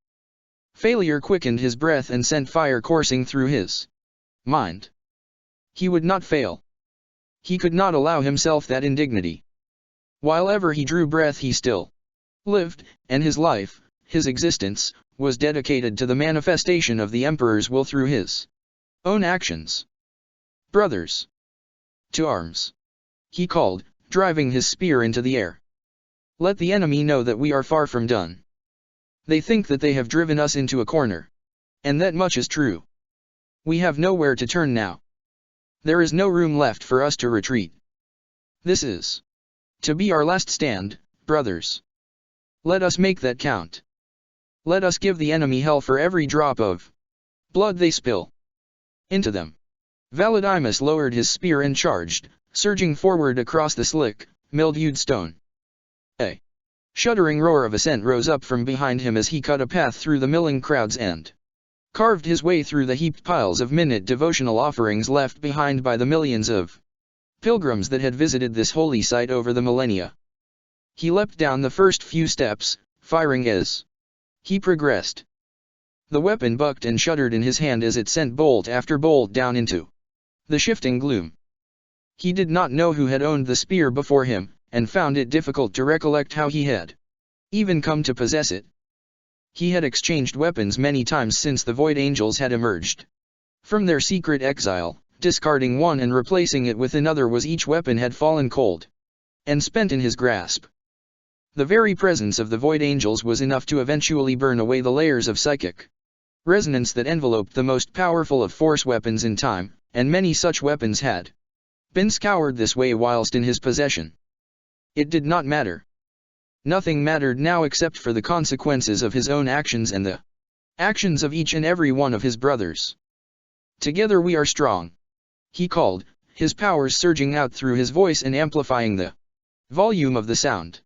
Failure quickened his breath and sent fire coursing through his mind. He would not fail. He could not allow himself that indignity. While ever he drew breath he still lived, and his life, his existence, was dedicated to the manifestation of the Emperor's will through his own actions. Brothers! To arms! He called, driving his spear into the air. Let the enemy know that we are far from done. They think that they have driven us into a corner. And that much is true. We have nowhere to turn now. There is no room left for us to retreat. This is to be our last stand, brothers. Let us make that count. Let us give the enemy hell for every drop of blood they spill into them. Valadimus lowered his spear and charged, surging forward across the slick, mildewed stone. A shuddering roar of assent rose up from behind him as he cut a path through the milling crowds and carved his way through the heaped piles of minute devotional offerings left behind by the millions of pilgrims that had visited this holy site over the millennia. He leapt down the first few steps, firing as he progressed. The weapon bucked and shuddered in his hand as it sent bolt after bolt down into the shifting gloom. He did not know who had owned the spear before him, and found it difficult to recollect how he had even come to possess it. He had exchanged weapons many times since the Void Angels had emerged from their secret exile, discarding one and replacing it with another as each weapon had fallen cold and spent in his grasp. The very presence of the Void Angels was enough to eventually burn away the layers of psychic resonance that enveloped the most powerful of force weapons in time, and many such weapons had been scoured this way whilst in his possession. It did not matter. Nothing mattered now except for the consequences of his own actions and the actions of each and every one of his brothers. Together we are strong, he called, his powers surging out through his voice and amplifying the volume of the sound.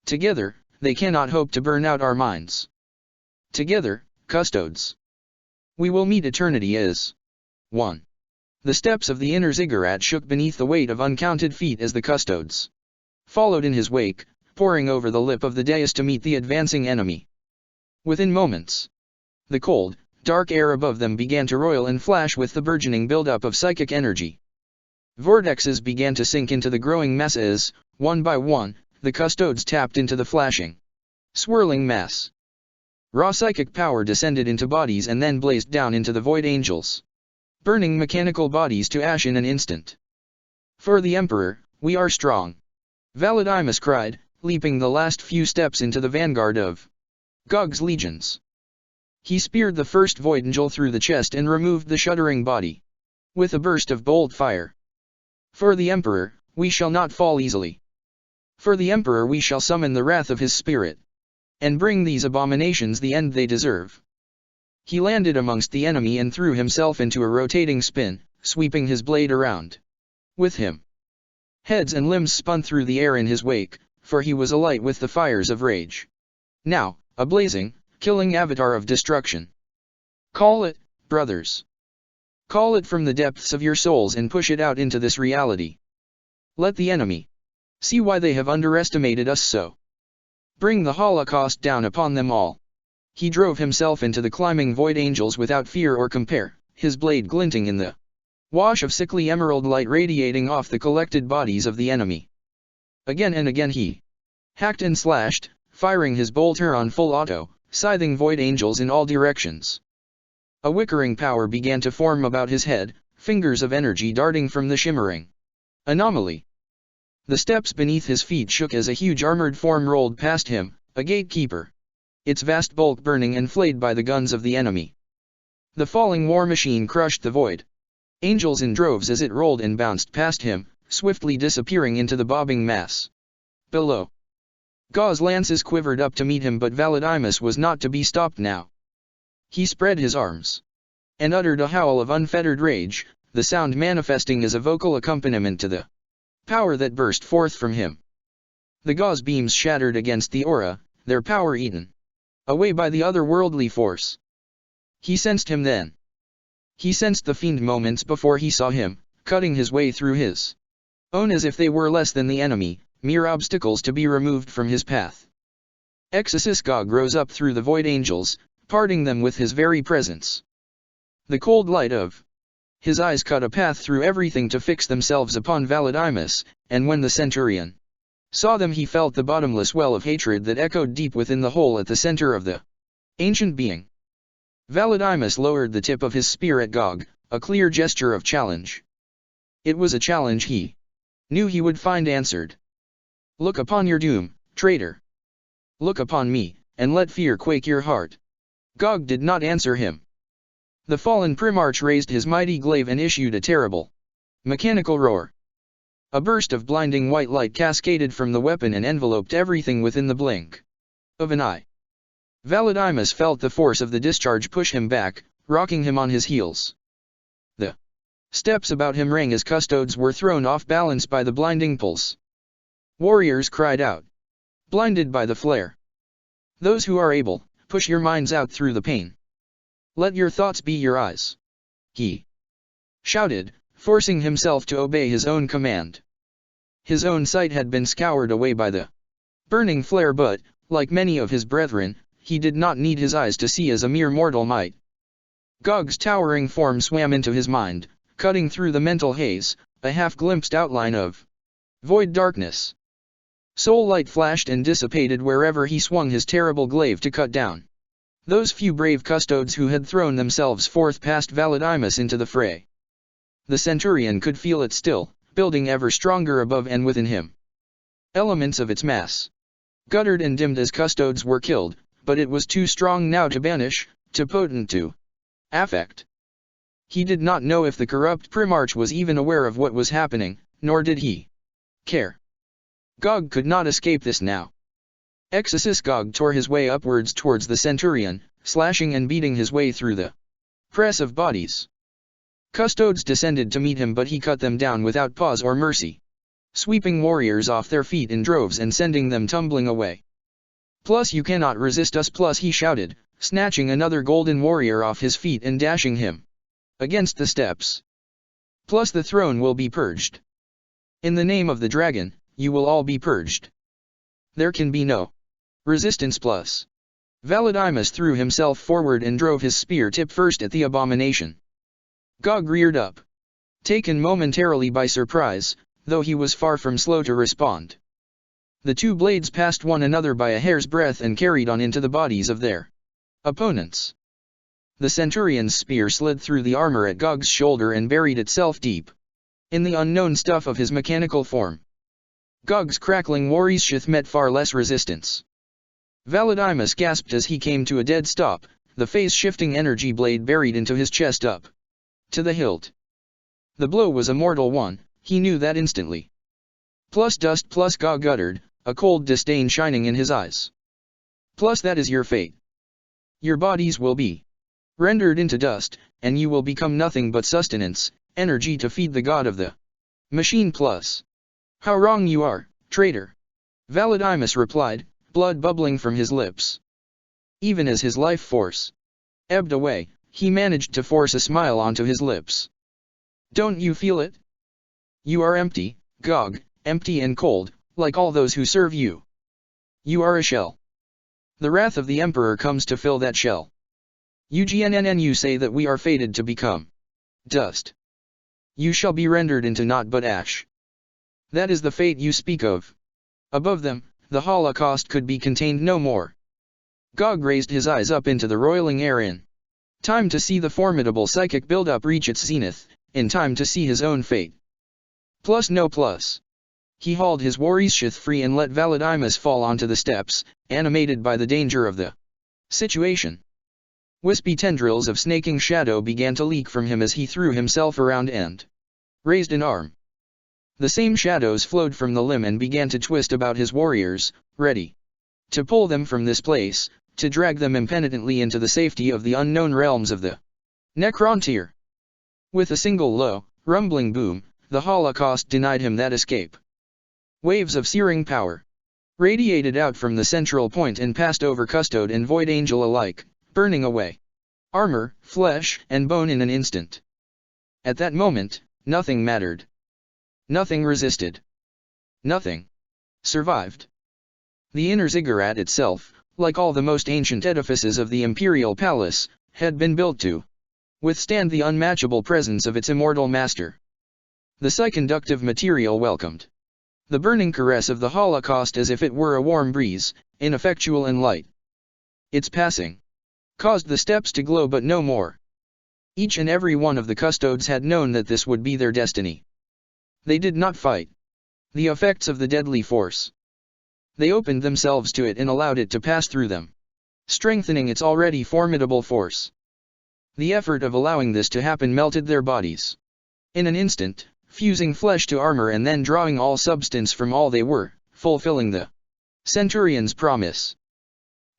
Together, they cannot hope to burn out our minds. Together, custodes, we will meet eternity as one. The steps of the inner ziggurat shook beneath the weight of uncounted feet as the custodes followed in his wake, pouring over the lip of the dais to meet the advancing enemy. Within moments, the cold, dark air above them began to roil and flash with the burgeoning buildup of psychic energy. Vortexes began to sink into the growing mass as, one by one, the custodes tapped into the flashing, swirling mass. Raw psychic power descended into bodies and then blazed down into the Void Angels, burning mechanical bodies to ash in an instant. For the Emperor, we are strong, Valadimus cried, leaping the last few steps into the vanguard of Gog's legions. He speared the first Void Angel through the chest and removed the shuddering body with a burst of bolt fire. For the Emperor, we shall not fall easily. For the Emperor we shall summon the wrath of his spirit, and bring these abominations the end they deserve. He landed amongst the enemy and threw himself into a rotating spin, sweeping his blade around with him. Heads and limbs spun through the air in his wake, for he was alight with the fires of rage. Now, a blazing, killing avatar of destruction. Call it, brothers. Call it from the depths of your souls and push it out into this reality. Let the enemy see why they have underestimated us so. Bring the Holocaust down upon them all. He drove himself into the climbing Void Angels without fear or compare, his blade glinting in the wash of sickly emerald light radiating off the collected bodies of the enemy. Again and again he hacked and slashed, firing his bolter on full auto, scything Void Angels in all directions. A wickering power began to form about his head, fingers of energy darting from the shimmering anomaly. The steps beneath his feet shook as a huge armored form rolled past him, a gatekeeper, its vast bulk burning and flayed by the guns of the enemy. The falling war machine crushed the Void Angels in droves as it rolled and bounced past him, swiftly disappearing into the bobbing mass below. Gau's lances quivered up to meet him, but Valadimus was not to be stopped now. He spread his arms and uttered a howl of unfettered rage, the sound manifesting as a vocal accompaniment to the power that burst forth from him. The Gau's beams shattered against the aura, their power eaten away by the otherworldly force. He sensed him then. He sensed the fiend moments before he saw him, cutting his way through his own as if they were less than the enemy, mere obstacles to be removed from his path. Exorcist Gog rose up through the Void Angels, parting them with his very presence. The cold light of his eyes cut a path through everything to fix themselves upon Valadimus, and when the Centurion saw them he felt the bottomless well of hatred that echoed deep within the hole at the center of the ancient being. Valadimus lowered the tip of his spear at Gog, a clear gesture of challenge. It was a challenge he knew he would find answered. Look upon your doom, traitor. Look upon me, and let fear quake your heart. Gog did not answer him. The fallen Primarch raised his mighty glaive and issued a terrible, mechanical roar. A burst of blinding white light cascaded from the weapon and enveloped everything within the blink of an eye. Valadimus felt the force of the discharge push him back, rocking him on his heels. The steps about him rang as custodes were thrown off balance by the blinding pulse. Warriors cried out, blinded by the flare. Those who are able, push your minds out through the pain. Let your thoughts be your eyes. He shouted, forcing himself to obey his own command. His own sight had been scoured away by the burning flare, but, like many of his brethren, he did not need his eyes to see as a mere mortal might. Gog's towering form swam into his mind, cutting through the mental haze, a half-glimpsed outline of void darkness. Soul light flashed and dissipated wherever he swung his terrible glaive to cut down those few brave custodes who had thrown themselves forth past Valadimus into the fray. The Centurion could feel it still, building ever stronger above and within him. Elements of its mass guttered and dimmed as custodes were killed, but it was too strong now to banish, too potent to affect. He did not know if the corrupt Primarch was even aware of what was happening, nor did he care. Gog could not escape this now. Exorcist Gog tore his way upwards towards the Centurion, slashing and beating his way through the press of bodies. Custodes descended to meet him, but he cut them down without pause or mercy, sweeping warriors off their feet in droves and sending them tumbling away. Plus you cannot resist us, plus he shouted, snatching another golden warrior off his feet and dashing him against the steps. Plus the throne will be purged. In the name of the dragon, you will all be purged. There can be no resistance. Plus Valadimus threw himself forward and drove his spear tip first at the abomination. Gog reared up, taken momentarily by surprise, though he was far from slow to respond. The two blades passed one another by a hair's breadth and carried on into the bodies of their opponents. The Centurion's spear slid through the armor at Gog's shoulder and buried itself deep in the unknown stuff of his mechanical form. Gog's crackling warrior's sheath met far less resistance. Valadimus gasped as he came to a dead stop, the phase-shifting energy blade buried into his chest up to the hilt. The blow was a mortal one, he knew that instantly. Plus dust, plus Gog uttered, a cold disdain shining in his eyes. Plus that is your fate. Your bodies will be rendered into dust, and you will become nothing but sustenance, energy to feed the god of the machine. Plus how wrong you are, traitor. Valadimus replied, blood bubbling from his lips. Even as his life force ebbed away, he managed to force a smile onto his lips. Don't you feel it? You are empty, Gog, empty and cold, like all those who serve you. You are a shell. The wrath of the Emperor comes to fill that shell. You say that we are fated to become dust. You shall be rendered into naught but ash. That is the fate you speak of. Above them, the Holocaust could be contained no more. Gog raised his eyes up into the roiling air in time to see the formidable psychic build-up reach its zenith, in time to see his own fate. Plus no plus. He hauled his warrior's sheath free and let Valadimus fall onto the steps, animated by the danger of the situation. Wispy tendrils of snaking shadow began to leak from him as he threw himself around and raised an arm. The same shadows flowed from the limb and began to twist about his warriors, ready to pull them from this place, to drag them impenitently into the safety of the unknown realms of the Necrontyr. With a single low, rumbling boom, the Holocaust denied him that escape. Waves of searing power radiated out from the central point and passed over Custode and Void Angel alike, burning away armor, flesh, and bone in an instant. At that moment, nothing mattered. Nothing resisted. Nothing survived. The inner ziggurat itself, like all the most ancient edifices of the imperial palace, had been built to withstand the unmatchable presence of its immortal master. The psi-conductive material welcomed the burning caress of the Holocaust as if it were a warm breeze, ineffectual and light. Its passing caused the steps to glow, but no more. Each and every one of the custodes had known that this would be their destiny. They did not fight the effects of the deadly force. They opened themselves to it and allowed it to pass through them. strengthening its already formidable force. The effort of allowing this to happen melted their bodies. In an instant, fusing flesh to armor and then drawing all substance from all they were, fulfilling the Centurion's promise.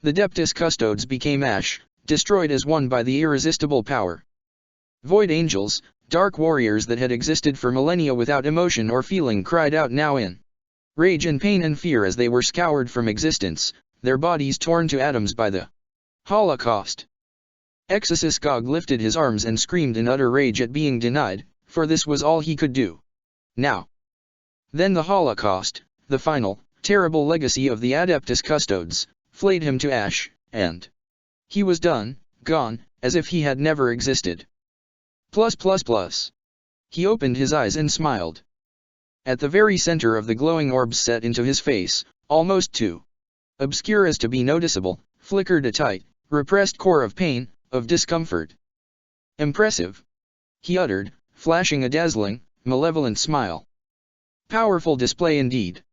The Adeptus Custodes became ash, destroyed as one by the irresistible power. Void angels, dark warriors that had existed for millennia without emotion or feeling, cried out now in rage and pain and fear as they were scoured from existence, their bodies torn to atoms by the Holocaust. Exodus Gog lifted his arms and screamed in utter rage at being denied, for this was all he could do. Now. Then the Holocaust, the final, terrible legacy of the Adeptus Custodes, flayed him to ash, and he was done, gone, as if he had never existed. He opened his eyes and smiled. At the very center of the glowing orbs set into his face, almost too obscure as to be noticeable, flickered a tight, repressed core of pain, of discomfort. Impressive, he uttered, flashing a dazzling, malevolent smile. Powerful display indeed.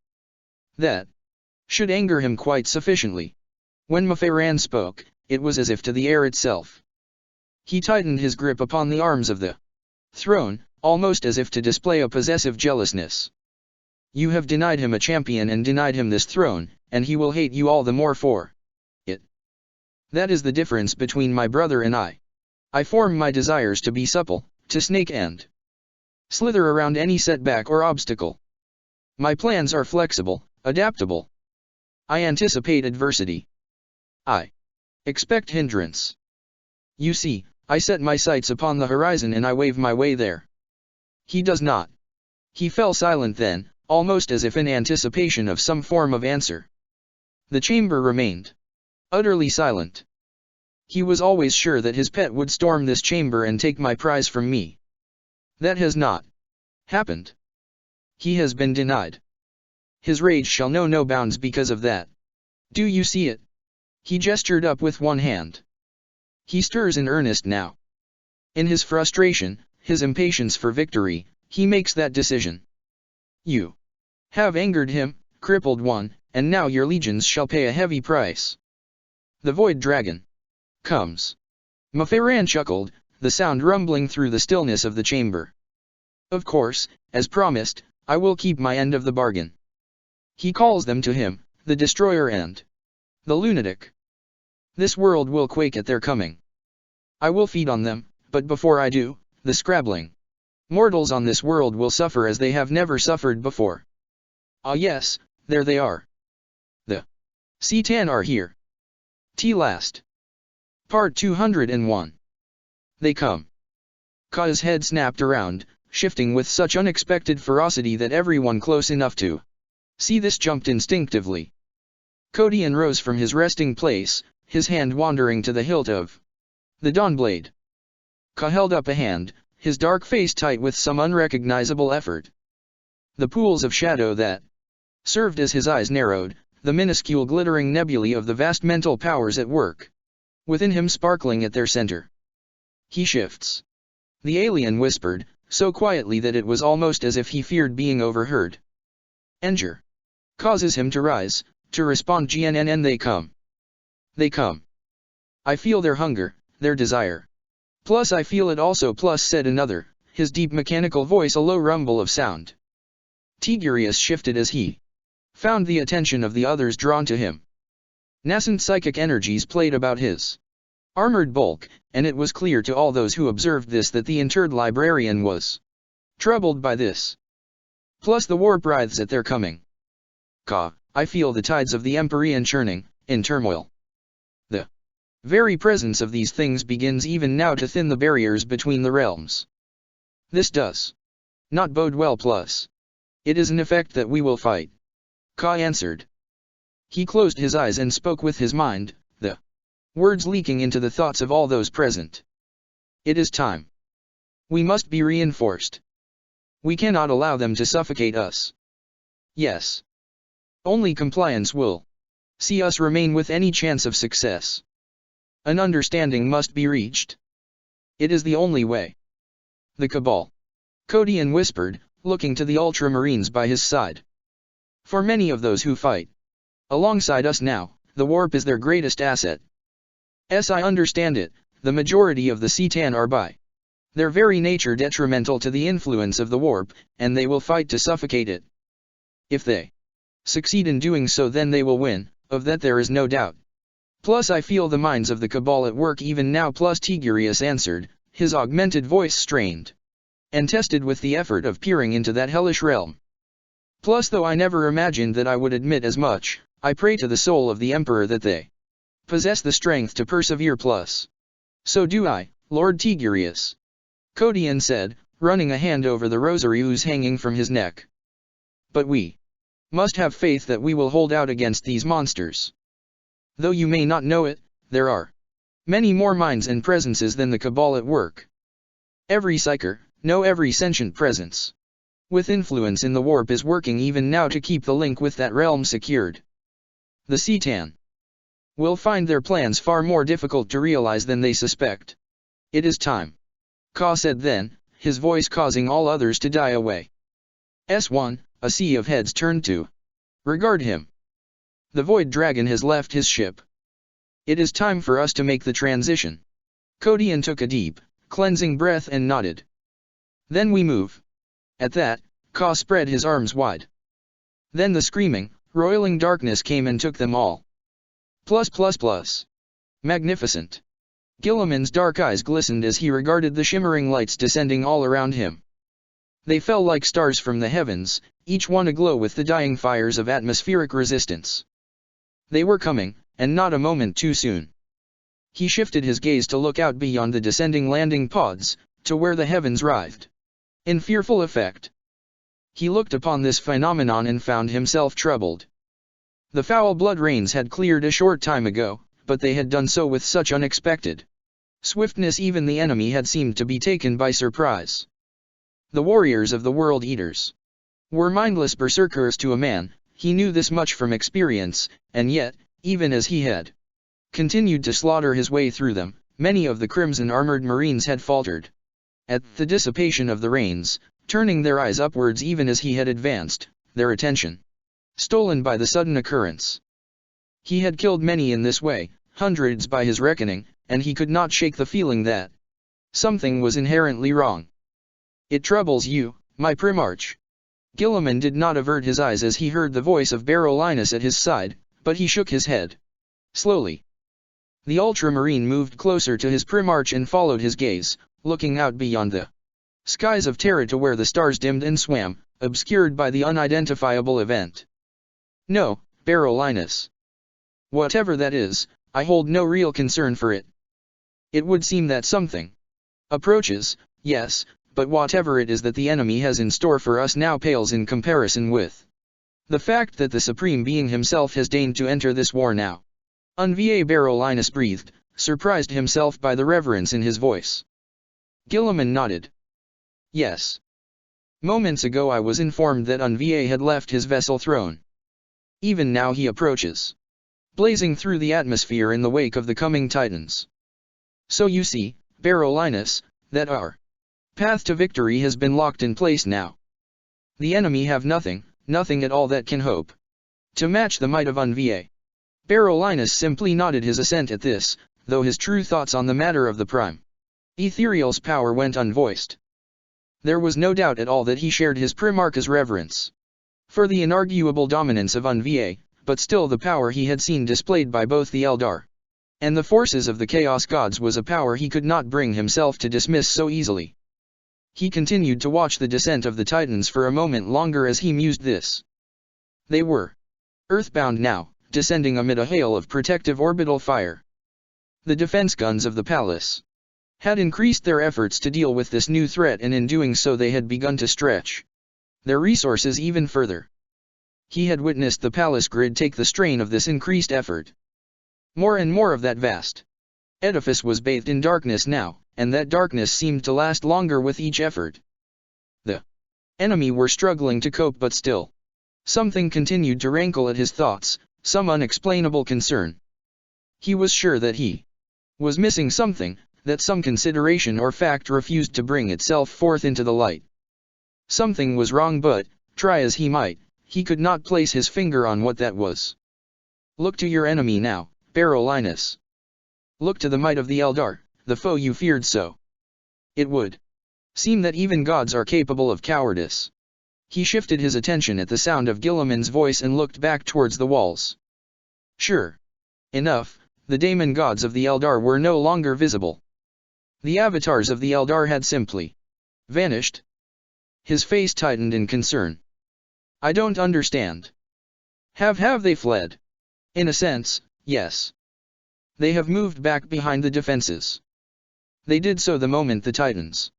That should anger him quite sufficiently. When Maferan spoke, it was as if to the air itself. He tightened his grip upon the arms of the throne, almost as if to display a possessive jealousness. You have denied him a champion and denied him this throne, and he will hate you all the more for it. That is the difference between my brother and I. I form my desires to be supple, to snake and slither around any setback or obstacle. My plans are flexible, adaptable. I anticipate adversity. I expect hindrance. You see, I set my sights upon the horizon and I wave my way there. He does not. He fell silent then, almost as if in anticipation of some form of answer. The chamber remained utterly silent. He was always sure that his pet would storm this chamber and take my prize from me. That has not happened. He has been denied. His rage shall know no bounds because of that. Do you see it? He gestured up with one hand. He stirs in earnest now. In his frustration, his impatience for victory, he makes that decision. You have angered him, crippled one, and now your legions shall pay a heavy price. The Void Dragon comes. Maferan chuckled, the sound rumbling through the stillness of the chamber. Of course, as promised, I will keep my end of the bargain. He calls them to him, the destroyer and the lunatic. This world will quake at their coming. I will feed on them, but before I do, the scrabbling mortals on this world will suffer as they have never suffered before. Ah yes, there they are. The C'tan are here. Last. Part 201. They come. Ka's head snapped around, shifting with such unexpected ferocity that everyone close enough to see this jumped instinctively. Kodian rose from his resting place, his hand wandering to the hilt of the Dawnblade. Ka held up a hand, his dark face tight with some unrecognizable effort. The pools of shadow that served as his eyes narrowed, the minuscule glittering nebulae of the vast mental powers at work within him sparkling at their center. He shifts. The alien whispered, so quietly that it was almost as if he feared being overheard. Anger causes him to rise, to respond. GNNN. They come. They come. I feel their hunger, their desire. Plus I feel it also. Plus said another, his deep mechanical voice a low rumble of sound. Tigurius shifted as he found the attention of the others drawn to him. Nascent psychic energies played about his armored bulk, and it was clear to all those who observed this that the interred librarian was troubled by this. Plus the warp writhes at their coming. Ka, I feel the tides of the Empyrean churning, in turmoil. The very presence of these things begins even now to thin the barriers between the realms. This does not bode well. Plus it is an effect that we will fight. Ka answered. He closed his eyes and spoke with his mind, the words leaking into the thoughts of all those present. It is time. We must be reinforced. We cannot allow them to suffocate us. Yes. Only compliance will see us remain with any chance of success. An understanding must be reached. It is the only way. The Cabal. Kodian whispered, looking to the Ultramarines by his side. For many of those who fight alongside us now, the warp is their greatest asset. As I understand it, the majority of the C'tan are by their very nature detrimental to the influence of the warp, and they will fight to suffocate it. If they succeed in doing so, then they will win, of that there is no doubt. Plus I feel the minds of the Cabal at work even now, plus Tigurius answered, his augmented voice strained and tested with the effort of peering into that hellish realm. Plus, though I never imagined that I would admit as much, I pray to the soul of the Emperor that they possess the strength to persevere. Plus, so do I, Lord Tigurius. Codian said, running a hand over the rosary ooze hanging from his neck. But we must have faith that we will hold out against these monsters. Though you may not know it, there are many more minds and presences than the Cabal at work. Every psyker, no, every sentient presence with influence in the warp is working even now to keep the link with that realm secured. The C'tan will find their plans far more difficult to realize than they suspect. It is time, Ka said then, his voice causing all others to die away. S1, a sea of heads turned to regard him. The Void Dragon has left his ship. It is time for us to make the transition. Codian took a deep, cleansing breath and nodded. Then we move. At that, Ka spread his arms wide. Then the screaming, roiling darkness came and took them all. Plus. Magnificent. Guilliman's dark eyes glistened as he regarded the shimmering lights descending all around him. They fell like stars from the heavens, each one aglow with the dying fires of atmospheric resistance. They were coming, and not a moment too soon. He shifted his gaze to look out beyond the descending landing pods, to where the heavens writhed in fearful effect. He looked upon this phenomenon and found himself troubled. The foul blood rains had cleared a short time ago, but they had done so with such unexpected swiftness even the enemy had seemed to be taken by surprise. The warriors of the World Eaters were mindless berserkers to a man, he knew this much from experience, and yet, even as he had continued to slaughter his way through them, many of the crimson armored marines had faltered at the dissipation of the rains, turning their eyes upwards even as he had advanced, their attention stolen by the sudden occurrence. He had killed many in this way, hundreds by his reckoning, and he could not shake the feeling that something was inherently wrong. It troubles you, my Primarch. Guilliman did not avert his eyes as he heard the voice of Barolinus at his side, but he shook his head slowly. The Ultramarine moved closer to his Primarch and followed his gaze, looking out beyond the skies of Terra to where the stars dimmed and swam, obscured by the unidentifiable event. No, Barolinus. Whatever that is, I hold no real concern for it. It would seem that something approaches, yes, but whatever it is that the enemy has in store for us now pales in comparison with the fact that the Supreme Being himself has deigned to enter this war now. Unva Barolinus breathed, surprised himself by the reverence in his voice. Guilliman nodded. Yes. Moments ago I was informed that Unva had left his vessel throne. Even now he approaches, blazing through the atmosphere in the wake of the coming Titans. So you see, Barolinus, that our path to victory has been locked in place now. The enemy have nothing at all that can hope to match the might of Unva. Barolinus simply nodded his assent at this, though his true thoughts on the matter of the Prime Ethereal's power went unvoiced. There was no doubt at all that he shared his Primarch's reverence for the inarguable dominance of Unva, but still the power he had seen displayed by both the Eldar and the forces of the Chaos Gods was a power he could not bring himself to dismiss so easily. He continued to watch the descent of the Titans for a moment longer as he mused this. They were earthbound now, descending amid a hail of protective orbital fire. The defense guns of the palace had increased their efforts to deal with this new threat, and in doing so they had begun to stretch their resources even further. He had witnessed the palace grid take the strain of this increased effort. More and more of that vast edifice was bathed in darkness now, and that darkness seemed to last longer with each effort. The enemy were struggling to cope, but still something continued to rankle at his thoughts, some unexplainable concern. He was sure that he was missing something, that some consideration or fact refused to bring itself forth into the light. Something was wrong, but, try as he might, he could not place his finger on what that was. Look to your enemy now, Barolinus. Look to the might of the Eldar, the foe you feared so. It would seem that even gods are capable of cowardice. He shifted his attention at the sound of Guilliman's voice and looked back towards the walls. Sure enough, the daemon gods of the Eldar were no longer visible. The avatars of the Eldar had simply vanished. His face tightened in concern. I don't understand. Have they fled? In a sense, yes. They have moved back behind the defenses. They did so the moment the Titans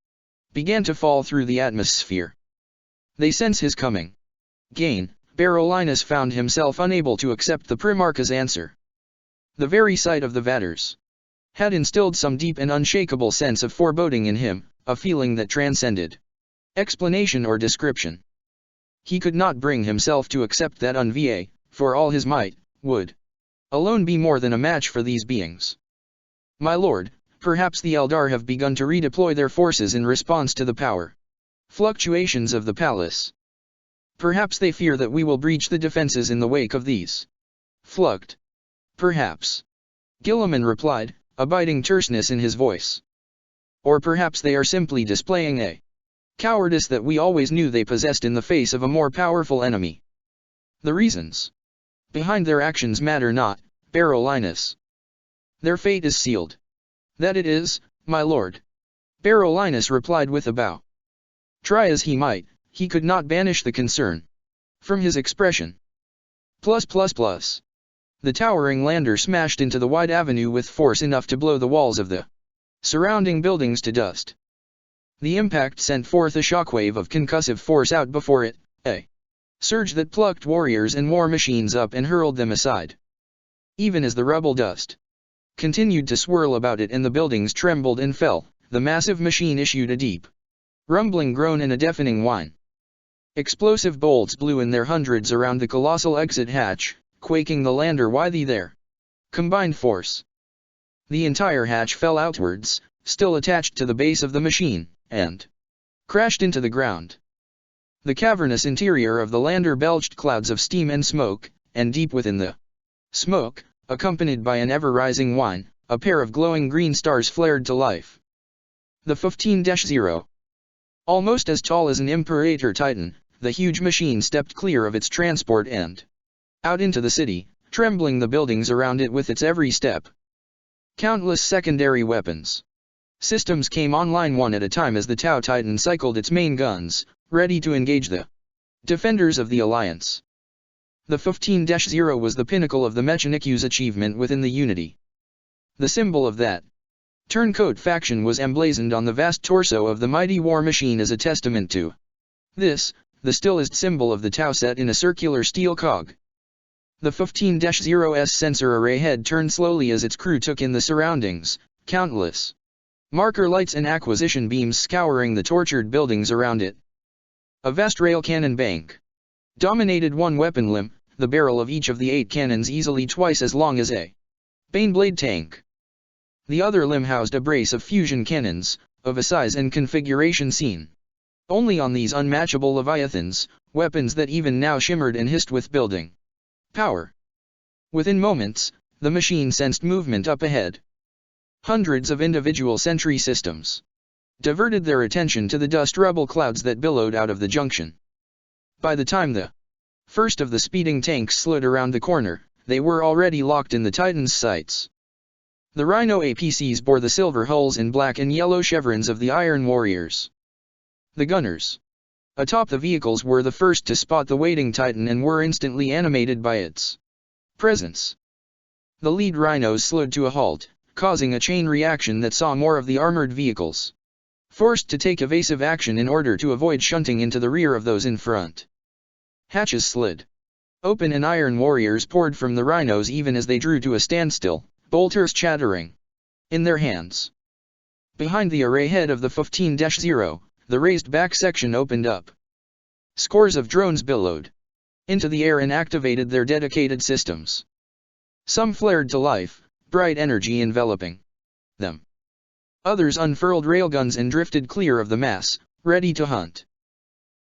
began to fall through the atmosphere. They sense his coming. Gain, Barolinus found himself unable to accept the Primarch's answer. The very sight of the Vatars had instilled some deep and unshakable sense of foreboding in him, a feeling that transcended explanation or description. He could not bring himself to accept that Unva, for all his might, would alone be more than a match for these beings. My lord, perhaps the Eldar have begun to redeploy their forces in response to the power fluctuations of the palace. Perhaps they fear that we will breach the defenses in the wake of these fluct. Perhaps. Guilliman replied, a biting terseness in his voice. Or perhaps they are simply displaying a cowardice that we always knew they possessed in the face of a more powerful enemy. The reasons behind their actions matter not, Barolinus. Their fate is sealed. That it is, my lord. Barolinus replied with a bow. Try as he might, he could not banish the concern from his expression. The towering lander smashed into the wide avenue with force enough to blow the walls of the surrounding buildings to dust. The impact sent forth a shockwave of concussive force out before it, a surge that plucked warriors and war machines up and hurled them aside. Even as the rubble dust continued to swirl about it and the buildings trembled and fell, the massive machine issued a deep rumbling groan and a deafening whine. Explosive bolts blew in their hundreds around the colossal exit hatch, quaking the lander with their combined force. The entire hatch fell outwards, still attached to the base of the machine, and crashed into the ground. The cavernous interior of the lander belched clouds of steam and smoke, and deep within the smoke, accompanied by an ever-rising whine, a pair of glowing green stars flared to life. The 15-0. Almost as tall as an Imperator Titan, the huge machine stepped clear of its transport and out into the city, trembling the buildings around it with its every step. Countless secondary weapons systems came online one at a time as the Tau Titan cycled its main guns, ready to engage the defenders of the Alliance. The 15-0 was the pinnacle of the Mechanicu's achievement within the Unity. The symbol of that turncoat faction was emblazoned on the vast torso of the mighty war machine as a testament to this, the stillest symbol of the Tau set in a circular steel cog. The 15-0's sensor array head turned slowly as its crew took in the surroundings, countless marker lights and acquisition beams scouring the tortured buildings around it. A vast rail cannon bank dominated one weapon limb, the barrel of each of the 8 cannons easily twice as long as a Baneblade tank. The other limb housed a brace of fusion cannons, of a size and configuration seen only on these unmatchable Leviathans, weapons that even now shimmered and hissed with building power. Within moments, the machine sensed movement up ahead. Hundreds of individual sentry systems diverted their attention to the dust rubble clouds that billowed out of the junction. By the time the first of the speeding tanks slid around the corner, they were already locked in the Titan's sights. The Rhino APCs bore the silver hulls and black and yellow chevrons of the Iron Warriors. The gunners atop the vehicles were the first to spot the waiting Titan and were instantly animated by its presence. The lead Rhinos slowed to a halt, causing a chain reaction that saw more of the armored vehicles forced to take evasive action in order to avoid shunting into the rear of those in front. Hatches slid open and Iron Warriors poured from the Rhinos even as they drew to a standstill, bolters chattering in their hands. Behind the array head of the 15-0, the raised back section opened up. Scores of drones billowed into the air and activated their dedicated systems. Some flared to life, bright energy enveloping them. Others unfurled railguns and drifted clear of the mass, ready to hunt.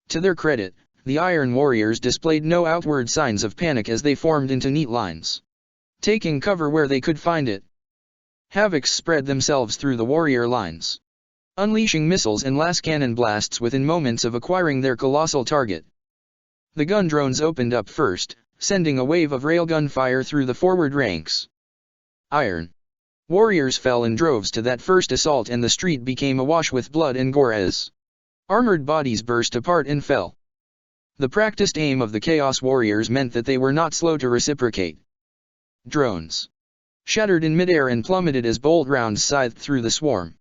To their credit, the Iron Warriors displayed no outward signs of panic as they formed into neat lines, taking cover where they could find it. Havocs spread themselves through the warrior lines, unleashing missiles and las cannon blasts within moments of acquiring their colossal target. The gun drones opened up first, sending a wave of railgun fire through the forward ranks. Iron warriors fell in droves to that first assault, and the street became awash with blood and gore as armored bodies burst apart and fell. The practiced aim of the Chaos Warriors meant that they were not slow to reciprocate. Drones shattered in midair and plummeted as bolt rounds scythed through the swarm.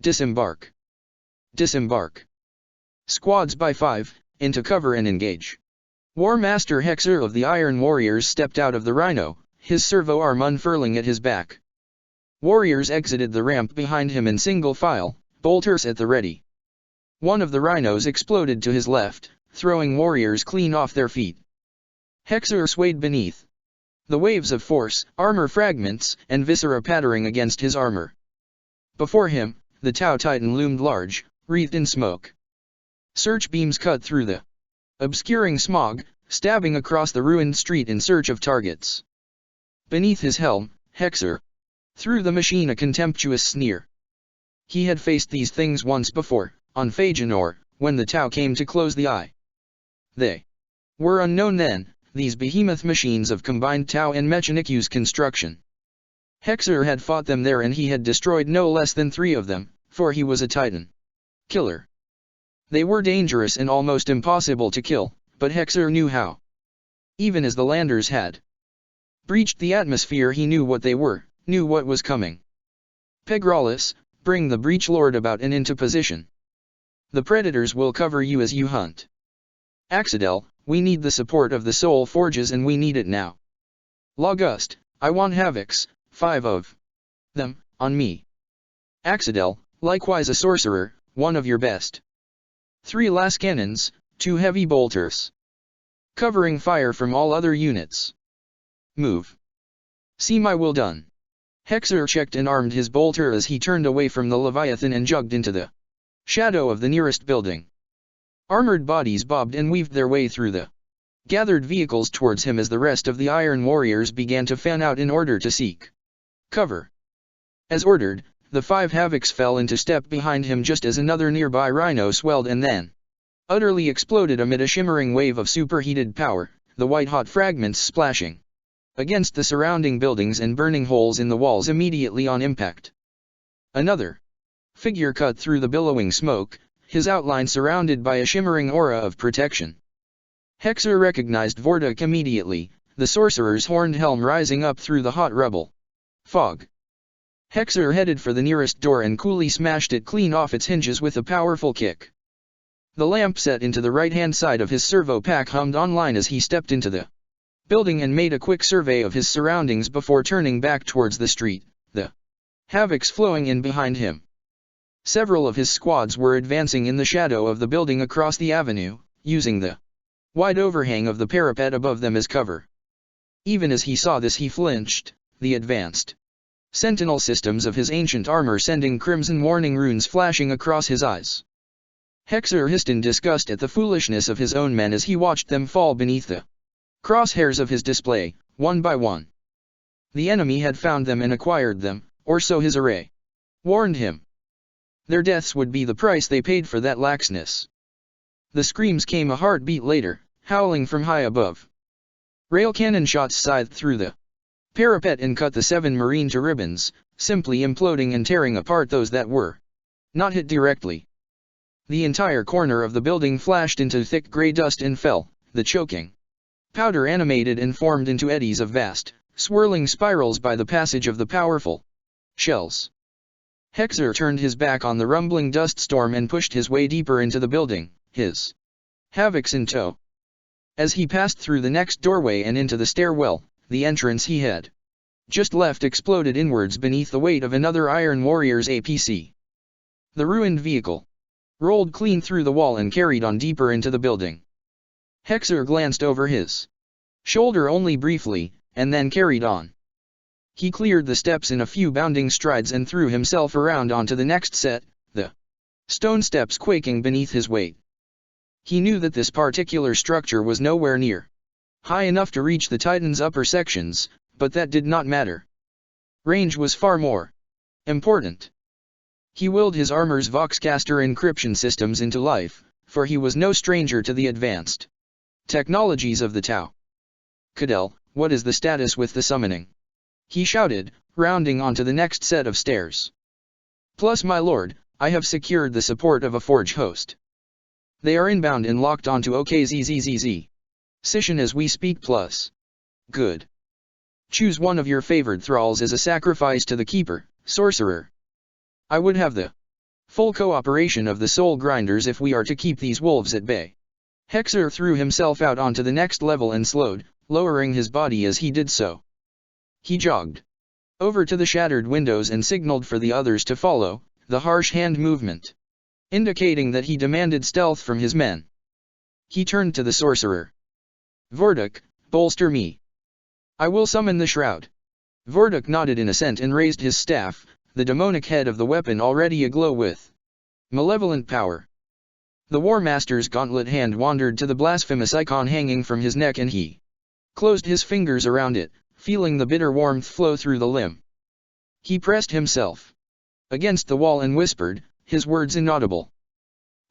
Disembark. Disembark. Squads by 5, into cover and engage. War Master Hexer of the Iron Warriors stepped out of the Rhino, his servo arm unfurling at his back. Warriors exited the ramp behind him in single file, bolters at the ready. One of the rhinos exploded to his left, throwing warriors clean off their feet. Hexer swayed beneath the waves of force, armor fragments, and viscera pattering against his armor. Before him, the Tau Titan loomed large, wreathed in smoke. Search beams cut through the obscuring smog, stabbing across the ruined street in search of targets. Beneath his helm, Hexer threw the machine a contemptuous sneer. He had faced these things once before, on Phagenor, when the Tau came to close the eye. They were unknown then, these behemoth machines of combined Tau and Mechanicu's construction. Hexer had fought them there, and he had destroyed no less than 3 of them, for he was a Titan killer. They were dangerous and almost impossible to kill, but Hexer knew how. Even as the landers had breached the atmosphere, he knew what they were, knew what was coming. Pegralis, bring the Breach Lord about and into position. The Predators will cover you as you hunt. Axidel, we need the support of the Soul Forges, and we need it now. Logust, I want Havocs, 5 of them, on me. Axidel, likewise a sorcerer, one of your best. 3 las cannons, 2 heavy bolters. Covering fire from all other units. Move. See my will done. Hexer checked and armed his bolter as he turned away from the Leviathan and jogged into the shadow of the nearest building. Armored bodies bobbed and weaved their way through the gathered vehicles towards him as the rest of the Iron Warriors began to fan out in order to seek cover. As ordered, the 5 Havocs fell into step behind him just as another nearby Rhino swelled and then utterly exploded amid a shimmering wave of superheated power, the white-hot fragments splashing against the surrounding buildings and burning holes in the walls immediately on impact. Another figure cut through the billowing smoke, his outline surrounded by a shimmering aura of protection. Hexer recognized Vordak immediately, the sorcerer's horned helm rising up through the hot rubble. Fog. Hexer headed for the nearest door and coolly smashed it clean off its hinges with a powerful kick. The lamp set into the right-hand side of his servo pack hummed online as he stepped into the building and made a quick survey of his surroundings before turning back towards the street, the Havocs flowing in behind him. Several of his squads were advancing in the shadow of the building across the avenue, using the wide overhang of the parapet above them as cover. Even as he saw this, he flinched, the advanced sentinel systems of his ancient armor sending crimson warning runes flashing across his eyes. Hexer hissed in disgust at the foolishness of his own men as he watched them fall beneath the crosshairs of his display, one by one. The enemy had found them and acquired them, or so his array warned him. Their deaths would be the price they paid for that laxness. The screams came a heartbeat later, howling from high above. Rail cannon shots scythed through the parapet and cut the 7 Marine to ribbons, simply imploding and tearing apart those that were not hit directly. The entire corner of the building flashed into thick gray dust and fell, the choking powder animated and formed into eddies of vast, swirling spirals by the passage of the powerful shells. Hexer turned his back on the rumbling dust storm and pushed his way deeper into the building, his Havocs in tow. As he passed through the next doorway and into the stairwell, the entrance he had just left exploded inwards beneath the weight of another Iron Warrior's APC. The ruined vehicle rolled clean through the wall and carried on deeper into the building. Hexer glanced over his shoulder only briefly, and then carried on. He cleared the steps in a few bounding strides and threw himself around onto the next set, the stone steps quaking beneath his weight. He knew that this particular structure was nowhere near high enough to reach the Titan's upper sections, but that did not matter. Range was far more important. He willed his armor's Voxcaster encryption systems into life, for he was no stranger to the advanced technologies of the Tau. Cadell, what is the status with the summoning? He shouted, rounding onto the next set of stairs. Plus, my lord, I have secured the support of a forge host. They are inbound and locked onto OKZZZZ. Session as we speak plus. Good. Choose one of your favored thralls as a sacrifice to the keeper, sorcerer. I would have the full cooperation of the soul grinders if we are to keep these wolves at bay. Hexer threw himself out onto the next level and slowed, lowering his body as he did so. He jogged over to the shattered windows and signaled for the others to follow, the harsh hand movement indicating that he demanded stealth from his men. He turned to the sorcerer. Vorduk, bolster me. I will summon the shroud. Vorduk nodded in assent and raised his staff, the demonic head of the weapon already aglow with malevolent power. The War Master's gauntlet hand wandered to the blasphemous icon hanging from his neck and he closed his fingers around it, feeling the bitter warmth flow through the limb. He pressed himself against the wall and whispered, his words inaudible.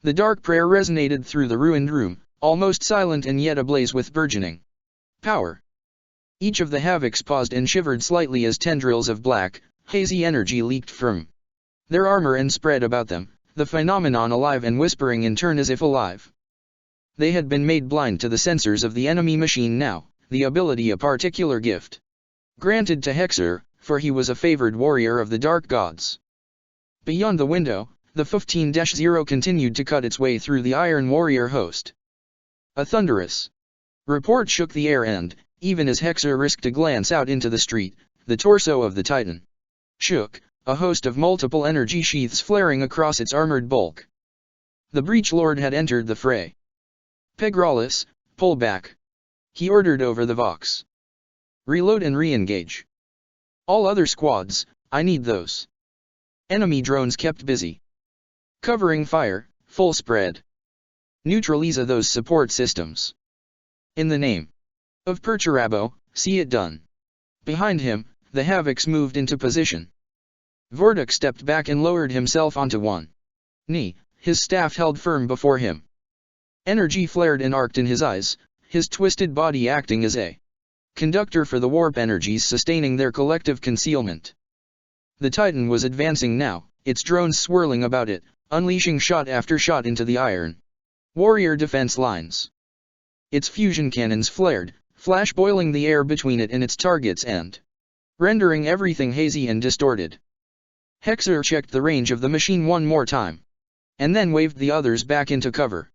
The dark prayer resonated through the ruined room, almost silent and yet ablaze with burgeoning power. Each of the Havocs paused and shivered slightly as tendrils of black, hazy energy leaked from their armor and spread about them, the phenomenon alive and whispering in turn as if alive. They had been made blind to the sensors of the enemy machine now, the ability a particular gift granted to Hexer, for he was a favored warrior of the dark gods. Beyond the window, the 15-0 continued to cut its way through the Iron Warrior host. A thunderous report shook the air and, even as Hexer risked a glance out into the street, the torso of the Titan shook, a host of multiple energy sheaths flaring across its armored bulk. The Breach Lord had entered the fray. Pegralis, pull back. He ordered over the Vox. Reload and re-engage. All other squads, I need those. Enemy drones kept busy covering fire, full spread. Neutralize those support systems. In the name of Perturabo, see it done. Behind him, the Havocs moved into position. Vorduk stepped back and lowered himself onto one knee, his staff held firm before him. Energy flared and arced in his eyes, his twisted body acting as a conductor for the warp energies sustaining their collective concealment. The Titan was advancing now, its drones swirling about it, unleashing shot after shot into the Iron Warrior defense lines. Its fusion cannons flared, flash boiling the air between it and its targets and rendering everything hazy and distorted. Hexer checked the range of the machine one more time, and then waved the others back into cover.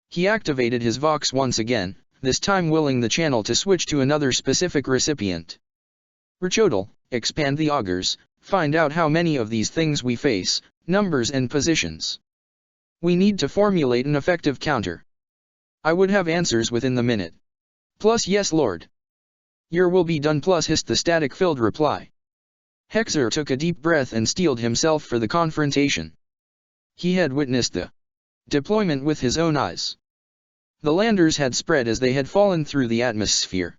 He activated his Vox once again, this time willing the channel to switch to another specific recipient. Rachotl, expand the augers, find out how many of these things we face, numbers and positions. We need to formulate an effective counter. I would have answers within the minute. Plus yes lord. Your will be done plus hissed the static-filled reply. Hexer took a deep breath and steeled himself for the confrontation. He had witnessed the deployment with his own eyes. The landers had spread as they had fallen through the atmosphere.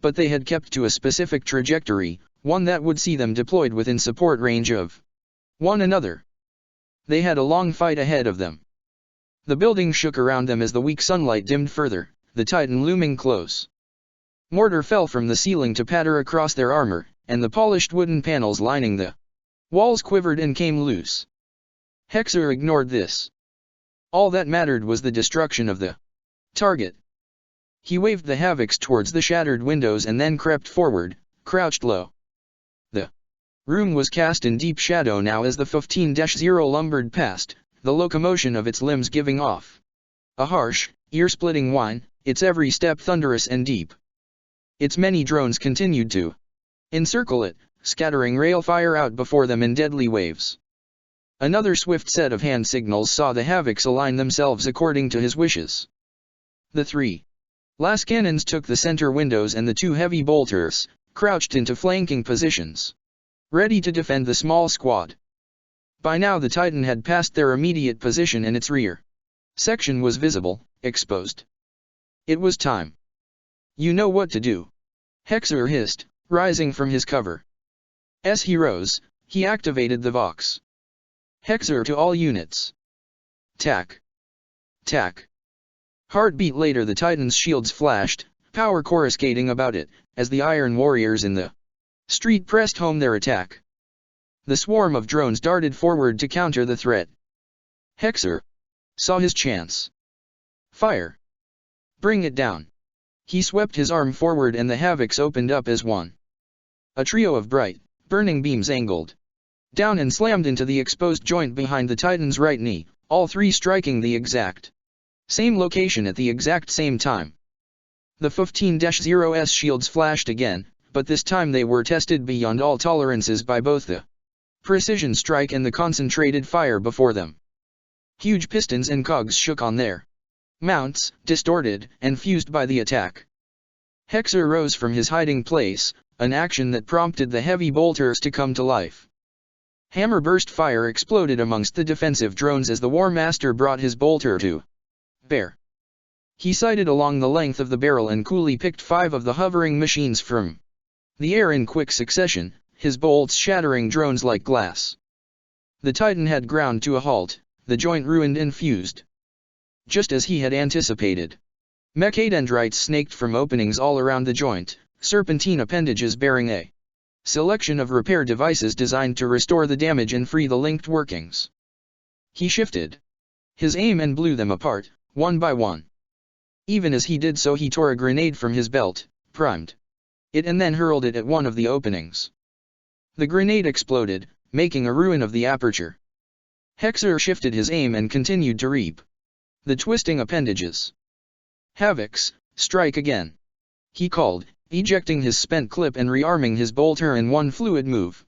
But they had kept to a specific trajectory, one that would see them deployed within support range of one another. They had a long fight ahead of them. The building shook around them as the weak sunlight dimmed further, the Titan looming close. Mortar fell from the ceiling to patter across their armor, and the polished wooden panels lining the walls quivered and came loose. Hexer ignored this. All that mattered was the destruction of the target. He waved the Havocs towards the shattered windows and then crept forward, crouched low. The room was cast in deep shadow now as the 15-0 lumbered past, the locomotion of its limbs giving off a harsh, ear-splitting whine, its every step thunderous and deep. Its many drones continued to encircle it, scattering railfire out before them in deadly waves. Another swift set of hand signals saw the Havocs align themselves according to his wishes. The three las cannons took the center windows and the two heavy bolters crouched into flanking positions, ready to defend the small squad. By now the Titan had passed their immediate position and its rear section was visible, exposed. It was time. You know what to do. Hexer hissed, rising from his cover. As he rose, he activated the Vox. Hexer to all units. Tac. Tac. Heartbeat later the Titan's shields flashed, power coruscating about it, as the Iron Warriors in the street pressed home their attack. The swarm of drones darted forward to counter the threat. Hexer saw his chance. Fire. Bring it down. He swept his arm forward and the Havocs opened up as one. A trio of bright, burning beams angled down and slammed into the exposed joint behind the Titan's right knee, all three striking the exact same location at the exact same time. The 15-0's shields flashed again, but this time they were tested beyond all tolerances by both the precision strike and the concentrated fire before them. Huge pistons and cogs shook on their mounts, distorted and fused by the attack. Hexer rose from his hiding place, an action that prompted the heavy bolters to come to life. Hammer-burst fire exploded amongst the defensive drones as the War Master brought his bolter to bear. He sighted along the length of the barrel and coolly picked 5 of the hovering machines from the air in quick succession, his bolts shattering drones like glass. The Titan had ground to a halt, the joint ruined and fused. Just as he had anticipated. Mechadendrites snaked from openings all around the joint, serpentine appendages bearing a selection of repair devices designed to restore the damage and free the linked workings. He shifted his aim and blew them apart, one by one. Even as he did so he tore a grenade from his belt, primed it and then hurled it at one of the openings. The grenade exploded, making a ruin of the aperture. Hexer shifted his aim and continued to reap the twisting appendages. Havocs, strike again. He called, ejecting his spent clip and rearming his bolter in one fluid move.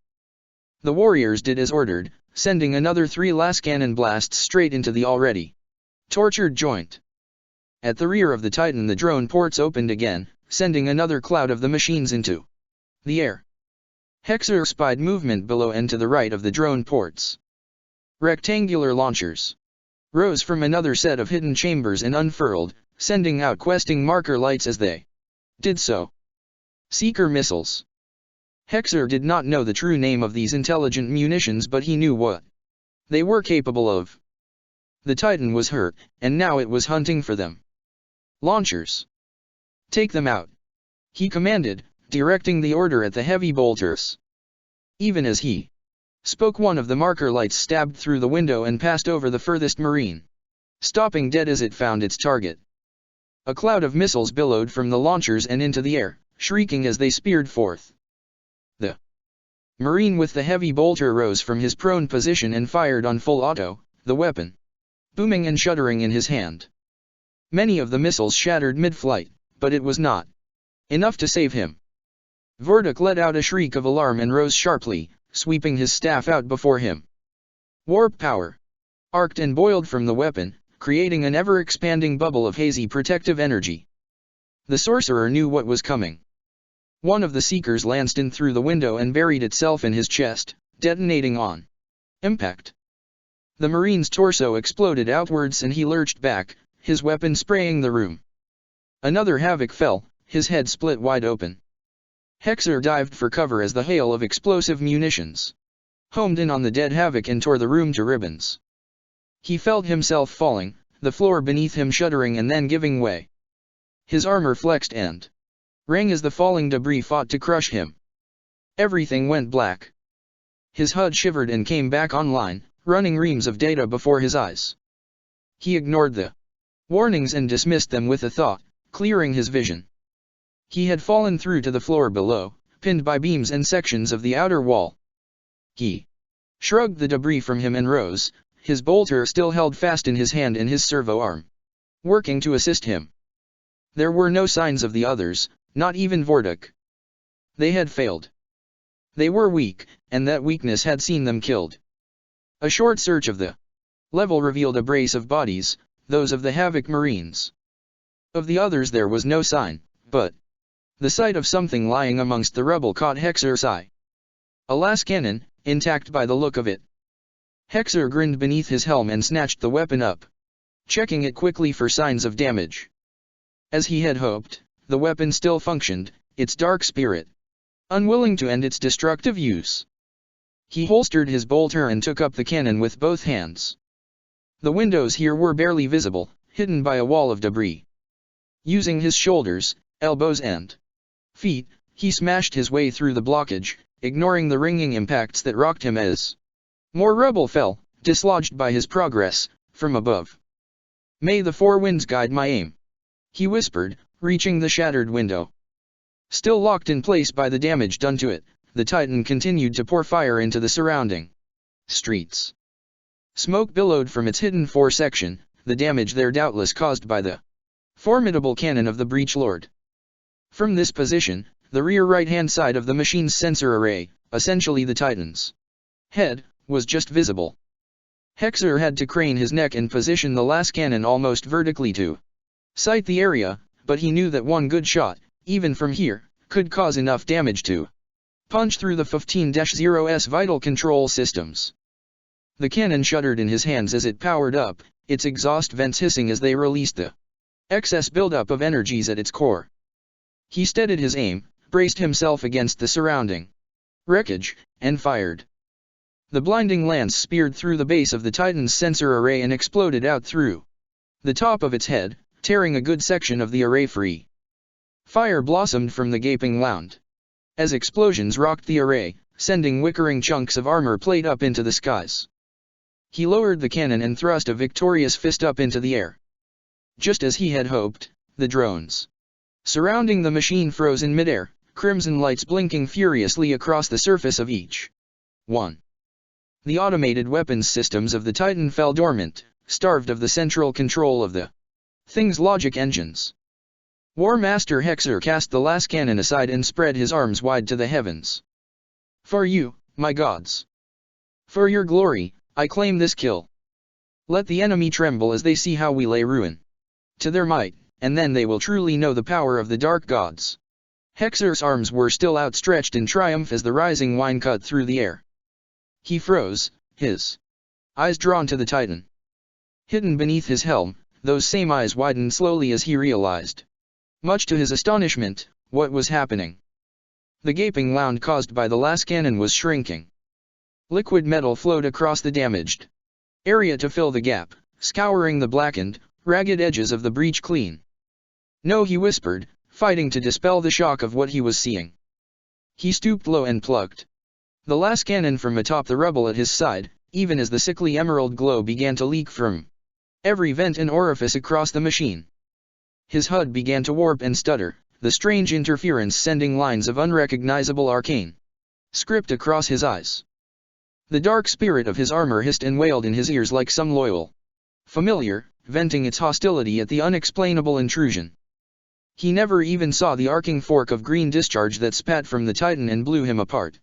The warriors did as ordered, sending another 3 lascannon blasts straight into the already tortured joint. At the rear of the Titan the drone ports opened again, sending another cloud of the machines into the air. Hexer spied movement below and to the right of the drone ports. Rectangular launchers rose from another set of hidden chambers and unfurled, sending out questing marker lights as they did so. Seeker missiles. Hexer did not know the true name of these intelligent munitions, but he knew what they were capable of. The Titan was hurt, and now it was hunting for them. Launchers. Take them out. He commanded, directing the order at the heavy bolters. Even as he spoke, one of the marker lights stabbed through the window and passed over the furthest marine, stopping dead as it found its target. A cloud of missiles billowed from the launchers and into the air, shrieking as they speared forth. The marine with the heavy bolter rose from his prone position and fired on full auto, the weapon booming and shuddering in his hand. Many of the missiles shattered mid-flight, but it was not enough to save him. Vordok let out a shriek of alarm and rose sharply, sweeping his staff out before him. Warp power arced and boiled from the weapon, creating an ever-expanding bubble of hazy protective energy. The sorcerer knew what was coming. One of the Seekers lanced in through the window and buried itself in his chest, detonating on impact. The Marine's torso exploded outwards and he lurched back, his weapon spraying the room. Another Havoc fell, his head split wide open. Hexer dived for cover as the hail of explosive munitions homed in on the dead Havoc and tore the room to ribbons. He felt himself falling, the floor beneath him shuddering and then giving way. His armor flexed and rang as the falling debris fought to crush him. Everything went black. His HUD shivered and came back online, running reams of data before his eyes. He ignored the warnings and dismissed them with a thought, clearing his vision. He had fallen through to the floor below, pinned by beams and sections of the outer wall. He shrugged the debris from him and rose, his bolter still held fast in his hand and his servo arm working to assist him. There were no signs of the others, not even Vordok. They had failed. They were weak, and that weakness had seen them killed. A short search of the level revealed a brace of bodies, those of the Havoc Marines. Of the others there was no sign, but the sight of something lying amongst the rubble caught Hexer's eye. A lascannon, intact by the look of it. Hexer grinned beneath his helm and snatched the weapon up, checking it quickly for signs of damage. As he had hoped, the weapon still functioned, its dark spirit unwilling to end its destructive use. He holstered his bolter and took up the cannon with both hands. The windows here were barely visible, hidden by a wall of debris. Using his shoulders, elbows and feet, he smashed his way through the blockage, ignoring the ringing impacts that rocked him as more rubble fell, dislodged by his progress, from above. "May the four winds guide my aim," he whispered, reaching the shattered window. Still locked in place by the damage done to it, the Titan continued to pour fire into the surrounding streets. Smoke billowed from its hidden fore section, the damage there doubtless caused by the formidable cannon of the Breach Lord. From this position, the rear right-hand side of the machine's sensor array, essentially the Titan's head, was just visible. Hexer had to crane his neck and position the last cannon almost vertically to sight the area, but he knew that one good shot, even from here, could cause enough damage to punch through the 15-0's vital control systems. The cannon shuddered in his hands as it powered up, its exhaust vents hissing as they released the excess buildup of energies at its core. He steadied his aim, braced himself against the surrounding wreckage, and fired. The blinding lance speared through the base of the Titan's sensor array and exploded out through the top of its head, tearing a good section of the array free. Fire blossomed from the gaping wound as explosions rocked the array, sending wickering chunks of armor plate up into the skies. He lowered the cannon and thrust a victorious fist up into the air. Just as he had hoped, the drones surrounding the machine froze in midair, crimson lights blinking furiously across the surface of each one. The automated weapons systems of the Titan fell dormant, starved of the central control of the thing's logic engines. War Master Hexer cast the last cannon aside and spread his arms wide to the heavens. "For you, my gods. For your glory, I claim this kill. Let the enemy tremble as they see how we lay ruin to their might, and then they will truly know the power of the dark gods." Hexer's arms were still outstretched in triumph as the rising wind cut through the air. He froze, his eyes drawn to the Titan. Hidden beneath his helm, those same eyes widened slowly as he realized, much to his astonishment, what was happening. The gaping wound caused by the last cannon was shrinking. Liquid metal flowed across the damaged area to fill the gap, scouring the blackened, ragged edges of the breach clean. "No," he whispered, fighting to dispel the shock of what he was seeing. He stooped low and plucked the last cannon from atop the rubble at his side, even as the sickly emerald glow began to leak from every vent and orifice across the machine. His HUD began to warp and stutter, the strange interference sending lines of unrecognizable arcane script across his eyes. The dark spirit of his armor hissed and wailed in his ears like some loyal familiar, venting its hostility at the unexplainable intrusion. He never even saw the arcing fork of green discharge that spat from the Titan and blew him apart,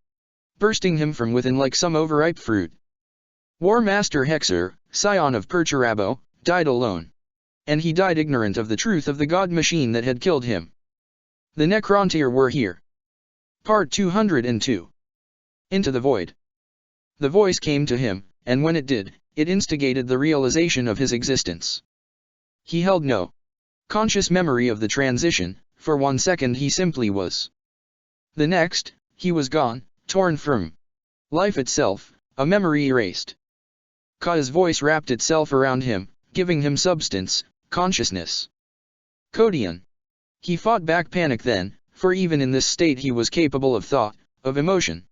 bursting him from within like some overripe fruit. War Master Hexer, scion of Perturabo, died alone. And he died ignorant of the truth of the god machine that had killed him. The Necrontyr were here. Part 202. Into the Void. The voice came to him, and when it did, it instigated the realization of his existence. He held no conscious memory of the transition, for 1 second he simply was. The next, he was gone, torn from life itself, a memory erased. Ka's voice wrapped itself around him, giving him substance, consciousness. Kodian. He fought back panic then, for even in this state he was capable of thought, of emotion.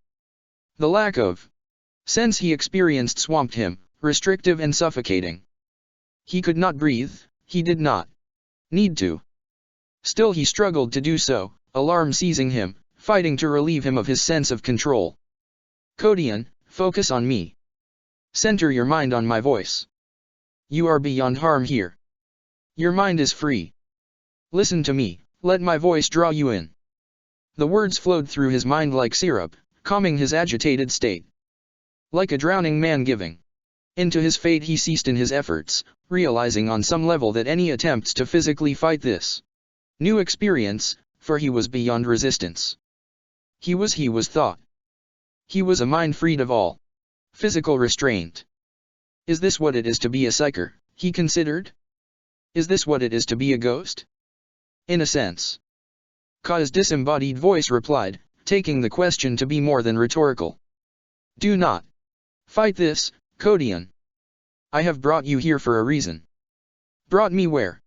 The lack of sense he experienced swamped him, restrictive and suffocating. He could not breathe, he did not need to. Still he struggled to do so, alarm seizing him, fighting to relieve him of his sense of control. Kodian, focus on me. Center your mind on my voice. You are beyond harm here. Your mind is free. Listen to me, let my voice draw you in. The words flowed through his mind like syrup, calming his agitated state. Like a drowning man giving into his fate, he ceased in his efforts, realizing on some level that any attempts to physically fight this new experience, for he was beyond resistance. He was thought. He was a mind freed of all physical restraint. Is this what it is to be a psyker, he considered? Is this what it is to be a ghost? In a sense. Ka's disembodied voice replied, taking the question to be more than rhetorical. Do not fight this, Kodian. I have brought you here for a reason. Brought me where?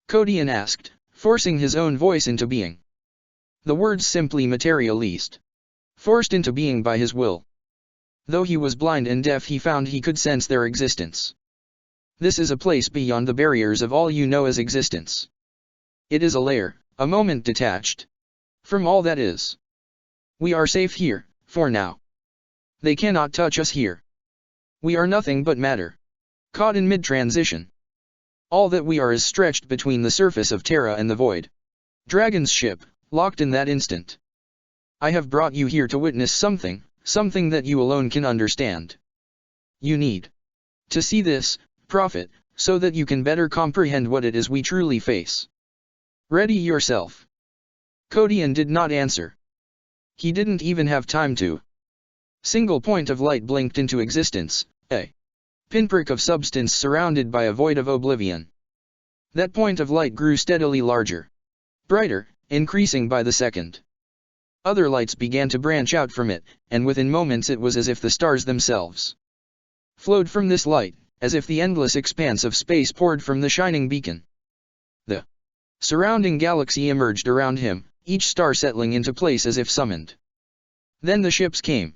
Kodian asked, forcing his own voice into being. The words simply materialized. Forced into being by his will. Though he was blind and deaf, he found he could sense their existence. This is a place beyond the barriers of all you know as existence. It is a layer, a moment detached from all that is. We are safe here, for now. They cannot touch us here. We are nothing but matter. Caught in mid-transition. All that we are is stretched between the surface of Terra and the void. Dragon's ship, locked in that instant. I have brought you here to witness something, something that you alone can understand. You need to see this, prophet, so that you can better comprehend what it is we truly face. Ready yourself. Kodian did not answer. He didn't even have time to. Single point of light blinked into existence, a pinprick of substance surrounded by a void of oblivion. That point of light grew steadily larger. Brighter, increasing by the second. Other lights began to branch out from it, and within moments it was as if the stars themselves flowed from this light, as if the endless expanse of space poured from the shining beacon. The surrounding galaxy emerged around him, each star settling into place as if summoned. Then the ships came.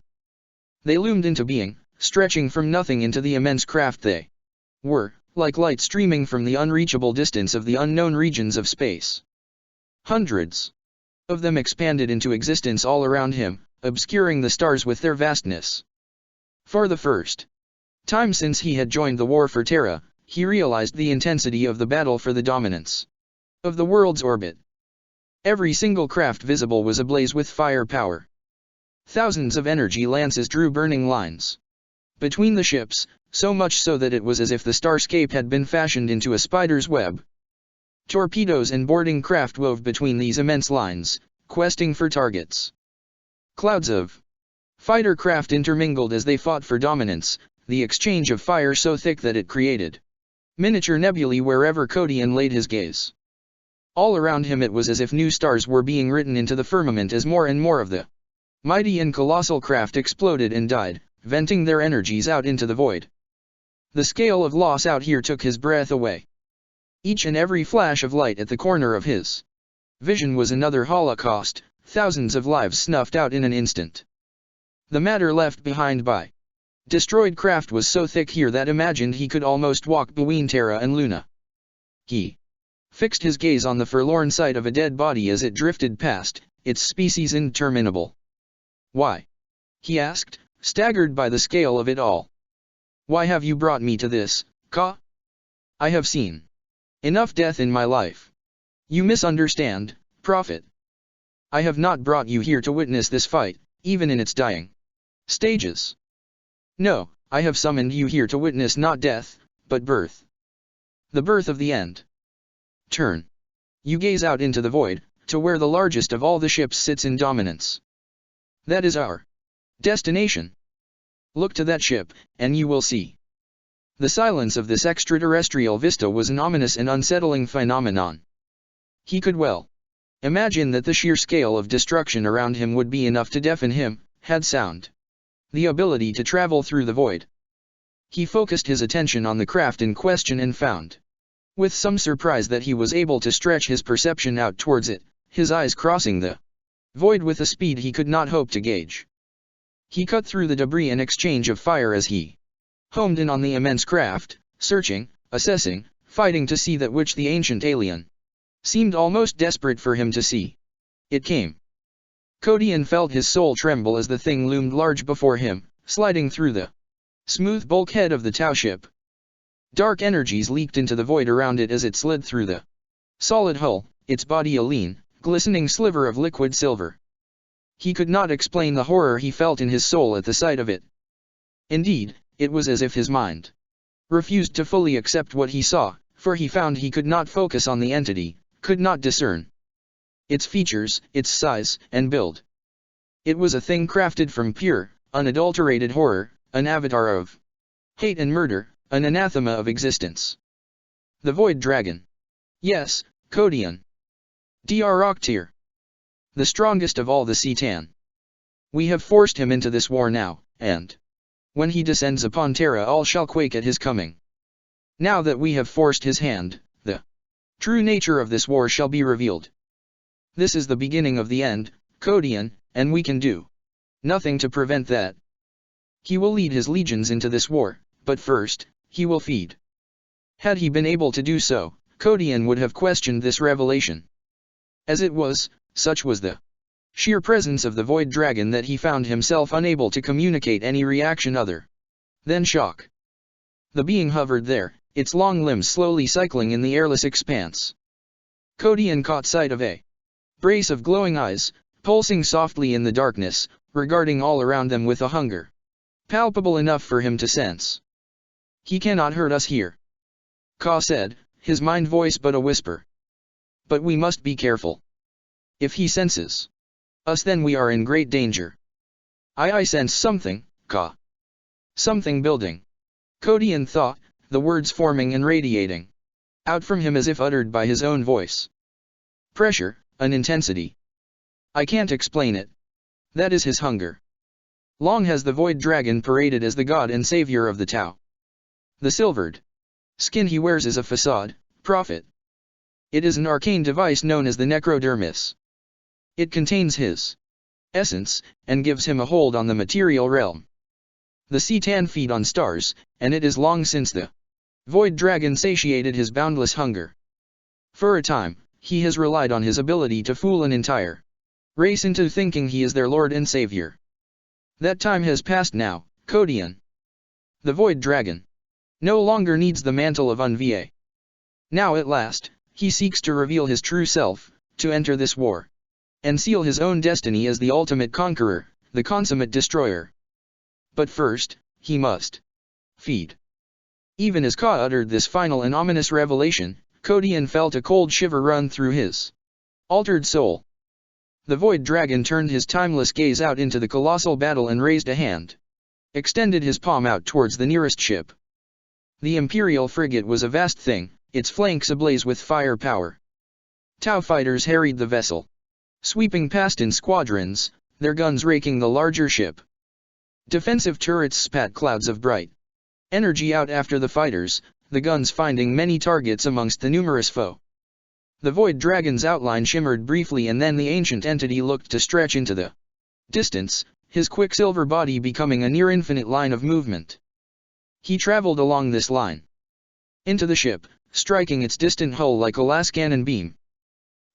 They loomed into being, stretching from nothing into the immense craft they were, like light streaming from the unreachable distance of the unknown regions of space. Hundreds of them expanded into existence all around him, obscuring the stars with their vastness. For the first time since he had joined the war for Terra, he realized the intensity of the battle for the dominance of the world's orbit. Every single craft visible was ablaze with fire power. Thousands of energy lances drew burning lines between the ships, so much so that it was as if the starscape had been fashioned into a spider's web. Torpedoes and boarding craft wove between these immense lines, questing for targets. Clouds of fighter craft intermingled as they fought for dominance, the exchange of fire so thick that it created miniature nebulae wherever Kodian laid his gaze. All around him it was as if new stars were being written into the firmament as more and more of the mighty and colossal craft exploded and died, venting their energies out into the void. The scale of loss out here took his breath away. Each and every flash of light at the corner of his vision was another holocaust, thousands of lives snuffed out in an instant. The matter left behind by destroyed craft was so thick here that imagined he could almost walk between Terra and Luna. He fixed his gaze on the forlorn sight of a dead body as it drifted past, its species interminable. Why? He asked, staggered by the scale of it all. Why have you brought me to this, Ka? I have seen enough death in my life. You misunderstand, prophet. I have not brought you here to witness this fight, even in its dying stages. No, I have summoned you here to witness not death, but birth. The birth of the end. Turn. You gaze out into the void, to where the largest of all the ships sits in dominance. That is our destination. Look to that ship, and you will see. The silence of this extraterrestrial vista was an ominous and unsettling phenomenon. He could well imagine that the sheer scale of destruction around him would be enough to deafen him, had sound the ability to travel through the void. He focused his attention on the craft in question and found, with some surprise, that he was able to stretch his perception out towards it, his eyes crossing the void with a speed he could not hope to gauge. He cut through the debris and exchange of fire as he homed in on the immense craft, searching, assessing, fighting to see that which the ancient alien seemed almost desperate for him to see. It came. Kodian felt his soul tremble as the thing loomed large before him, sliding through the smooth bulkhead of the Tau ship. Dark energies leaked into the void around it as it slid through the solid hull, its body a lean, glistening sliver of liquid silver. He could not explain the horror he felt in his soul at the sight of it. Indeed, it was as if his mind refused to fully accept what he saw, for he found he could not focus on the entity, could not discern its features, its size, and build. It was a thing crafted from pure, unadulterated horror, an avatar of hate and murder, an anathema of existence. The Void Dragon. Yes, Kodian. Dr. Octir. The strongest of all the C'tan. We have forced him into this war now, and when he descends upon Terra all shall quake at his coming. Now that we have forced his hand, the true nature of this war shall be revealed. This is the beginning of the end, Codion, and we can do nothing to prevent that. He will lead his legions into this war, but first, he will feed. Had he been able to do so, Codion would have questioned this revelation. As it was, such was the sheer presence of the Void Dragon that he found himself unable to communicate any reaction other than shock. The being hovered there, its long limbs slowly cycling in the airless expanse. Codion caught sight of a brace of glowing eyes, pulsing softly in the darkness, regarding all around them with a hunger palpable enough for him to sense. He cannot hurt us here, Ka said, his mind voice but a whisper. But we must be careful. If he senses us, then we are in great danger. I sense something, Ka. Something building. Codion thought, the words forming and radiating out from him as if uttered by his own voice. Pressure, an intensity. I can't explain it. That is his hunger. Long has the Void Dragon paraded as the god and savior of the Tau. The silvered skin he wears is a facade, prophet. It is an arcane device known as the Necrodermis. It contains his essence, and gives him a hold on the material realm. The Citan feed on stars, and it is long since the Void Dragon satiated his boundless hunger. For a time, he has relied on his ability to fool an entire race into thinking he is their lord and savior. That time has passed now, Codion. The Void Dragon no longer needs the mantle of Unva. Now at last, he seeks to reveal his true self, to enter this war, and seal his own destiny as the ultimate conqueror, the consummate destroyer. But first, he must feed. Even as Ka uttered this final and ominous revelation, Codion felt a cold shiver run through his altered soul. The Void Dragon turned his timeless gaze out into the colossal battle and raised a hand. Extended his palm out towards the nearest ship. The Imperial frigate was a vast thing, its flanks ablaze with fire power. Tau fighters harried the vessel, sweeping past in squadrons, their guns raking the larger ship. Defensive turrets spat clouds of bright energy out after the fighters, the guns finding many targets amongst the numerous foe. The Void Dragon's outline shimmered briefly, and then the ancient entity looked to stretch into the distance, his quicksilver body becoming a near-infinite line of movement. He traveled along this line into the ship, striking its distant hull like a lascannon beam.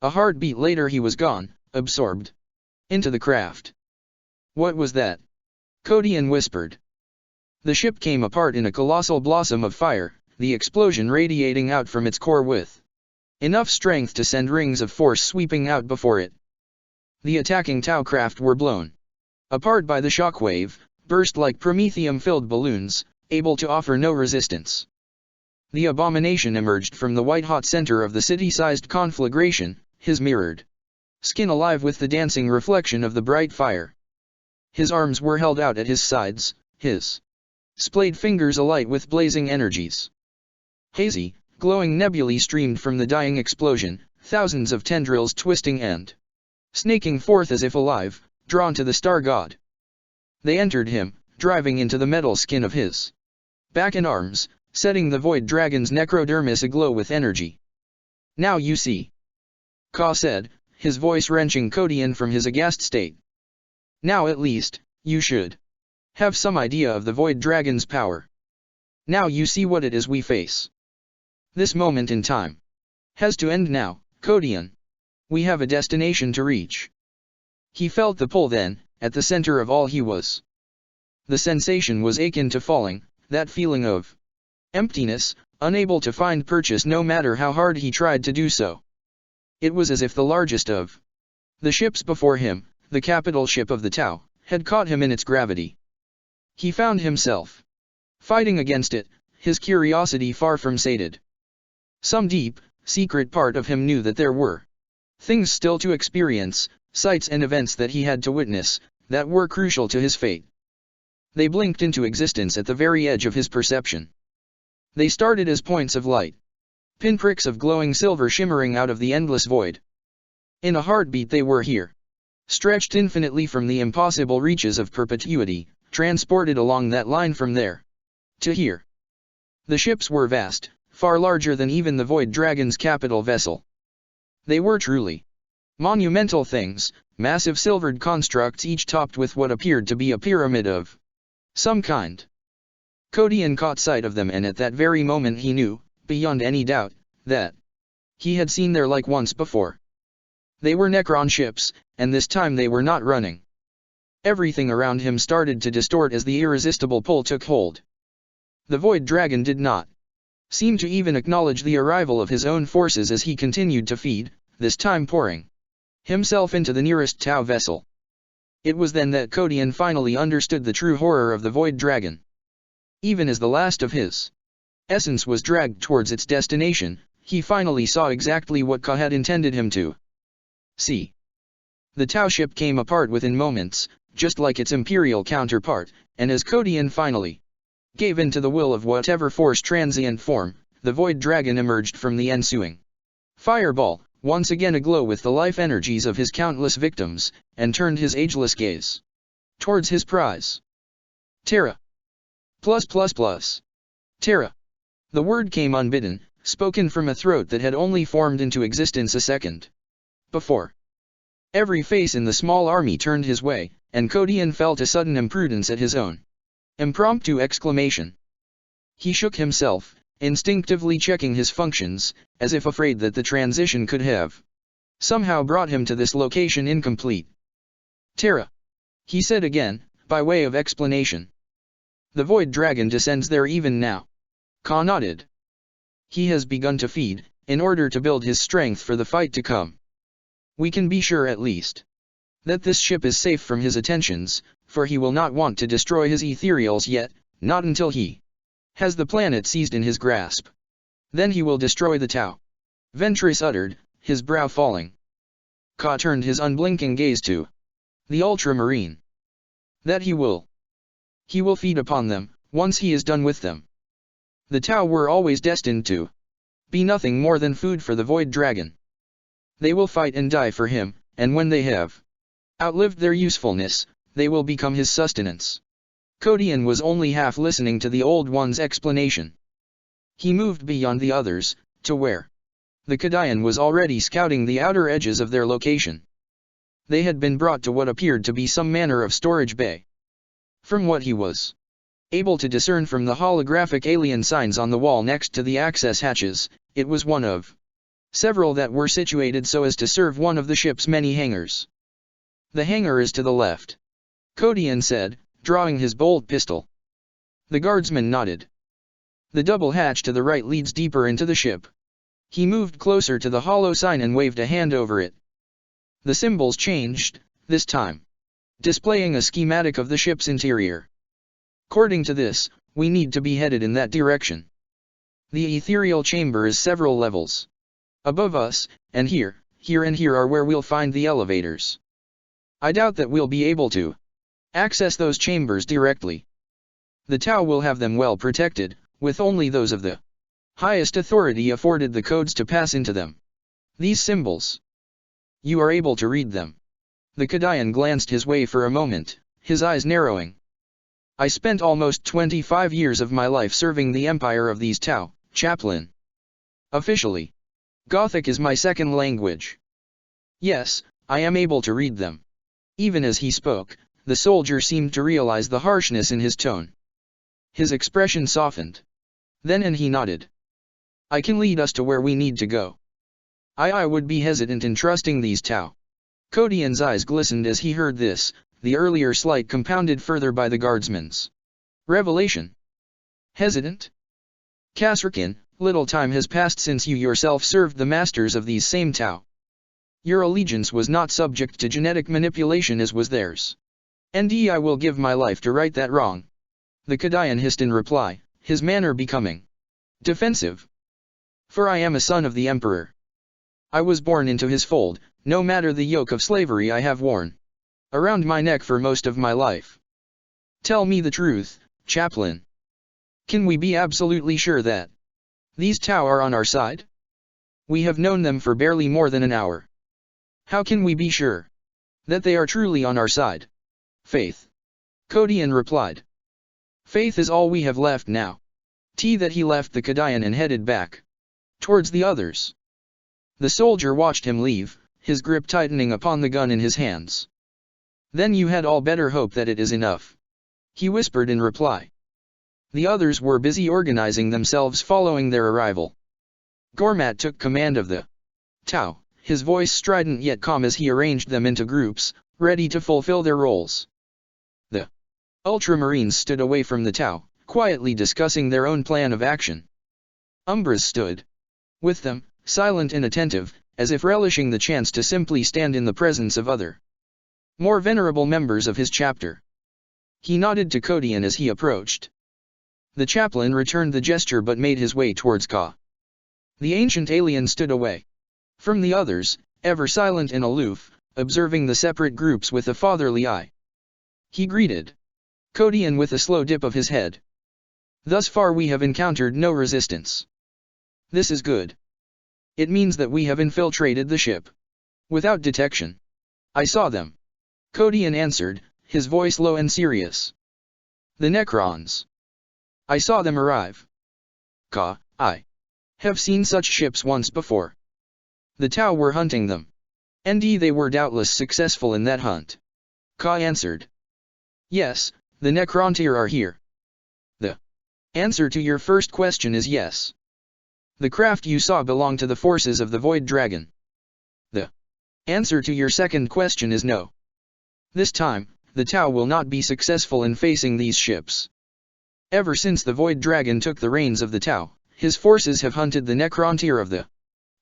A heartbeat later he was gone, absorbed into the craft. What was that? Codion whispered. The ship came apart in a colossal blossom of fire, the explosion radiating out from its core with enough strength to send rings of force sweeping out before it. The attacking Tau craft were blown apart by the shockwave, burst like promethium-filled balloons, able to offer no resistance. The abomination emerged from the white-hot center of the city-sized conflagration, his mirrored skin alive with the dancing reflection of the bright fire. His arms were held out at his sides, his splayed fingers alight with blazing energies. Hazy, glowing nebulae streamed from the dying explosion, thousands of tendrils twisting and snaking forth as if alive, drawn to the star god. They entered him, driving into the metal skin of his back and arms, setting the Void Dragon's necrodermis aglow with energy. Now you see, Ka said, his voice wrenching Codion from his aghast state. Now at least, you should have some idea of the Void Dragon's power. Now you see what it is we face. This moment in time has to end now, Codion. We have a destination to reach. He felt the pull then, at the center of all he was. The sensation was akin to falling, that feeling of emptiness, unable to find purchase no matter how hard he tried to do so. It was as if the largest of the ships before him, the capital ship of the Tau, had caught him in its gravity. He found himself fighting against it, his curiosity far from sated. Some deep, secret part of him knew that there were things still to experience, sights and events that he had to witness, that were crucial to his fate. They blinked into existence at the very edge of his perception. They started as points of light, pinpricks of glowing silver shimmering out of the endless void. In a heartbeat they were here. stretched infinitely from the impossible reaches of perpetuity, transported along that line from there to here. The ships were vast, far larger than even the Void Dragon's capital vessel. They were truly monumental things, massive silvered constructs each topped with what appeared to be a pyramid of some kind. Kodian caught sight of them, and at that very moment he knew, beyond any doubt, that he had seen their like once before. They were Necron ships, and this time they were not running. Everything around him started to distort as the irresistible pull took hold. The Void Dragon did not seem to even acknowledge the arrival of his own forces as he continued to feed, this time pouring himself into the nearest Tau vessel. It was then that Kodian finally understood the true horror of the Void Dragon. Even as the last of his essence was dragged towards its destination, he finally saw exactly what Ka had intended him to see. The Tau ship came apart within moments, just like its Imperial counterpart, and as Kodian finally gave in to the will of whatever force transient form, the Void Dragon emerged from the ensuing fireball, once again aglow with the life energies of his countless victims, and turned his ageless gaze towards his prize. Terra. Terra. The word came unbidden, spoken from a throat that had only formed into existence a second before. Every face in the small army turned his way, and Kodian felt a sudden imprudence at his own impromptu exclamation. He shook himself, instinctively checking his functions, as if afraid that the transition could have somehow brought him to this location incomplete. Terra, he said again, by way of explanation. The Void Dragon descends there even now. Ka nodded. He has begun to feed, in order to build his strength for the fight to come. We can be sure at least that this ship is safe from his attentions, for he will not want to destroy his ethereals yet, not until he has the planet seized in his grasp. Then he will destroy the Tau. Ventress uttered, his brow falling. Ka turned his unblinking gaze to the Ultramarine. That he will feed upon them, once he is done with them. The Tau were always destined to be nothing more than food for the Void Dragon. They will fight and die for him, and when they have outlived their usefulness, they will become his sustenance. Kodian was only half listening to the Old One's explanation. He moved beyond the others, to where the Kodian was already scouting the outer edges of their location. They had been brought to what appeared to be some manner of storage bay. From what he was able to discern from the holographic alien signs on the wall next to the access hatches, it was one of several that were situated so as to serve one of the ship's many hangars. The hangar is to the left, Kodian said, drawing his bolt pistol. The guardsman nodded. The double hatch to the right leads deeper into the ship. He moved closer to the hollow sign and waved a hand over it. The symbols changed, this time displaying a schematic of the ship's interior. According to this, we need to be headed in that direction. The ethereal chamber is several levels above us, and here are where we'll find the elevators. I doubt that we'll be able to access those chambers directly. The Tau will have them well protected, with only those of the highest authority afforded the codes to pass into them. These symbols. You are able to read them. The Kodian glanced his way for a moment, his eyes narrowing. I spent almost 25 years of my life serving the empire of these Tau, Chaplain. Officially, Gothic is my second language. Yes, I am able to read them. Even as he spoke, the soldier seemed to realize the harshness in his tone. His expression softened. Then he nodded. I can lead us to where we need to go. I would be hesitant in trusting these Tau. Kodian's eyes glistened as he heard this, the earlier slight compounded further by the guardsman's revelation. Hesitant? Kasrkin, little time has passed since you yourself served the masters of these same Tau. Your allegiance was not subject to genetic manipulation as was theirs. And I will give my life to right that wrong. The Kodian hissed in reply, his manner becoming defensive. For I am a son of the Emperor. I was born into his fold, no matter the yoke of slavery I have worn around my neck for most of my life. Tell me the truth, Chaplain. Can we be absolutely sure that these Tau are on our side? We have known them for barely more than an hour. How can we be sure? That they are truly on our side. Faith. Kodian replied. Faith is all we have left now. That he left the Kadian and headed back towards the others. The soldier watched him leave, his grip tightening upon the gun in his hands. Then you had all better hope that it is enough, he whispered in reply. The others were busy organizing themselves following their arrival. Gormat took command of the Tau, his voice strident yet calm as he arranged them into groups, ready to fulfill their roles. The Ultramarines stood away from the Tau, quietly discussing their own plan of action. Umbras stood with them, silent and attentive, as if relishing the chance to simply stand in the presence of other, more venerable members of his chapter. He nodded to Kodian as he approached. The chaplain returned the gesture but made his way towards Ka. The ancient alien stood away from the others, ever silent and aloof, observing the separate groups with a fatherly eye. He greeted Kodian with a slow dip of his head. Thus far we have encountered no resistance. This is good. It means that we have infiltrated the ship without detection. I saw them. Kodian answered, his voice low and serious. The Necrons. I saw them arrive. Ka, I have seen such ships once before. The Tau were hunting them. And they were doubtless successful in that hunt. Ka answered. Yes, the Necrontyr are here. The answer to your first question is yes. The craft you saw belonged to the forces of the Void Dragon. The answer to your second question is no. This time, the Tau will not be successful in facing these ships. Ever since the Void Dragon took the reins of the Tau, his forces have hunted the Necrontyr of the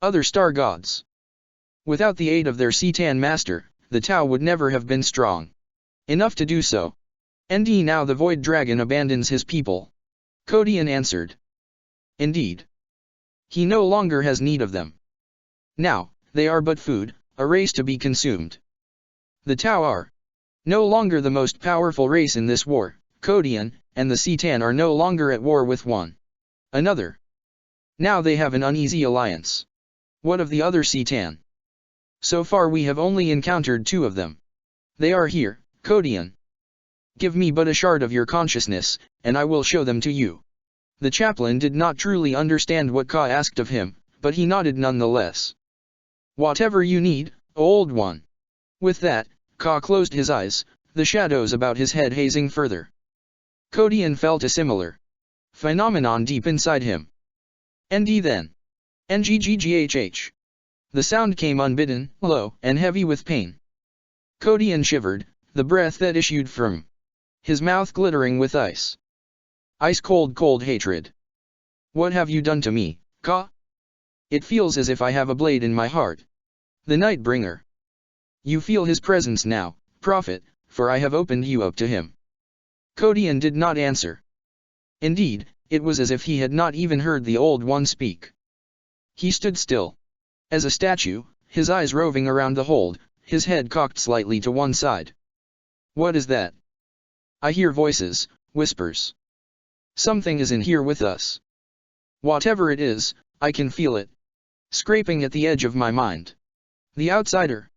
other star gods. Without the aid of their Citan master, the Tau would never have been strong enough to do so. And now the Void Dragon abandons his people. Kodian answered. Indeed. He no longer has need of them. Now, they are but food, a race to be consumed. The Tau are no longer the most powerful race in this war. Kodian and the Citan are no longer at war with one another. Now they have an uneasy alliance. What of the other Citan? So far we have only encountered two of them. They are here, Kodian. Give me but a shard of your consciousness, and I will show them to you. The chaplain did not truly understand what Ka asked of him, but he nodded nonetheless. Whatever you need, old one. With that, Ka closed his eyes, the shadows about his head hazing further. Kodian felt a similar phenomenon deep inside him. ND then. NGGGHH. The sound came unbidden, low, and heavy with pain. Kodian shivered, the breath that issued from his mouth glittering with ice. Ice-cold hatred. What have you done to me, Ka? It feels as if I have a blade in my heart. The Nightbringer. You feel his presence now, prophet, for I have opened you up to him. Kodian did not answer. Indeed, it was as if he had not even heard the Old One speak. He stood still as a statue, his eyes roving around the hold, his head cocked slightly to one side. What is that? I hear voices, whispers. Something is in here with us. Whatever it is, I can feel it scraping at the edge of my mind. The outsider.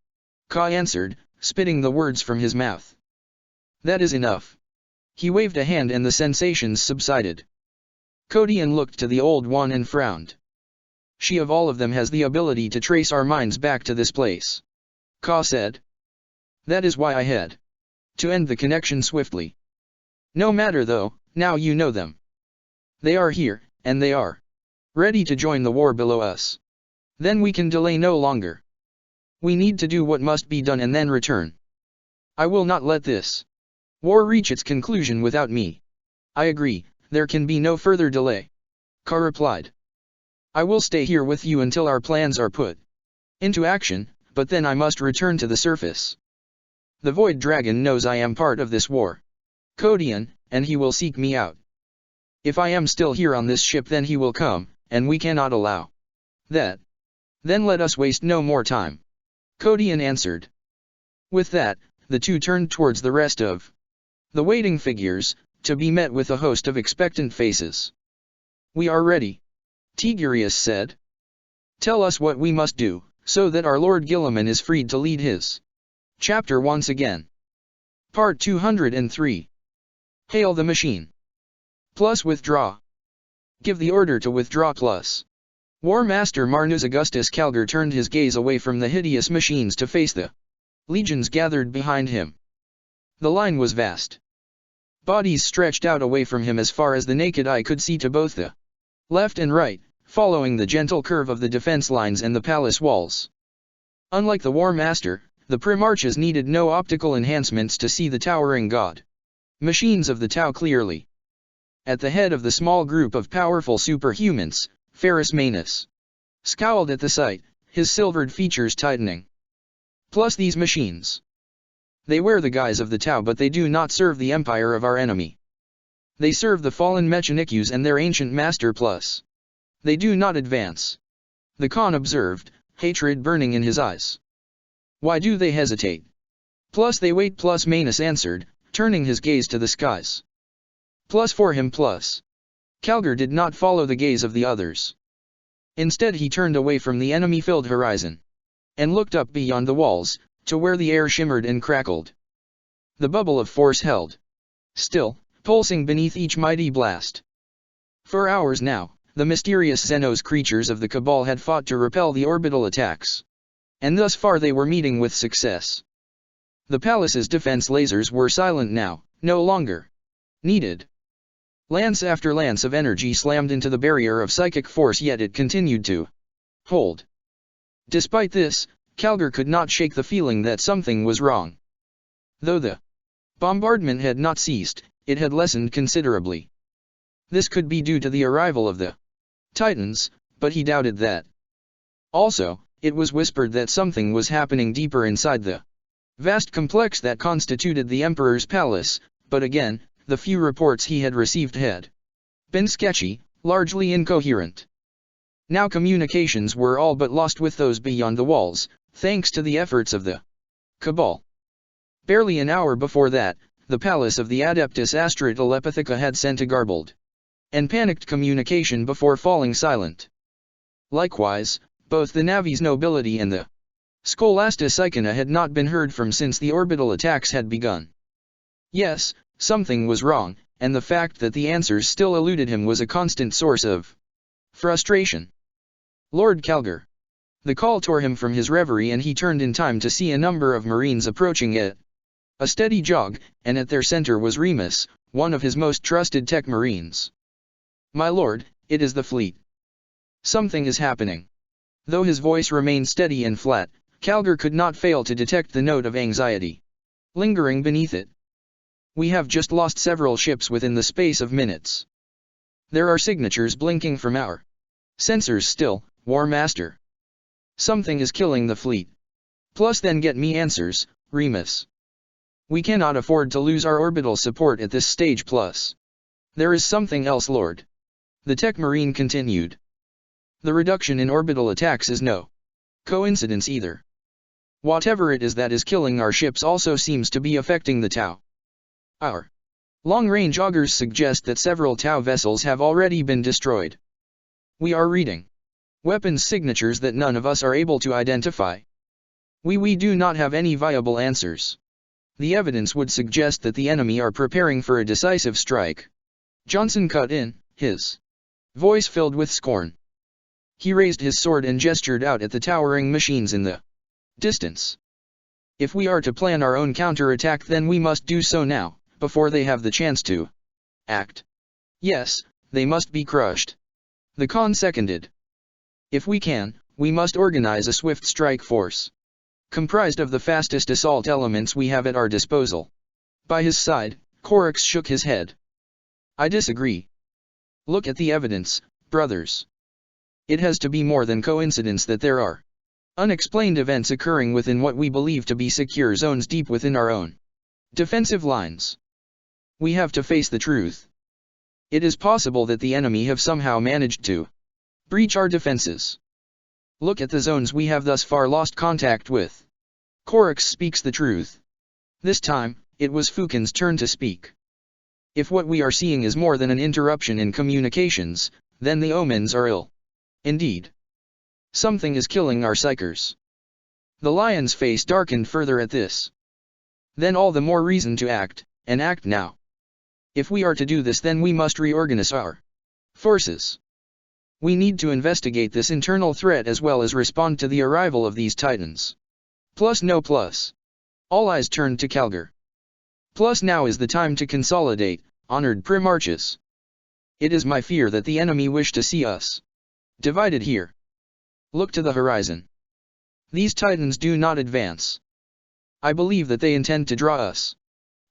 Ka answered, spitting the words from his mouth. That is enough. He waved a hand and the sensations subsided. Kodian looked to the Old One and frowned. She of all of them has the ability to trace our minds back to this place. Ka said. That is why I had to end the connection swiftly. No matter though, now you know them. They are here, and they are ready to join the war below us. Then we can delay no longer. We need to do what must be done and then return. I will not let this war reach its conclusion without me. I agree, there can be no further delay. Ka replied. I will stay here with you until our plans are put into action, but then I must return to the surface. The Void Dragon knows I am part of this war, Kodian, and he will seek me out. If I am still here on this ship then he will come, and we cannot allow that. Then let us waste no more time. Kodian answered. With that, the two turned towards the rest of the waiting figures, to be met with a host of expectant faces. We are ready, Tigurius said. Tell us what we must do, so that our Lord Guilliman is freed to lead his Chapter once again. Part 203. Hail the machine. Plus withdraw. Give the order to withdraw plus. War Master Marnus Augustus Calgar turned his gaze away from the hideous machines to face the legions gathered behind him. The line was vast. Bodies stretched out away from him as far as the naked eye could see to both the left and right, following the gentle curve of the defense lines and the palace walls. Unlike the War Master, the Primarchs needed no optical enhancements to see the towering god machines of the Tau clearly. At the head of the small group of powerful superhumans, Ferrus Manus scowled at the sight, his silvered features tightening. Plus these machines. They wear the guise of the Tau, but they do not serve the empire of our enemy. They serve the fallen Mechanikus and their ancient master plus. They do not advance. The Khan observed, hatred burning in his eyes. Why do they hesitate? Plus they wait, plus Manus answered, turning his gaze to the skies. Plus for him plus. Calgar did not follow the gaze of the others. Instead he turned away from the enemy-filled horizon. And looked up beyond the walls, to where the air shimmered and crackled. The bubble of force held. Still, pulsing beneath each mighty blast. For hours now, the mysterious Xenos creatures of the Cabal had fought to repel the orbital attacks. And thus far they were meeting with success. The palace's defense lasers were silent now, no longer needed. Lance after lance of energy slammed into the barrier of psychic force, yet it continued to hold. Despite this, Calgar could not shake the feeling that something was wrong. Though the bombardment had not ceased, it had lessened considerably. This could be due to the arrival of the Titans, but he doubted that. Also, it was whispered that something was happening deeper inside the vast complex that constituted the Emperor's palace, but again, the few reports he had received had been sketchy, largely incoherent. Now communications were all but lost with those beyond the walls, thanks to the efforts of the Cabal. Barely an hour before that, the palace of the Adeptus Astra Telepathica had sent a garbled and panicked communication before falling silent. Likewise, both the Navi's nobility and the Scholastica Psychona had not been heard from since the orbital attacks had begun. Yes, something was wrong, and the fact that the answers still eluded him was a constant source of frustration. Lord Calgar. The call tore him from his reverie, and he turned in time to see a number of Marines approaching at a steady jog, and at their center was Remus, one of his most trusted tech Marines. My lord, it is the fleet. Something is happening. Though his voice remained steady and flat, Calgar could not fail to detect the note of anxiety lingering beneath it. We have just lost several ships within the space of minutes. There are signatures blinking from our sensors still, War Master. Something is killing the fleet. Plus then get me answers, Remus. We cannot afford to lose our orbital support at this stage plus. There is something else, Lord. The tech Marine continued. The reduction in orbital attacks is no coincidence either. Whatever it is that is killing our ships also seems to be affecting the Tau. Our long-range augurs suggest that several Tau vessels have already been destroyed. We are reading weapons signatures that none of us are able to identify. We do not have any viable answers. The evidence would suggest that the enemy are preparing for a decisive strike. Johnson cut in, his voice filled with scorn. He raised his sword and gestured out at the towering machines in the distance. If we are to plan our own counterattack, then we must do so now, before they have the chance to act. Yes, they must be crushed. The Khan seconded. If we can, we must organize a swift strike force, comprised of the fastest assault elements we have at our disposal. By his side, Corax shook his head. I disagree. Look at the evidence, brothers. It has to be more than coincidence that there are unexplained events occurring within what we believe to be secure zones deep within our own defensive lines. We have to face the truth. It is possible that the enemy have somehow managed to breach our defenses. Look at the zones we have thus far lost contact with. Corax speaks the truth. This time, it was Fukin's turn to speak. If what we are seeing is more than an interruption in communications, then the omens are ill. Indeed. Something is killing our psychers. The lion's face darkened further at this. Then all the more reason to act, and act now. If we are to do this, then we must reorganize our forces. We need to investigate this internal threat as well as respond to the arrival of these titans. Plus no plus. All eyes turned to Calgar. Plus now is the time to consolidate, honored Primarchus. It is my fear that the enemy wish to see us divided here. Look to the horizon. These titans do not advance. I believe that they intend to draw us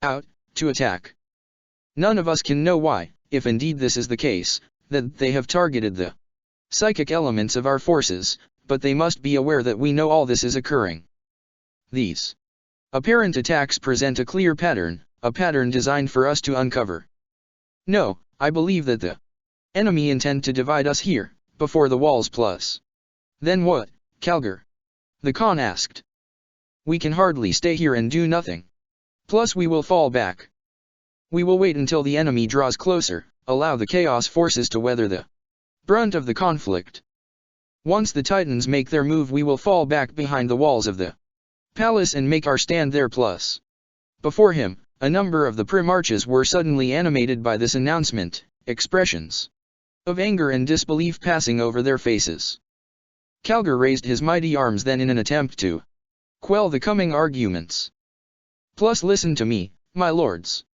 out, to attack. None of us can know why, if indeed this is the case, that they have targeted the psychic elements of our forces, but they must be aware that we know all this is occurring. These apparent attacks present a clear pattern, a pattern designed for us to uncover. No, I believe that the enemy intend to divide us here, before the walls plus. Then what, Calgar? The Khan asked. We can hardly stay here and do nothing. Plus we will fall back. We will wait until the enemy draws closer, allow the chaos forces to weather the brunt of the conflict. Once the titans make their move, we will fall back behind the walls of the palace and make our stand there. Plus. Before him, a number of the Primarchs were suddenly animated by this announcement, expressions of anger and disbelief passing over their faces. Calgar raised his mighty arms then in an attempt to quell the coming arguments. Plus listen to me, my lords.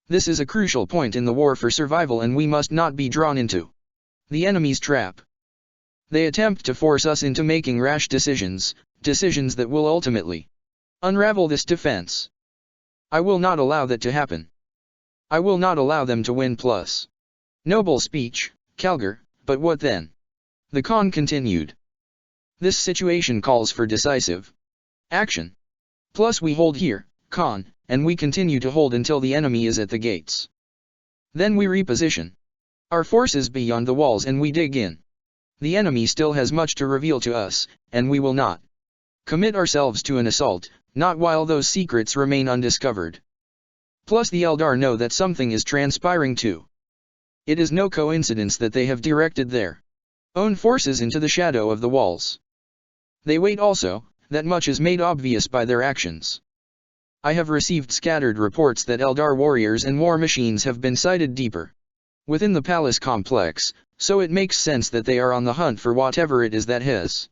This is a crucial point in the war for survival, and we must not be drawn into the enemy's trap. They attempt to force us into making rash decisions, decisions that will ultimately unravel this defense. I will not allow that to happen. I will not allow them to win. Plus. Noble speech, Calgar, but what then? The Khan continued. This situation calls for decisive action. Plus we hold here, Khan, and we continue to hold until the enemy is at the gates. Then we reposition our forces beyond the walls and we dig in. The enemy still has much to reveal to us, and we will not commit ourselves to an assault, not while those secrets remain undiscovered. Plus the Eldar know that something is transpiring too. It is no coincidence that they have directed their own forces into the shadow of the walls. They wait also, that much is made obvious by their actions. I have received scattered reports that Eldar warriors and war machines have been sighted deeper within the palace complex, so it makes sense that they are on the hunt for whatever it is that has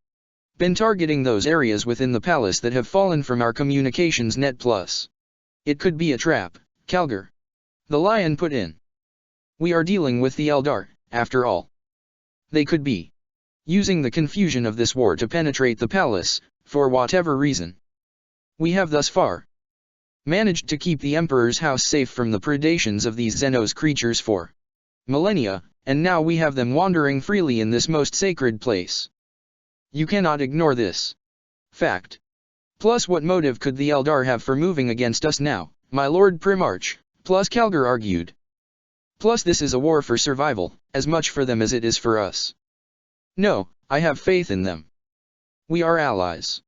been targeting those areas within the palace that have fallen from our communications net. Plus. It could be a trap, Calgar. The lion put in. We are dealing with the Eldar, after all. They could be using the confusion of this war to penetrate the palace, for whatever reason. We have thus far managed to keep the Emperor's house safe from the predations of these Xenos creatures for millennia, and now we have them wandering freely in this most sacred place. You cannot ignore this fact. Plus what motive could the Eldar have for moving against us now, my Lord Primarch? Plus Calgar argued. Plus this is a war for survival, as much for them as it is for us. No, I have faith in them. We are allies.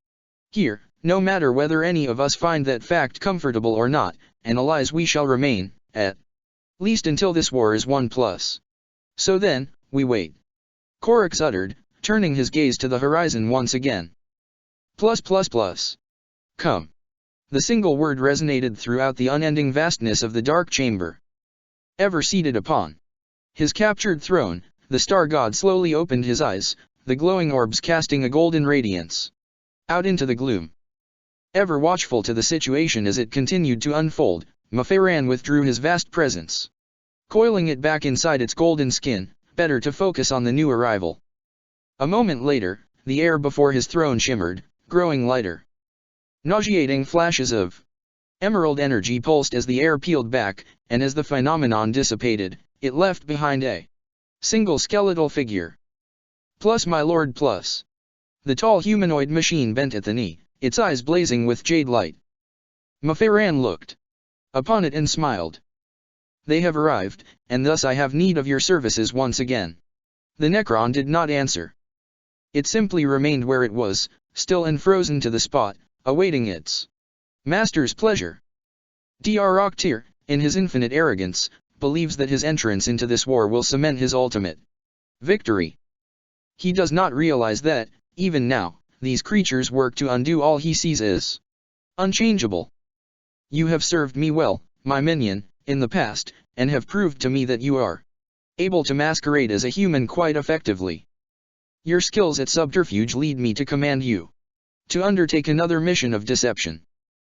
Here, no matter whether any of us find that fact comfortable or not, and allies we shall remain, at least until this war is won. Plus. So then, we wait. Corax uttered, turning his gaze to the horizon once again. Plus. Come. The single word resonated throughout the unending vastness of the dark chamber. Ever seated upon his captured throne, the star god slowly opened his eyes, the glowing orbs casting a golden radiance out into the gloom. Ever watchful to the situation as it continued to unfold, Maferan withdrew his vast presence, coiling it back inside its golden skin, better to focus on the new arrival. A moment later, the air before his throne shimmered, growing lighter. Nauseating flashes of emerald energy pulsed as the air peeled back, and as the phenomenon dissipated, it left behind a single skeletal figure. Plus my lord. Plus. The tall humanoid machine bent at the knee, its eyes blazing with jade light. Maferan looked upon it and smiled. They have arrived, and thus I have need of your services once again. The Necron did not answer. It simply remained where it was, still and frozen to the spot, awaiting its master's pleasure. Dr. Octir, in his infinite arrogance, believes that his entrance into this war will cement his ultimate victory. He does not realize that, even now, these creatures work to undo all he sees as unchangeable. You have served me well, my minion, in the past, and have proved to me that you are able to masquerade as a human quite effectively. Your skills at subterfuge lead me to command you to undertake another mission of deception.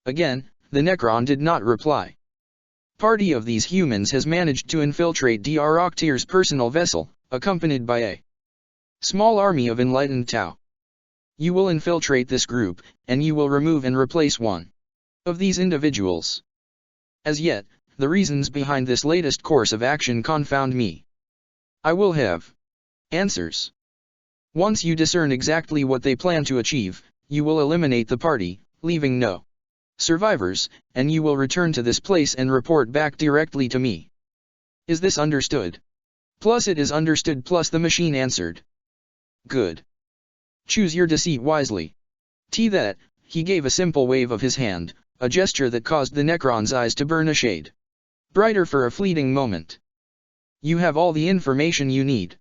Again, the Necron did not reply. Party of these humans has managed to infiltrate Dr. Octier's personal vessel, accompanied by a small army of enlightened Tau. You will infiltrate this group, and you will remove and replace one of these individuals. As yet, the reasons behind this latest course of action confound me. I will have answers. Once you discern exactly what they plan to achieve, you will eliminate the party, leaving no survivors, and you will return to this place and report back directly to me. Is this understood? Plus it is understood, plus the machine answered. Good. Choose your deceit wisely. That, he gave a simple wave of his hand, a gesture that caused the Necron's eyes to burn a shade brighter for a fleeting moment. You have all the information you need.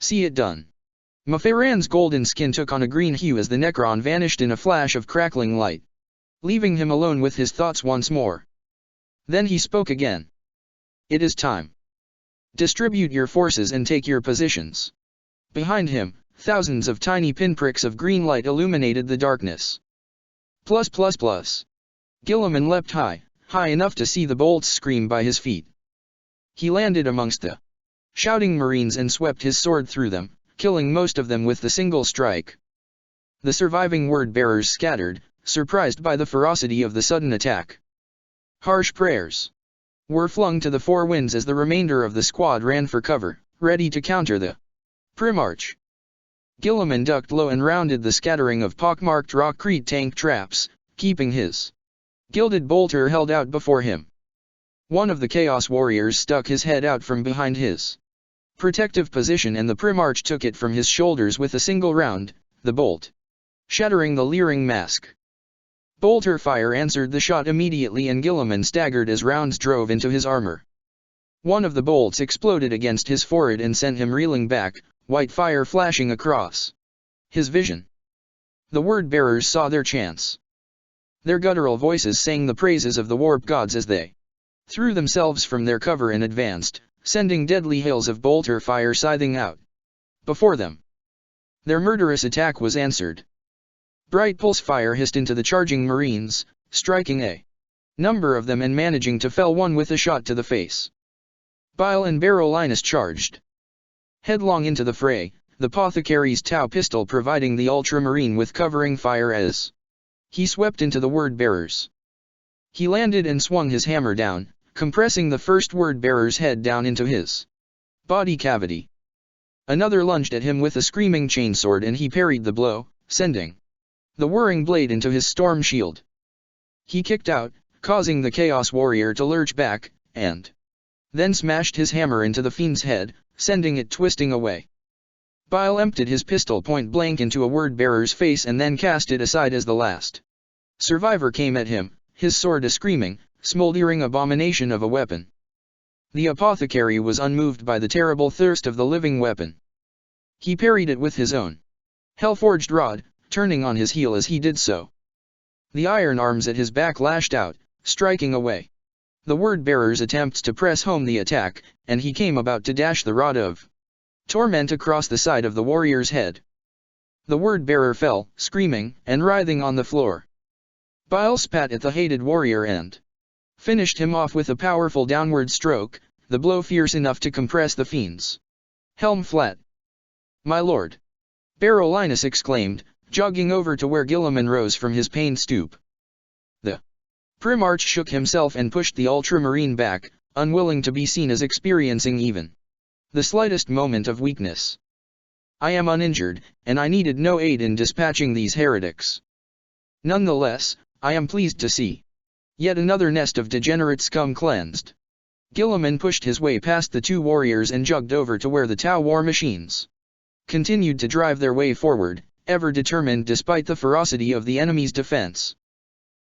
See it done. Maferan's golden skin took on a green hue as the Necron vanished in a flash of crackling light, leaving him alone with his thoughts once more. Then he spoke again. It is time. Distribute your forces and take your positions. Behind him, thousands of tiny pinpricks of green light illuminated the darkness. Guilliman leapt high enough to see the bolts scream by his feet. He landed amongst the shouting Marines and swept his sword through them, killing most of them with the single strike. The surviving word-bearers scattered, surprised by the ferocity of the sudden attack. Harsh prayers were flung to the four winds as the remainder of the squad ran for cover, ready to counter the Primarch. Guilliman ducked low and rounded the scattering of pockmarked Rockcrete tank traps, keeping his gilded bolter held out before him. One of the Chaos Warriors stuck his head out from behind his protective position and the Primarch took it from his shoulders with a single round, the bolt shattering the leering mask. Bolter fire answered the shot immediately and Guilliman staggered as rounds drove into his armor. One of the bolts exploded against his forehead and sent him reeling back, white fire flashing across his vision. The word-bearers saw their chance. Their guttural voices sang the praises of the warp gods as they threw themselves from their cover and advanced, sending deadly hails of bolter fire scything out before them. Their murderous attack was answered. Bright pulse fire hissed into the charging Marines, striking a number of them and managing to fell one with a shot to the face. Bile and Barolinus charged headlong into the fray, the Apothecary's Tau pistol providing the Ultramarine with covering fire as he swept into the word-bearers. He landed and swung his hammer down, compressing the first word-bearer's head down into his body cavity. Another lunged at him with a screaming chainsword and he parried the blow, sending the whirring blade into his storm shield. He kicked out, causing the Chaos Warrior to lurch back, and then smashed his hammer into the fiend's head, sending it twisting away. Bile emptied his pistol point-blank into a word-bearer's face and then cast it aside as the last survivor came at him, his sword a screaming, smoldering abomination of a weapon. The Apothecary was unmoved by the terrible thirst of the living weapon. He parried it with his own hell-forged rod, turning on his heel as he did so. The iron arms at his back lashed out, striking away the word-bearer's attempts to press home the attack, and he came about to dash the rod of torment across the side of the warrior's head. The word-bearer fell, screaming, and writhing on the floor. Bile spat at the hated warrior and finished him off with a powerful downward stroke, the blow fierce enough to compress the fiend's helm flat. "My lord!" Barolinus exclaimed, jogging over to where Guilliman rose from his pained stoop. The Primarch shook himself and pushed the Ultramarine back, unwilling to be seen as experiencing even the slightest moment of weakness. "I am uninjured, and I needed no aid in dispatching these heretics. Nonetheless, I am pleased to see yet another nest of degenerate scum cleansed." Guilliman pushed his way past the two warriors and jogged over to where the Tau war machines continued to drive their way forward, ever determined despite the ferocity of the enemy's defense.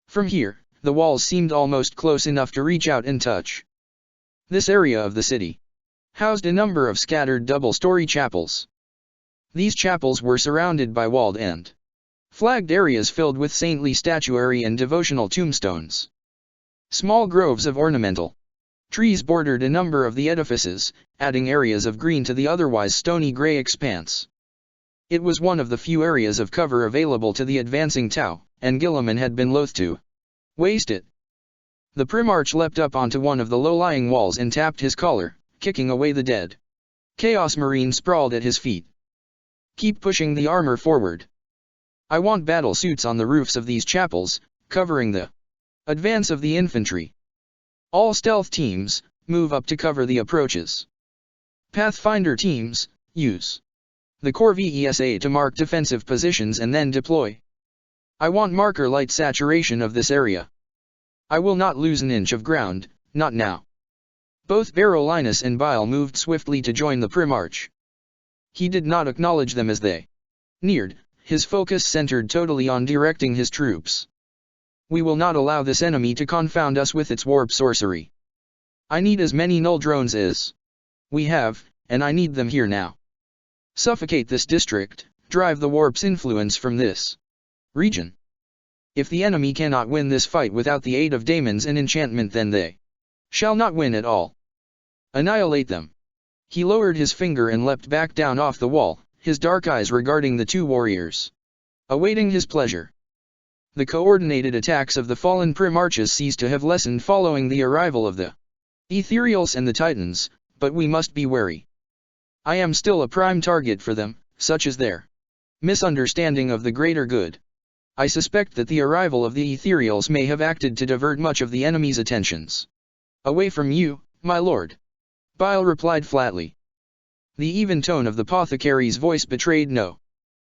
From here, the walls seemed almost close enough to reach out and touch. This area of the city housed a number of scattered double-story chapels. These chapels were surrounded by walled and Flagged areas filled with saintly statuary and devotional tombstones. Small groves of ornamental trees bordered a number of the edifices, adding areas of green to the otherwise stony gray expanse. It was one of the few areas of cover available to the advancing Tau, and Guilliman had been loath to waste it. The Primarch leapt up onto one of the low-lying walls and tapped his collar, kicking away the dead Chaos Marine sprawled at his feet. Keep pushing the armor forward. I want battle suits on the roofs of these chapels, covering the advance of the infantry. All stealth teams, move up to cover the approaches. Pathfinder teams, use the core VESA to mark defensive positions and then deploy. I want marker light saturation of this area. I will not lose an inch of ground, not now. Both Barolinus and Bile moved swiftly to join the Primarch. He did not acknowledge them as they neared, his focus centered totally on directing his troops. We will not allow this enemy to confound us with its warp sorcery. I need as many null drones as we have, and I need them here now. Suffocate this district, drive the warp's influence from this region. If the enemy cannot win this fight without the aid of daemons and enchantment, then they shall not win at all. Annihilate them. He lowered his finger and leapt back down off the wall, his dark eyes regarding the two warriors, awaiting his pleasure. The coordinated attacks of the fallen Primarches ceased to have lessened following the arrival of the Ethereals and the Titans, but we must be wary. I am still a prime target for them, such as their misunderstanding of the greater good. I suspect that the arrival of the Ethereals may have acted to divert much of the enemy's attentions away from you, my lord. Bile replied flatly. The even tone of the apothecary's voice betrayed no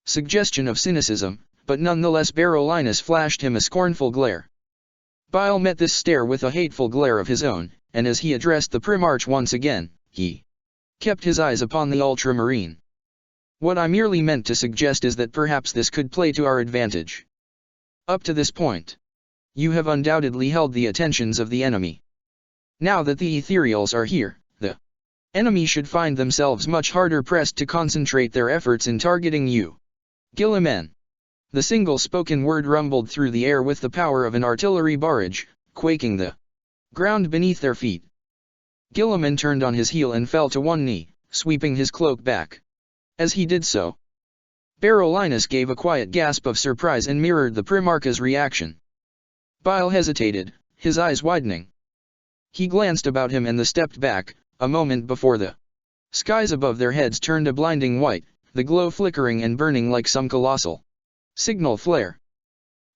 suggestion of cynicism, but nonetheless Barolinus flashed him a scornful glare. Bile met this stare with a hateful glare of his own, and as he addressed the Primarch once again, he kept his eyes upon the Ultramarine. What I merely meant to suggest is that perhaps this could play to our advantage. Up to this point, you have undoubtedly held the attentions of the enemy. Now that the Ethereals are here, the enemy should find themselves much harder pressed to concentrate their efforts in targeting you. Guilliman. The single-spoken word rumbled through the air with the power of an artillery barrage, quaking the ground beneath their feet. Guilliman turned on his heel and fell to one knee, sweeping his cloak back. As he did so, Barolinus gave a quiet gasp of surprise and mirrored the Primarch's reaction. Bile hesitated, his eyes widening. He glanced about him and stepped back, a moment before the skies above their heads turned a blinding white, the glow flickering and burning like some colossal signal flare.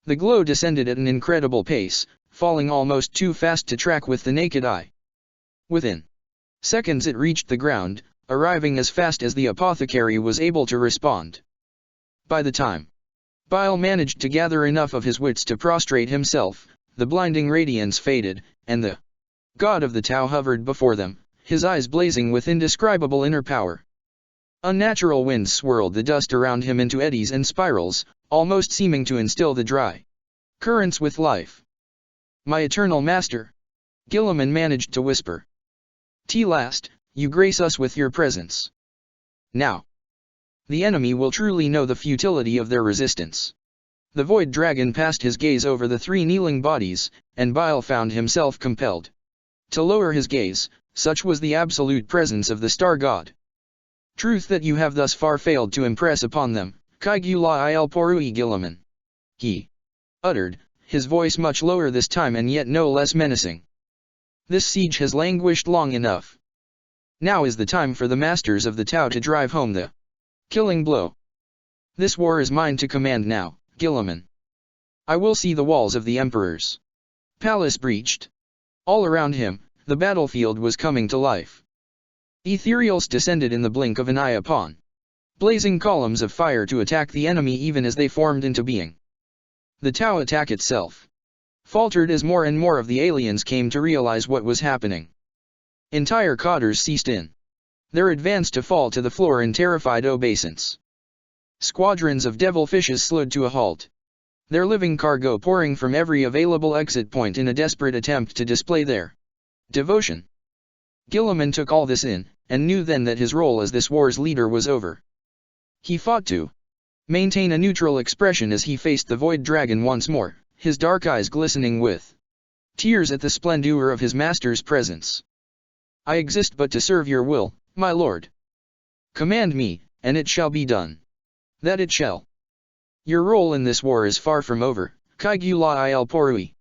The glow descended at an incredible pace, falling almost too fast to track with the naked eye. Within seconds it reached the ground, arriving as fast as the apothecary was able to respond. By the time Bile managed to gather enough of his wits to prostrate himself, the blinding radiance faded, and the god of the Tau hovered before them, his eyes blazing with indescribable inner power. Unnatural winds swirled the dust around him into eddies and spirals, almost seeming to instill the dry currents with life. My eternal master, Guilliman managed to whisper. Last, you grace us with your presence. Now, the enemy will truly know the futility of their resistance. The Void Dragon passed his gaze over the three kneeling bodies, and Bile found himself compelled to lower his gaze, such was the absolute presence of the Star God. Truth that you have thus far failed to impress upon them, Kaigula il Porui Guilliman. He uttered, his voice much lower this time and yet no less menacing. This siege has languished long enough. Now is the time for the masters of the Tau to drive home the killing blow. This war is mine to command now, Guilliman. I will see the walls of the Emperor's palace breached. All around him, the battlefield was coming to life. Ethereals descended in the blink of an eye upon blazing columns of fire to attack the enemy even as they formed into being. The Tau attack itself faltered as more and more of the aliens came to realize what was happening. Entire cadres ceased in their advance to fall to the floor in terrified obeisance. Squadrons of devilfishes slowed to a halt, their living cargo pouring from every available exit point in a desperate attempt to display their devotion. Guilliman took all this in, and knew then that his role as this war's leader was over. He fought to maintain a neutral expression as he faced the void dragon once more, his dark eyes glistening with tears at the splendor of his master's presence. I exist but to serve your will, my lord. Command me, and it shall be done. That it shall. Your role in this war is far from over, Kaigula il Porui.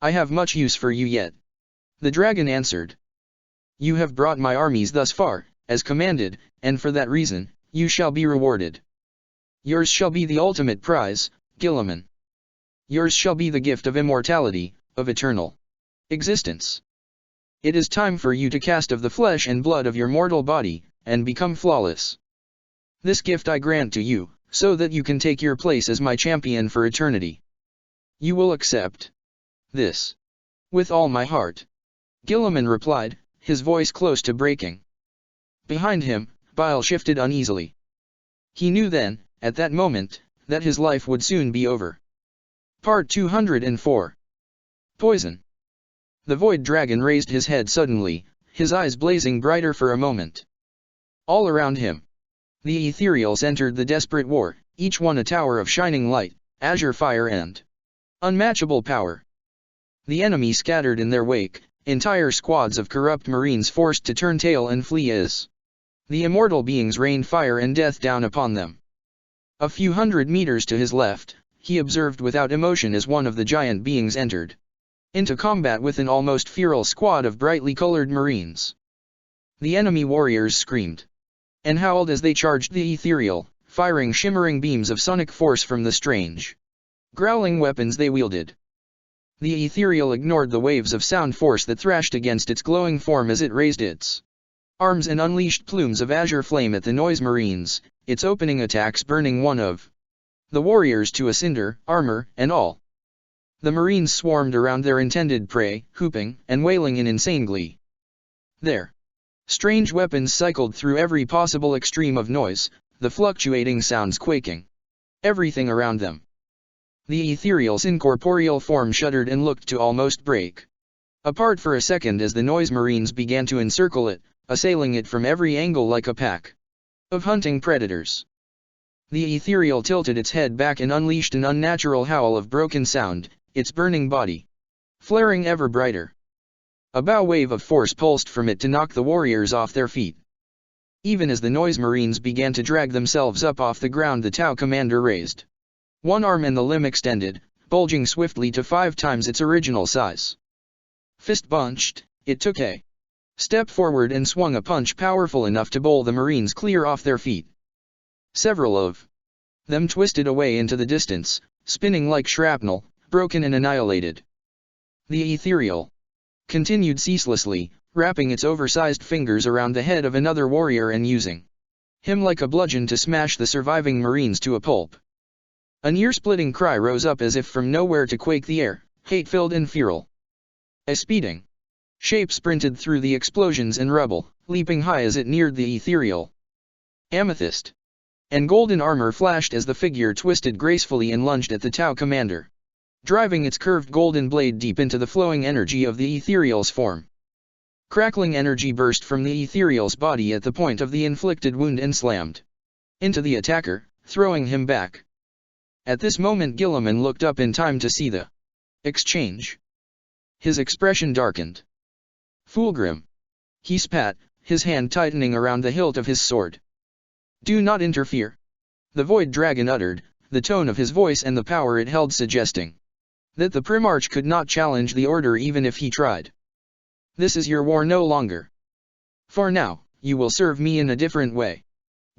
I have much use for you yet. The dragon answered. You have brought my armies thus far, as commanded, and for that reason, you shall be rewarded. Yours shall be the ultimate prize, Guilliman. Yours shall be the gift of immortality, of eternal existence. It is time for you to cast of the flesh and blood of your mortal body, and become flawless. This gift I grant to you, so that you can take your place as my champion for eternity. You will accept this. With all my heart. Guilliman replied, his voice close to breaking. Behind him, Bile shifted uneasily. He knew then, at that moment, that his life would soon be over. Part 204. Poison. The void dragon raised his head suddenly, his eyes blazing brighter for a moment. All around him, the ethereals entered the desperate war, each one a tower of shining light, azure fire and unmatchable power. The enemy scattered in their wake, entire squads of corrupt marines forced to turn tail and flee as the immortal beings rained fire and death down upon them. A few hundred meters to his left, he observed without emotion as one of the giant beings entered into combat with an almost feral squad of brightly colored marines. The enemy warriors screamed and howled as they charged the ethereal, firing shimmering beams of sonic force from the strange, growling weapons they wielded. The ethereal ignored the waves of sound force that thrashed against its glowing form as it raised its arms and unleashed plumes of azure flame at the noise marines, its opening attacks burning one of the warriors to a cinder, armor and all. The marines swarmed around their intended prey, whooping and wailing in insane glee. Their strange weapons cycled through every possible extreme of noise, the fluctuating sounds quaking everything around them. The ethereal's incorporeal form shuddered and looked to almost break apart for a second as the noise marines began to encircle it, assailing it from every angle like a pack of hunting predators. The ethereal tilted its head back and unleashed an unnatural howl of broken sound, its burning body flaring ever brighter. A bow wave of force pulsed from it to knock the warriors off their feet. Even as the noise marines began to drag themselves up off the ground, the Tau commander raised one arm and the limb extended, bulging swiftly to 5 times its original size. Fist bunched, it took a step forward and swung a punch powerful enough to bowl the marines clear off their feet. Several of them twisted away into the distance, spinning like shrapnel, broken and annihilated. The ethereal continued ceaselessly, wrapping its oversized fingers around the head of another warrior and using him like a bludgeon to smash the surviving marines to a pulp. An ear-splitting cry rose up as if from nowhere to quake the air, hate-filled and feral. A speeding shape sprinted through the explosions and rubble, leaping high as it neared the ethereal. Amethyst and golden armor flashed as the figure twisted gracefully and lunged at the Tau commander, driving its curved golden blade deep into the flowing energy of the ethereal's form. Crackling energy burst from the ethereal's body at the point of the inflicted wound and slammed into the attacker, throwing him back. At this moment Guilliman looked up in time to see the exchange. His expression darkened. Fulgrim. He spat, his hand tightening around the hilt of his sword. Do not interfere. The void dragon uttered, the tone of his voice and the power it held suggesting that the Primarch could not challenge the order even if he tried. This is your war no longer. For now, you will serve me in a different way.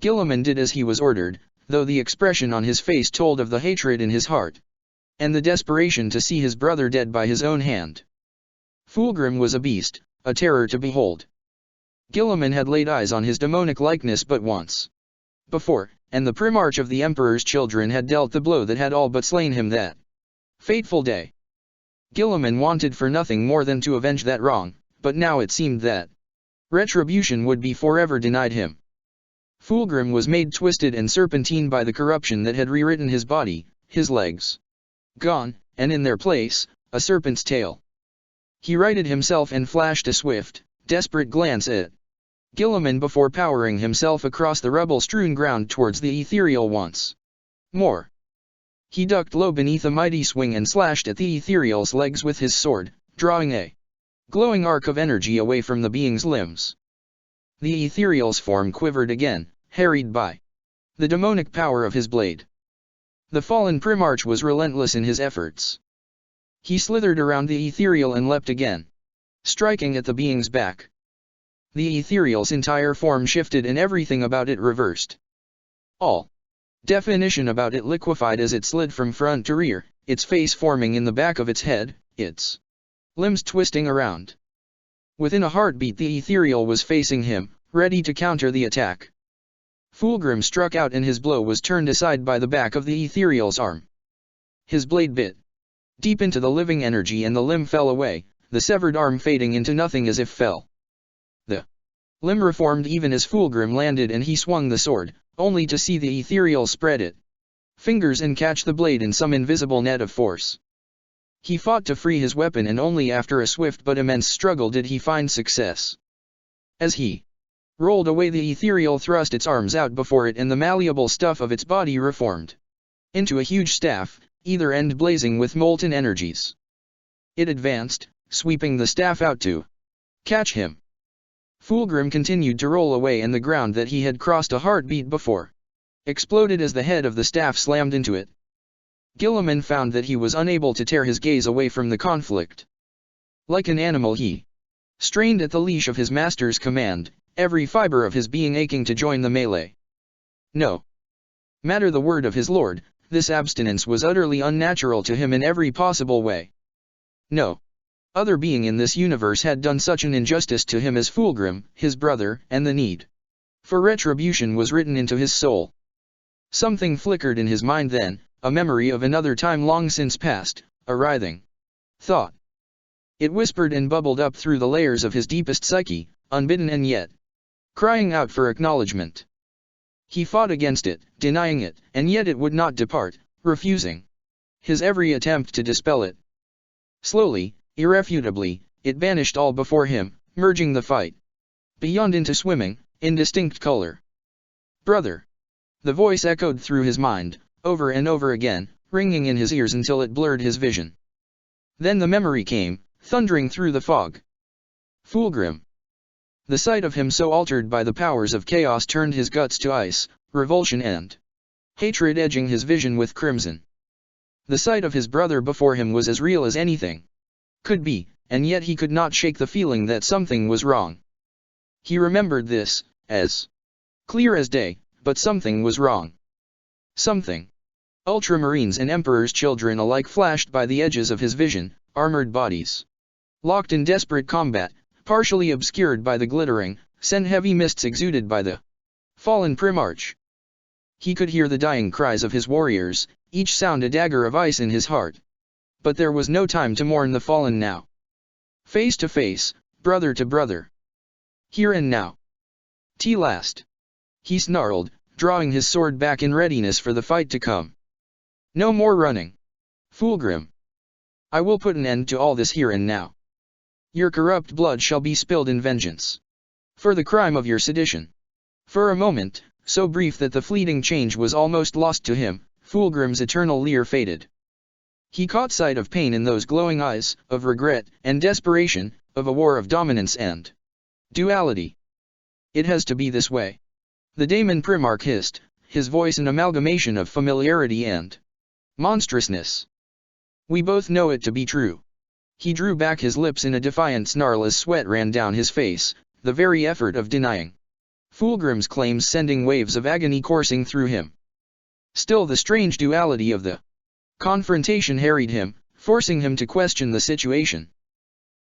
Guilliman did as he was ordered, though the expression on his face told of the hatred in his heart and the desperation to see his brother dead by his own hand. Fulgrim was a beast, a terror to behold. Guilliman had laid eyes on his demonic likeness but once before, and the Primarch of the Emperor's children had dealt the blow that had all but slain him that fateful day. Guilliman wanted for nothing more than to avenge that wrong, but now it seemed that retribution would be forever denied him. Fulgrim was made twisted and serpentine by the corruption that had rewritten his body, his legs gone, and in their place, a serpent's tail. He righted himself and flashed a swift, desperate glance at Guilliman before powering himself across the rubble-strewn ground towards the ethereal once More. He ducked low beneath a mighty swing and slashed at the ethereal's legs with his sword, drawing a glowing arc of energy away from the being's limbs. The ethereal's form quivered again, harried by the demonic power of his blade. The fallen Primarch was relentless in his efforts. He slithered around the ethereal and leapt again, striking at the being's back. The ethereal's entire form shifted and everything about it reversed. All definition about it liquefied as it slid from front to rear, its face forming in the back of its head, its limbs twisting around. Within a heartbeat the ethereal was facing him, ready to counter the attack. Fulgrim struck out and his blow was turned aside by the back of the ethereal's arm. His blade bit deep into the living energy and the limb fell away, the severed arm fading into nothing as if fell. The limb reformed even as Fulgrim landed and he swung the sword, only to see the ethereal spread its fingers and catch the blade in some invisible net of force. He fought to free his weapon and only after a swift but immense struggle did he find success. As he rolled away the ethereal thrust its arms out before it and the malleable stuff of its body reformed into a huge staff, either end blazing with molten energies. It advanced, sweeping the staff out to catch him. Fulgrim continued to roll away and the ground that he had crossed a heartbeat before exploded as the head of the staff slammed into it. Guilliman found that he was unable to tear his gaze away from the conflict. Like an animal he strained at the leash of his master's command, every fiber of his being aching to join the melee. No matter the word of his lord, this abstinence was utterly unnatural to him in every possible way. No other being in this universe had done such an injustice to him as Fulgrim, his brother, and the need for retribution was written into his soul. Something flickered in his mind then, a memory of another time long since past, a writhing thought. It whispered and bubbled up through the layers of his deepest psyche, unbidden and yet crying out for acknowledgement. He fought against it, denying it, and yet it would not depart, refusing his every attempt to dispel it. Slowly, irrefutably, it banished all before him, merging the fight beyond into swimming, indistinct color. Brother! The voice echoed through his mind, over and over again, ringing in his ears until it blurred his vision. Then the memory came, thundering through the fog. Fulgrim! The sight of him so altered by the powers of chaos turned his guts to ice, revulsion and hatred edging his vision with crimson. The sight of his brother before him was as real as anything could be, and yet he could not shake the feeling that something was wrong. He remembered this, as clear as day, but something was wrong. Something. Ultramarines and Emperor's children alike flashed by the edges of his vision, armored bodies locked in desperate combat, partially obscured by the glittering, heavy mists exuded by the fallen Primarch. He could hear the dying cries of his warriors, each sound a dagger of ice in his heart. But there was no time to mourn the fallen now. Face to face, brother to brother. Here and now. Last. He snarled, drawing his sword back in readiness for the fight to come. No more running. Fulgrim. I will put an end to all this here and now. Your corrupt blood shall be spilled in vengeance for the crime of your sedition. For a moment, so brief that the fleeting change was almost lost to him, Fulgrim's eternal leer faded. He caught sight of pain in those glowing eyes, of regret and desperation, of a war of dominance and duality. It has to be this way. The Daemon Primarch hissed, his voice an amalgamation of familiarity and monstrousness. We both know it to be true. He drew back his lips in a defiant snarl as sweat ran down his face, the very effort of denying Fulgrim's claims sending waves of agony coursing through him. Still the strange duality of the confrontation harried him, forcing him to question the situation.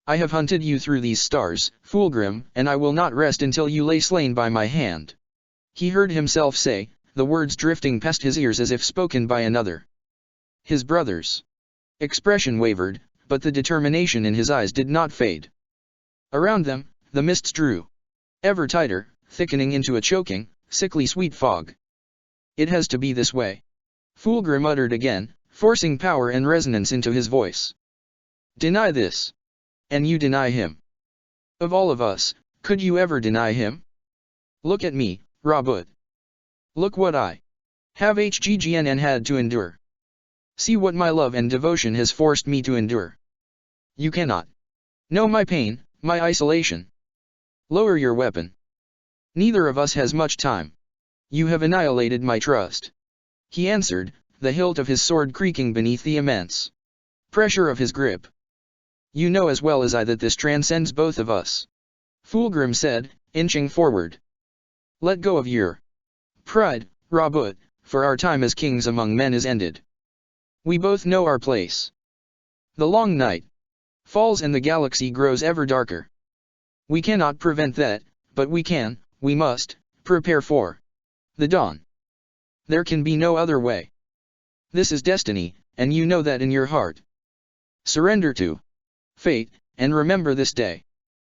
I have hunted you through these stars, Fulgrim, and I will not rest until you lay slain by my hand. He heard himself say, the words drifting past his ears as if spoken by another. His brother's expression wavered, but the determination in his eyes did not fade. Around them, the mists drew ever tighter, thickening into a choking, sickly sweet fog. It has to be this way. Fulgrim uttered again, forcing power and resonance into his voice. Deny this. And you deny him. Of all of us, could you ever deny him? Look at me, Rabut. Look what I have HGGNN had to endure. See what my love and devotion has forced me to endure. You cannot know my pain, my isolation. Lower your weapon. Neither of us has much time. You have annihilated my trust. He answered, the hilt of his sword creaking beneath the immense pressure of his grip. You know as well as I that this transcends both of us. Fulgrim said, inching forward. Let go of your pride, Rabut, for our time as kings among men is ended. We both know our place. The long night falls and the galaxy grows ever darker. We cannot prevent that, but we must, prepare for the dawn. There can be no other way. This is destiny, and you know that in your heart. Surrender to fate, and remember this day.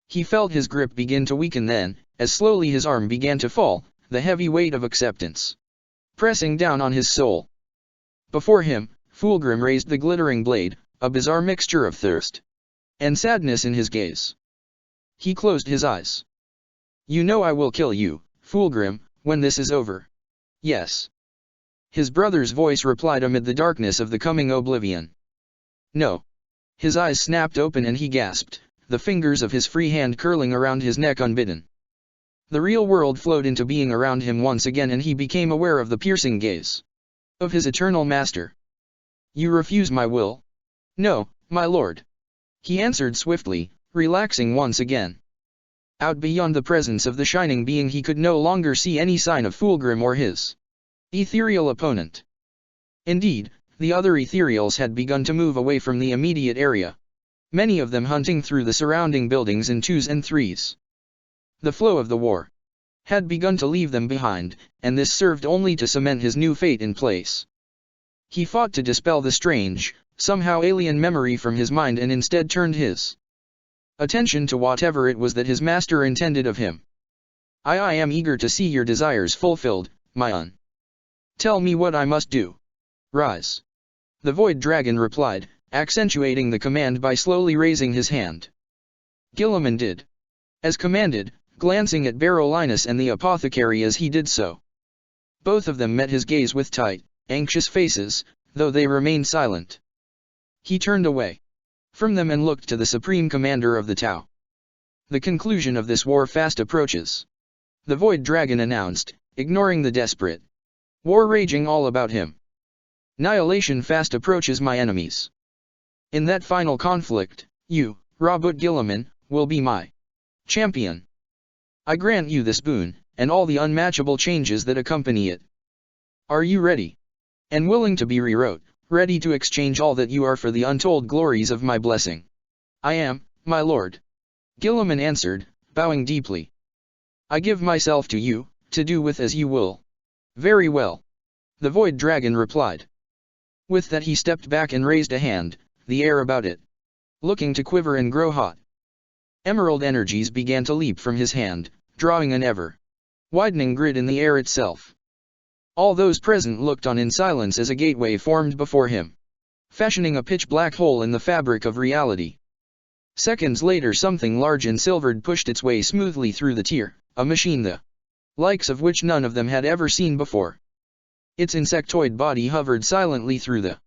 He felt his grip begin to weaken then, as slowly his arm began to fall, the heavy weight of acceptance pressing down on his soul. Before him, Fulgrim raised the glittering blade, a bizarre mixture of thirst and sadness in his gaze. He closed his eyes. You know I will kill you, Fulgrim, when this is over. Yes. His brother's voice replied amid the darkness of the coming oblivion. No. His eyes snapped open and he gasped, the fingers of his free hand curling around his neck unbidden. The real world flowed into being around him once again and he became aware of the piercing gaze of his eternal master. You refuse my will? No, my lord. He answered swiftly, relaxing once again. Out beyond the presence of the shining being he could no longer see any sign of Fulgrim or his ethereal opponent. Indeed, the other ethereals had begun to move away from the immediate area, many of them hunting through the surrounding buildings in twos and threes. The flow of the war had begun to leave them behind, and this served only to cement his new fate in place. He fought to dispel the strange, somehow alien memory from his mind and instead turned his attention to whatever it was that his master intended of him. I am eager to see your desires fulfilled, my Tell me what I must do. Rise. The Void Dragon replied, accentuating the command by slowly raising his hand. Guilliman did as commanded, glancing at Barolinus and the apothecary as he did so. Both of them met his gaze with tight, anxious faces, though they remained silent. He turned away from them and looked to the supreme commander of the Tau. The conclusion of this war fast approaches, the Void Dragon announced, ignoring the desperate war raging all about him. Annihilation fast approaches, my enemies. In that final conflict, you, Rabut Guilliman, will be my champion. I grant you this boon, and all the unmatchable changes that accompany it. Are you ready? And willing to be rewrote, ready to exchange all that you are for the untold glories of my blessing? I am, my lord. Guilliman answered, bowing deeply. I give myself to you, to do with as you will. Very well. The Void Dragon replied. With that he stepped back and raised a hand, the air about it looking to quiver and grow hot. Emerald energies began to leap from his hand, drawing an ever-widening grid in the air itself. All those present looked on in silence as a gateway formed before him, fashioning a pitch-black hole in the fabric of reality. Seconds later something large and silvered pushed its way smoothly through the tier, a machine the likes of which none of them had ever seen before. Its insectoid body hovered silently through the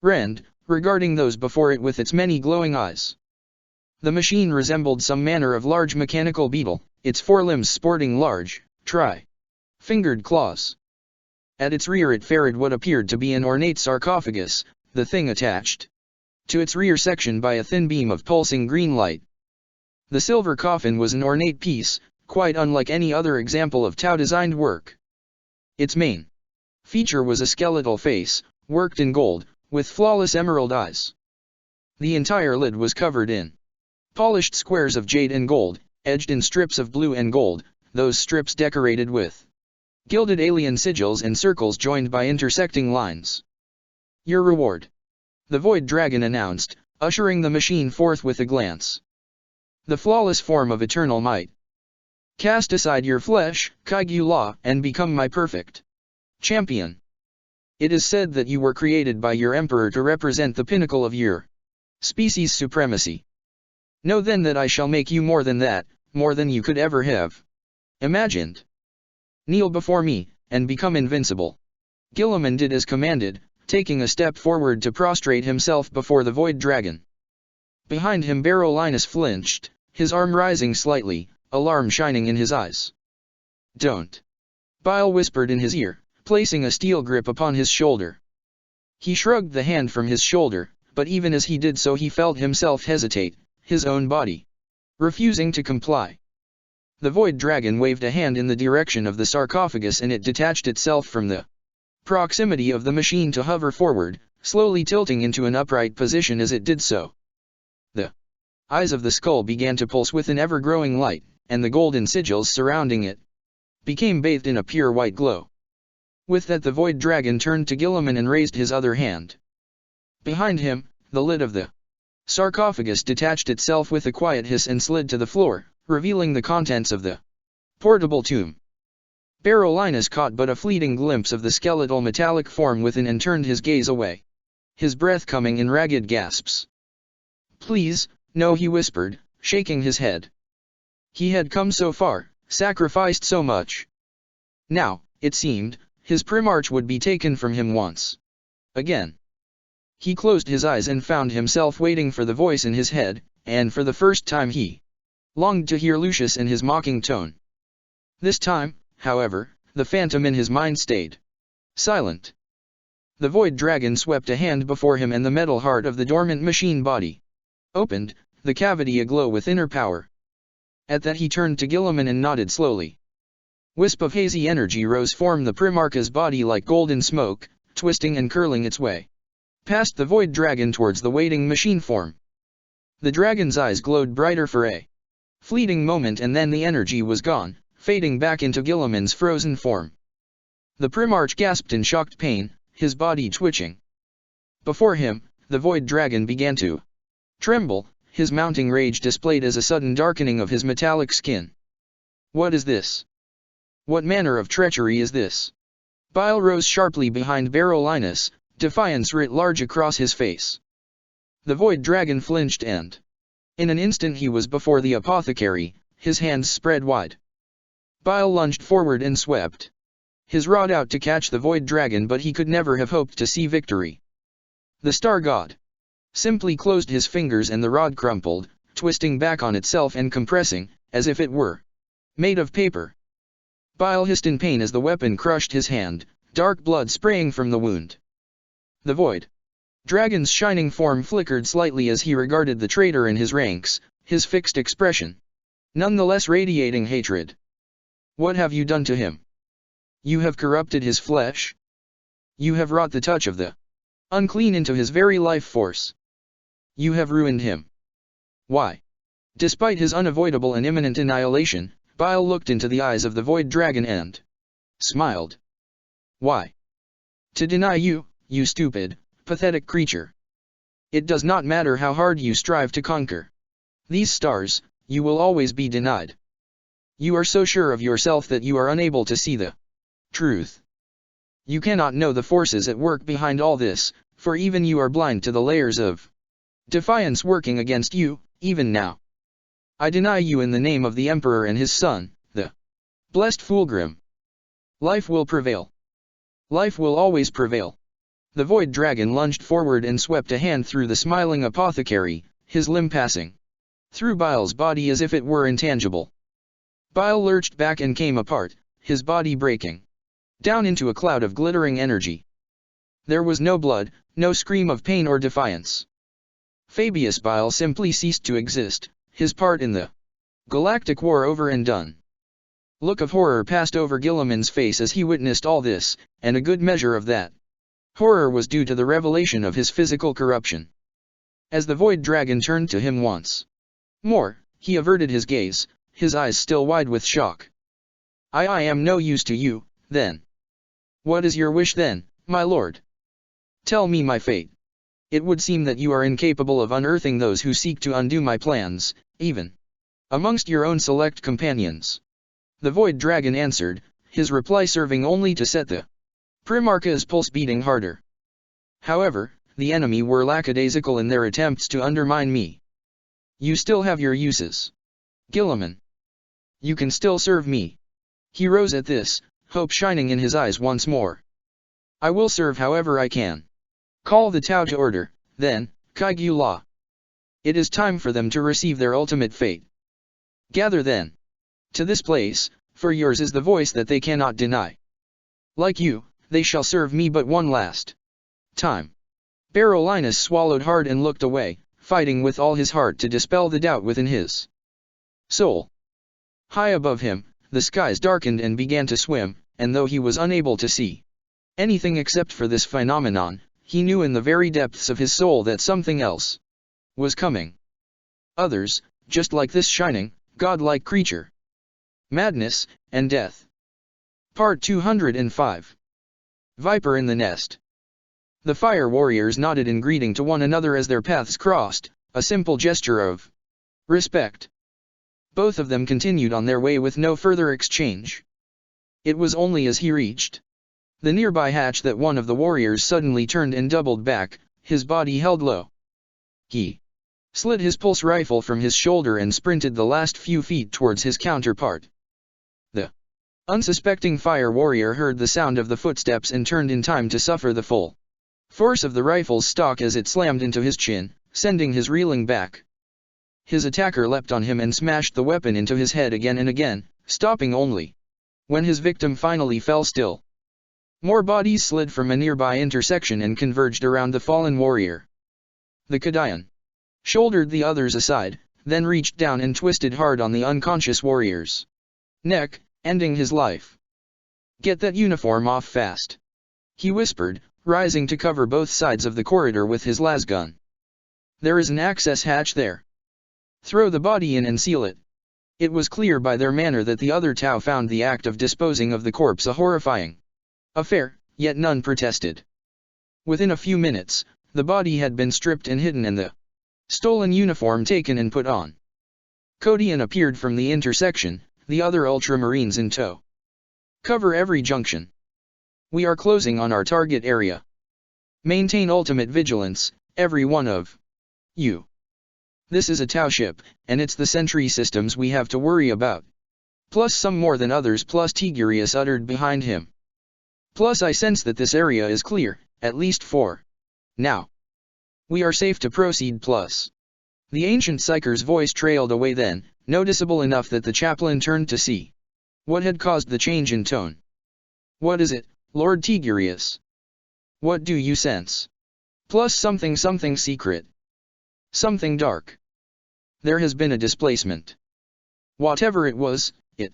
rend, regarding those before it with its many glowing eyes. The machine resembled some manner of large mechanical beetle, its forelimbs sporting large, fingered claws. At its rear it ferried what appeared to be an ornate sarcophagus, the thing attached to its rear section by a thin beam of pulsing green light. The silver coffin was an ornate piece, quite unlike any other example of Tau-designed work. Its main feature was a skeletal face, worked in gold, with flawless emerald eyes. The entire lid was covered in polished squares of jade and gold, edged in strips of blue and gold, those strips decorated with gilded alien sigils and circles joined by intersecting lines. Your reward, the Void Dragon announced, ushering the machine forth with a glance. The flawless form of eternal might. Cast aside your flesh, Kaigyu Law, and become my perfect champion. It is said that you were created by your emperor to represent the pinnacle of your species' supremacy. Know then that I shall make you more than that, more than you could ever have imagined. Kneel before me, and become invincible. Guilliman did as commanded, taking a step forward to prostrate himself before the Void Dragon. Behind him Barolinus flinched, his arm rising slightly, alarm shining in his eyes. "Don't!" Bile whispered in his ear, placing a steel grip upon his shoulder. He shrugged the hand from his shoulder, but even as he did so he felt himself hesitate, his own body refusing to comply. The Void Dragon waved a hand in the direction of the sarcophagus and it detached itself from the proximity of the machine to hover forward, slowly tilting into an upright position as it did so. The eyes of the skull began to pulse with an ever-growing light, and the golden sigils surrounding it became bathed in a pure white glow. With that the Void Dragon turned to Guilliman and raised his other hand. Behind him, the lid of the sarcophagus detached itself with a quiet hiss and slid to the floor, revealing the contents of the portable tomb. Barolinus caught but a fleeting glimpse of the skeletal metallic form within and turned his gaze away, his breath coming in ragged gasps. "Please, no," he whispered, shaking his head. He had come so far, sacrificed so much. Now, it seemed, his Primarch would be taken from him once again. He closed his eyes and found himself waiting for the voice in his head, and for the first time he longed to hear Lucius in his mocking tone. This time, however, the phantom in his mind stayed silent. The Void Dragon swept a hand before him and the metal heart of the dormant machine body opened, the cavity aglow with inner power. At that he turned to Guilliman and nodded slowly. Wisp of hazy energy rose from the Primarch's body like golden smoke, twisting and curling its way past the Void Dragon towards the waiting machine form. The dragon's eyes glowed brighter for a fleeting moment and then the energy was gone, fading back into Guilliman's frozen form. The Primarch gasped in shocked pain, his body twitching. Before him, the Void Dragon began to tremble, his mounting rage displayed as a sudden darkening of his metallic skin. "What is this? What manner of treachery is this?" Bile rose sharply behind Barolinus, defiance writ large across his face. The Void Dragon flinched and in an instant he was before the apothecary, his hands spread wide. Bile lunged forward and swept his rod out to catch the Void Dragon, but he could never have hoped to see victory. The Star God simply closed his fingers and the rod crumpled, twisting back on itself and compressing, as if it were made of paper. Bile hissed in pain as the weapon crushed his hand, dark blood spraying from the wound. The Void Dragon's shining form flickered slightly as he regarded the traitor in his ranks, his fixed expression nonetheless radiating hatred. "What have you done to him? You have corrupted his flesh. You have wrought the touch of the unclean into his very life force. You have ruined him." Why? Despite his unavoidable and imminent annihilation, Bile looked into the eyes of the Void Dragon and smiled. "Why? To deny you, you stupid, pathetic creature. It does not matter how hard you strive to conquer these stars, you will always be denied. You are so sure of yourself that you are unable to see the truth. You cannot know the forces at work behind all this, for even you are blind to the layers of defiance working against you, even now. I deny you in the name of the Emperor and his son, the blessed Fulgrim. Life will prevail. Life will always prevail." The Void Dragon lunged forward and swept a hand through the smiling apothecary, his limb passing through Bile's body as if it were intangible. Bile lurched back and came apart, his body breaking down into a cloud of glittering energy. There was no blood, no scream of pain or defiance. Fabius Bile simply ceased to exist, his part in the galactic war over and done. Look of horror passed over Guilliman's face as he witnessed all this, and a good measure of that horror was due to the revelation of his physical corruption. As the Void Dragon turned to him once more, he averted his gaze, his eyes still wide with shock. I am no use to you, then. What is your wish then, my lord? Tell me my fate. It would seem that you are incapable of unearthing those who seek to undo my plans, even amongst your own select companions." The Void Dragon answered, his reply serving only to set the Primarch's pulse beating harder. "However, the enemy were lackadaisical in their attempts to undermine me. You still have your uses, Guilliman. You can still serve me." He rose at this, hope shining in his eyes once more. I will serve however I can. Call the Tao to order, then, Kaigyu La. It is time for them to receive their ultimate fate. Gather then. To this place, for yours is the voice that they cannot deny. Like you, they shall serve me but one last time. Berolinis swallowed hard and looked away, fighting with all his heart to dispel the doubt within his soul. High above him, the skies darkened and began to swim, and though he was unable to see anything except for this phenomenon, he knew in the very depths of his soul that something else was coming. Others, just like this shining, godlike creature. Madness and Death. Part 205. Viper in the Nest. The fire warriors nodded in greeting to one another as their paths crossed, a simple gesture of respect. Both of them continued on their way with no further exchange. It was only as he reached the nearby hatch that one of the warriors suddenly turned and doubled back, his body held low. He slid his pulse rifle from his shoulder and sprinted the last few feet towards his counterpart. The unsuspecting fire warrior heard the sound of the footsteps and turned in time to suffer the full force of the rifle's stock as it slammed into his chin, sending his reeling back. His attacker leapt on him and smashed the weapon into his head again and again, stopping only when his victim finally fell still. More bodies slid from a nearby intersection and converged around the fallen warrior. The Kadayan shouldered the others aside, then reached down and twisted hard on the unconscious warrior's neck, ending his life. "Get that uniform off fast," he whispered, rising to cover both sides of the corridor with his lasgun. "There is an access hatch there. Throw the body in and seal it." It was clear by their manner that the other Tau found the act of disposing of the corpse a horrifying affair, yet none protested. Within a few minutes, the body had been stripped and hidden and the stolen uniform taken and put on. Kodian appeared from the intersection, the other ultramarines in tow. "Cover every junction. We are closing on our target area. Maintain ultimate vigilance, every one of you. This is a Tau ship, and it's the sentry systems we have to worry about. Plus some more than others," plus Tigurius uttered behind him. "Plus I sense that this area is clear, at least for now. We are safe to proceed plus." The ancient psyker's voice trailed away then, noticeable enough that the chaplain turned to see what had caused the change in tone. "What is it, Lord Tigurius? What do you sense?" "Plus something secret. Something dark. There has been a displacement. Whatever it was, it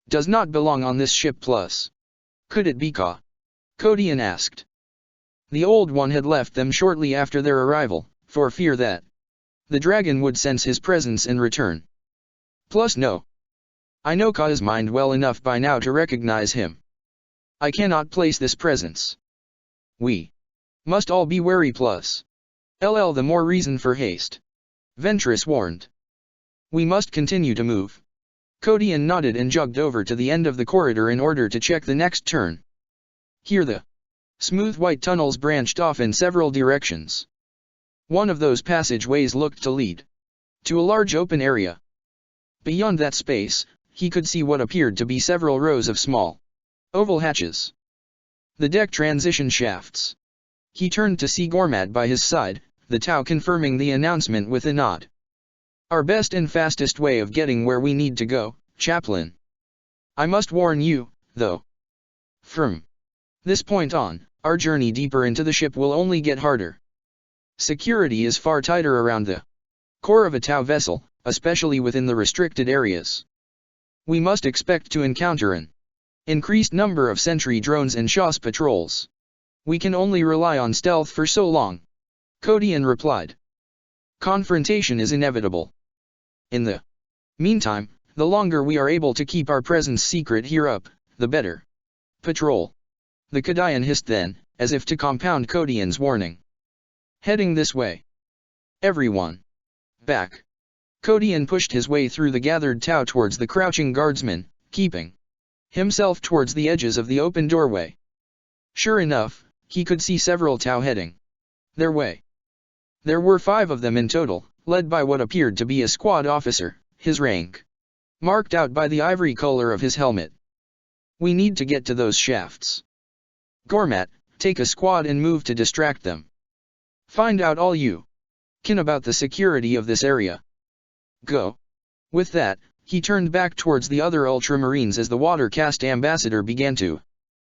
does not belong on this ship plus. Could it be Ka?" Kodian asked. The Old One had left them shortly after their arrival, for fear that the dragon would sense his presence and return. "Plus no. I know Ka's mind well enough by now to recognize him. I cannot place this presence. We must all be wary plus. The more reason for haste," Ventress warned. "We must continue to move." Kodian nodded and jogged over to the end of the corridor in order to check the next turn. Here the smooth white tunnels branched off in several directions. One of those passageways looked to lead to a large open area. Beyond that space, he could see what appeared to be several rows of small oval hatches. The deck transition shafts. He turned to see Gormat by his side, the Tau confirming the announcement with a nod. "Our best and fastest way of getting where we need to go, Chaplain. I must warn you, though. From this point on, our journey deeper into the ship will only get harder. Security is far tighter around the core of a Tau vessel, especially within the restricted areas. We must expect to encounter an increased number of sentry drones and Shah's patrols. We can only rely on stealth for so long," Kodian replied. "Confrontation is inevitable. In the meantime, the longer we are able to keep our presence secret here up, the better." "Patrol," the Kadayan hissed then, as if to compound Kodian's warning. "Heading this way. Everyone. Back." Kodian pushed his way through the gathered Tau towards the crouching guardsmen, keeping himself towards the edges of the open doorway. Sure enough, he could see several Tau heading their way. There were 5 of them in total, led by what appeared to be a squad officer, his rank marked out by the ivory color of his helmet. "We need to get to those shafts." Gormat, take a squad and move to distract them. Find out all you can about the security of this area. Go. With that, he turned back towards the other Ultramarines as the water-caste ambassador began to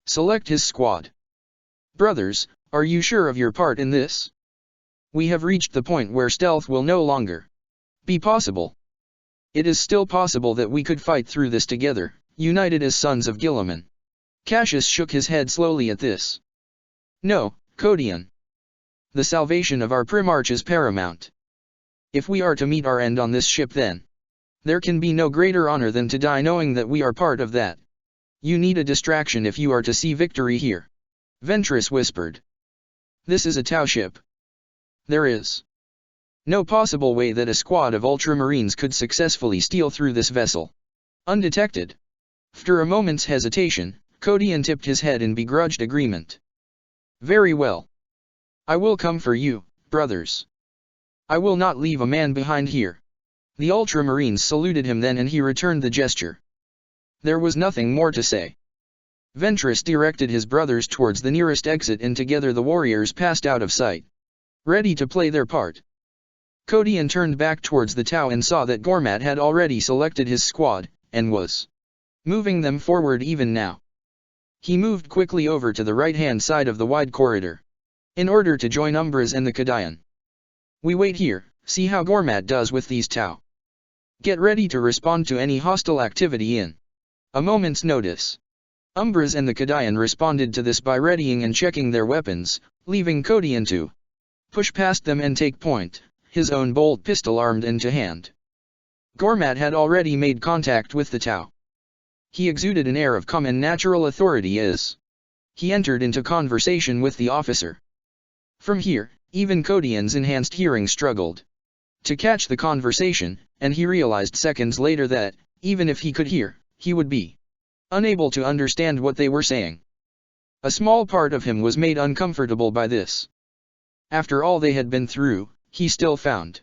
select his squad. Brothers, are you sure of your part in this? We have reached the point where stealth will no longer be possible. It is still possible that we could fight through this together, united as sons of Guilliman. Cassius shook his head slowly at this. No, Codion. The salvation of our Primarch is paramount. If we are to meet our end on this ship, then there can be no greater honor than to die knowing that we are part of that. You need a distraction if you are to see victory here. Ventress whispered. This is a Tau ship. There is no possible way that a squad of Ultramarines could successfully steal through this vessel undetected. After a moment's hesitation, Codion tipped his head in begrudged agreement. Very well. I will come for you, brothers. I will not leave a man behind here. The Ultramarines saluted him then and he returned the gesture. There was nothing more to say. Ventress directed his brothers towards the nearest exit and together the warriors passed out of sight, ready to play their part. Codion turned back towards the Tau and saw that Gormat had already selected his squad, and was moving them forward even now. He moved quickly over to the right-hand side of the wide corridor, in order to join Umbras and the Codion. We wait here, see how Gormat does with these Tau. Get ready to respond to any hostile activity in a moment's notice. Umbras and the Codion responded to this by readying and checking their weapons, leaving Codion to push past them and take point, his own bolt pistol armed and to hand. Gormat had already made contact with the Tau. He exuded an air of calm and natural authority as he entered into conversation with the officer. From here, even Codion's enhanced hearing struggled to catch the conversation, and he realized seconds later that, even if he could hear, he would be unable to understand what they were saying. A small part of him was made uncomfortable by this. After all they had been through, he still found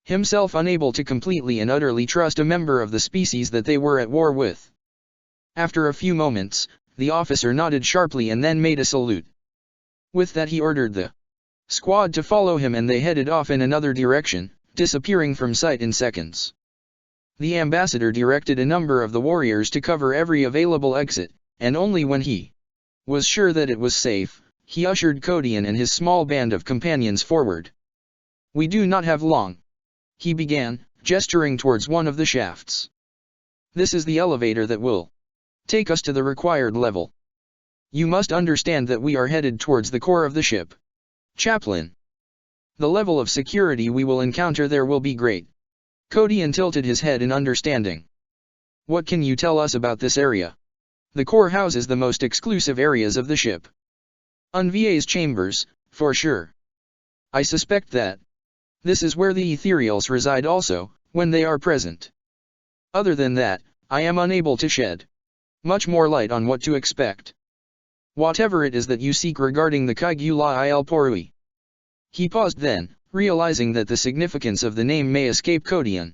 himself unable to completely and utterly trust a member of the species that they were at war with. After a few moments, the officer nodded sharply and then made a salute. With that he ordered the squad to follow him and they headed off in another direction, disappearing from sight in seconds. The ambassador directed a number of the warriors to cover every available exit, and only when he was sure that it was safe, he ushered Codion and his small band of companions forward. We do not have long, he began, gesturing towards one of the shafts. This is the elevator that will take us to the required level. You must understand that we are headed towards the core of the ship. Chaplain. The level of security we will encounter there will be great. Codion tilted his head in understanding. What can you tell us about this area? The core houses the most exclusive areas of the ship. Unvier's chambers, for sure. I suspect that this is where the ethereals reside also, when they are present. Other than that, I am unable to shed much more light on what to expect. Whatever it is that you seek regarding the Kaigula Il Porui. He paused then, realizing that the significance of the name may escape Codion.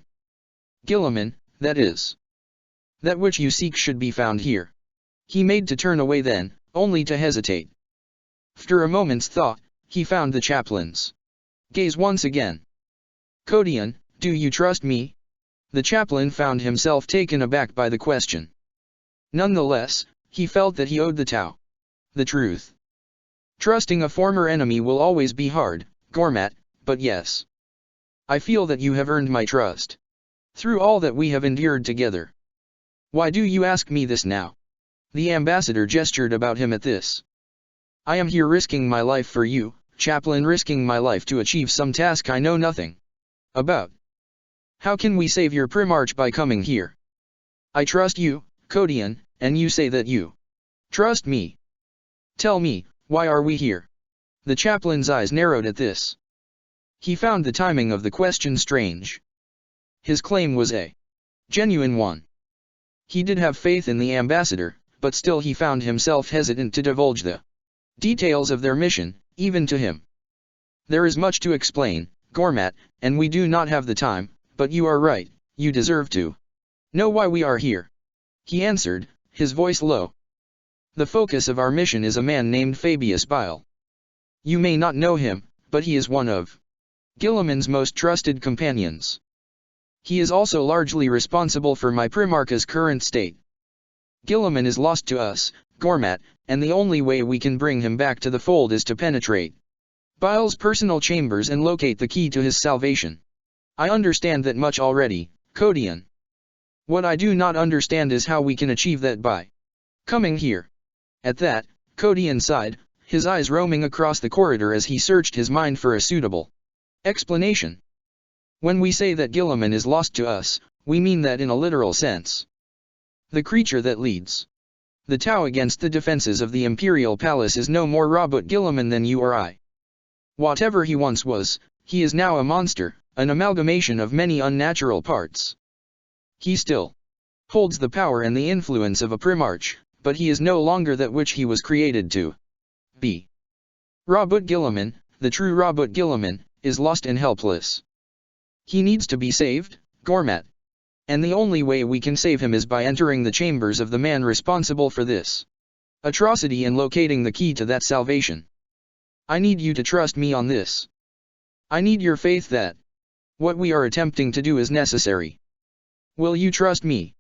Guilliman, that is. That which you seek should be found here. He made to turn away then, only to hesitate. After a moment's thought, he found the chaplain's gaze once again. Codion, do you trust me? The chaplain found himself taken aback by the question. Nonetheless, he felt that he owed the Tau the truth. Trusting a former enemy will always be hard, Gormat, but yes. I feel that you have earned my trust. Through all that we have endured together. Why do you ask me this now? The ambassador gestured about him at this. I am here risking my life for you, chaplain, risking my life to achieve some task I know nothing about. How can we save your Primarch by coming here? I trust you, Codion, and you say that you trust me. Tell me, why are we here? The chaplain's eyes narrowed at this. He found the timing of the question strange. His claim was a genuine one. He did have faith in the ambassador, but still he found himself hesitant to divulge the details of their mission, even to him. There is much to explain, Gormat, and we do not have the time, but you are right, you deserve to know why we are here. He answered, his voice low. The focus of our mission is a man named Fabius Bile. You may not know him, but he is one of Guilliman's most trusted companions. He is also largely responsible for my Primarch's current state. Guilliman is lost to us, Gormat, and the only way we can bring him back to the fold is to penetrate Bile's personal chambers and locate the key to his salvation. I understand that much already, Codian. What I do not understand is how we can achieve that by coming here. At that, Codian sighed, his eyes roaming across the corridor as he searched his mind for a suitable explanation. When we say that Guilliman is lost to us, we mean that in a literal sense. The creature that leads the Tau against the defenses of the Imperial Palace is no more Robert Guilliman than you or I. Whatever he once was, he is now a monster, an amalgamation of many unnatural parts. He still holds the power and the influence of a Primarch, but he is no longer that which he was created to be. Robert Guilliman, the true Robert Guilliman, is lost and helpless. He needs to be saved, Gormat. And the only way we can save him is by entering the chambers of the man responsible for this atrocity and locating the key to that salvation. I need you to trust me on this. I need your faith that what we are attempting to do is necessary. Will you trust me?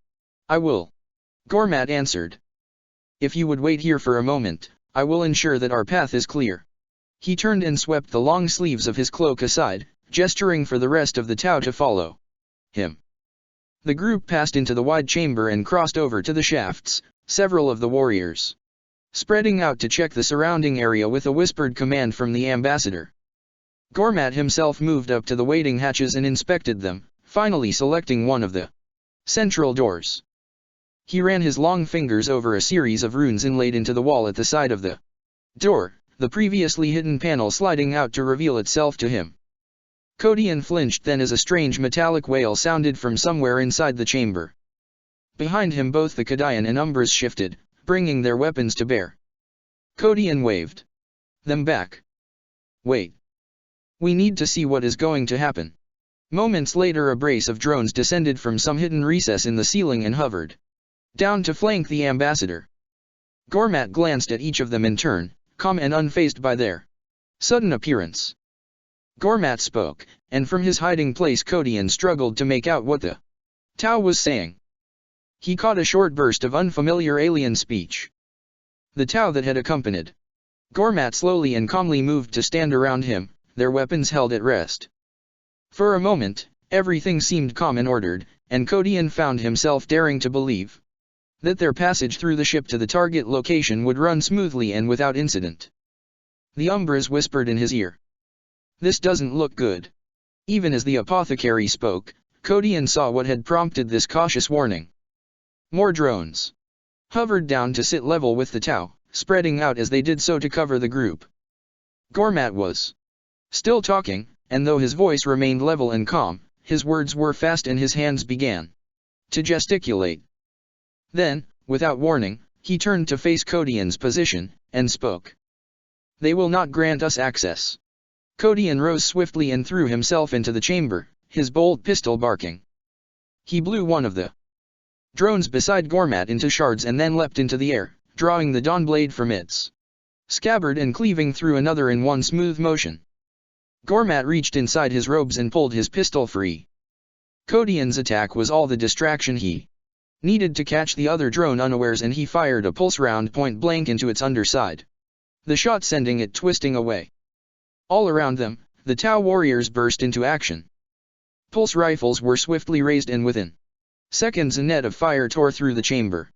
I will. Gormat answered. If you would wait here for a moment, I will ensure that our path is clear. He turned and swept the long sleeves of his cloak aside, gesturing for the rest of the Tau to follow him. The group passed into the wide chamber and crossed over to the shafts, several of the warriors spreading out to check the surrounding area with a whispered command from the ambassador. Gormat himself moved up to the waiting hatches and inspected them, finally selecting one of the central doors. He ran his long fingers over a series of runes inlaid into the wall at the side of the door, the previously hidden panel sliding out to reveal itself to him. Codian flinched then as a strange metallic wail sounded from somewhere inside the chamber. Behind him both the Cadian and Umbras shifted, bringing their weapons to bear. Codian waved them back. Wait. We need to see what is going to happen. Moments later a brace of drones descended from some hidden recess in the ceiling and hovered down to flank the ambassador. Gormat glanced at each of them in turn, calm and unfazed by their sudden appearance. Gormat spoke, and from his hiding place Codian struggled to make out what the Tau was saying. He caught a short burst of unfamiliar alien speech. The Tau that had accompanied Gormat slowly and calmly moved to stand around him, their weapons held at rest. For a moment, everything seemed calm and ordered, and Codian found himself daring to believe that their passage through the ship to the target location would run smoothly and without incident. The Umbras whispered in his ear. This doesn't look good. Even as the apothecary spoke, Codian saw what had prompted this cautious warning. More drones hovered down to sit level with the Tau, spreading out as they did so to cover the group. Gormat was still talking, and though his voice remained level and calm, his words were fast and his hands began to gesticulate. Then, without warning, he turned to face Codian's position, and spoke. They will not grant us access. Codian rose swiftly and threw himself into the chamber, his bolt pistol barking. He blew one of the drones beside Gormat into shards and then leapt into the air, drawing the dawn blade from its scabbard and cleaving through another in one smooth motion. Gormat reached inside his robes and pulled his pistol free. Codian's attack was all the distraction he needed to catch the other drone unawares, and he fired a pulse round point blank into its underside, the shot sending it twisting away. All around them, the Tau warriors burst into action. Pulse rifles were swiftly raised and within seconds a net of fire tore through the chamber.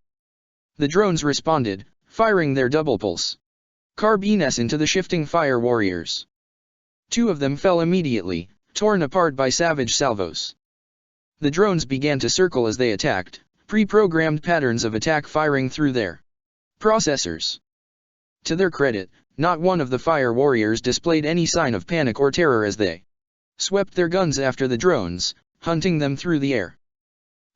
The drones responded, firing their double pulse carbines into the shifting fire warriors. Two of them fell immediately, torn apart by savage salvos. The drones began to circle as they attacked, pre-programmed patterns of attack firing through their processors. To their credit, not one of the fire warriors displayed any sign of panic or terror as they swept their guns after the drones, hunting them through the air.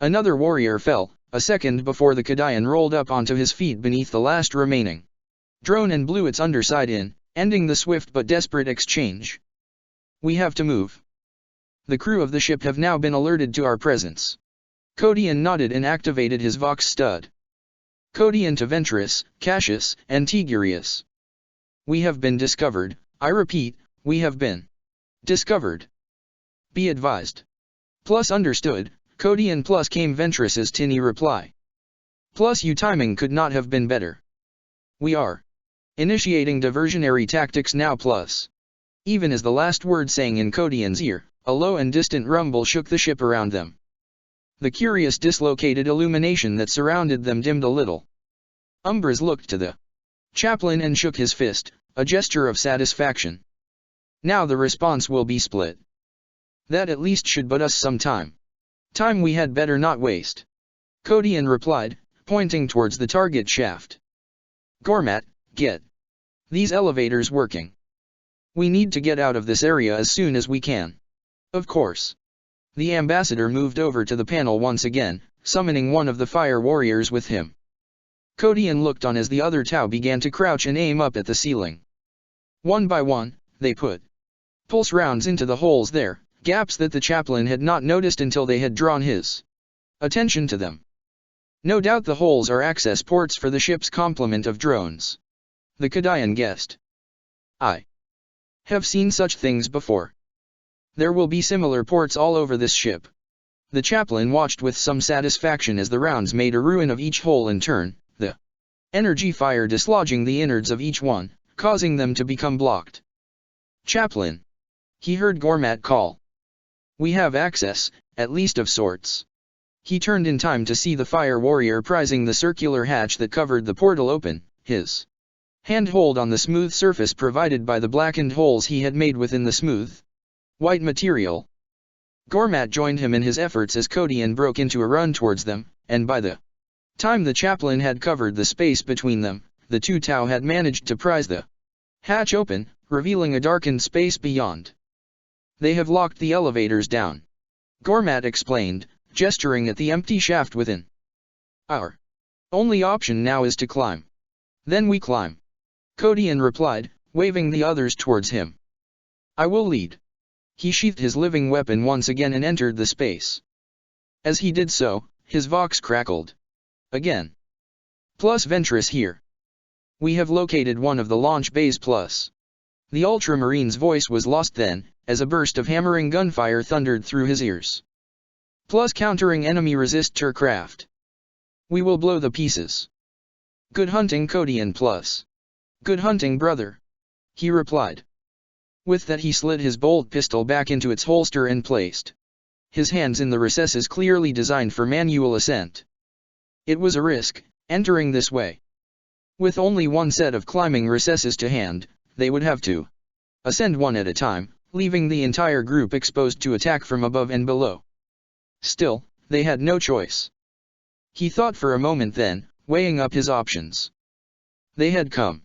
Another warrior fell, a second before the Cadian rolled up onto his feet beneath the last remaining drone and blew its underside in, ending the swift but desperate exchange. We have to move. The crew of the ship have now been alerted to our presence. Codian nodded and activated his Vox stud. Codian to Ventress, Cassius, and Tigurius. We have been discovered, I repeat, we have been discovered. Be advised. Plus understood, Codian plus came Ventress's tinny reply. Plus you timing could not have been better. We are initiating diversionary tactics now plus. Even as the last word sang in Codian's ear, a low and distant rumble shook the ship around them. The curious dislocated illumination that surrounded them dimmed a little. Umbras looked to the chaplain and shook his fist, a gesture of satisfaction. Now the response will be split. That at least should but us some time. Time we had better not waste. Codian replied, pointing towards the target shaft. Gormat, get these elevators working. We need to get out of this area as soon as we can. Of course. The ambassador moved over to the panel once again, summoning one of the fire warriors with him. Codian looked on as the other Tau began to crouch and aim up at the ceiling. One by one, they put pulse rounds into the holes there, gaps that the chaplain had not noticed until they had drawn his attention to them. No doubt the holes are access ports for the ship's complement of drones. The Codian guessed. I have seen such things before. There will be similar ports all over this ship. The chaplain watched with some satisfaction as the rounds made a ruin of each hole in turn, the energy fire dislodging the innards of each one, causing them to become blocked. Chaplain. He heard Gormat call. We have access, at least of sorts. He turned in time to see the fire warrior prizing the circular hatch that covered the portal open, his handhold on the smooth surface provided by the blackened holes he had made within the smooth white material. Gormat joined him in his efforts as Codian broke into a run towards them, and by the time the chaplain had covered the space between them, the two Tau had managed to prise the hatch open, revealing a darkened space beyond. They have locked the elevators down. Gormat explained, gesturing at the empty shaft within. Our only option now is to climb. Then we climb. Codian replied, waving the others towards him. I will lead. He sheathed his living weapon once again and entered the space. As he did so, his vox crackled. Again. Plus Ventress here. We have located one of the launch bays plus. The Ultramarine's voice was lost then, as a burst of hammering gunfire thundered through his ears. Plus countering enemy resistor craft. We will blow the pieces. Good hunting Codian plus. Good hunting brother. He replied. With that he slid his bolt pistol back into its holster and placed his hands in the recesses clearly designed for manual ascent. It was a risk, entering this way. With only one set of climbing recesses to hand, they would have to ascend one at a time, leaving the entire group exposed to attack from above and below. Still, they had no choice. He thought for a moment then, weighing up his options. They had come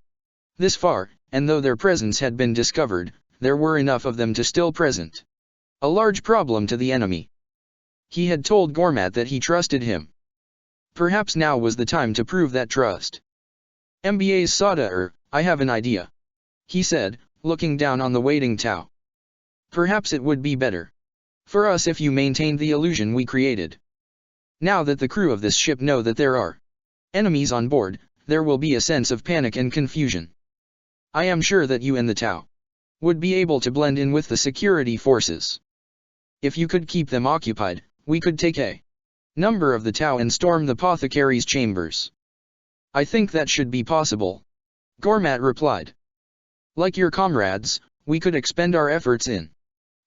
this far, and though their presence had been discovered, there were enough of them to still present a large problem to the enemy. He had told Gormat that he trusted him. Perhaps now was the time to prove that trust. MBA's Sada I have an idea. He said, looking down on the waiting Tau. Perhaps it would be better for us if you maintained the illusion we created. Now that the crew of this ship know that there are enemies on board, there will be a sense of panic and confusion. I am sure that you and the Tau would be able to blend in with the security forces. If you could keep them occupied, we could take a number of the Tau and storm the apothecary's chambers. I think that should be possible. Gormat replied. Like your comrades, we could expend our efforts in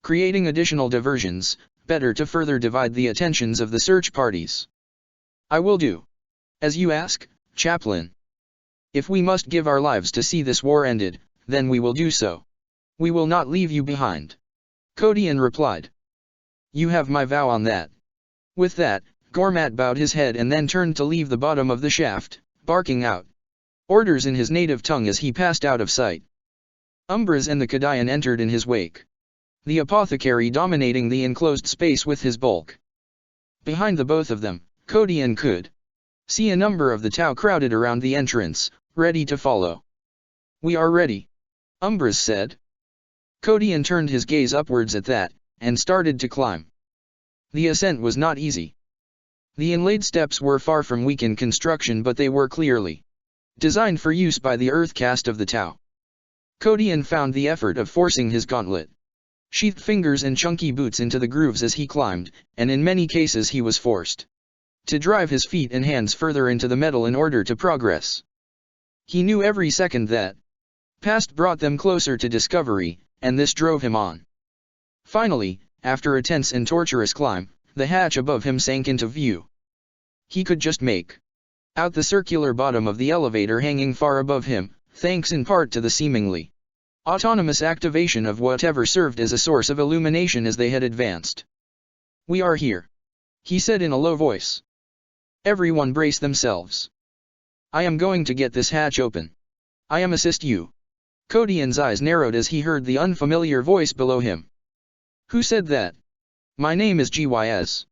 creating additional diversions, better to further divide the attentions of the search parties. I will do as you ask, Chaplain. If we must give our lives to see this war ended, then we will do so. We will not leave you behind. Codian replied. You have my vow on that. With that, Gormat bowed his head and then turned to leave the bottom of the shaft, barking out orders in his native tongue as he passed out of sight. Umbras and the Codian entered in his wake. The apothecary dominating the enclosed space with his bulk. Behind the both of them, Codian could see a number of the Tau crowded around the entrance, ready to follow. We are ready, Umbras said. Codian turned his gaze upwards at that, and started to climb. The ascent was not easy. The inlaid steps were far from weak in construction, but they were clearly designed for use by the earth caste of the Tau. Kodian found the effort of forcing his gauntlet, sheathed fingers and chunky boots into the grooves as he climbed, and in many cases he was forced to drive his feet and hands further into the metal in order to progress. He knew every second that past brought them closer to discovery, and this drove him on. Finally, after a tense and torturous climb, the hatch above him sank into view. He could just make out the circular bottom of the elevator hanging far above him, thanks in part to the seemingly autonomous activation of whatever served as a source of illumination as they had advanced. "We are here," he said in a low voice. "Everyone brace themselves. I am going to get this hatch open. I am assist you." Kodian's eyes narrowed as he heard the unfamiliar voice below him. "Who said that?" "My name is Gys.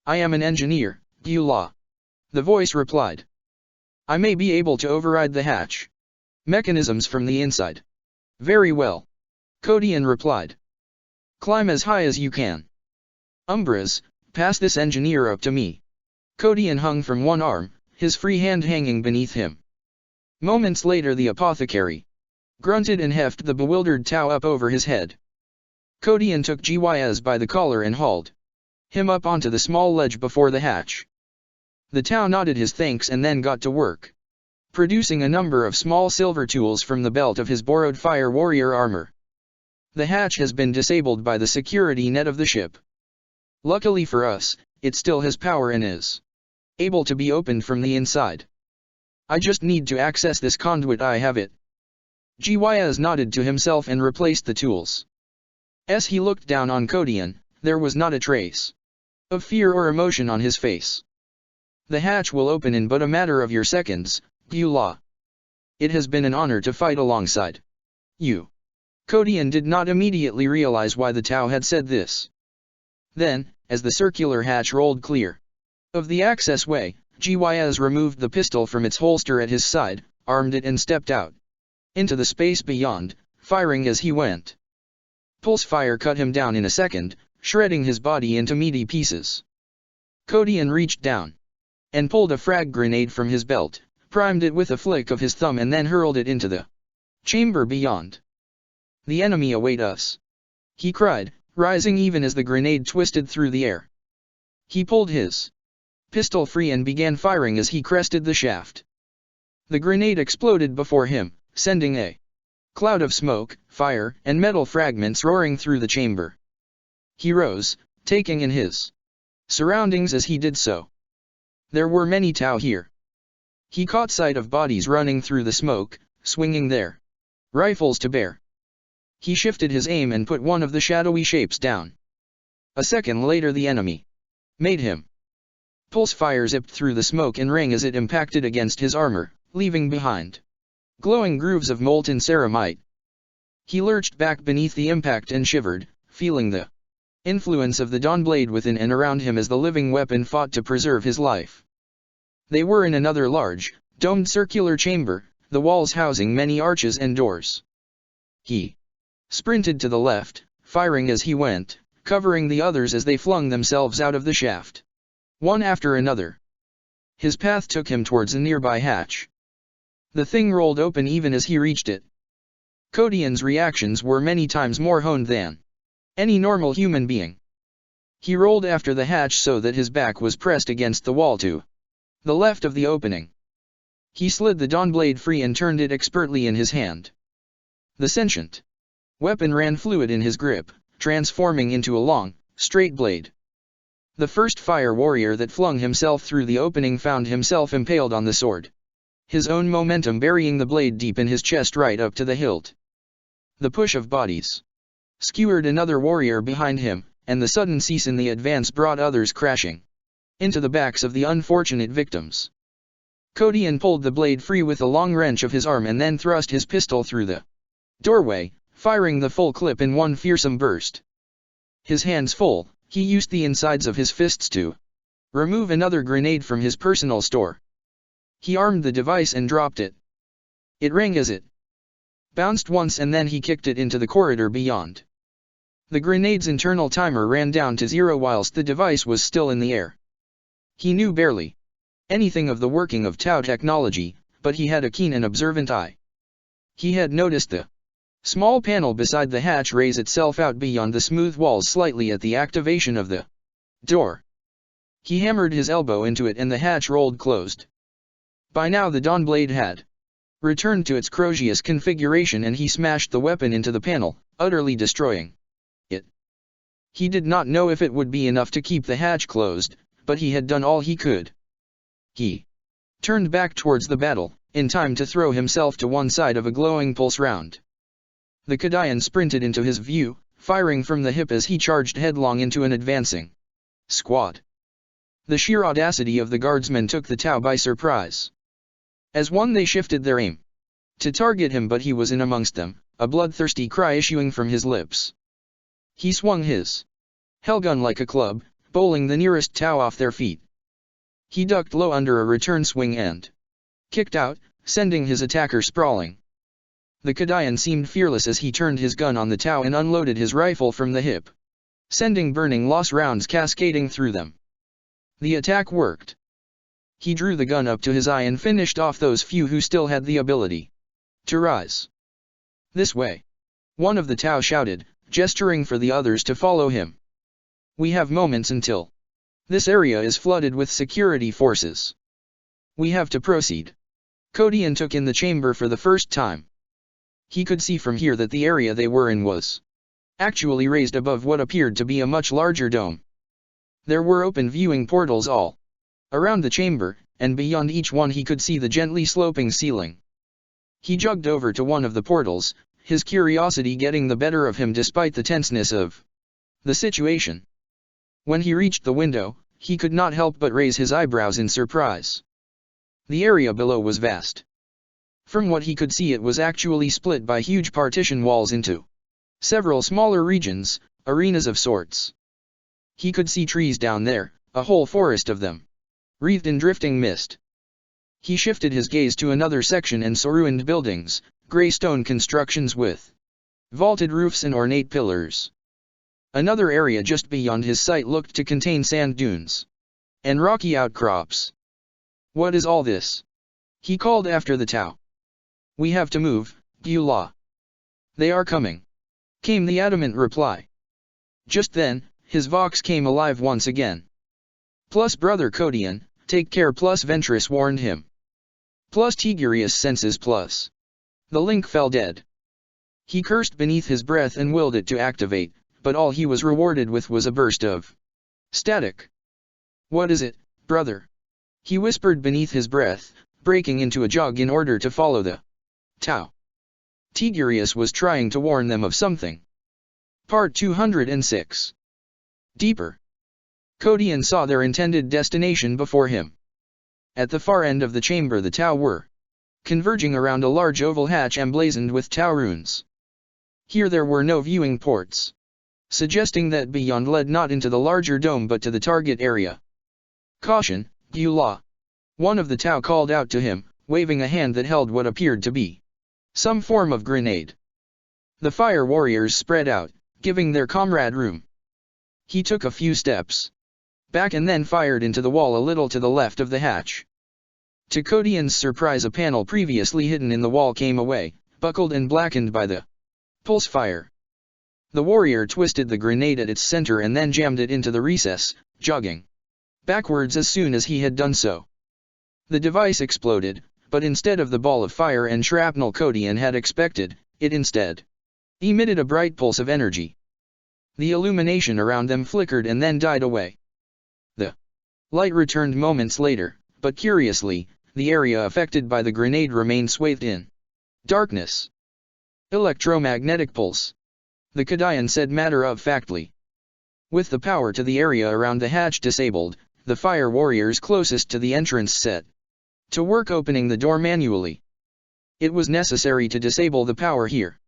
I am an engineer, Beulah," the voice replied. "I may be able to override the hatch mechanisms from the inside." "Very well," Kodian replied. "Climb as high as you can. Umbras, pass this engineer up to me." Kodian hung from one arm, his free hand hanging beneath him. Moments later the apothecary grunted and hefted the bewildered Tau up over his head. Kodian took Gys by the collar and hauled him up onto the small ledge before the hatch. The Tau nodded his thanks and then got to work, producing a number of small silver tools from the belt of his borrowed fire warrior armor. "The hatch has been disabled by the security net of the ship. Luckily for us, it still has power and is able to be opened from the inside. I just need to access this conduit. I have it." Gys nodded to himself and replaced the tools. As he looked down on Kodian, there was not a trace of fear or emotion on his face. "The hatch will open in but a matter of your seconds, Beulah. It has been an honor to fight alongside you." Kodian did not immediately realize why the Tau had said this. Then, as the circular hatch rolled clear of the access way, Gys removed the pistol from its holster at his side, armed it and stepped out into the space beyond, firing as he went. Pulse fire cut him down in a second, shredding his body into meaty pieces. Kodian reached down and pulled a frag grenade from his belt, primed it with a flick of his thumb and then hurled it into the chamber beyond. "The enemy await us," he cried, rising even as the grenade twisted through the air. He pulled his pistol free and began firing as he crested the shaft. The grenade exploded before him, sending a cloud of smoke, fire, and metal fragments roaring through the chamber. He rose, taking in his surroundings as he did so. There were many Tau here. He caught sight of bodies running through the smoke, swinging their rifles to bear. He shifted his aim and put one of the shadowy shapes down. A second later the enemy made him. Pulse fire zipped through the smoke and rang as it impacted against his armor, leaving behind glowing grooves of molten ceramite. He lurched back beneath the impact and shivered, feeling the influence of the Dawnblade within and around him as the living weapon fought to preserve his life. They were in another large, domed circular chamber, the walls housing many arches and doors. He sprinted to the left, firing as he went, covering the others as they flung themselves out of the shaft, one after another. His path took him towards a nearby hatch. The thing rolled open even as he reached it. Kodian's reactions were many times more honed than any normal human being. He rolled after the hatch so that his back was pressed against the wall to the left of the opening. He slid the Dawnblade free and turned it expertly in his hand. The sentient weapon ran fluid in his grip, transforming into a long, straight blade. The first fire warrior that flung himself through the opening found himself impaled on the sword, his own momentum burying the blade deep in his chest right up to the hilt. The push of bodies skewered another warrior behind him, and the sudden cease in the advance brought others crashing into the backs of the unfortunate victims. Kodian pulled the blade free with a long wrench of his arm and then thrust his pistol through the doorway, firing the full clip in one fearsome burst. His hands full, he used the insides of his fists to remove another grenade from his personal store. He armed the device and dropped it. It rang as it bounced once and then he kicked it into the corridor beyond. The grenade's internal timer ran down to 0 whilst the device was still in the air. He knew barely anything of the working of Tau technology, but he had a keen and observant eye. He had noticed the small panel beside the hatch raise itself out beyond the smooth walls slightly at the activation of the door. He hammered his elbow into it and the hatch rolled closed. By now the Dawnblade had returned to its Crozius configuration and he smashed the weapon into the panel, utterly destroying it. He did not know if it would be enough to keep the hatch closed, but he had done all he could. He turned back towards the battle, in time to throw himself to one side of a glowing pulse round. The Kadian sprinted into his view, firing from the hip as he charged headlong into an advancing squad. The sheer audacity of the guardsmen took the Tau by surprise. As one they shifted their aim to target him, but he was in amongst them, a bloodthirsty cry issuing from his lips. He swung his hellgun like a club, bowling the nearest Tau off their feet. He ducked low under a return swing and kicked out, sending his attacker sprawling. The Kadian seemed fearless as he turned his gun on the Tau and unloaded his rifle from the hip, sending burning loss rounds cascading through them. The attack worked. He drew the gun up to his eye and finished off those few who still had the ability to rise. This way, one of the Tau shouted, gesturing for the others to follow him. We have moments until this area is flooded with security forces. We have to proceed. Kodian took in the chamber for the first time. He could see from here that the area they were in was actually raised above what appeared to be a much larger dome. There were open viewing portals all around the chamber, and beyond each one he could see the gently sloping ceiling. He jogged over to one of the portals, his curiosity getting the better of him despite the tenseness of the situation. When he reached the window, he could not help but raise his eyebrows in surprise. The area below was vast. From what he could see, it was actually split by huge partition walls into several smaller regions, arenas of sorts. He could see trees down there, a whole forest of them, wreathed in drifting mist. He shifted his gaze to another section and saw ruined buildings, grey stone constructions with vaulted roofs and ornate pillars. Another area just beyond his sight looked to contain sand dunes and rocky outcrops. What is all this? He called after the Tau. We have to move, Gyula. They are coming, came the adamant reply. Just then, his vox came alive once again. Plus brother Kodian, take care, plus Ventress warned him. Plus Tigurius senses, plus. The link fell dead. He cursed beneath his breath and willed it to activate, but all he was rewarded with was a burst of static. What is it, brother? He whispered beneath his breath, breaking into a jog in order to follow the Tau. Tigurius was trying to warn them of something. Part 206. Deeper. Kodian saw their intended destination before him. At the far end of the chamber the Tau were converging around a large oval hatch emblazoned with Tau runes. Here there were no viewing ports, suggesting that beyond led not into the larger dome but to the target area. Caution, Gyula. One of the Tau called out to him, waving a hand that held what appeared to be some form of grenade. The fire warriors spread out, giving their comrade room. He took a few steps back and then fired into the wall a little to the left of the hatch. To Kodian's surprise, a panel previously hidden in the wall came away, buckled and blackened by the pulse fire. The warrior twisted the grenade at its center and then jammed it into the recess, jogging backwards as soon as he had done so. The device exploded, but instead of the ball of fire and shrapnel Kodian had expected, it instead emitted a bright pulse of energy. The illumination around them flickered and then died away. The light returned moments later, but curiously, the area affected by the grenade remained swathed in darkness. Electromagnetic pulse, the Kadian said matter-of-factly. With the power to the area around the hatch disabled, the fire warriors closest to the entrance set to work opening the door manually. It was necessary to disable the power here.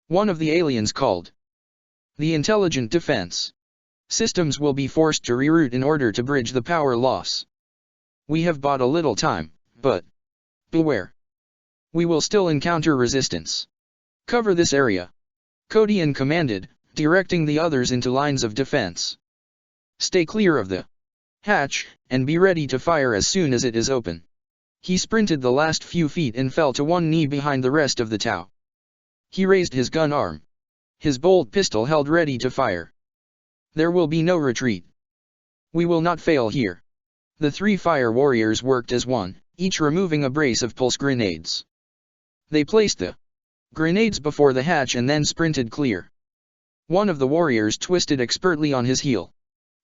One of the aliens called. The intelligent defense systems will be forced to reroute in order to bridge the power loss. We have bought a little time, but beware. We will still encounter resistance. Cover this area, Kodian commanded, directing the others into lines of defense. Stay clear of the hatch, and be ready to fire as soon as it is open. He sprinted the last few feet and fell to one knee behind the rest of the Tau. He raised his gun arm. His bolt pistol held ready to fire. There will be no retreat. We will not fail here. The three fire warriors worked as one, each removing a brace of pulse grenades. They placed the grenades before the hatch and then sprinted clear. One of the warriors twisted expertly on his heel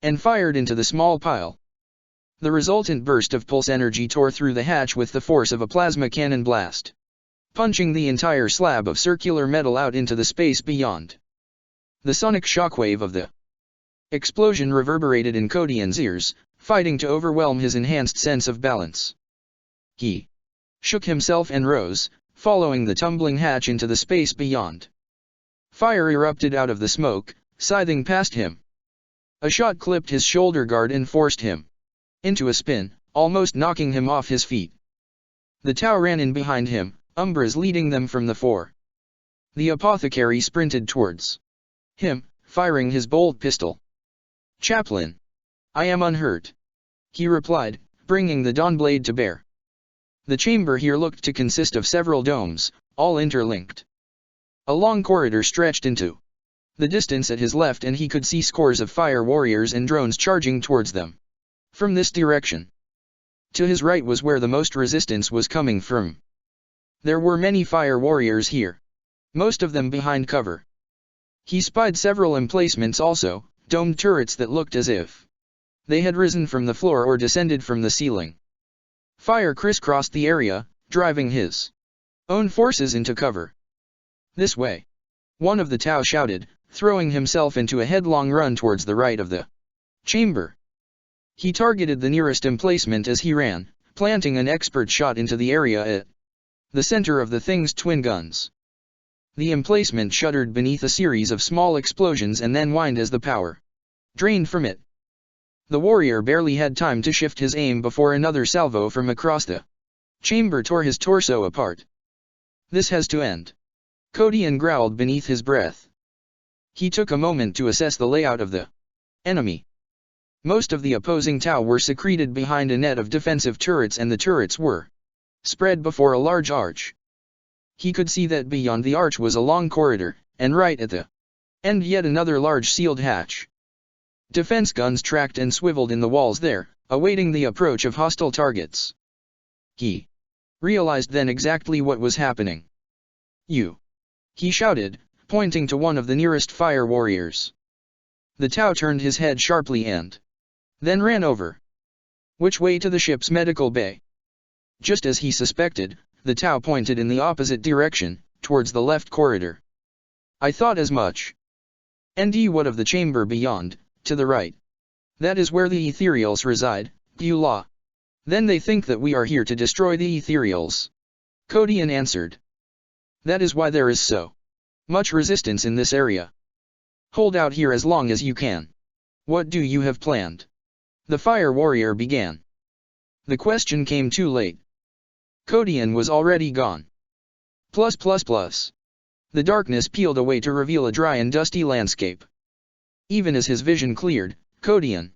and fired into the small pile. The resultant burst of pulse energy tore through the hatch with the force of a plasma cannon blast, punching the entire slab of circular metal out into the space beyond. The sonic shockwave of the explosion reverberated in Kodian's ears, fighting to overwhelm his enhanced sense of balance. He shook himself and rose, following the tumbling hatch into the space beyond. Fire erupted out of the smoke, scything past him. A shot clipped his shoulder guard and forced him into a spin, almost knocking him off his feet. The Tau ran in behind him, Umbras leading them from the fore. The apothecary sprinted towards him, firing his bolt pistol. "Chaplain, I am unhurt," he replied, bringing the Dawnblade to bear. The chamber here looked to consist of several domes, all interlinked. A long corridor stretched into the distance at his left, and he could see scores of fire warriors and drones charging towards them from this direction. To his right was where the most resistance was coming from. There were many fire warriors here, most of them behind cover. He spied several emplacements also, domed turrets that looked as if they had risen from the floor or descended from the ceiling. Fire crisscrossed the area, driving his own forces into cover. "This way!" one of the Tau shouted, throwing himself into a headlong run towards the right of the chamber. He targeted the nearest emplacement as he ran, planting an expert shot into the area at the center of the thing's twin guns. The emplacement shuddered beneath a series of small explosions and then whined as the power drained from it. The warrior barely had time to shift his aim before another salvo from across the chamber tore his torso apart. "This has to end," Kodian growled beneath his breath. He took a moment to assess the layout of the enemy. Most of the opposing Tau were secreted behind a net of defensive turrets, and the turrets were spread before a large arch. He could see that beyond the arch was a long corridor, and right at the end yet another large sealed hatch. Defense guns tracked and swiveled in the walls there, awaiting the approach of hostile targets. He realized then exactly what was happening. "You!" he shouted, pointing to one of the nearest fire warriors. The Tau turned his head sharply and then ran over. "Which way to the ship's medical bay?" Just as he suspected, the Tau pointed in the opposite direction, towards the left corridor. "I thought as much." "And what of the chamber beyond, to the right?" "That is where the ethereals reside, Beulah." "Then they think that we are here to destroy the ethereals," Kodian answered. "That is why there is so much resistance in this area. Hold out here as long as you can. What do you have planned?" the fire warrior began. The question came too late. Kodian was already gone. The darkness peeled away to reveal a dry and dusty landscape. Even as his vision cleared, Kodian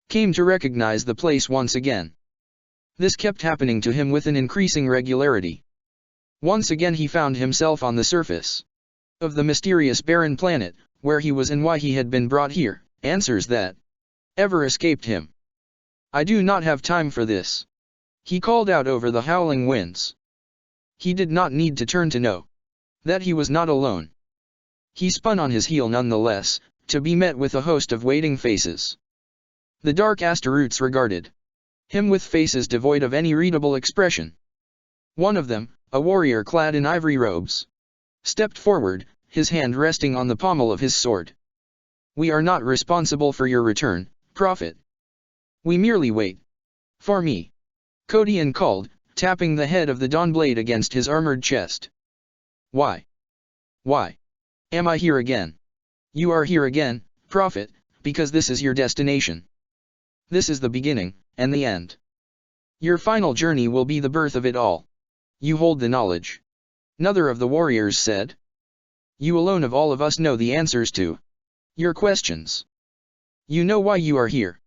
came to recognize the place once again. This kept happening to him with an increasing regularity. Once again he found himself on the surface of the mysterious barren planet, where he was and why he had been brought here, answers that ever escaped him. "I do not have time for this," he called out over the howling winds. He did not need to turn to know that he was not alone. He spun on his heel nonetheless, to be met with a host of waiting faces. The dark Astaroths regarded him with faces devoid of any readable expression. One of them, a warrior clad in ivory robes, stepped forward, his hand resting on the pommel of his sword. "We are not responsible for your return, Prophet. We merely wait for me," Kodian called, tapping the head of the Dawnblade against his armored chest. Why am I here again?" "You are here again, Prophet, because this is your destination. This is the beginning, and the end. Your final journey will be the birth of it all. You hold the knowledge," another of the warriors said. "You alone of all of us know the answers to your questions. You know why you are here.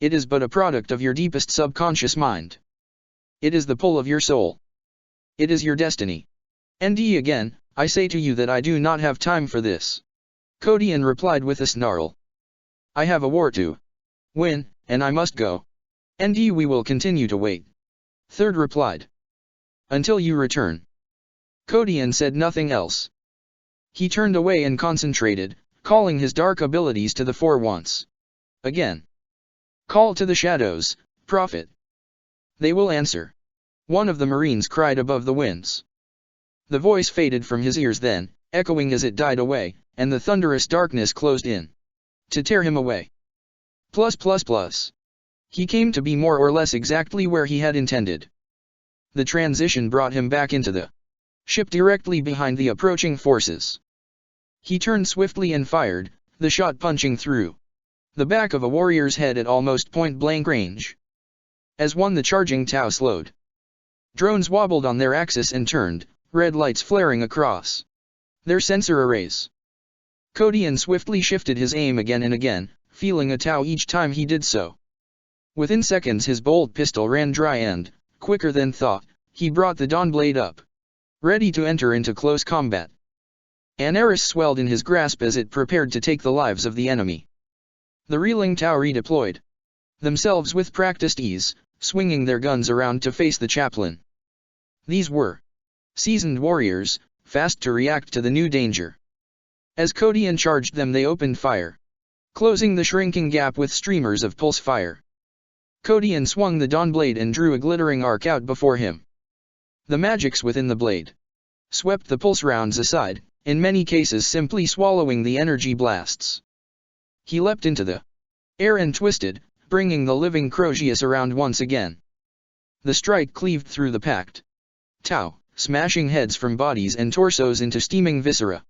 It is but a product of your deepest subconscious mind. It is the pull of your soul. It is your destiny. And again, I say to you that I do not have time for this. Kodian replied with a snarl. I have a war to win, and I must go. And we will continue to wait. Third replied. Until you return. Kodian said nothing else. He turned away and concentrated, calling his dark abilities to the fore once. Again. Call to the shadows, prophet. They will answer. One of the marines cried above the winds. The voice faded from his ears then, echoing as it died away, and the thunderous darkness closed in. To tear him away. He came to be more or less exactly where he had intended. The transition brought him back into the ship directly behind the approaching forces. He turned swiftly and fired, the shot punching through the back of a warrior's head at almost point-blank range. As one the charging Tau slowed. Drones wobbled on their axis and turned, red lights flaring across their sensor arrays. Kodian swiftly shifted his aim again and again, feeling a Tau each time he did so. Within seconds his bolt pistol ran dry and, quicker than thought, he brought the Dawn Blade up. Ready to enter into close combat. An Eris swelled in his grasp as it prepared to take the lives of the enemy. The reeling Tau redeployed themselves with practiced ease, swinging their guns around to face the chaplain. These were seasoned warriors, fast to react to the new danger. As Kodian charged them they opened fire, closing the shrinking gap with streamers of pulse fire. Kodian swung the Dawn Blade and drew a glittering arc out before him. The magics within the blade swept the pulse rounds aside, in many cases simply swallowing the energy blasts. He leapt into the air and twisted, bringing the living Crozius around once again. The strike cleaved through the packed Tau, smashing heads from bodies and torsos into steaming viscera.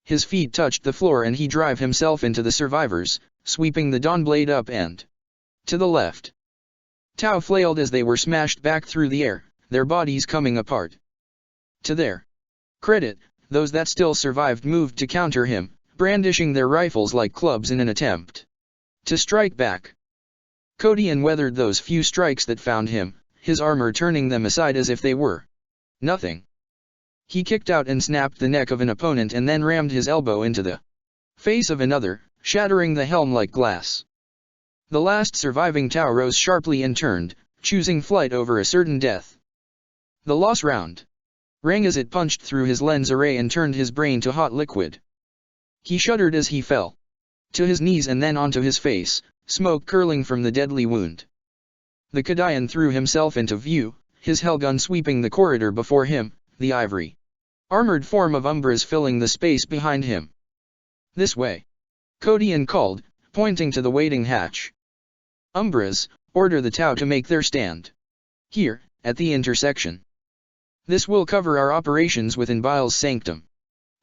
His feet touched the floor and he drove himself into the survivors, sweeping the Dawn Blade up and to the left. Tau flailed as they were smashed back through the air, their bodies coming apart. To their credit, those that still survived moved to counter him, brandishing their rifles like clubs in an attempt to strike back. Kodian weathered those few strikes that found him, his armor turning them aside as if they were nothing. He kicked out and snapped the neck of an opponent and then rammed his elbow into the face of another, shattering the helm like glass. The last surviving Tau rose sharply and turned, choosing flight over a certain death. The loss round rang as it punched through his lens array and turned his brain to hot liquid. He shuddered as he fell to his knees and then onto his face, smoke curling from the deadly wound. The Kodian threw himself into view, his hellgun sweeping the corridor before him, the ivory armored form of Umbras filling the space behind him. This way. Kodian called, pointing to the waiting hatch. Umbras, order the Tau to make their stand. Here, at the intersection. This will cover our operations within Bile's sanctum.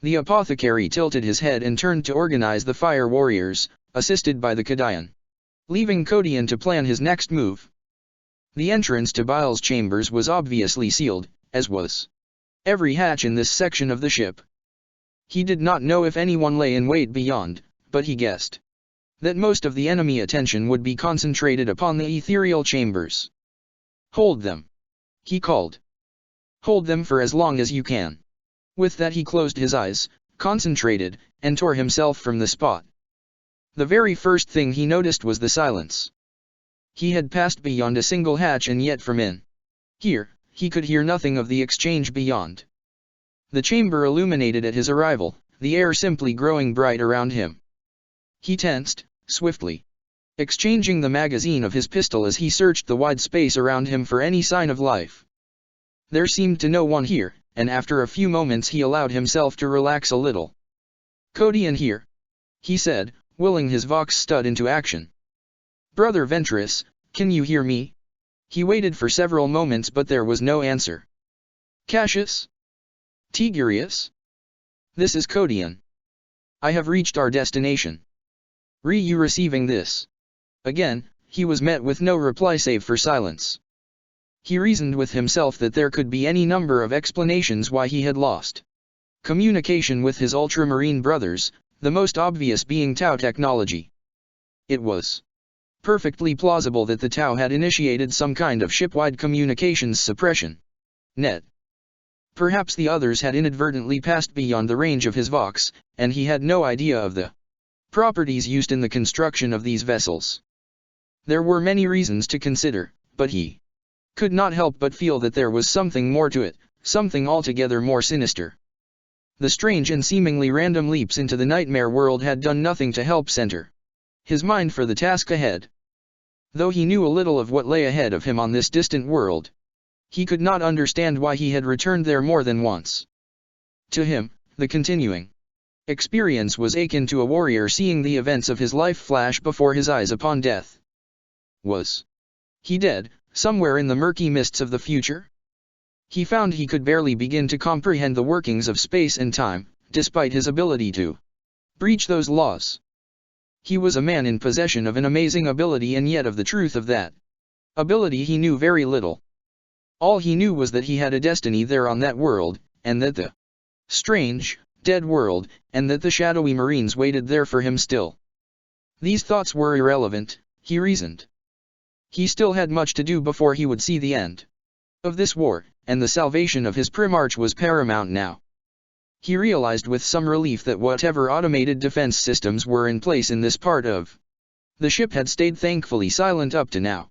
The apothecary tilted his head and turned to organize the fire warriors, assisted by the Kodian. Leaving Kodian to plan his next move. The entrance to Bile's chambers was obviously sealed, as was every hatch in this section of the ship. He did not know if anyone lay in wait beyond, but he guessed that most of the enemy attention would be concentrated upon the ethereal chambers. Hold them. He called. Hold them for as long as you can. With that he closed his eyes, concentrated, and tore himself from the spot. The very first thing he noticed was the silence. He had passed beyond a single hatch and yet from in here, he could hear nothing of the exchange beyond. The chamber illuminated at his arrival, the air simply growing bright around him. He tensed, swiftly, exchanging the magazine of his pistol as he searched the wide space around him for any sign of life. There seemed to no one here, and after a few moments he allowed himself to relax a little. Kodian here, he said, willing his Vox stud into action. Brother Ventress, can you hear me? He waited for several moments but there was no answer. Cassius? Tigurius? This is Kodian. I have reached our destination. You receiving this? Again, he was met with no reply save for silence. He reasoned with himself that there could be any number of explanations why he had lost communication with his ultramarine brothers, the most obvious being Tau technology. It was perfectly plausible that the Tau had initiated some kind of shipwide communications suppression net. Perhaps the others had inadvertently passed beyond the range of his Vox, and he had no idea of the properties used in the construction of these vessels. There were many reasons to consider, but he could not help but feel that there was something more to it, something altogether more sinister. The strange and seemingly random leaps into the nightmare world had done nothing to help center his mind for the task ahead. Though he knew a little of what lay ahead of him on this distant world, he could not understand why he had returned there more than once. To him, the continuing experience was akin to a warrior seeing the events of his life flash before his eyes upon death. Was he dead, somewhere in the murky mists of the future? He found he could barely begin to comprehend the workings of space and time, despite his ability to breach those laws. He was a man in possession of an amazing ability, and yet of the truth of that ability he knew very little. All he knew was that he had a destiny there on that world, and that the strange, dead world, and that the shadowy Marines waited there for him still. These thoughts were irrelevant, he reasoned. He still had much to do before he would see the end of this war, and the salvation of his Primarch was paramount now. He realized with some relief that whatever automated defense systems were in place in this part of the ship had stayed thankfully silent up to now.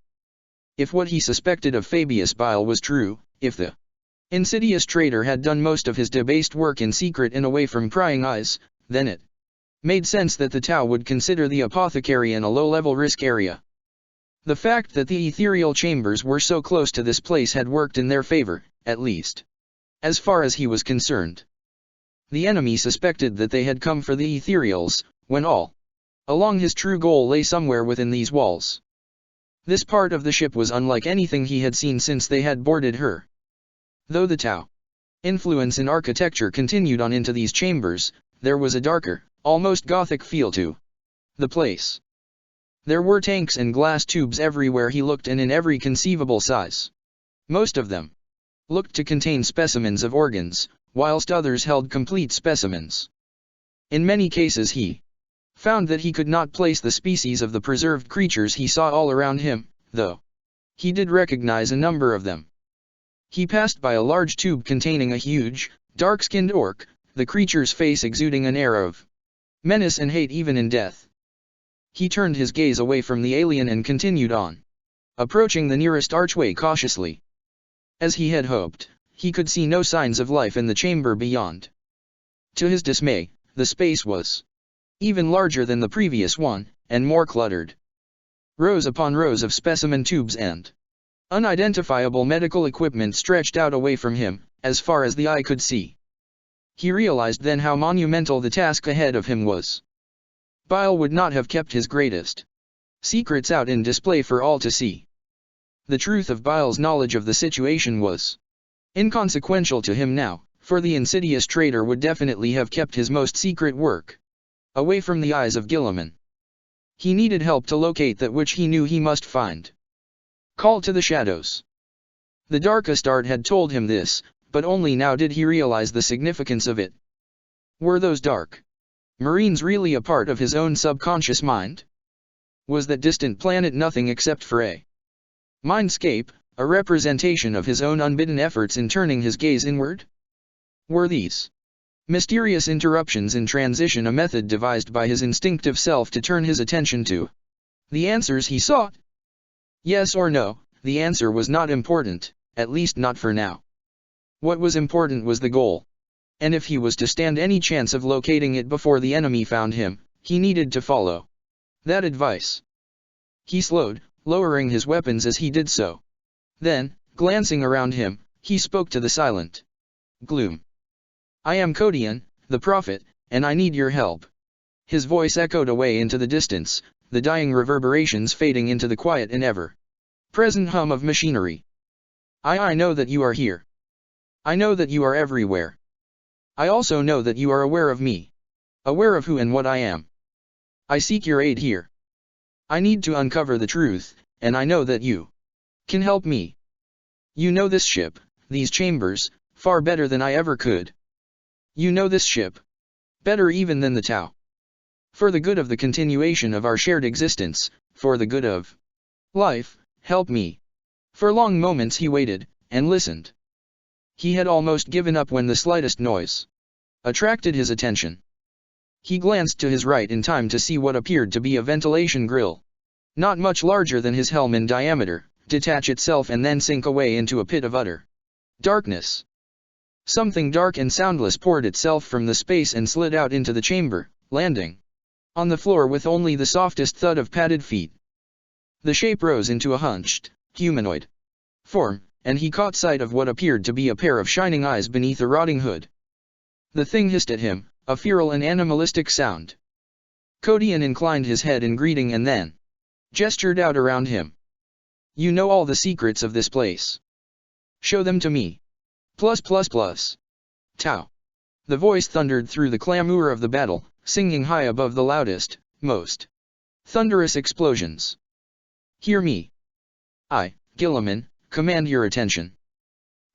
If what he suspected of Fabius Bile was true, if the insidious traitor had done most of his debased work in secret and away from prying eyes, then it made sense that the Tau would consider the apothecarian a low-level risk area. The fact that the ethereal chambers were so close to this place had worked in their favor, at least as far as he was concerned. The enemy suspected that they had come for the ethereals, when all along his true goal lay somewhere within these walls. This part of the ship was unlike anything he had seen since they had boarded her. Though the Tau influence in architecture continued on into these chambers, there was a darker, almost Gothic feel to the place. There were tanks and glass tubes everywhere he looked, and in every conceivable size. Most of them looked to contain specimens of organs, whilst others held complete specimens. In many cases he found that he could not place the species of the preserved creatures he saw all around him, though he did recognize a number of them. He passed by a large tube containing a huge, dark-skinned orc, the creature's face exuding an air of menace and hate even in death. He turned his gaze away from the alien and continued on, approaching the nearest archway cautiously. As he had hoped, he could see no signs of life in the chamber beyond. To his dismay, the space was even larger than the previous one, and more cluttered. Rows upon rows of specimen tubes and unidentifiable medical equipment stretched out away from him, as far as the eye could see. He realized then how monumental the task ahead of him was. Bile would not have kept his greatest secrets out in display for all to see. The truth of Bile's knowledge of the situation was inconsequential to him now, for the insidious traitor would definitely have kept his most secret work away from the eyes of Guilliman. He needed help to locate that which he knew he must find. Call to the shadows. The Darkest Art had told him this, but only now did he realize the significance of it. Were those dark Marines really a part of his own subconscious mind? Was that distant planet nothing except for a mindscape, a representation of his own unbidden efforts in turning his gaze inward? Were these mysterious interruptions in transition a method devised by his instinctive self to turn his attention to the answers he sought? Yes or no, the answer was not important, at least not for now. What was important was the goal. And if he was to stand any chance of locating it before the enemy found him, he needed to follow that advice. He slowed, lowering his weapons as he did so. Then, glancing around him, he spoke to the silent gloom. I am Codian, the prophet, and I need your help. His voice echoed away into the distance, the dying reverberations fading into the quiet and ever-present hum of machinery. I know that you are here. I know that you are everywhere. I also know that you are aware of me. Aware of who and what I am. I seek your aid here. I need to uncover the truth, and I know that you can help me. You know this ship, these chambers, far better than I ever could. You know this ship better even than the Tau. For the good of the continuation of our shared existence, for the good of life, help me. For long moments he waited, and listened. He had almost given up when the slightest noise attracted his attention. He glanced to his right in time to see what appeared to be a ventilation grill, not much larger than his helm in diameter, detach itself and then sink away into a pit of utter darkness. Something dark and soundless poured itself from the space and slid out into the chamber, landing on the floor with only the softest thud of padded feet. The shape rose into a hunched, humanoid form, and he caught sight of what appeared to be a pair of shining eyes beneath a rotting hood. The thing hissed at him, a feral and animalistic sound. Codian inclined his head in greeting and then gestured out around him. You know all the secrets of this place. Show them to me. Tau. The voice thundered through the clamor of the battle, singing high above the loudest, most thunderous explosions. Hear me. I, Guilliman, command your attention.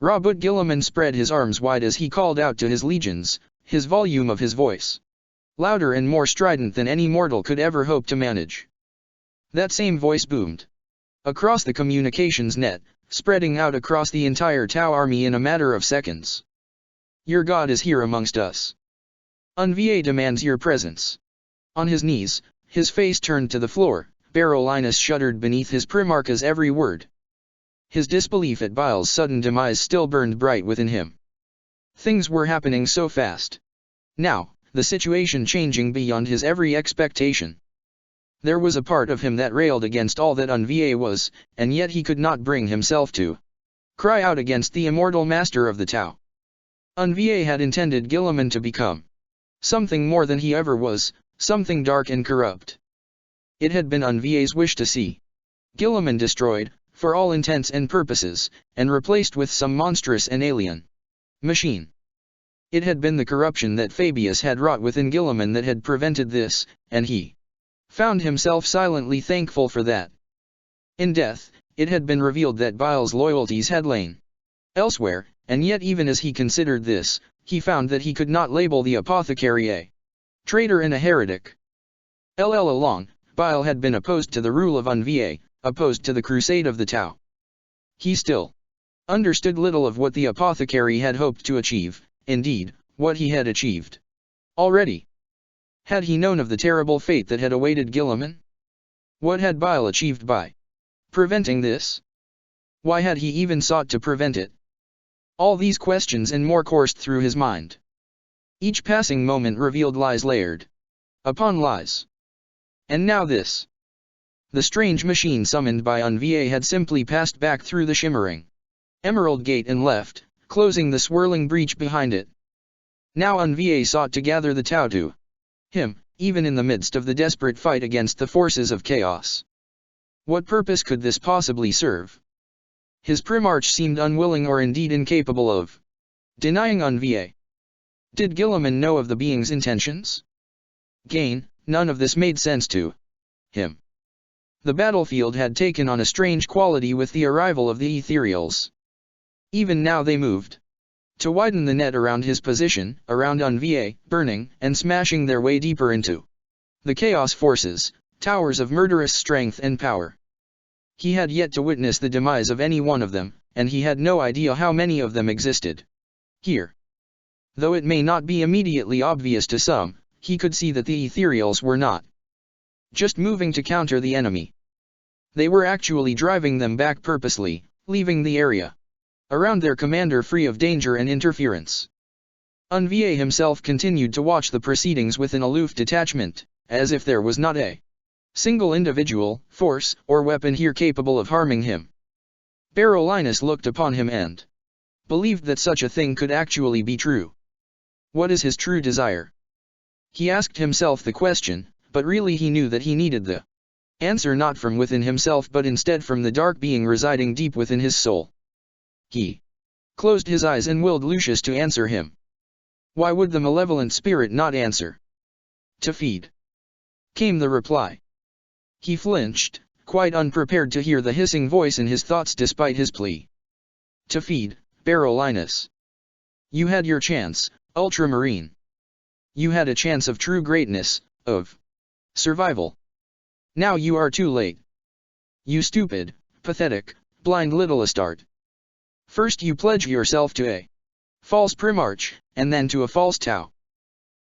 Rabut Guilliman spread his arms wide as he called out to his legions, his volume of his voice louder and more strident than any mortal could ever hope to manage. That same voice boomed across the communications net, spreading out across the entire Tau army in a matter of seconds. Your God is here amongst us. Unva demands your presence. On his knees, his face turned to the floor, Barolinus shuddered beneath his primarch's every word. His disbelief at Bile's sudden demise still burned bright within him. Things were happening so fast. Now, the situation changing beyond his every expectation. There was a part of him that railed against all that Unva was, and yet he could not bring himself to cry out against the immortal master of the Tau. Unva had intended Guilliman to become something more than he ever was, something dark and corrupt. It had been Unva's wish to see Guilliman destroyed, for all intents and purposes, and replaced with some monstrous and alien machine. It had been the corruption that Fabius had wrought within Guilliman that had prevented this, and he found himself silently thankful for that. In death, it had been revealed that Bile's loyalties had lain elsewhere, and yet even as he considered this, he found that he could not label the apothecary a traitor and a heretic. All along, Bile had been opposed to the rule of Unva, opposed to the crusade of the Tau. He still understood little of what the apothecary had hoped to achieve, indeed, what he had achieved already. Had he known of the terrible fate that had awaited Guilliman? What had Bile achieved by preventing this? Why had he even sought to prevent it? All these questions and more coursed through his mind. Each passing moment revealed lies layered upon lies. And now this. The strange machine summoned by Unva had simply passed back through the shimmering emerald gate and left, closing the swirling breach behind it. Now Unva sought to gather the Tau to him, even in the midst of the desperate fight against the forces of chaos. What purpose could this possibly serve? His primarch seemed unwilling or indeed incapable of denying Unva. Did Guilliman know of the being's intentions? Gain, none of this made sense to him. The battlefield had taken on a strange quality with the arrival of the ethereals. Even now they moved to widen the net around his position, around Unva, burning and smashing their way deeper into the chaos forces, towers of murderous strength and power. He had yet to witness the demise of any one of them, and he had no idea how many of them existed here. Though it may not be immediately obvious to some, he could see that the ethereals were not just moving to counter the enemy. They were actually driving them back purposely, leaving the area around their commander free of danger and interference. Unva himself continued to watch the proceedings with an aloof detachment, as if there was not a single individual, force, or weapon here capable of harming him. Barolinus looked upon him and believed that such a thing could actually be true. What is his true desire? He asked himself the question, but really he knew that he needed the answer not from within himself but instead from the dark being residing deep within his soul. He closed his eyes and willed Lucius to answer him. Why would the malevolent spirit not answer? To feed, came the reply. He flinched, quite unprepared to hear the hissing voice in his thoughts despite his plea. To feed, Barolinus. You had your chance, Ultramarine. You had a chance of true greatness, of survival. Now you are too late. You stupid, pathetic, blind little Astarte. First you pledge yourself to a false Primarch, and then to a false Tau.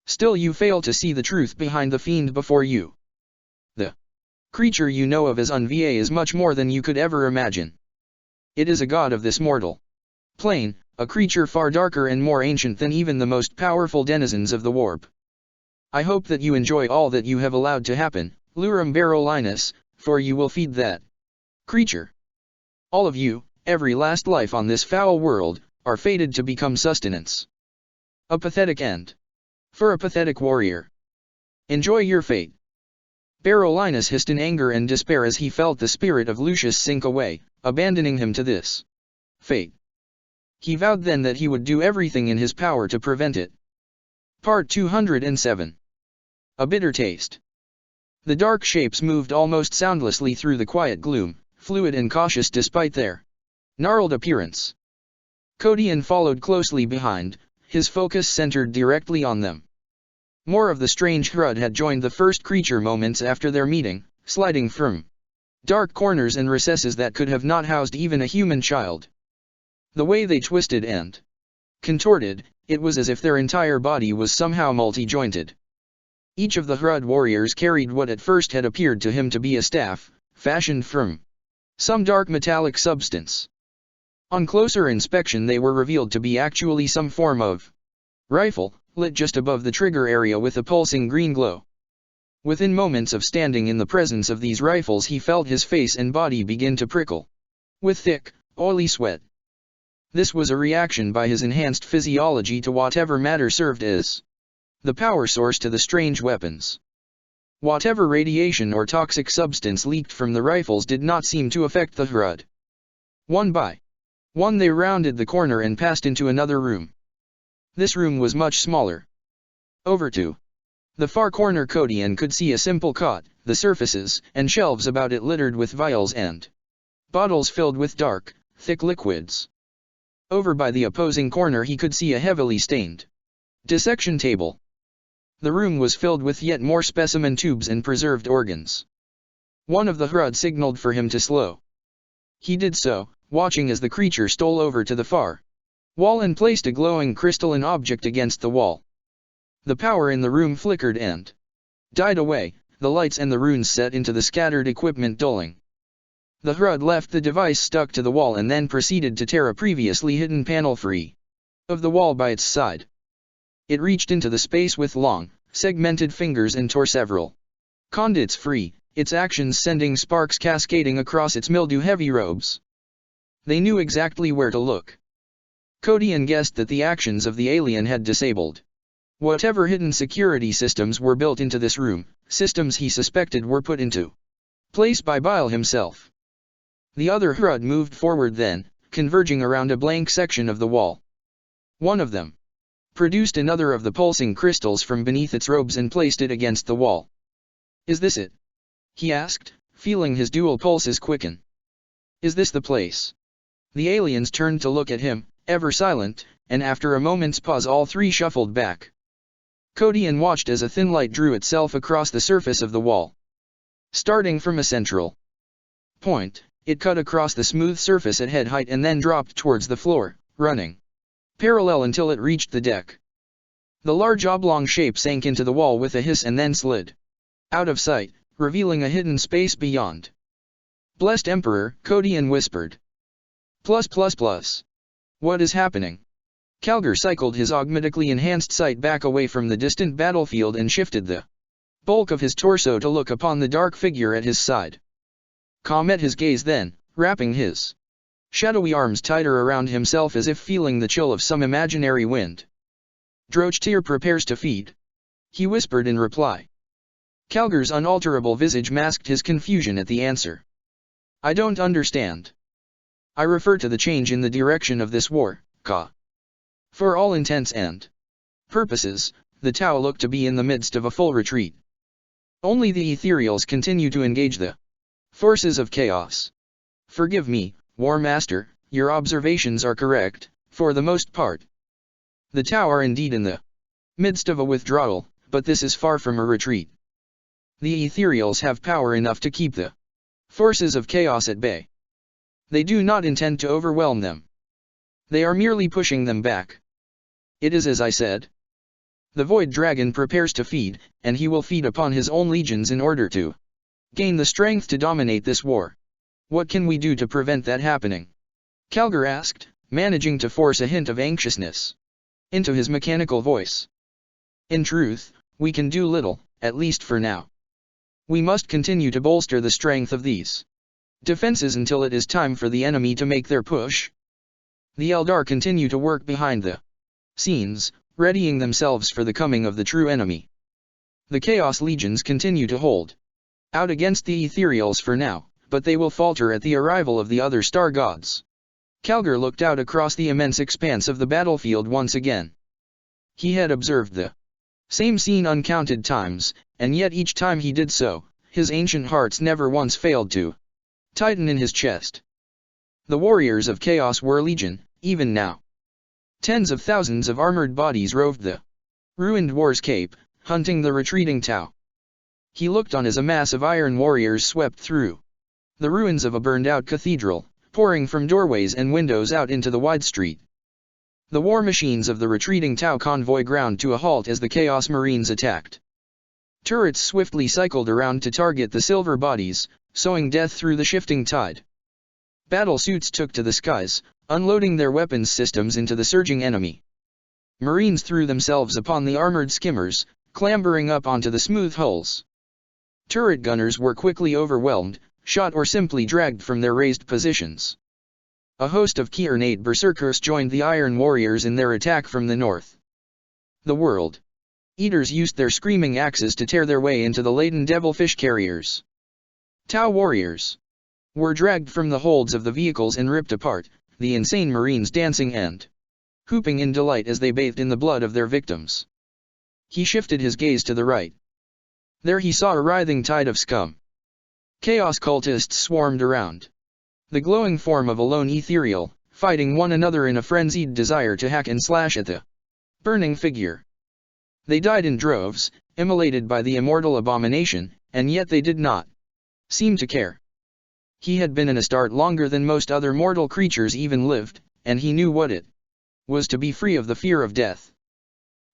Still you fail to see the truth behind the fiend before you. The creature you know of as Unva is much more than you could ever imagine. It is a god of this mortal plane, a creature far darker and more ancient than even the most powerful denizens of the warp. I hope that you enjoy all that you have allowed to happen, Lurum Barolinus, for you will feed that creature. All of you, every last life on this foul world, are fated to become sustenance. A pathetic end. For a pathetic warrior. Enjoy your fate. Barolinus hissed in anger and despair as he felt the spirit of Lucius sink away, abandoning him to this fate. He vowed then that he would do everything in his power to prevent it. Part 207. A bitter taste. The dark shapes moved almost soundlessly through the quiet gloom, fluid and cautious despite their gnarled appearance. Codian followed closely behind, his focus centered directly on them. More of the strange Hrud had joined the first creature moments after their meeting, sliding from dark corners and recesses that could have not housed even a human child. The way they twisted and contorted, it was as if their entire body was somehow multi-jointed. Each of the Hrud warriors carried what at first had appeared to him to be a staff, fashioned from some dark metallic substance. On closer inspection they were revealed to be actually some form of rifle, lit just above the trigger area with a pulsing green glow. Within moments of standing in the presence of these rifles he felt his face and body begin to prickle with thick, oily sweat. This was a reaction by his enhanced physiology to whatever matter served as the power source to the strange weapons. Whatever radiation or toxic substance leaked from the rifles did not seem to affect the Hrud. One by one they rounded the corner and passed into another room. This room was much smaller. Over to the far corner Codian could see a simple cot, the surfaces and shelves about it littered with vials and bottles filled with dark, thick liquids. Over by the opposing corner he could see a heavily stained dissection table. The room was filled with yet more specimen tubes and preserved organs. One of the Hrud signaled for him to slow. He did so, watching as the creature stole over to the far wall and placed a glowing crystalline object against the wall. The power in the room flickered and died away, the lights and the runes set into the scattered equipment dulling. The Hrud left the device stuck to the wall and then proceeded to tear a previously hidden panel free of the wall by its side. It reached into the space with long, segmented fingers and tore several conduits free, its actions sending sparks cascading across its mildew-heavy robes. They knew exactly where to look. Codian guessed that the actions of the alien had disabled whatever hidden security systems were built into this room, systems he suspected were put into place by Bile himself. The other Hrud moved forward then, converging around a blank section of the wall. One of them produced another of the pulsing crystals from beneath its robes and placed it against the wall. "Is this it?" he asked, feeling his dual pulses quicken. "Is this the place?" The aliens turned to look at him, ever silent, and after a moment's pause all three shuffled back. Codian watched as a thin light drew itself across the surface of the wall. Starting from a central point, it cut across the smooth surface at head height and then dropped towards the floor, running parallel until it reached the deck. The large oblong shape sank into the wall with a hiss and then slid out of sight, revealing a hidden space beyond. "Blessed Emperor," Codian whispered. +++. What is happening?" Calgar cycled his augmentically enhanced sight back away from the distant battlefield and shifted the bulk of his torso to look upon the dark figure at his side. Ka met his gaze then, wrapping his shadowy arms tighter around himself as if feeling the chill of some imaginary wind. "Drochtyr prepares to feed," he whispered in reply. Calgar's unalterable visage masked his confusion at the answer. "I don't understand." "I refer to the change in the direction of this war, Ka. For all intents and purposes, the Tau look to be in the midst of a full retreat. Only the ethereals continue to engage the forces of chaos. Forgive me, War Master, your observations are correct, for the most part. The Tau are indeed in the midst of a withdrawal, but this is far from a retreat. The Ethereals have power enough to keep the forces of chaos at bay. They do not intend to overwhelm them. They are merely pushing them back. It is as I said. The Void Dragon prepares to feed, and he will feed upon his own legions in order to gain the strength to dominate this war. What can we do to prevent that happening? Calgar asked, managing to force a hint of anxiousness into his mechanical voice. In truth, we can do little, at least for now. We must continue to bolster the strength of these defenses until it is time for the enemy to make their push. The Eldar continue to work behind the scenes, readying themselves for the coming of the true enemy. The Chaos Legions continue to hold out against the Ethereals for now, but they will falter at the arrival of the other star gods. Calgar looked out across the immense expanse of the battlefield once again. He had observed the same scene uncounted times, and yet each time he did so, his ancient hearts never once failed to tighten in his chest. The warriors of chaos were legion, even now. Tens of thousands of armored bodies roved the ruined war's cape, hunting the retreating Tau. He looked on as a mass of iron warriors swept through the ruins of a burned-out cathedral, pouring from doorways and windows out into the wide street. The war machines of the retreating Tau convoy ground to a halt as the Chaos Marines attacked. Turrets swiftly cycled around to target the silver bodies, sowing death through the shifting tide. Battle suits took to the skies, unloading their weapons systems into the surging enemy. Marines threw themselves upon the armored skimmers, clambering up onto the smooth hulls. Turret gunners were quickly overwhelmed, shot or simply dragged from their raised positions. A host of Kyrnate berserkers joined the Iron Warriors in their attack from the north. The World Eaters used their screaming axes to tear their way into the laden devilfish carriers. Tau warriors were dragged from the holds of the vehicles and ripped apart, the insane Marines dancing and whooping in delight as they bathed in the blood of their victims. He shifted his gaze to the right. There he saw a writhing tide of scum. Chaos cultists swarmed around the glowing form of a lone ethereal, fighting one another in a frenzied desire to hack and slash at the burning figure. They died in droves, immolated by the immortal abomination, and yet they did not seem to care. He had been an Astarte longer than most other mortal creatures even lived, and he knew what it was to be free of the fear of death.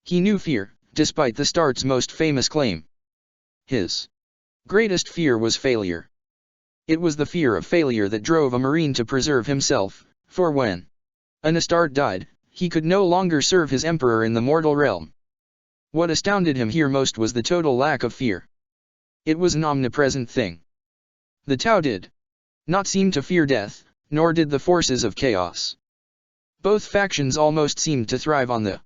He knew fear, despite the Astarte's most famous claim. His greatest fear was failure. It was the fear of failure that drove a Marine to preserve himself, for when an Astarte died, he could no longer serve his emperor in the mortal realm. What astounded him here most was the total lack of fear. It was an omnipresent thing. The Tau did not seem to fear death, nor did the forces of chaos. Both factions almost seemed to thrive on the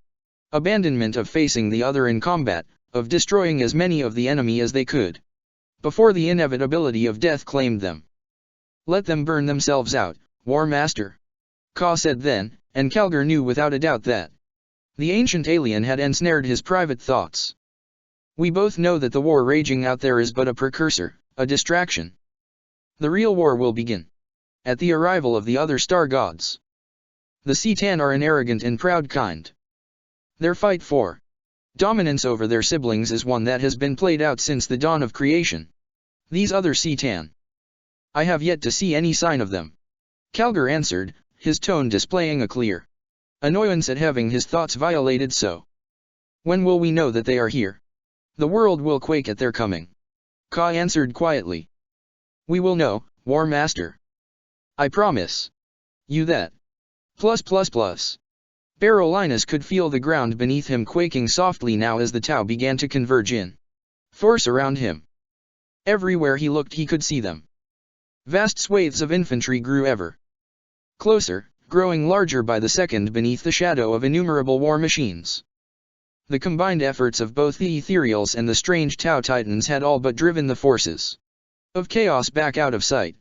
abandonment of facing the other in combat, of destroying as many of the enemy as they could, before the inevitability of death claimed them. Let them burn themselves out, War Master, Ka said then, and Calgar knew without a doubt that the ancient alien had ensnared his private thoughts. We both know that the war raging out there is but a precursor, a distraction. The real war will begin at the arrival of the other star gods. The C'tan are an arrogant and proud kind. Their fight for dominance over their siblings is one that has been played out since the dawn of creation. These other C'tan, I have yet to see any sign of them. Calgar answered, his tone displaying a clear annoyance at having his thoughts violated so. When will we know that they are here? The world will quake at their coming. Ka answered quietly. We will know, War Master. I promise you that. Barolinus could feel the ground beneath him quaking softly now as the Tau began to converge in force around him. Everywhere he looked he could see them. Vast swathes of infantry grew ever closer, growing larger by the second beneath the shadow of innumerable war machines. The combined efforts of both the Ethereals and the strange Tau Titans had all but driven the forces of chaos back out of sight.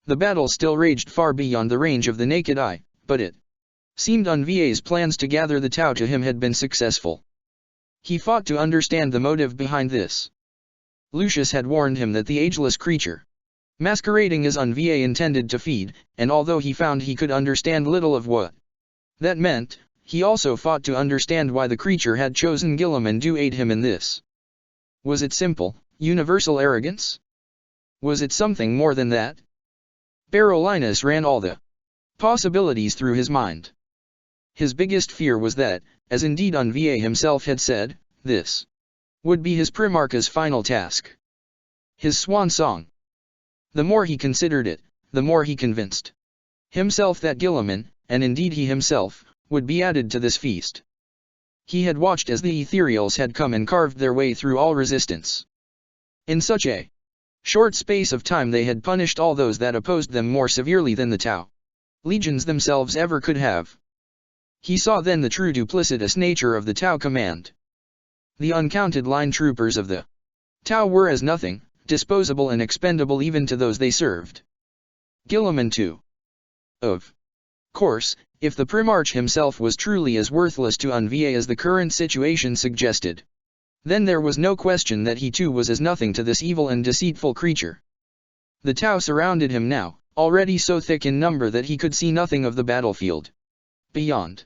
The battle still raged far beyond the range of the naked eye, but it seemed Unva's plans to gather the Tau to him had been successful. He fought to understand the motive behind this. Lucius had warned him that the ageless creature, masquerading as Unva, intended to feed, and although he found he could understand little of what that meant, he also fought to understand why the creature had chosen Guilliman to aid him in this. Was it simple, Universal arrogance? Was it something more than that? Berolinis ran all the possibilities through his mind. His biggest fear was that, as indeed Unva himself had said, this would be his Primarch's final task. His swan song. The more he considered it, the more he convinced himself that Guilliman, and indeed he himself, would be added to this feast. He had watched as the Ethereals had come and carved their way through all resistance. In such a short space of time they had punished all those that opposed them more severely than the Tau legions themselves ever could have. He saw then the true duplicitous nature of the Tau command. The uncounted line troopers of the Tau were as nothing, disposable and expendable even to those they served. Guilliman too. Of course, if the Primarch himself was truly as worthless to Unva as the current situation suggested, then there was no question that he too was as nothing to this evil and deceitful creature. The Tau surrounded him now, already so thick in number that he could see nothing of the battlefield beyond.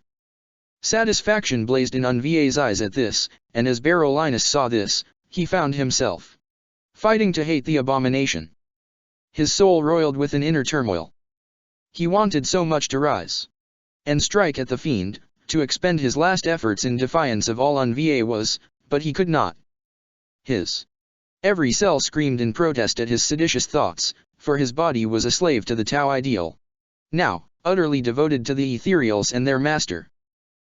Satisfaction blazed in Unva's eyes at this, and as Berolinis saw this, he found himself fighting to hate the abomination. His soul roiled with an inner turmoil. He wanted so much to rise and strike at the fiend, to expend his last efforts in defiance of all Unva was, but he could not. His every cell screamed in protest at his seditious thoughts, for his body was a slave to the Tau ideal. Now, utterly devoted to the Ethereals and their master.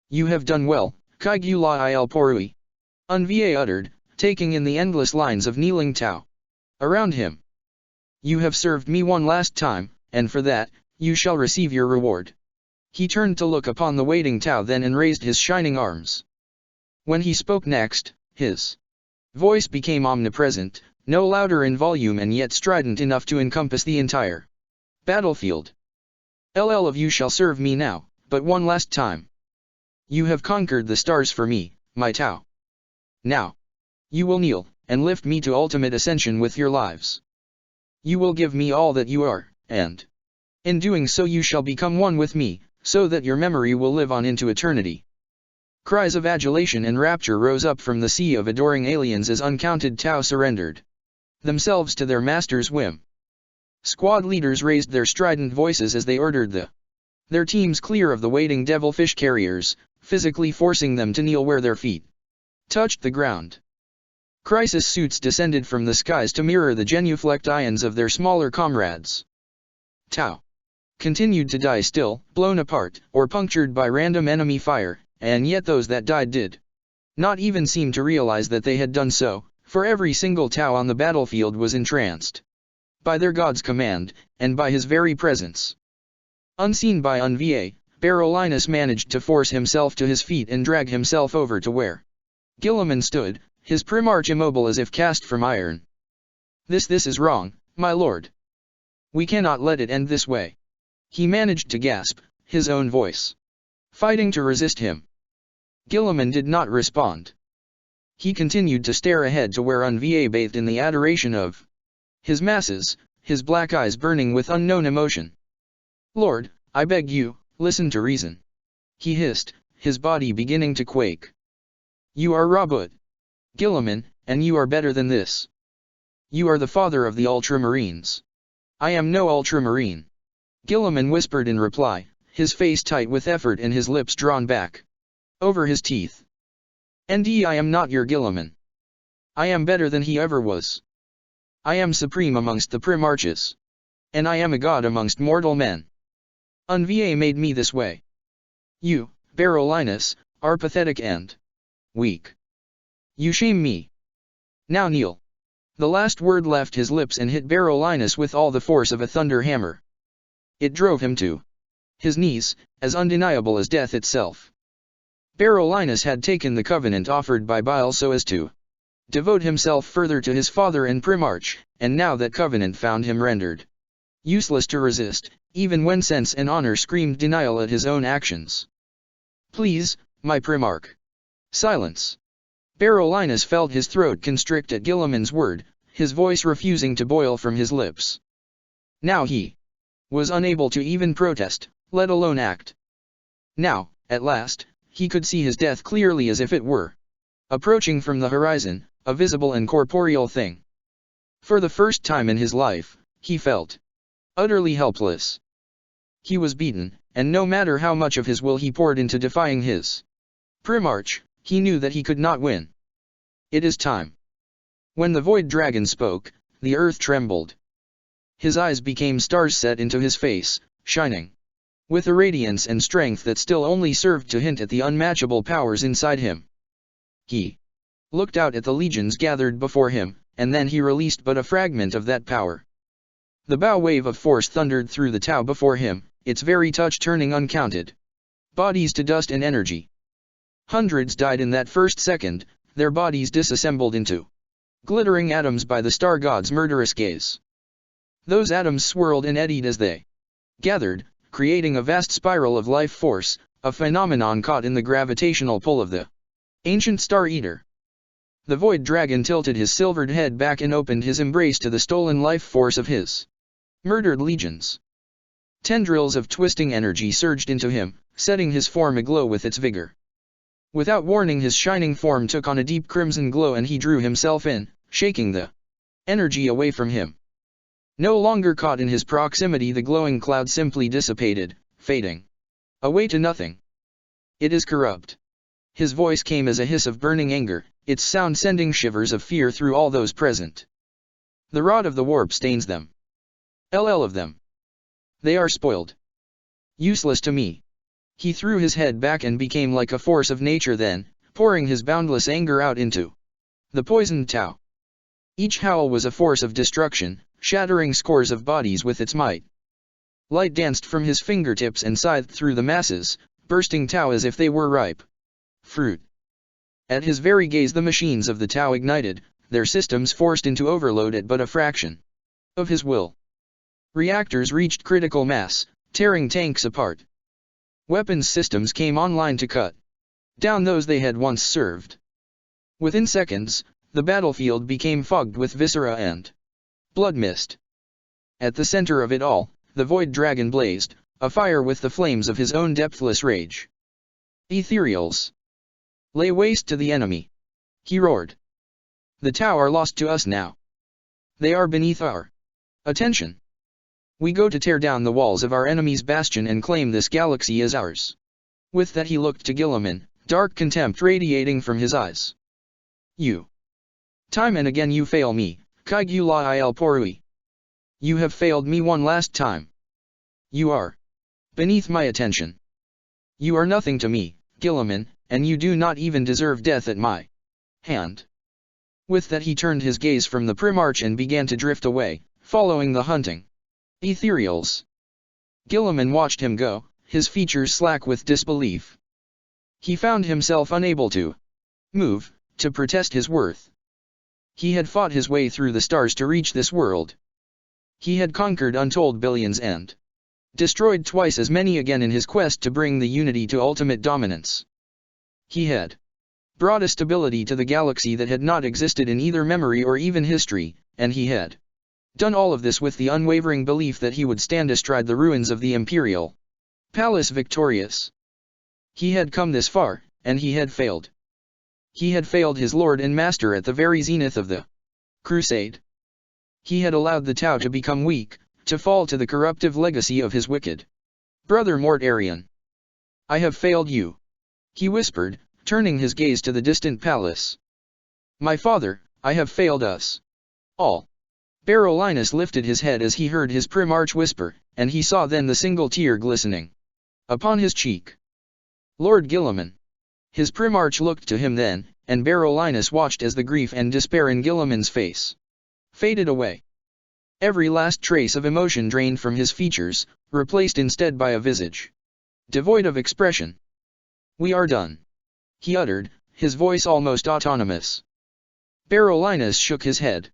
You have done well, Kaigula il Porui. Unva uttered, taking in the endless lines of kneeling Tau around him. You have served me one last time, and for that, you shall receive your reward. He turned to look upon the waiting Tau then and raised his shining arms. When he spoke next, his voice became omnipresent, no louder in volume and yet strident enough to encompass the entire battlefield. LL of you shall serve me now, but one last time. You have conquered the stars for me, my Tau. Now, you will kneel, and lift me to ultimate ascension with your lives. You will give me all that you are, and in doing so you shall become one with me, so that your memory will live on into eternity. Cries of adulation and rapture rose up from the sea of adoring aliens as uncounted Tau surrendered themselves to their master's whim. Squad leaders raised their strident voices as they ordered their teams clear of the waiting devilfish carriers, physically forcing them to kneel where their feet touched the ground. Crisis suits descended from the skies to mirror the genuflect ions of their smaller comrades. Tau continued to die still, blown apart, or punctured by random enemy fire, and yet those that died did not even seem to realize that they had done so, for every single Tau on the battlefield was entranced by their god's command, and by his very presence. Unseen by Unva, Berolinis managed to force himself to his feet and drag himself over to where Guilliman stood, his Primarch immobile as if cast from iron. This is wrong, my lord. We cannot let it end this way. He managed to gasp, his own voice fighting to resist him. Guilliman did not respond. He continued to stare ahead to where Unva bathed in the adoration of his masses, his black eyes burning with unknown emotion. Lord, I beg you, listen to reason. He hissed, his body beginning to quake. You are Rabut, Guilliman, and you are better than this. You are the father of the Ultramarines. I am no Ultramarine. Guilliman whispered in reply, his face tight with effort and his lips drawn back over his teeth. ND, I am not your Guilliman. I am better than he ever was. I am supreme amongst the Primarches. And I am a god amongst mortal men. Unva made me this way. You, Berolinis, are pathetic and weak. You shame me. Now kneel. The last word left his lips and hit Berolinis with all the force of a thunder hammer. It drove him to his knees, as undeniable as death itself. Berolinis had taken the covenant offered by Bile so as to devote himself further to his father and Primarch, and now that covenant found him rendered useless to resist, even when sense and honor screamed denial at his own actions. Please, my Primarch. Silence. Berolinis felt his throat constrict at Guilliman's word, his voice refusing to boil from his lips. Now he was unable to even protest, let alone act. Now, at last, he could see his death clearly as if it were approaching from the horizon, a visible and corporeal thing. For the first time in his life, he felt utterly helpless. He was beaten, and no matter how much of his will he poured into defying his Primarch, he knew that he could not win. It is time. When the Void Dragon spoke, the earth trembled. His eyes became stars set into his face, shining with a radiance and strength that still only served to hint at the unmatchable powers inside him. He looked out at the legions gathered before him, and then he released but a fragment of that power. The bow wave of force thundered through the Tau before him, its very touch turning uncounted bodies to dust and energy. Hundreds died in that first second, their bodies disassembled into glittering atoms by the star god's murderous gaze. Those atoms swirled and eddied as they gathered, creating a vast spiral of life force, a phenomenon caught in the gravitational pull of the ancient Star Eater. The Void Dragon tilted his silvered head back and opened his embrace to the stolen life force of his murdered legions. Tendrils of twisting energy surged into him, setting his form aglow with its vigor. Without warning, his shining form took on a deep crimson glow and he drew himself in, shaking the energy away from him. No longer caught in his proximity, the glowing cloud simply dissipated, fading away to nothing. It is corrupt. His voice came as a hiss of burning anger, its sound sending shivers of fear through all those present. The rod of the warp stains them. LL of them. They are spoiled. Useless to me. He threw his head back and became like a force of nature then, pouring his boundless anger out into the poisoned Tau. Each howl was a force of destruction, shattering scores of bodies with its might. Light danced from his fingertips and scythed through the masses, bursting Tau as if they were ripe fruit. At his very gaze the machines of the Tau ignited, their systems forced into overload at but a fraction of his will. Reactors reached critical mass, tearing tanks apart. Weapons systems came online to cut down those they had once served. Within seconds, the battlefield became fogged with viscera and blood mist. At the center of it all, the Void Dragon blazed, afire with the flames of his own depthless rage. Ethereals, lay waste to the enemy. He roared. The Tau are lost to us now. They are beneath our attention. We go to tear down the walls of our enemy's bastion and claim this galaxy as ours. With that he looked to Guilliman, dark contempt radiating from his eyes. You. Time and again you fail me, Kaigula il Porui. You have failed me one last time. You are beneath my attention. You are nothing to me, Guilliman, and you do not even deserve death at my hand. With that he turned his gaze from the Primarch and began to drift away, following the hunting ethereals. Guilliman watched him go, his features slack with disbelief. He found himself unable to move, to protest his worth. He had fought his way through the stars to reach this world. He had conquered untold billions and destroyed twice as many again in his quest to bring the unity to ultimate dominance. He had brought a stability to the galaxy that had not existed in either memory or even history, and he had done all of this with the unwavering belief that he would stand astride the ruins of the Imperial Palace victorious. He had come this far, and he had failed. He had failed his lord and master at the very zenith of the crusade. He had allowed the Tau to become weak, to fall to the corruptive legacy of his wicked brother Mortarion. I have failed you, he whispered, turning his gaze to the distant palace. My father, I have failed us all. Barolinus lifted his head as he heard his Primarch whisper, and he saw then the single tear glistening upon his cheek. Lord Guilliman. His Primarch looked to him then, and Barolinus watched as the grief and despair in Guilliman's face faded away. Every last trace of emotion drained from his features, replaced instead by a visage devoid of expression. We are done, he uttered, his voice almost autonomous. Barolinus shook his head.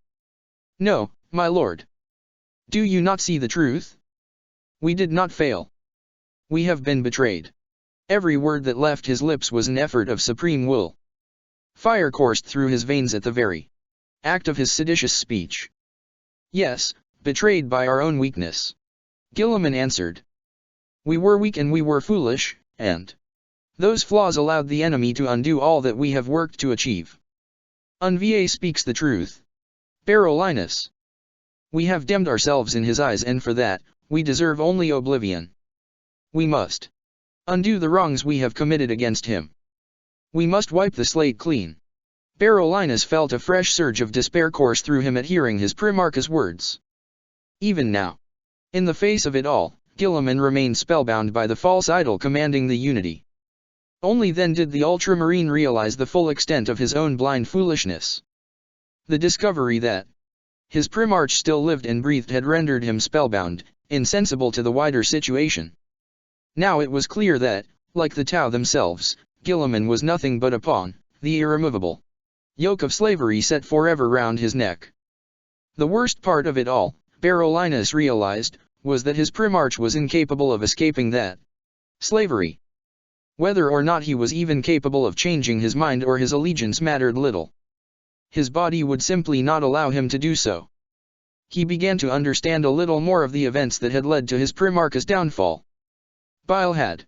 No, my lord. Do you not see the truth? We did not fail. We have been betrayed. Every word that left his lips was an effort of supreme will. Fire coursed through his veins at the very act of his seditious speech. Yes, betrayed by our own weakness. Guilliman answered. We were weak and we were foolish, and those flaws allowed the enemy to undo all that we have worked to achieve. Unva speaks the truth. Berolinis. We have dimmed ourselves in his eyes, and for that, we deserve only oblivion. We must undo the wrongs we have committed against him. We must wipe the slate clean. Berolinis felt a fresh surge of despair course through him at hearing his Primarch's words. Even now, in the face of it all, Guilliman remained spellbound by the false idol commanding the unity. Only then did the Ultramarine realize the full extent of his own blind foolishness. The discovery that his Primarch still lived and breathed had rendered him spellbound, insensible to the wider situation. Now it was clear that, like the Tau themselves, Guilliman was nothing but a pawn, the irremovable yoke of slavery set forever round his neck. The worst part of it all, Berolinis realized, was that his Primarch was incapable of escaping that slavery. Whether or not he was even capable of changing his mind or his allegiance mattered little. His body would simply not allow him to do so. He began to understand a little more of the events that had led to his Primarch's downfall. Bile had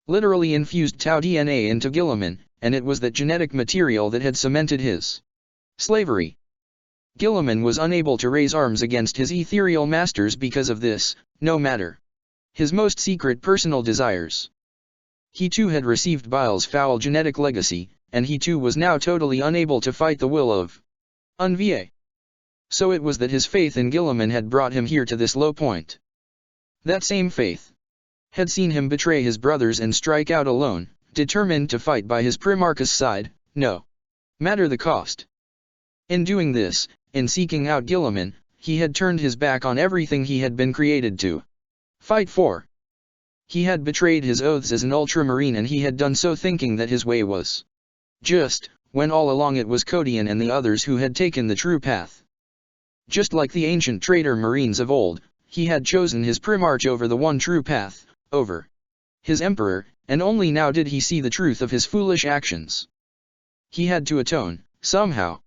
literally infused Tau DNA into Guilliman, and it was that genetic material that had cemented his slavery. Guilliman was unable to raise arms against his ethereal masters because of this, no matter his most secret personal desires. He too had received Bile's foul genetic legacy, and he too was now totally unable to fight the will of Unva. So it was that his faith in Guilliman had brought him here to this low point. That same faith had seen him betray his brothers and strike out alone, determined to fight by his Primarch's side, no matter the cost. In doing this, in seeking out Guilliman, he had turned his back on everything he had been created to fight for. He had betrayed his oaths as an Ultramarine, and he had done so thinking that his way was just, when all along it was Codian and the others who had taken the true path. Just like the ancient traitor Marines of old, he had chosen his Primarch over the one true path, over his Emperor, and only now did he see the truth of his foolish actions. He had to atone, somehow.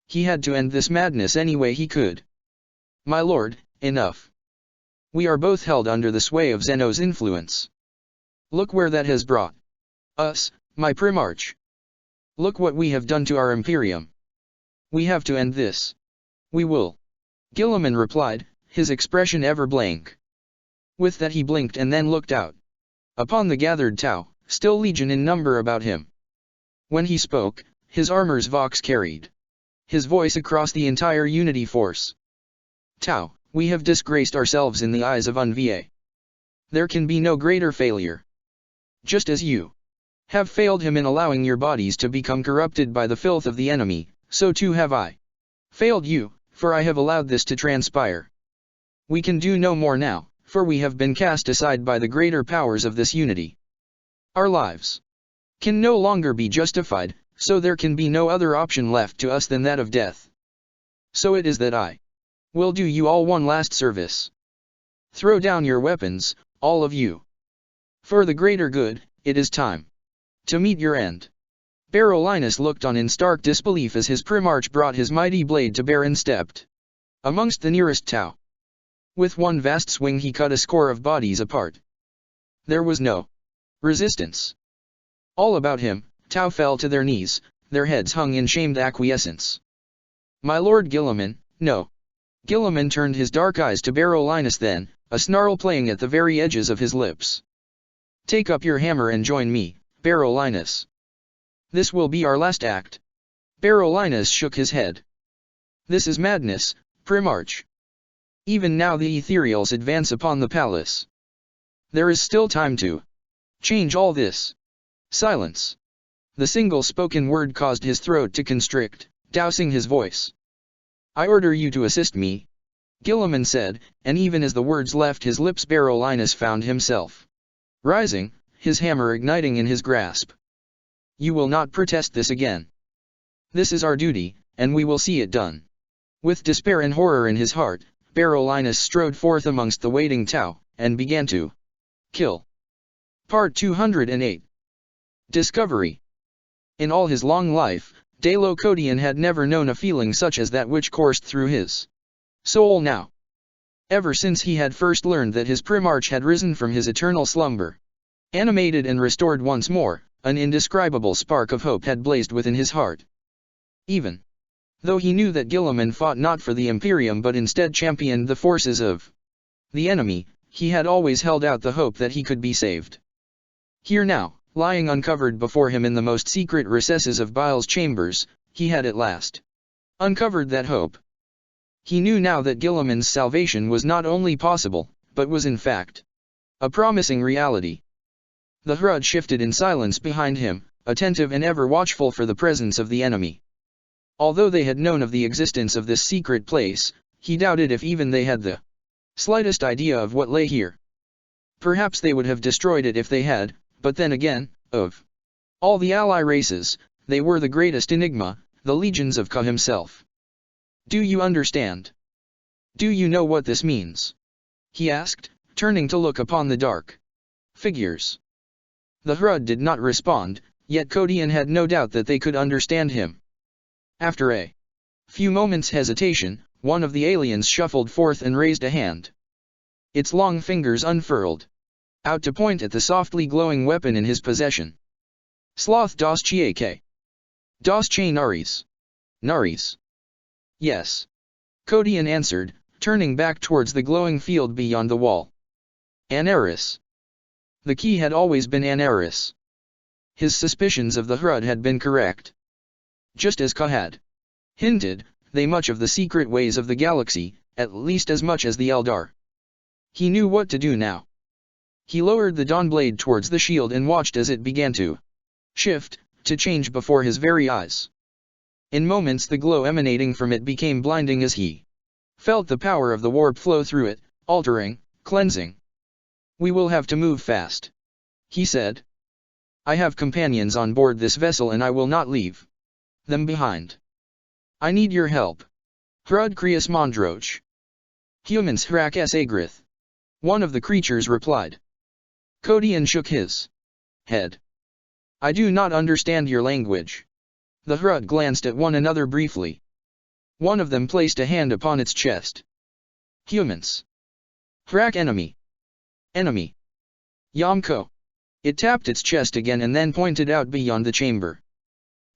He had to end this madness any way he could. My lord, enough. We are both held under the sway of Zeno's influence. Look where that has brought us, my Primarch. Look what we have done to our Imperium. We have to end this. We will. Guilliman replied, his expression ever blank. With that he blinked and then looked out upon the gathered Tau, still legion in number about him. When he spoke, his armor's vox carried his voice across the entire Unity force. Tau, we have disgraced ourselves in the eyes of Unva. There can be no greater failure. Just as you have failed him in allowing your bodies to become corrupted by the filth of the enemy, so too have I failed you, for I have allowed this to transpire. We can do no more now, for we have been cast aside by the greater powers of this unity. Our lives can no longer be justified, so there can be no other option left to us than that of death. So it is that I will do you all one last service. Throw down your weapons, all of you. For the greater good, it is time to meet your end. Berolinis looked on in stark disbelief as his Primarch brought his mighty blade to bear and stepped amongst the nearest Tau. With one vast swing he cut a score of bodies apart. There was no resistance. All about him, Tau fell to their knees, their heads hung in shamed acquiescence. My lord Guilliman, no. Guilliman turned his dark eyes to Berolinis then, a snarl playing at the very edges of his lips. Take up your hammer and join me, Berolinis. This will be our last act. Berolinis shook his head. This is madness, Primarch. Even now the ethereals advance upon the palace. There is still time to change all this. Silence. The single spoken word caused his throat to constrict, dousing his voice. I order you to assist me, Guilliman said, and even as the words left his lips Berolinis found himself rising, his hammer igniting in his grasp. You will not protest this again. This is our duty, and we will see it done. With despair and horror in his heart, Berolinis strode forth amongst the waiting Tau, and began to kill. Part 208. Discovery. In all his long life, Dalo Codian had never known a feeling such as that which coursed through his soul now. Ever since he had first learned that his Primarch had risen from his eternal slumber, animated and restored once more, an indescribable spark of hope had blazed within his heart. Even Though he knew that Guilliman fought not for the Imperium but instead championed the forces of the enemy, he had always held out the hope that he could be saved. Here now, lying uncovered before him in the most secret recesses of Bile's chambers, he had at last uncovered that hope. He knew now that Guilliman's salvation was not only possible, but was in fact a promising reality. The Hrud shifted in silence behind him, attentive and ever watchful for the presence of the enemy. Although they had known of the existence of this secret place, he doubted if even they had the slightest idea of what lay here. Perhaps they would have destroyed it if they had, but then again, of all the ally races, they were the greatest enigma, the legions of Ka himself. Do you understand? Do you know what this means? He asked, turning to look upon the dark figures. The Hrud did not respond, yet Kodian had no doubt that they could understand him. After a few moments' hesitation, one of the aliens shuffled forth and raised a hand. Its long fingers unfurled out to point at the softly glowing weapon in his possession. Sloth das Chiake. Das Che Naris. Naris. Yes. Kodian answered, turning back towards the glowing field beyond the wall. Anaris. The key had always been Anaris. His suspicions of the Hrud had been correct. Just as Ka had hinted, they much of the secret ways of the galaxy, at least as much as the Eldar. He knew what to do now. He lowered the dawn blade towards the shield and watched as it began to shift, to change before his very eyes. In moments the glow emanating from it became blinding as he felt the power of the warp flow through it, altering, cleansing. We will have to move fast, he said. I have companions on board this vessel and I will not leave them behind. I need your help. Hrud Krias Mondroch. Humans Hrak S. Agrith. One of the creatures replied. Kodian shook his head. I do not understand your language. The Hrud glanced at one another briefly. One of them placed a hand upon its chest. Humans. Hrak enemy. Enemy. Yamko. It tapped its chest again and then pointed out beyond the chamber.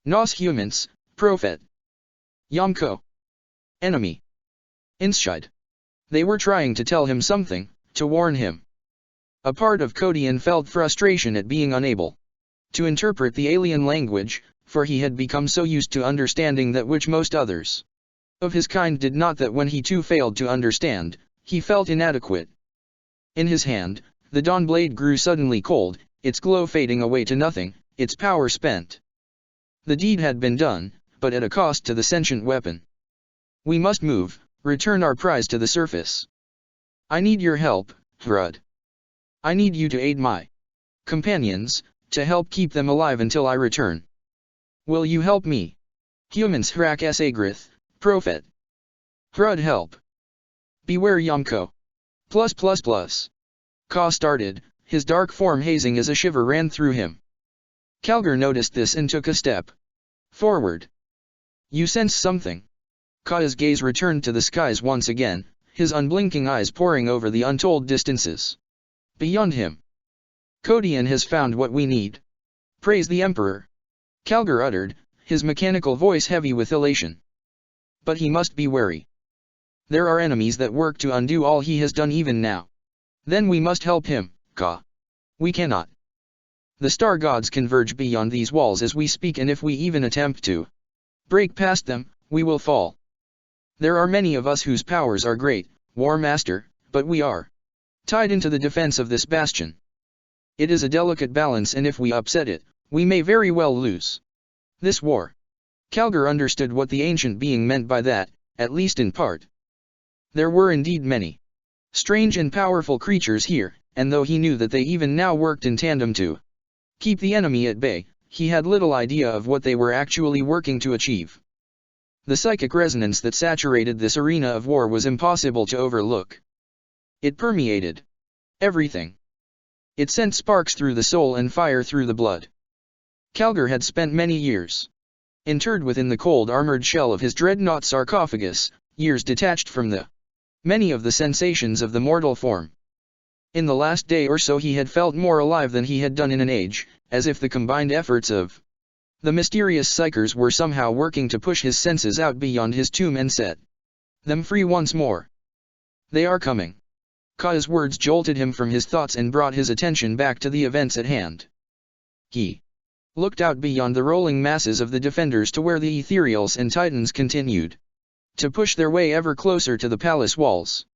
Nos humans, prophet. Yamko. Enemy. Inshide. They were trying to tell him something, to warn him. A part of Kodian felt frustration at being unable to interpret the alien language, for he had become so used to understanding that which most others of his kind did not, that when he too failed to understand, he felt inadequate. In his hand, the dawn blade grew suddenly cold, its glow fading away to nothing, its power spent. The deed had been done, but at a cost to the sentient weapon. We must move, return our prize to the surface. I need your help, Hrud. I need you to aid my companions, to help keep them alive until I return. Will you help me? Humans Hrak S. Agrith, prophet. Hrud help. Beware Yamko. Ka started, his dark form hazing as a shiver ran through him. Kalgar noticed this and took a step forward. You sense something? Ka's gaze returned to the skies once again, his unblinking eyes poring over the untold distances beyond him. Kodian has found what we need. Praise the Emperor. Kalgar uttered, his mechanical voice heavy with elation. But he must be wary. There are enemies that work to undo all he has done even now. Then we must help him, Ka. We cannot. The star gods converge beyond these walls as we speak, and if we even attempt to break past them, we will fall. There are many of us whose powers are great, War Master, but we are tied into the defense of this bastion. It is a delicate balance, and if we upset it, we may very well lose this war. Kalgar understood what the ancient being meant by that, at least in part. There were indeed many strange and powerful creatures here, and though he knew that they even now worked in tandem to keep the enemy at bay, he had little idea of what they were actually working to achieve. The psychic resonance that saturated this arena of war was impossible to overlook. It permeated everything. It sent sparks through the soul and fire through the blood. Kalgar had spent many years interred within the cold armored shell of his dreadnought sarcophagus, years detached from the many of the sensations of the mortal form. In the last day or so he had felt more alive than he had done in an age, as if the combined efforts of The mysterious psychers were somehow working to push his senses out beyond his tomb and set them free once more. They are coming. Ka's words jolted him from his thoughts and brought his attention back to the events at hand. He looked out beyond the rolling masses of the defenders to where the ethereals and titans continued to push their way ever closer to the palace walls.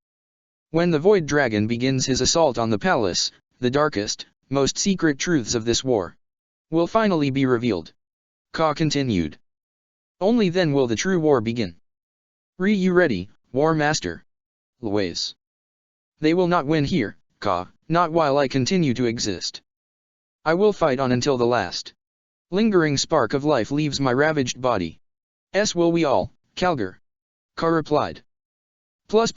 When the Void Dragon begins his assault on the palace, the darkest, most secret truths of this war will finally be revealed. Ka continued. Only then will the true war begin. You ready, War Master? Luis. They will not win here, Ka, not while I continue to exist. I will fight on until the last lingering spark of life leaves my ravaged body. Will we all, Kalgar? Ka replied. Plus.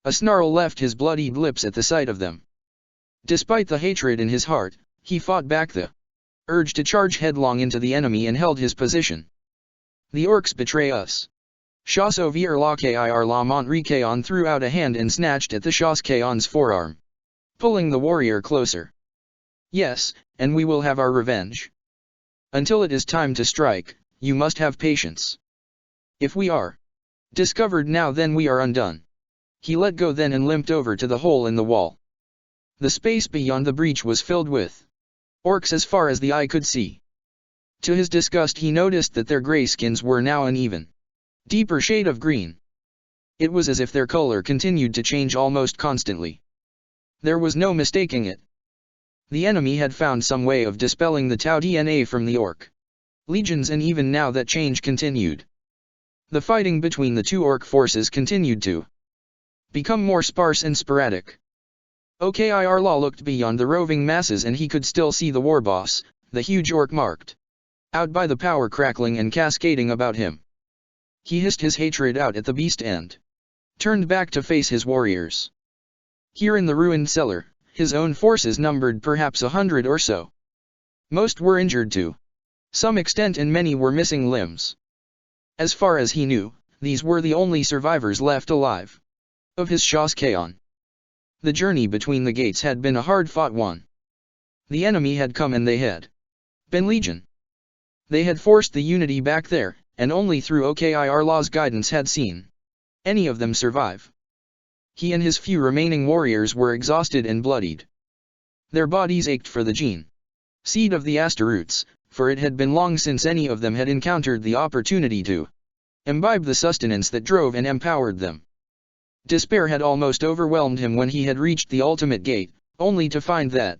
A snarl left his bloodied lips at the sight of them. Despite the hatred in his heart, he fought back the urge to charge headlong into the enemy and held his position. The orcs betray us. Shasovir Lakir La Montrikaon threw out a hand and snatched at the Shaskaon's forearm, pulling the warrior closer. Yes, and we will have our revenge. Until it is time to strike, you must have patience. If we are discovered now, then we are undone. He let go then and limped over to the hole in the wall. The space beyond the breach was filled with orcs as far as the eye could see. To his disgust he noticed that their gray skins were now an even deeper shade of green. It was as if their color continued to change almost constantly. There was no mistaking it. The enemy had found some way of dispelling the Tau DNA from the orc legions, and even now that change continued. The fighting between the two orc forces continued to become more sparse and sporadic. Okir Law looked beyond the roving masses and he could still see the war boss, the huge orc marked out by the power crackling and cascading about him. He hissed his hatred out at the beast and turned back to face his warriors. Here in the ruined cellar, his own forces numbered perhaps 100 or so. Most were injured to some extent and many were missing limbs. As far as he knew, these were the only survivors left alive of his Shaskaon. The journey between the gates had been a hard-fought one. The enemy had come and they had been legion. They had forced the unity back there, and only through Okir Law's guidance had seen any of them survive. He and his few remaining warriors were exhausted and bloodied. Their bodies ached for the gene seed of the Asteroots, for it had been long since any of them had encountered the opportunity to imbibe the sustenance that drove and empowered them. Despair had almost overwhelmed him when he had reached the ultimate gate, only to find that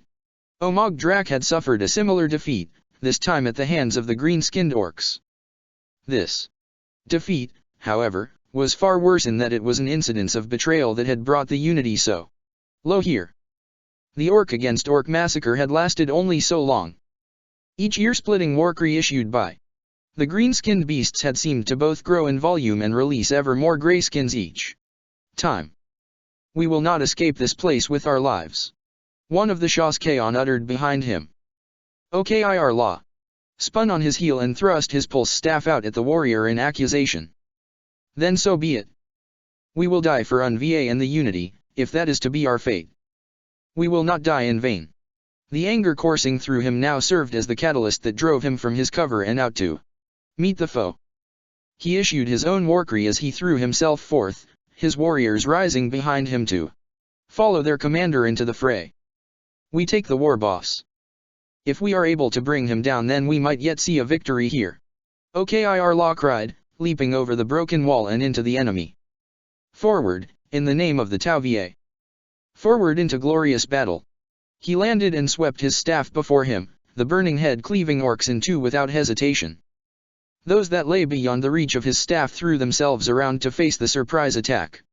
Omog Drak had suffered a similar defeat, this time at the hands of the green-skinned orcs. This defeat, however, was far worse in that it was an incidence of betrayal that had brought the unity so low here. The orc against orc massacre had lasted only so long. Each ear-splitting warcry issued by the green-skinned beasts had seemed to both grow in volume and release ever more grey-skins each time. We will not escape this place with our lives, one of the Shaskaon uttered behind him. Okir Law spun on his heel and thrust his pulse staff out at the warrior in accusation. Then so be it. We will die for Unva and the unity, if that is to be our fate. We will not die in vain. The anger coursing through him now served as the catalyst that drove him from his cover and out to meet the foe. He issued his own warcry as he threw himself forth, his warriors rising behind him to follow their commander into the fray. We take the war boss. If we are able to bring him down, then we might yet see a victory here. Okir Law cried, leaping over the broken wall and into the enemy. Forward, in the name of the Tau Va. Forward into glorious battle. He landed and swept his staff before him, the burning head cleaving orcs in two without hesitation. Those that lay beyond the reach of his staff threw themselves around to face the surprise attack,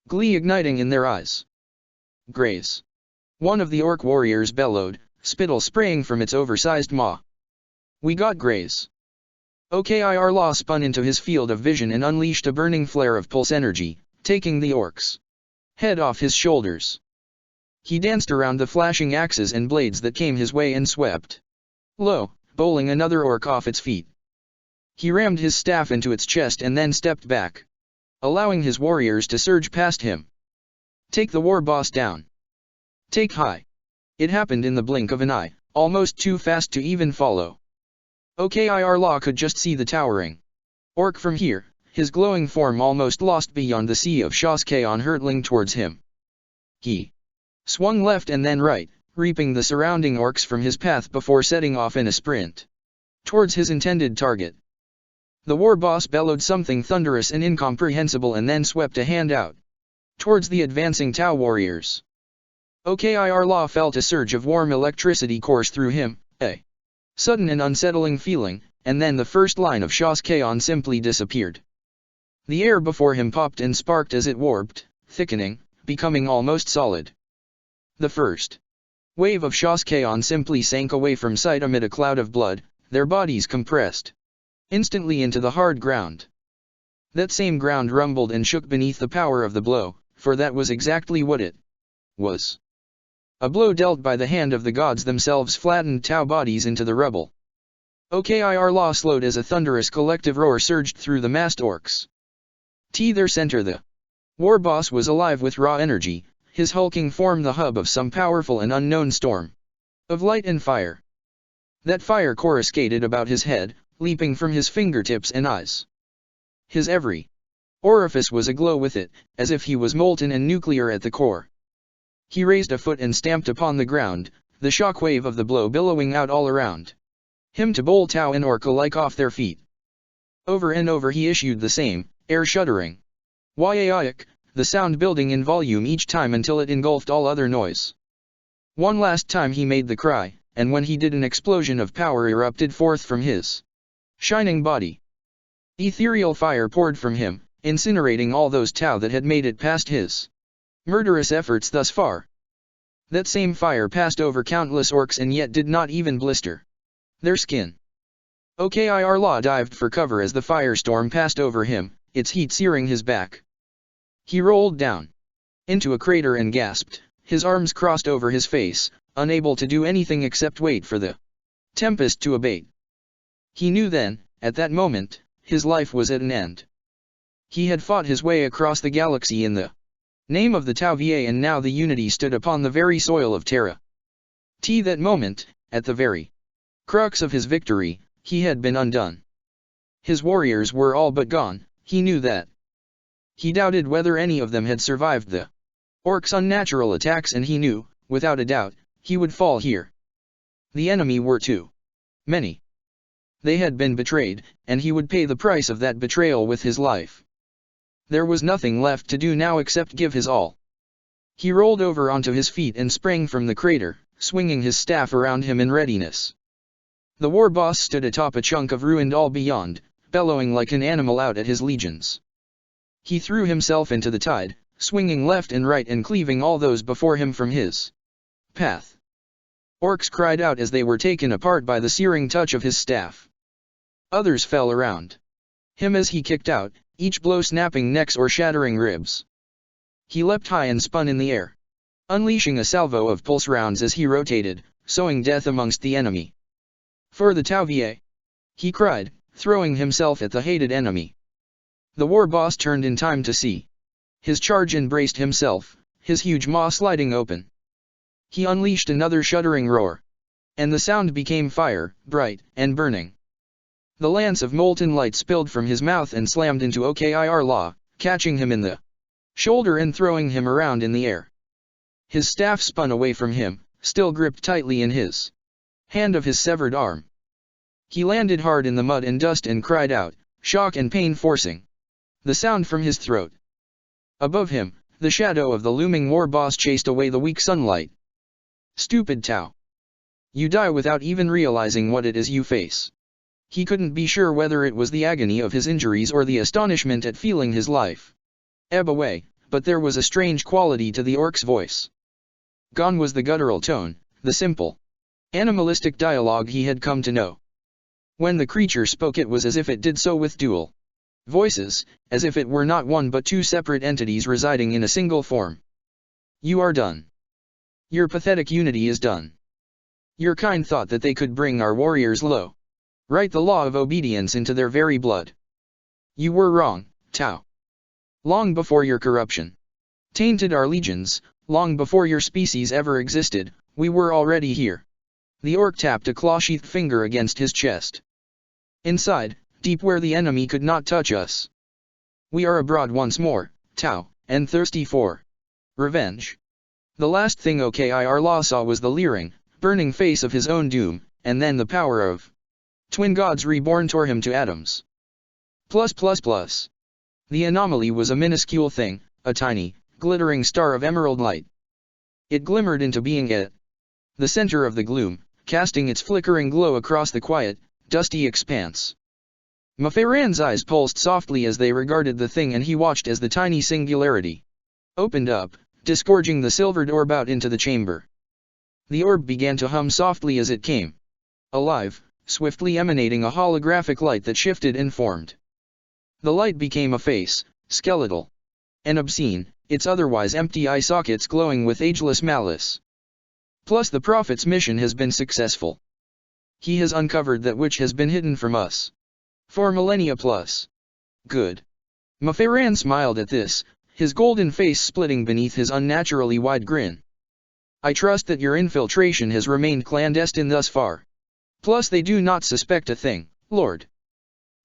glee igniting in their eyes. Graze. One of the orc warriors bellowed, spittle spraying from its oversized maw. We got Graze. Okir Law spun into his field of vision and unleashed a burning flare of pulse energy, taking the orc's head off his shoulders. He danced around the flashing axes and blades that came his way and swept low, bowling another orc off its feet. He rammed his staff into its chest and then stepped back, allowing his warriors to surge past him. Take the war boss down. Take high. It happened in the blink of an eye, almost too fast to even follow. OKIR Law could just see the towering orc from here, his glowing form almost lost beyond the sea of Shoskaon hurtling towards him. He swung left and then right, reaping the surrounding orcs from his path before setting off in a sprint towards his intended target. The war boss bellowed something thunderous and incomprehensible and then swept a hand out towards the advancing Tau warriors. OKIR Law felt a surge of warm electricity course through him, a sudden and unsettling feeling, and then the first line of Shoskaon simply disappeared. The air before him popped and sparked as it warped, thickening, becoming almost solid. The first wave of Shoskaon simply sank away from sight amid a cloud of blood, their bodies compressed instantly into the hard ground. That same ground rumbled and shook beneath the power of the blow, for that was exactly what it was. A blow dealt by the hand of the gods themselves flattened Tau bodies into the rubble. OKIR Law slowed as a thunderous collective roar surged through the massed orcs. Their center, the war boss, was alive with raw energy, his hulking form the hub of some powerful and unknown storm of light and fire. That fire coruscated about his head, leaping from his fingertips and eyes. His every orifice was aglow with it, as if he was molten and nuclear at the core. He raised a foot and stamped upon the ground, the shockwave of the blow billowing out all around him to bowl Tau and orc alike off their feet. Over and over he issued the same, air-shuddering Yaik, the sound building in volume each time until it engulfed all other noise. One last time he made the cry, and when he did, an explosion of power erupted forth from his shining body. Ethereal fire poured from him, incinerating all those Tau that had made it past his murderous efforts thus far. That same fire passed over countless orcs and yet did not even blister their skin. OKIR Law dived for cover as the firestorm passed over him, its heat searing his back. He rolled down into a crater and gasped, his arms crossed over his face, unable to do anything except wait for the tempest to abate. He knew then, at that moment, his life was at an end. He had fought his way across the galaxy in the name of the Tau Va, and now the Unity stood upon the very soil of Terra. That moment, at the very crux of his victory, he had been undone. His warriors were all but gone, he knew that. He doubted whether any of them had survived the orcs' unnatural attacks, and he knew, without a doubt, he would fall here. The enemy were too many. They had been betrayed, and he would pay the price of that betrayal with his life. There was nothing left to do now except give his all. He rolled over onto his feet and sprang from the crater, swinging his staff around him in readiness. The war boss stood atop a chunk of ruined all beyond, bellowing like an animal out at his legions. He threw himself into the tide, swinging left and right and cleaving all those before him from his path. Orcs cried out as they were taken apart by the searing touch of his staff. Others fell around him as he kicked out, each blow snapping necks or shattering ribs. He leapt high and spun in the air, unleashing a salvo of pulse rounds as he rotated, sowing death amongst the enemy. For the Tau Va! He cried, throwing himself at the hated enemy. The war boss turned in time to see his charge and braced himself, his huge maw sliding open. He unleashed another shuddering roar. And the sound became fire, bright and burning. The lance of molten light spilled from his mouth and slammed into OKIR Law, catching him in the shoulder and throwing him around in the air. His staff spun away from him, still gripped tightly in his hand of his severed arm. He landed hard in the mud and dust and cried out, shock and pain forcing the sound from his throat. Above him, the shadow of the looming war boss chased away the weak sunlight. Stupid Tau! You die without even realizing what it is you face. He couldn't be sure whether it was the agony of his injuries or the astonishment at feeling his life ebb away, but there was a strange quality to the orc's voice. Gone was the guttural tone, the simple, animalistic dialogue he had come to know. When the creature spoke, it was as if it did so with dual voices, as if it were not one but two separate entities residing in a single form. You are done. Your pathetic unity is done. Your kind thought that they could bring our warriors low. Write the law of obedience into their very blood. You were wrong, Tau. Long before your corruption tainted our legions, long before your species ever existed, we were already here. The orc tapped a claw-sheathed finger against his chest. Inside, deep where the enemy could not touch us. We are abroad once more, Tau, and thirsty for revenge. The last thing Okir Law saw was the leering, burning face of his own doom, and then the power of twin gods reborn tore him to atoms. The anomaly was a minuscule thing, a tiny, glittering star of emerald light. It glimmered into being at the center of the gloom, casting its flickering glow across the quiet, dusty expanse. Maferan's eyes pulsed softly as they regarded the thing, and he watched as the tiny singularity opened up, disgorging the silvered orb out into the chamber. The orb began to hum softly as it came alive, swiftly emanating a holographic light that shifted and formed. The light became a face, skeletal and obscene, its otherwise empty eye sockets glowing with ageless malice. Plus, the prophet's mission has been successful. He has uncovered that which has been hidden from us for millennia plus. Good. Maferan smiled at this, his golden face splitting beneath his unnaturally wide grin. I trust that your infiltration has remained clandestine thus far. Plus, they do not suspect a thing, Lord.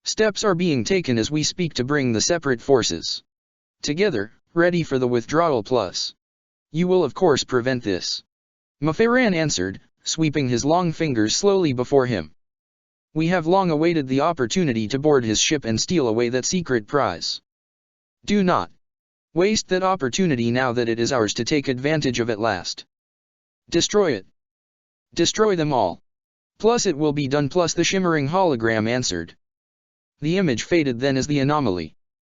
Steps are being taken as we speak to bring the separate forces together, ready for the withdrawal. Plus, you will of course prevent this. Maferan answered, sweeping his long fingers slowly before him. We have long awaited the opportunity to board his ship and steal away that secret prize. Do not waste that opportunity now that it is ours to take advantage of at last. Destroy it. Destroy them all. Plus it will be done. Plus the shimmering hologram answered. The image faded then as the anomaly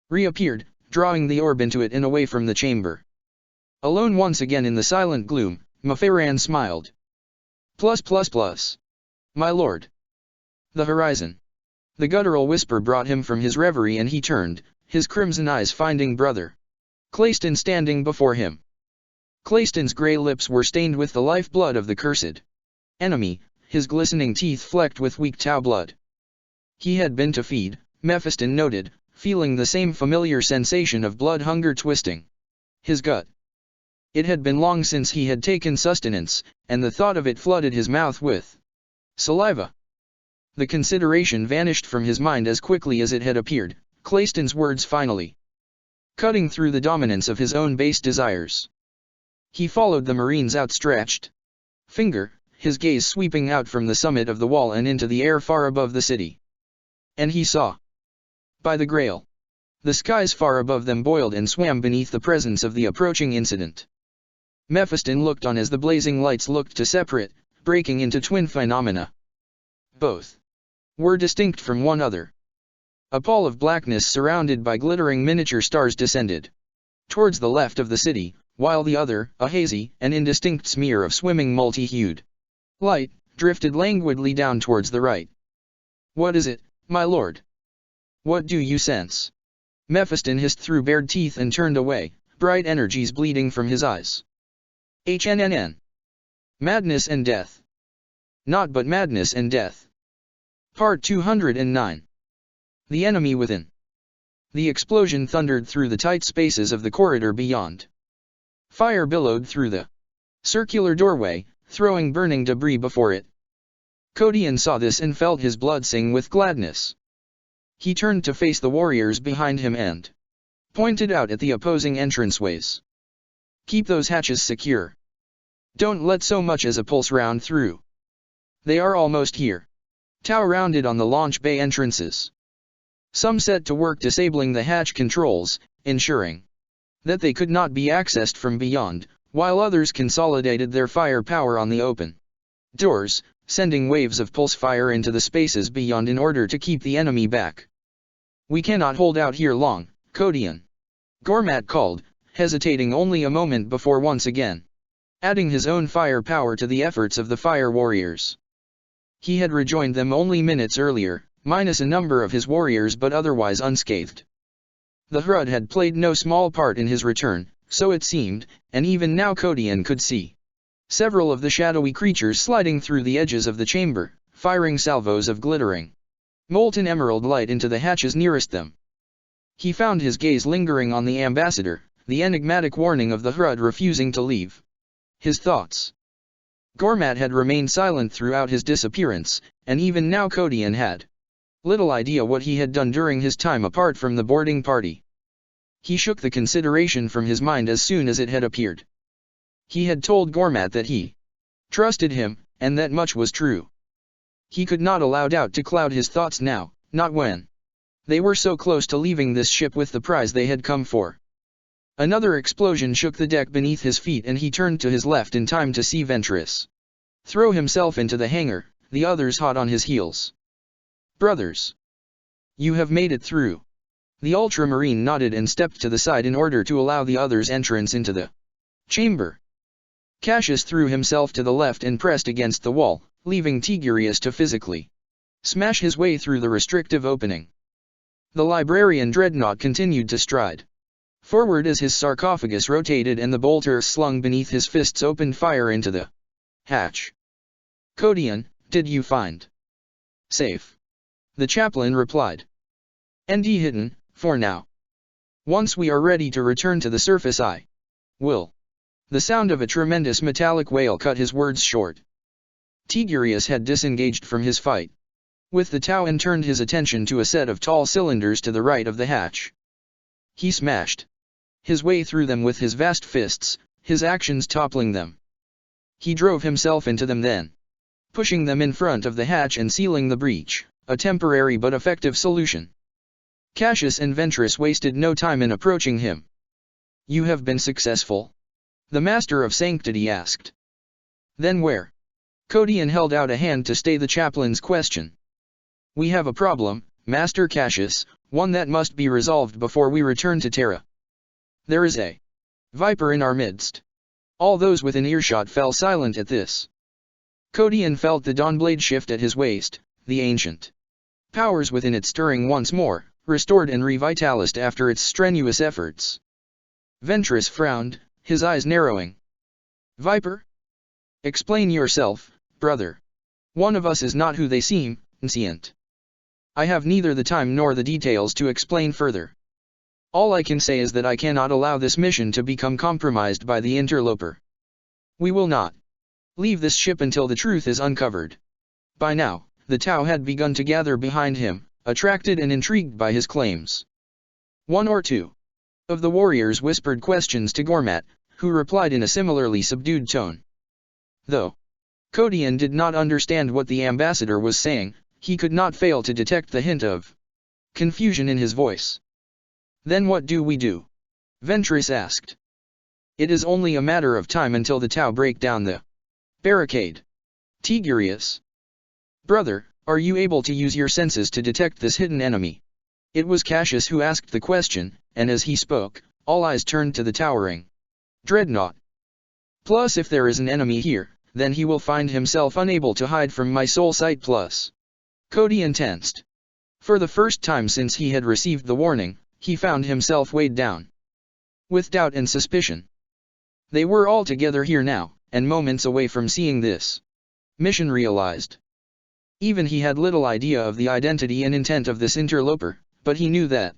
reappeared, drawing the orb into it and away from the chamber. Alone once again in the silent gloom, Maferan smiled. My lord. The horizon. The guttural whisper brought him from his reverie, and he turned, his crimson eyes finding Brother Clayston standing before him. Clayston's grey lips were stained with the lifeblood of the cursed enemy, his glistening teeth flecked with weak Tau blood. He had been to feed, Mephiston noted, feeling the same familiar sensation of blood hunger twisting his gut. It had been long since he had taken sustenance, and the thought of it flooded his mouth with saliva. The consideration vanished from his mind as quickly as it had appeared, Clayston's words finally cutting through the dominance of his own base desires. He followed the marine's outstretched finger, his gaze sweeping out from the summit of the wall and into the air far above the city. And he saw, by the Grail, the skies far above them boiled and swam beneath the presence of the approaching incident. Mephiston looked on as the blazing lights looked to separate, breaking into twin phenomena. Both were distinct from one another. A pall of blackness surrounded by glittering miniature stars descended towards the left of the city, while the other, a hazy and indistinct smear of swimming multi-hued light, drifted languidly down towards the right. What is it, my lord? What do you sense? Mephiston hissed through bared teeth and turned away, bright energies bleeding from his eyes. HNNN. Madness and death. Not but madness and death. Part 209. The enemy within. The explosion thundered through the tight spaces of the corridor beyond. Fire billowed through the circular doorway, throwing burning debris before it. Kodian saw this and felt his blood sing with gladness. He turned to face the warriors behind him and pointed out at the opposing entranceways. Keep those hatches secure. Don't let so much as a pulse round through. They are almost here. Tau rounded on the launch bay entrances. Some set to work disabling the hatch controls, ensuring that they could not be accessed from beyond, while others consolidated their firepower on the open doors, sending waves of pulse fire into the spaces beyond in order to keep the enemy back. We cannot hold out here long, Kodian. Gormat called, hesitating only a moment before once again adding his own firepower to the efforts of the fire warriors. He had rejoined them only minutes earlier, minus a number of his warriors but otherwise unscathed. The Hrud had played no small part in his return, so it seemed, and even now Kodian could see several of the shadowy creatures sliding through the edges of the chamber, firing salvos of glittering molten emerald light into the hatches nearest them. He found his gaze lingering on the ambassador, the enigmatic warning of the Hrud refusing to leave his thoughts. Gormat had remained silent throughout his disappearance, and even now Kodian had Little idea what he had done during his time apart from the boarding party. He shook the consideration from his mind as soon as it had appeared. He had told Gormat that he trusted him, and that much was true. He could not allow doubt to cloud his thoughts now, not when they were so close to leaving this ship with the prize they had come for. Another explosion shook the deck beneath his feet and he turned to his left in time to see Ventress throw himself into the hangar, the others hot on his heels. "Brothers! You have made it through." The ultramarine nodded and stepped to the side in order to allow the others entrance into the chamber. Cassius threw himself to the left and pressed against the wall, leaving Tigurius to physically smash his way through the restrictive opening. The librarian Dreadnought continued to stride forward as his sarcophagus rotated and the bolters slung beneath his fists opened fire into the hatch. "Codian, did you find safe?" the chaplain replied. "ND hidden, for now. Once we are ready to return to the surface I will." The sound of a tremendous metallic wail cut his words short. Tigurius had disengaged from his fight with the Tau and turned his attention to a set of tall cylinders to the right of the hatch. He smashed his way through them with his vast fists, his actions toppling them. He drove himself into them then, pushing them in front of the hatch and sealing the breach, a temporary but effective solution. Cassius and Ventress wasted no time in approaching him. "You have been successful?" the Master of Sanctity asked. "Then where?" Codian held out a hand to stay the chaplain's question. "We have a problem, Master Cassius, one that must be resolved before we return to Terra. There is a viper in our midst." All those within earshot fell silent at this. Codian felt the dawnblade shift at his waist, the ancient powers within it stirring once more, restored and revitalized after its strenuous efforts. Ventress frowned, his eyes narrowing. "Viper? Explain yourself, brother. One of us is not who they seem, Nscient. I have neither the time nor the details to explain further. All I can say is that I cannot allow this mission to become compromised by the interloper. We will not leave this ship until the truth is uncovered." By now, the Tau had begun to gather behind him, attracted and intrigued by his claims. One or two of the warriors whispered questions to Gormat, who replied in a similarly subdued tone. Though Codian did not understand what the ambassador was saying, he could not fail to detect the hint of confusion in his voice. "Then what do we do?" Ventress asked. "It is only a matter of time until the Tau break down the barricade." Tigurius. "Brother, are you able to use your senses to detect this hidden enemy?" It was Cassius who asked the question, and as he spoke, all eyes turned to the towering Dreadnought. "Plus if there is an enemy here, then he will find himself unable to hide from my soul sight plus." Codian tensed. For the first time since he had received the warning, he found himself weighed down with doubt and suspicion. They were all together here now, and moments away from seeing this mission realized. Even he had little idea of the identity and intent of this interloper, but he knew that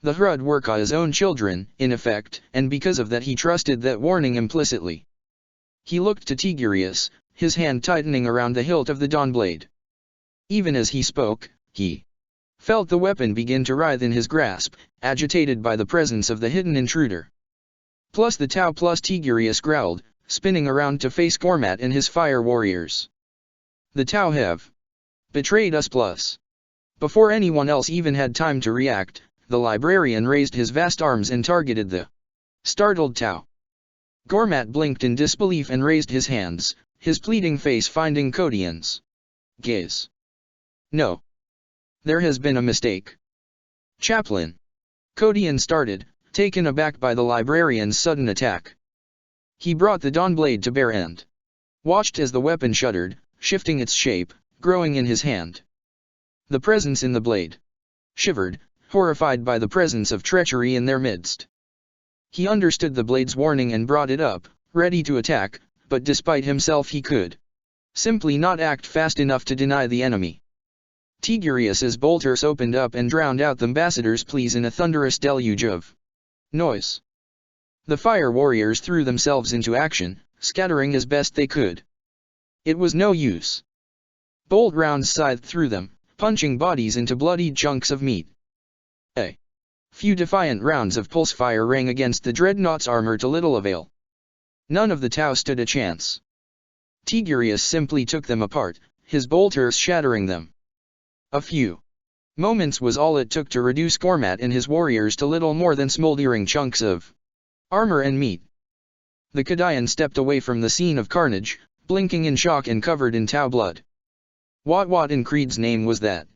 the Hrud were his own children, in effect, and because of that he trusted that warning implicitly. He looked to Tigurius, his hand tightening around the hilt of the Dawnblade. Even as he spoke, he felt the weapon begin to writhe in his grasp, agitated by the presence of the hidden intruder. Plus the Tau plus Tigurius growled, spinning around to face Gormat and his fire warriors. "The Tau have betrayed us plus." Before anyone else even had time to react, the librarian raised his vast arms and targeted the startled Tau. Gormat blinked in disbelief and raised his hands, his pleading face finding Codian's gaze. "No. There has been a mistake." "Chaplain." Codian started, taken aback by the librarian's sudden attack. He brought the Dawnblade to bear and watched as the weapon shuddered, shifting its shape, growing in his hand. The presence in the blade shivered, horrified by the presence of treachery in their midst. He understood the blade's warning and brought it up, ready to attack, but despite himself he could simply not act fast enough to deny the enemy. Tigurius's bolters opened up and drowned out the ambassador's pleas in a thunderous deluge of noise. The fire warriors threw themselves into action, scattering as best they could. It was no use. Bolt rounds scythed through them, punching bodies into bloodied chunks of meat. A few defiant rounds of pulse fire rang against the dreadnought's armor to little avail. None of the Tau stood a chance. Tigurius simply took them apart, his bolters shattering them. A few moments was all it took to reduce Gormat and his warriors to little more than smoldering chunks of armor and meat. The Kadayan stepped away from the scene of carnage, blinking in shock and covered in Tau blood. What in Creed's name was that?"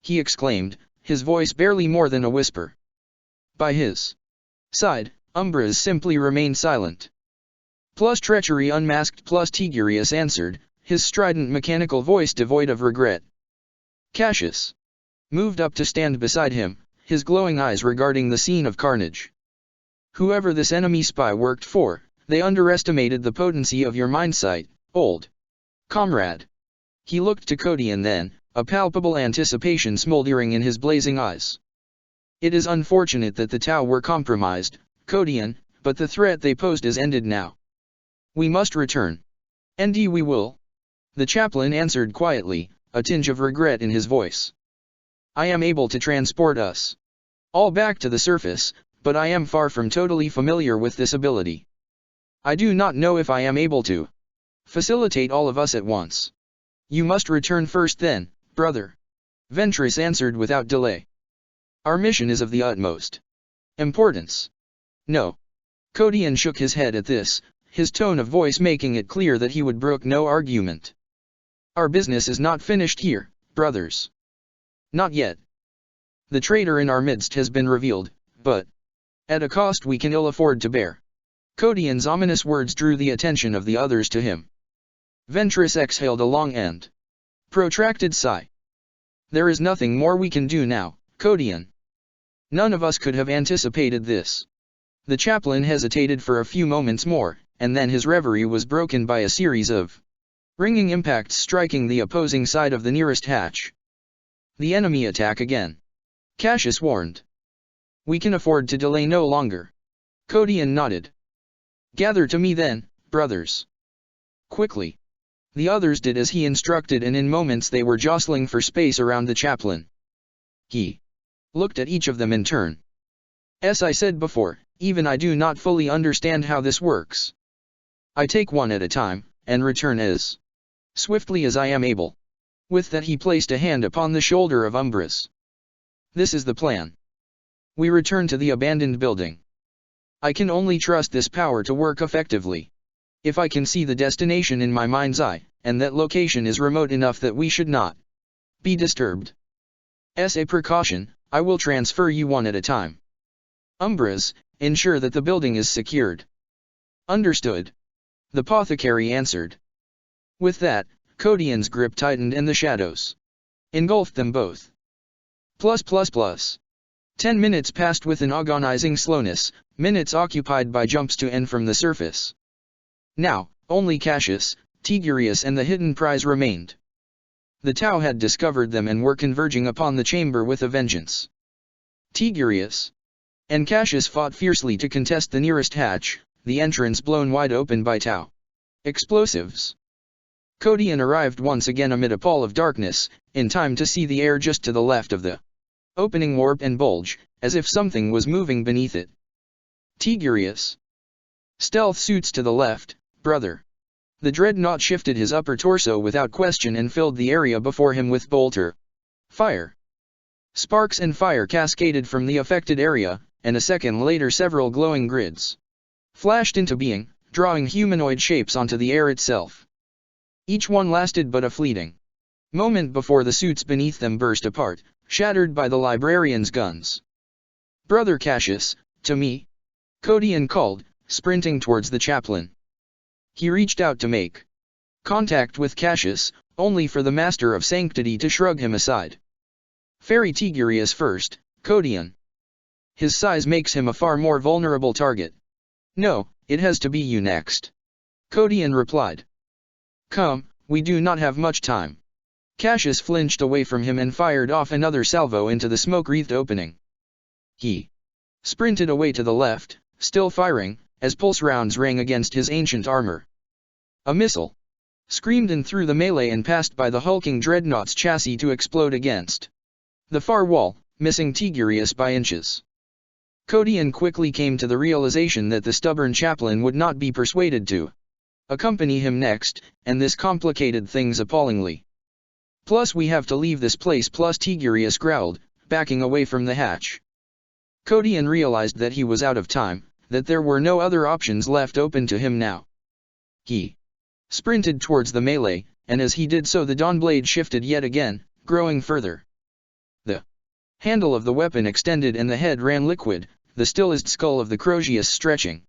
he exclaimed, his voice barely more than a whisper. By his side, Umbras simply remained silent. Plus treachery unmasked plus Tigurius answered, his strident mechanical voice devoid of regret. Cassius moved up to stand beside him, his glowing eyes regarding the scene of carnage. "Whoever this enemy spy worked for, they underestimated the potency of your mindsight, old comrade." He looked to Codian then, a palpable anticipation smoldering in his blazing eyes. "It is unfortunate that the Tau were compromised, Codian, but the threat they posed is ended now. We must return." "And we will," the chaplain answered quietly, a tinge of regret in his voice. "I am able to transport us all back to the surface, but I am far from totally familiar with this ability. I do not know if I am able to facilitate all of us at once." "You must return first then, brother," Ventress answered without delay. "Our mission is of the utmost importance." "No." Codian shook his head at this, his tone of voice making it clear that he would brook no argument. "Our business is not finished here, brothers. Not yet. The traitor in our midst has been revealed, but at a cost we can ill afford to bear." Codian's ominous words drew the attention of the others to him. Ventress exhaled a long and protracted sigh. "There is nothing more we can do now, Codian. None of us could have anticipated this." The chaplain hesitated for a few moments more, and then his reverie was broken by a series of ringing impacts striking the opposing side of the nearest hatch. "The enemy attack again," Cassius warned. "We can afford to delay no longer." Codian nodded. "Gather to me then, brothers." Quickly. The others did as he instructed, and in moments they were jostling for space around the chaplain. He looked at each of them in turn. "As I said before, even I do not fully understand how this works. I take one at a time, and return as swiftly as I am able." With that he placed a hand upon the shoulder of Umbras. "This is the plan. We return to the abandoned building. I can only trust this power to work effectively. If I can see the destination in my mind's eye, and that location is remote enough that we should not be disturbed. As a precaution, I will transfer you one at a time. Umbras, ensure that the building is secured." "Understood," the apothecary answered. With that, Codian's grip tightened and the shadows engulfed them both. +++. 10 minutes passed with an agonizing slowness, minutes occupied by jumps to and from the surface. Now, only Cassius, Tigurius and the hidden prize remained. The Tau had discovered them and were converging upon the chamber with a vengeance. Tigurius and Cassius fought fiercely to contest the nearest hatch, the entrance blown wide open by Tau explosives. Codian arrived once again amid a pall of darkness, in time to see the air just to the left of the opening warp and bulge, as if something was moving beneath it. "Tigurius. Stealth suits to the left, brother." The dreadnought shifted his upper torso without question and filled the area before him with bolter fire. Sparks and fire cascaded from the affected area, and a second later several glowing grids flashed into being, drawing humanoid shapes onto the air itself. Each one lasted but a fleeting moment before the suits beneath them burst apart, shattered by the librarian's guns. "Brother Cassius, to me," Codian called, sprinting towards the chaplain. He reached out to make contact with Cassius, only for the Master of Sanctity to shrug him aside. "Ferry Tigurius first, Codian. His size makes him a far more vulnerable target." "No, it has to be you next," Codian replied. "Come, we do not have much time." Cassius flinched away from him and fired off another salvo into the smoke-wreathed opening. He sprinted away to the left, still firing, as pulse rounds rang against his ancient armor. A missile screamed and threw the melee and passed by the hulking dreadnought's chassis to explode against the far wall, missing Tigurius by inches. Codian quickly came to the realization that the stubborn chaplain would not be persuaded to accompany him next, and this complicated things appallingly. Plus we have to leave this place, plus Tigurius growled, backing away from the hatch. Codian realized that he was out of time, that there were no other options left open to him now. He sprinted towards the melee, and as he did so the Dawnblade shifted yet again, growing further. The handle of the weapon extended and the head ran liquid, the stillest skull of the Crozius stretching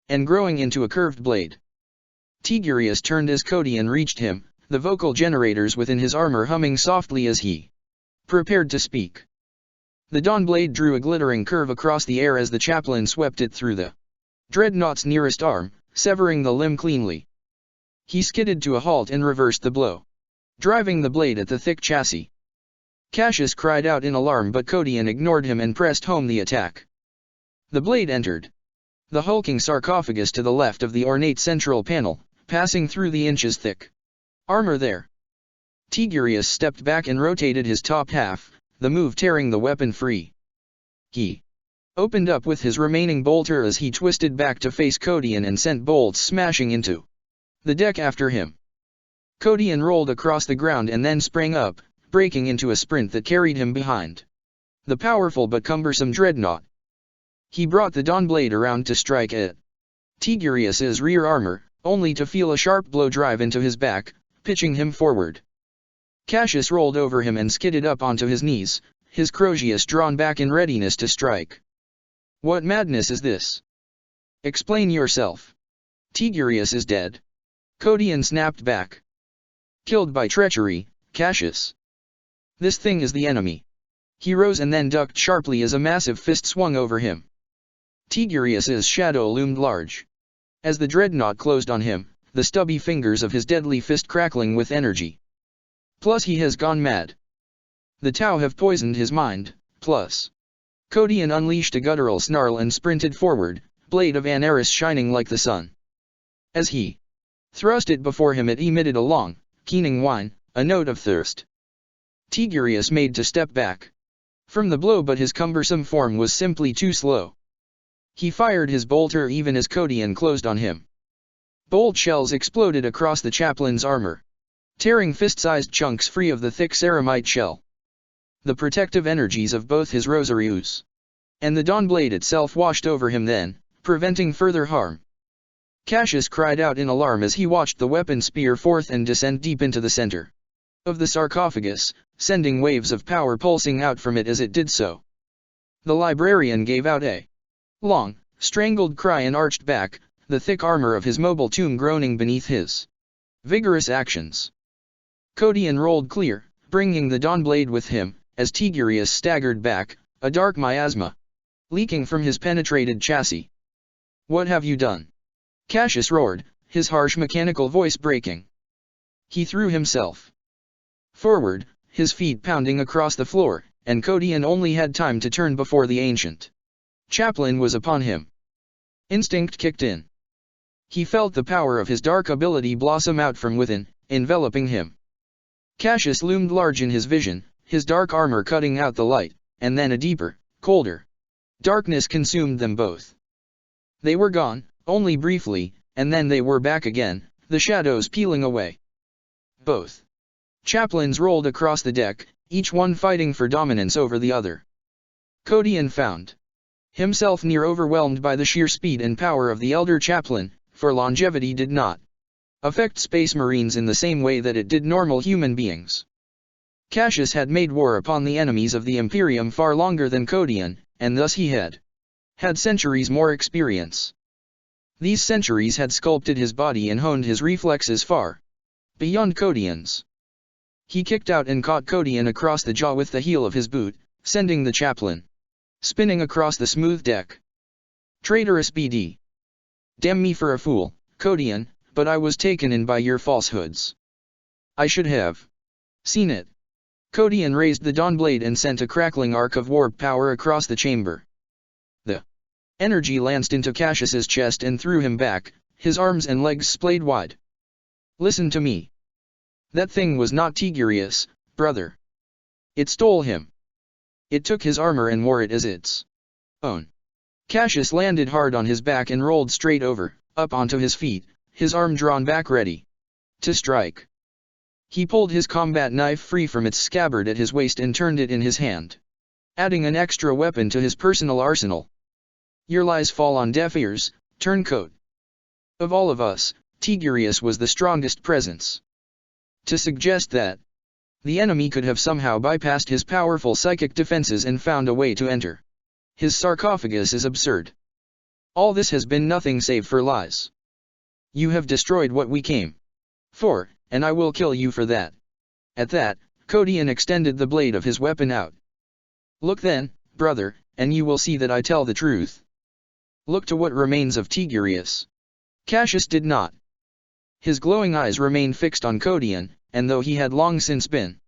and growing into a curved blade. Tigurius turned as Codian reached him, the vocal generators within his armor humming softly as he prepared to speak. The Dawnblade drew a glittering curve across the air as the chaplain swept it through the dreadnought's nearest arm, severing the limb cleanly. He skidded to a halt and reversed the blow, driving the blade at the thick chassis. Cassius cried out in alarm, but Codian ignored him and pressed home the attack. The blade entered the hulking sarcophagus to the left of the ornate central panel, passing through the inches-thick armor there. Tigurius stepped back and rotated his top half, the move tearing the weapon free. He opened up with his remaining bolter as he twisted back to face Codian and sent bolts smashing into the deck after him. Codian rolled across the ground and then sprang up, breaking into a sprint that carried him behind the powerful but cumbersome dreadnought. He brought the Dawnblade around to strike at Tigurius's rear armor, only to feel a sharp blow drive into his back, pitching him forward. Cassius rolled over him and skidded up onto his knees, his Crozius drawn back in readiness to strike. What madness is this? Explain yourself. Tigurius is dead. Codian snapped back. Killed by treachery, Cassius. This thing is the enemy. He rose and then ducked sharply as a massive fist swung over him. Tigurius's shadow loomed large. As the dreadnought closed on him, the stubby fingers of his deadly fist crackling with energy. Plus he has gone mad. The Tau have poisoned his mind, plus. Codian unleashed a guttural snarl and sprinted forward, blade of Anaris shining like the sun. As he thrust it before him, it emitted a long, keening whine, a note of thirst. Tigurius made to step back from the blow, but his cumbersome form was simply too slow. He fired his bolter even as Codian closed on him. Bolt shells exploded across the chaplain's armor, tearing fist-sized chunks free of the thick ceramite shell. The protective energies of both his Rosarius and the Dawnblade itself washed over him then, preventing further harm. Cassius cried out in alarm as he watched the weapon spear forth and descend deep into the center of the sarcophagus, sending waves of power pulsing out from it as it did so. The librarian gave out a long, strangled cry and arched back, the thick armor of his mobile tomb groaning beneath his vigorous actions. Codian rolled clear, bringing the Dawnblade with him, as Tigurius staggered back, a dark miasma leaking from his penetrated chassis. What have you done? Cassius roared, his harsh mechanical voice breaking. He threw himself forward, his feet pounding across the floor, and Codian only had time to turn before the ancient chaplain was upon him. Instinct kicked in. He felt the power of his dark ability blossom out from within, enveloping him. Cassius loomed large in his vision, his dark armor cutting out the light, and then a deeper, colder darkness consumed them both. They were gone, only briefly, and then they were back again, the shadows peeling away. Both chaplains rolled across the deck, each one fighting for dominance over the other. Codian found himself near overwhelmed by the sheer speed and power of the elder chaplain, for longevity did not affect space marines in the same way that it did normal human beings. Cassius had made war upon the enemies of the Imperium far longer than Codian, and thus he had centuries more experience. These centuries had sculpted his body and honed his reflexes far beyond Codian's. He kicked out and caught Codian across the jaw with the heel of his boot, sending the chaplain spinning across the smooth deck. Traitorous BD. Damn me for a fool, Codian, but I was taken in by your falsehoods. I should have seen it. Codian raised the Dawnblade and sent a crackling arc of warp power across the chamber. The energy lanced into Cassius's chest and threw him back, his arms and legs splayed wide. Listen to me. That thing was not Tigurius, brother. It stole him. It took his armor and wore it as its own. Cassius landed hard on his back and rolled straight over, up onto his feet, his arm drawn back ready to strike. He pulled his combat knife free from its scabbard at his waist and turned it in his hand, adding an extra weapon to his personal arsenal. Your lies fall on deaf ears, turncoat. Of all of us, Tigurius was the strongest presence. To suggest that the enemy could have somehow bypassed his powerful psychic defenses and found a way to enter his sarcophagus is absurd. All this has been nothing save for lies. You have destroyed what we came for, and I will kill you for that. At that, Codion extended the blade of his weapon out. Look then, brother, and you will see that I tell the truth. Look to what remains of Tigurius. Cassius did not. His glowing eyes remained fixed on Codion, and though he had long since been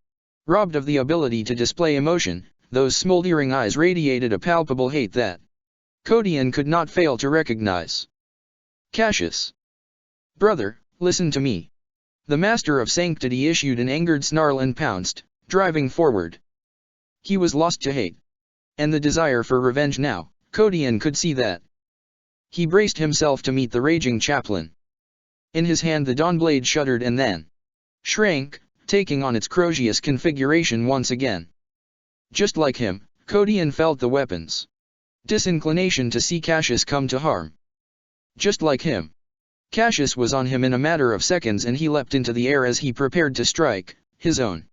robbed of the ability to display emotion, those smoldering eyes radiated a palpable hate that Codion could not fail to recognize. Cassius. Brother, listen to me. The Master of Sanctity issued an angered snarl and pounced, driving forward. He was lost to hate and the desire for revenge now. Codion could see that. He braced himself to meet the raging chaplain. In his hand the Dawnblade shuddered and then shrank, taking on its Crozius configuration once again. Just like him, Codion felt the weapon's disinclination to see Cassius come to harm. Just like him, Cassius was on him in a matter of seconds and he leapt into the air as he prepared to strike, his own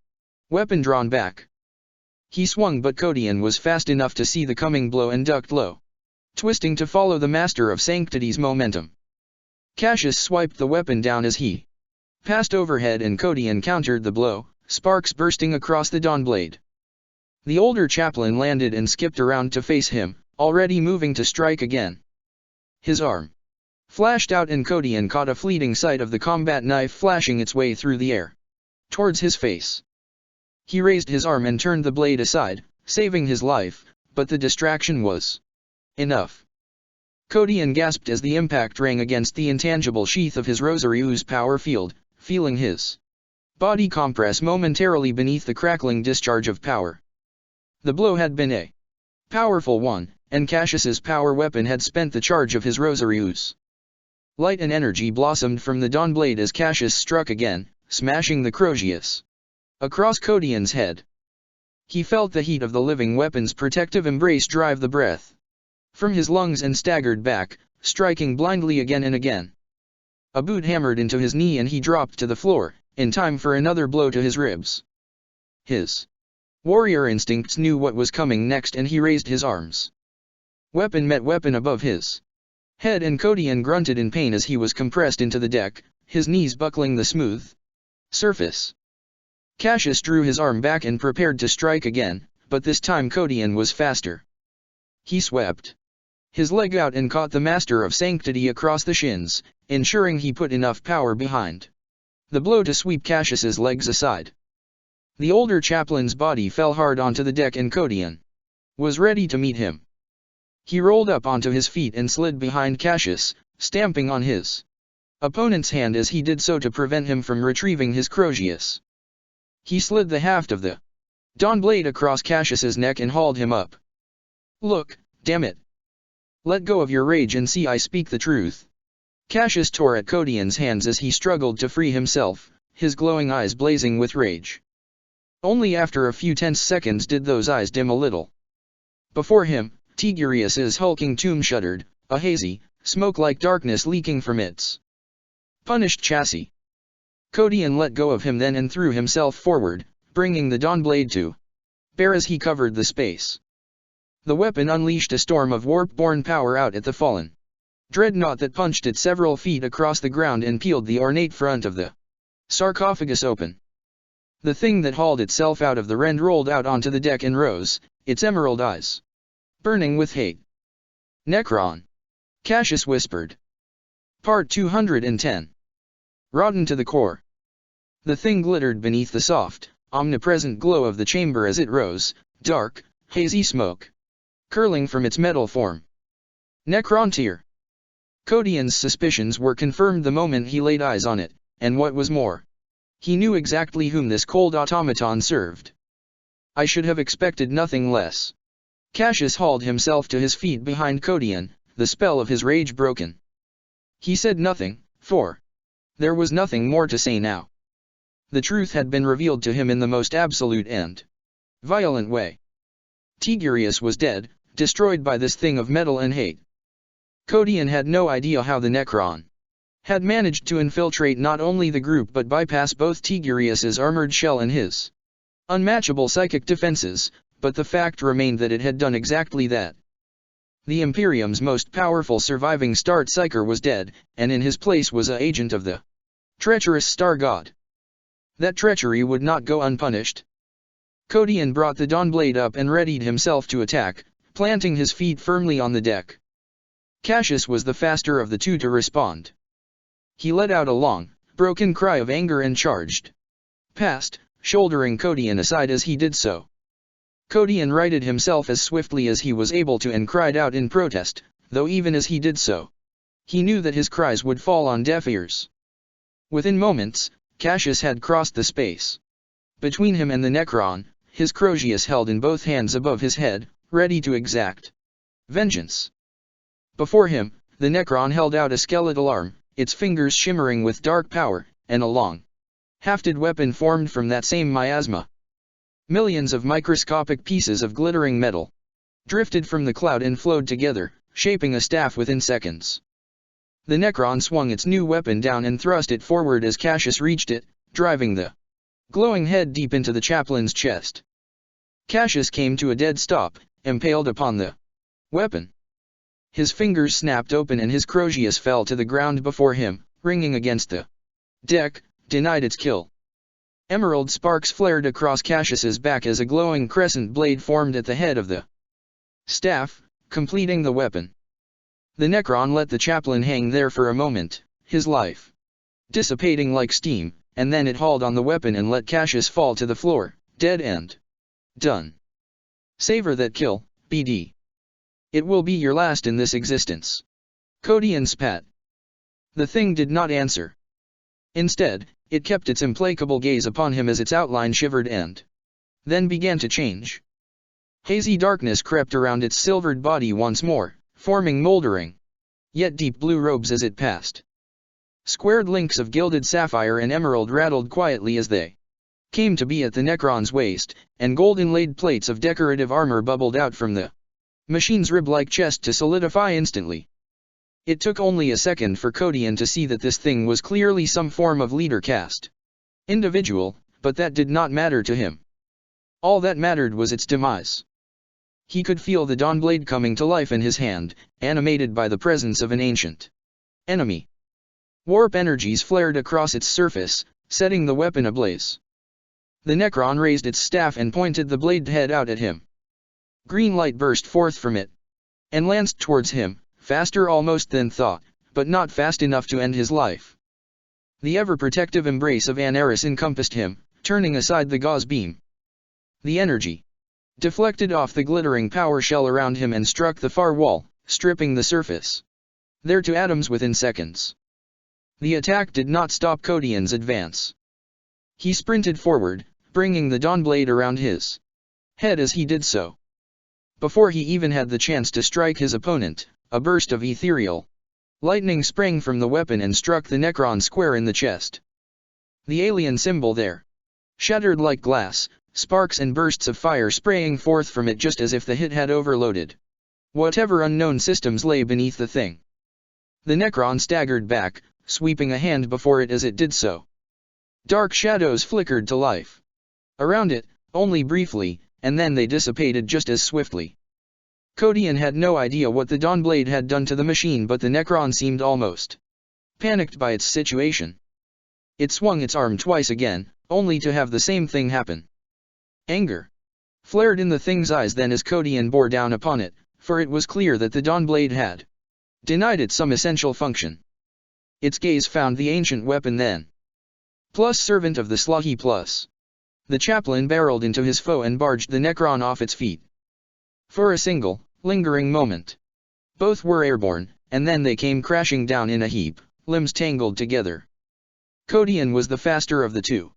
weapon drawn back. He swung but Codion was fast enough to see the coming blow and ducked low, twisting to follow the Master of Sanctity's momentum. Cassius swiped the weapon down as he passed overhead and Codion countered the blow, sparks bursting across the Dawnblade. The older chaplain landed and skipped around to face him, already moving to strike again. His arm flashed out and Codion caught a fleeting sight of the combat knife flashing its way through the air towards his face. He raised his arm and turned the blade aside, saving his life, but the distraction was enough. Codion gasped as the impact rang against the intangible sheath of his Rosariu's power field, feeling his body compress momentarily beneath the crackling discharge of power. The blow had been a powerful one, and Cassius's power weapon had spent the charge of his Rosarius. Light and energy blossomed from the Dawnblade as Cassius struck again, smashing the Crozius across Codion's head. He felt the heat of the living weapon's protective embrace drive the breath from his lungs and staggered back, striking blindly again and again. A boot hammered into his knee and he dropped to the floor, in time for another blow to his ribs. His warrior instincts knew what was coming next and he raised his arms. Weapon met weapon above his head and Codion grunted in pain as he was compressed into the deck, his knees buckling the smooth surface. Cassius drew his arm back and prepared to strike again, but this time Codion was faster. He swept his leg out and caught the Master of Sanctity across the shins, ensuring he put enough power behind the blow to sweep Cassius's legs aside. The older chaplain's body fell hard onto the deck and Codion was ready to meet him. He rolled up onto his feet and slid behind Cassius, stamping on his opponent's hand as he did so to prevent him from retrieving his Crozius. He slid the haft of the Dawnblade across Cassius's neck and hauled him up. Look, damn it. Let go of your rage and see I speak the truth. Cassius tore at Codion's hands as he struggled to free himself, his glowing eyes blazing with rage. Only after a few tense seconds did those eyes dim a little. Before him, Tigurius's hulking tomb shuddered, a hazy, smoke-like darkness leaking from its punished chassis. Codion let go of him then and threw himself forward, bringing the Dawnblade to bear as he covered the space. The weapon unleashed a storm of warp-born power out at the fallen dreadnought that punched it several feet across the ground and peeled the ornate front of the sarcophagus open. The thing that hauled itself out of the rend rolled out onto the deck and rose, its emerald eyes burning with hate. Necron. Cassius whispered. Part 210. Rotten to the core. The thing glittered beneath the soft, omnipresent glow of the chamber as it rose, dark, hazy smoke curling from its metal form. Necrontyr. Codion's suspicions were confirmed the moment he laid eyes on it, and what was more, He knew exactly whom this cold automaton served. I should have expected nothing less. Cassius hauled himself to his feet behind Codion, the spell of his rage broken. He said nothing, for there was nothing more to say now. The truth had been revealed to him in the most absolute and violent way. Tigurius was dead, destroyed by this thing of metal and hate. Codion had no idea how the Necron had managed to infiltrate not only the group but bypass both Tigurius's armored shell and his unmatchable psychic defenses, but the fact remained that it had done exactly that. The Imperium's most powerful surviving Star Psyker was dead, and in his place was an agent of the treacherous Star God. That treachery would not go unpunished. Codion brought the Dawnblade up and readied himself to attack, planting his feet firmly on the deck. Cassius was the faster of the two to respond. He let out a long, broken cry of anger and charged past, shouldering Codion aside as he did so. Codion righted himself as swiftly as he was able to and cried out in protest, though even as he did so, he knew that his cries would fall on deaf ears. Within moments, Cassius had crossed the space between him and the Necron, his Crozius held in both hands above his head, ready to exact vengeance. Before him, the Necron held out a skeletal arm, its fingers shimmering with dark power, and a long, hafted weapon formed from that same miasma. Millions of microscopic pieces of glittering metal drifted from the cloud and flowed together, shaping a staff within seconds. The Necron swung its new weapon down and thrust it forward as Cassius reached it, driving the glowing head deep into the chaplain's chest. Cassius came to a dead stop, impaled upon the weapon. His fingers snapped open and his Crozius fell to the ground before him, ringing against the deck, denied its kill. Emerald sparks flared across Cassius's back as a glowing crescent blade formed at the head of the staff, completing the weapon. The Necron let the chaplain hang there for a moment, his life dissipating like steam, and then it hauled on the weapon and let Cassius fall to the floor, dead and done. Savor that kill, BD. It will be your last in this existence. Codion spat. The thing did not answer. Instead, it kept its implacable gaze upon him as its outline shivered and then began to change. Hazy darkness crept around its silvered body once more, forming moldering, yet deep blue robes as it passed. Squared links of gilded sapphire and emerald rattled quietly as they came to be at the Necron's waist, and gold-inlaid plates of decorative armor bubbled out from the machine's rib-like chest to solidify instantly. It took only a second for Codion to see that this thing was clearly some form of leader caste individual, but that did not matter to him. All that mattered was its demise. He could feel the Dawnblade coming to life in his hand, animated by the presence of an ancient enemy. Warp energies flared across its surface, setting the weapon ablaze. The Necron raised its staff and pointed the blade head out at him. Green light burst forth from it and lanced towards him, faster almost than thought, but not fast enough to end his life. The ever-protective embrace of Anaris encompassed him, turning aside the gauze beam. The energy deflected off the glittering power shell around him and struck the far wall, stripping the surface there to atoms within seconds. The attack did not stop Codion's advance. He sprinted forward, bringing the Dawnblade around his head as he did so. Before he even had the chance to strike his opponent, a burst of ethereal lightning sprang from the weapon and struck the Necron square in the chest. The alien symbol there shattered like glass, sparks and bursts of fire spraying forth from it just as if the hit had overloaded whatever unknown systems lay beneath the thing. The Necron staggered back, sweeping a hand before it as it did so. Dark shadows flickered to life around it, only briefly, and then they dissipated just as swiftly. Codion had no idea what the Dawnblade had done to the machine, but the Necron seemed almost panicked by its situation. It swung its arm twice again, only to have the same thing happen. Anger flared in the thing's eyes then as Codion bore down upon it, for it was clear that the Dawnblade had denied it some essential function. Its gaze found the ancient weapon then. Plus servant of the Slahi plus. The chaplain barreled into his foe and barged the Necron off its feet. For a single, lingering moment, both were airborne, and then they came crashing down in a heap, limbs tangled together. Kodian was the faster of the two.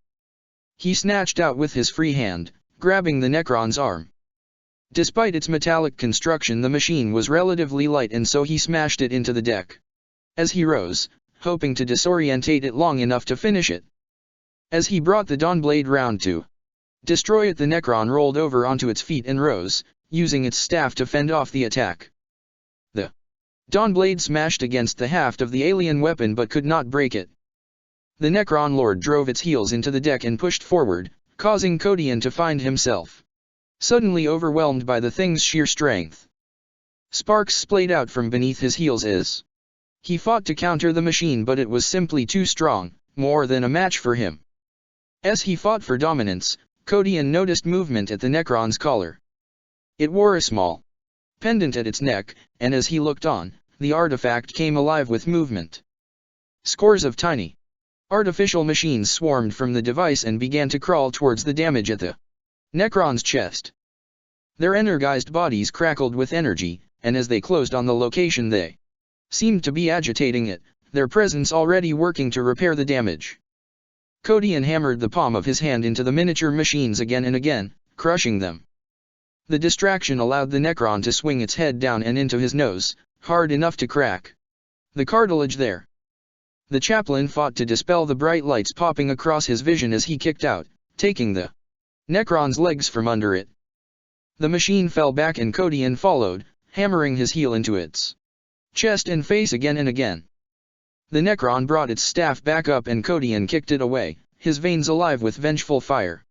He snatched out with his free hand, grabbing the Necron's arm. Despite its metallic construction, the machine was relatively light, and so he smashed it into the deck. As he rose, hoping to disorientate it long enough to finish it. As he brought the Dawnblade round to destroy it, the Necron rolled over onto its feet and rose, using its staff to fend off the attack. The Dawnblade smashed against the haft of the alien weapon but could not break it. The Necron Lord drove its heels into the deck and pushed forward, causing Kodian to find himself suddenly overwhelmed by the thing's sheer strength. Sparks splayed out from beneath his heels as he fought to counter the machine, but it was simply too strong, more than a match for him. As he fought for dominance, Kodian noticed movement at the Necron's collar. It wore a small pendant at its neck, and as he looked on, the artifact came alive with movement. Scores of tiny artificial machines swarmed from the device and began to crawl towards the damage at the Necron's chest. Their energized bodies crackled with energy, and as they closed on the location they seemed to be agitating it, their presence already working to repair the damage. Kodian hammered the palm of his hand into the miniature machines again and again, crushing them. The distraction allowed the Necron to swing its head down and into his nose, hard enough to crack the cartilage there. The chaplain fought to dispel the bright lights popping across his vision as he kicked out, taking the Necron's legs from under it. The machine fell back and Kodian followed, hammering his heel into its chest and face again and again. The Necron brought its staff back up and Kodian kicked it away, his veins alive with vengeful fire.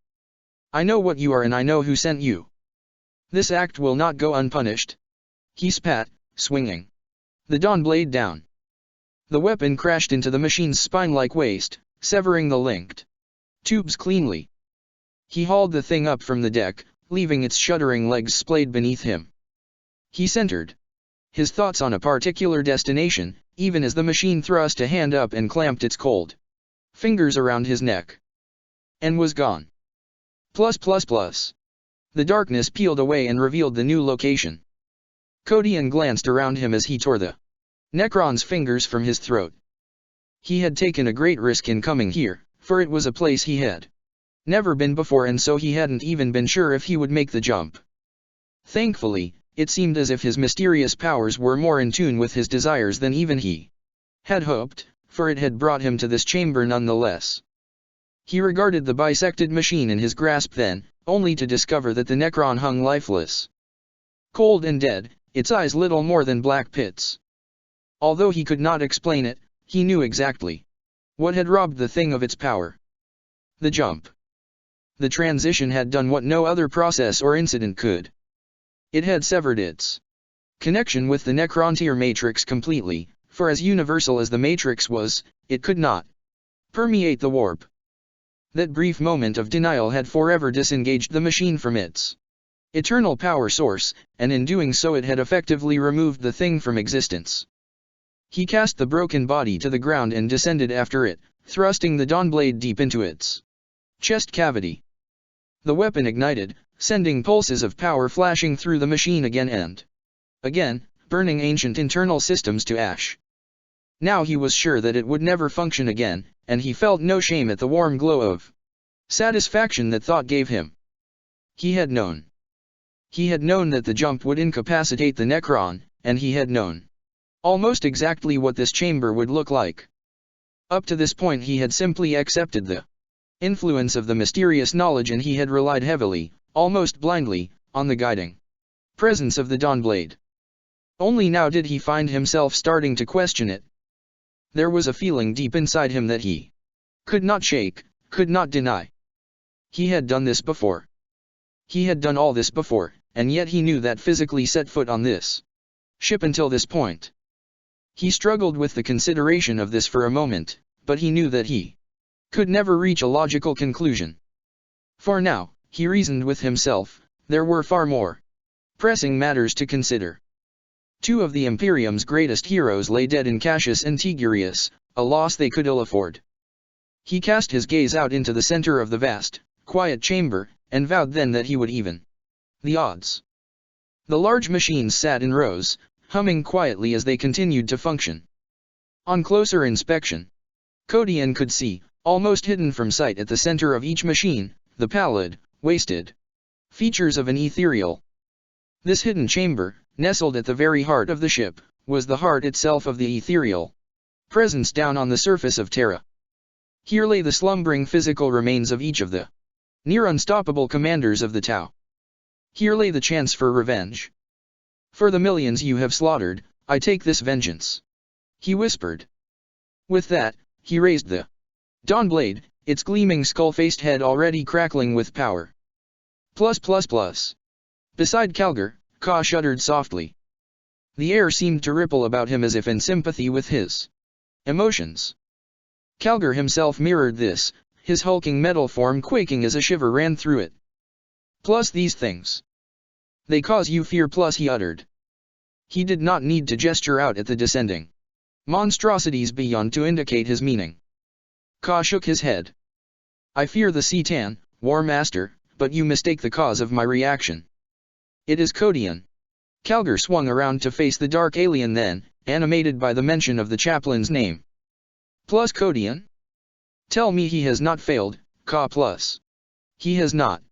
"I know what you are and I know who sent you. This act will not go unpunished." He spat, swinging the Dawnblade down. The weapon crashed into the machine's spine-like waist, severing the linked tubes cleanly. He hauled the thing up from the deck, leaving its shuddering legs splayed beneath him. He centered his thoughts on a particular destination, even as the machine thrust a hand up and clamped its cold fingers around his neck. And was gone. The darkness peeled away and revealed the new location. Kodian glanced around him as he tore the Necron's fingers from his throat. He had taken a great risk in coming here, for it was a place he had never been before, and so he hadn't even been sure if he would make the jump. Thankfully, it seemed as if his mysterious powers were more in tune with his desires than even he had hoped, for it had brought him to this chamber nonetheless. He regarded the bisected machine in his grasp then, only to discover that the Necron hung lifeless, cold and dead, its eyes little more than black pits. Although he could not explain it, he knew exactly what had robbed the thing of its power. The jump. The transition had done what no other process or incident could. It had severed its connection with the Necrontyr matrix completely, for as universal as the matrix was, it could not permeate the warp. That brief moment of denial had forever disengaged the machine from its eternal power source, and in doing so it had effectively removed the thing from existence. He cast the broken body to the ground and descended after it, thrusting the Dawnblade deep into its chest cavity. The weapon ignited, sending pulses of power flashing through the machine again and again, burning ancient internal systems to ash. Now he was sure that it would never function again, and he felt no shame at the warm glow of satisfaction that thought gave him. He had known. He had known that the jump would incapacitate the Necron, and he had known almost exactly what this chamber would look like. Up to this point he had simply accepted the influence of the mysterious knowledge, and he had relied heavily, almost blindly, on the guiding presence of the Dawnblade. Only now did he find himself starting to question it. There was a feeling deep inside him that he could not shake, could not deny. He had done this before. He had done all this before, and yet he knew that physically set foot on this ship until this point. He struggled with the consideration of this for a moment, but he knew that he could never reach a logical conclusion. For now, he reasoned with himself, there were far more pressing matters to consider. Two of the Imperium's greatest heroes lay dead in Cassius and Tigurius, a loss they could ill afford. He cast his gaze out into the center of the vast, quiet chamber, and vowed then that he would even the odds. The large machines sat in rows, humming quietly as they continued to function. On closer inspection, Kodian could see, almost hidden from sight at the center of each machine, the pallid, wasted features of an ethereal. This hidden chamber, nestled at the very heart of the ship, was the heart itself of the ethereal presence down on the surface of Terra. Here lay the slumbering physical remains of each of the near unstoppable commanders of the Tau. Here lay the chance for revenge. For the millions you have slaughtered, I take this vengeance, he whispered. With that, he raised the Dawn Blade, its gleaming skull-faced head already crackling with power. Plus. Beside Calgar, Ka shuddered softly. The air seemed to ripple about him as if in sympathy with his emotions. Calgar himself mirrored this, his hulking metal form quaking as a shiver ran through it. Plus these things. They cause you fear, plus he uttered. He did not need to gesture out at the descending monstrosities beyond to indicate his meaning. Ka shook his head. I fear the C'tan, War Master, but you mistake the cause of my reaction. It is Codian. Calgar swung around to face the dark alien then, animated by the mention of the chaplain's name. Plus Codian? Tell me he has not failed, Ka plus. He has not.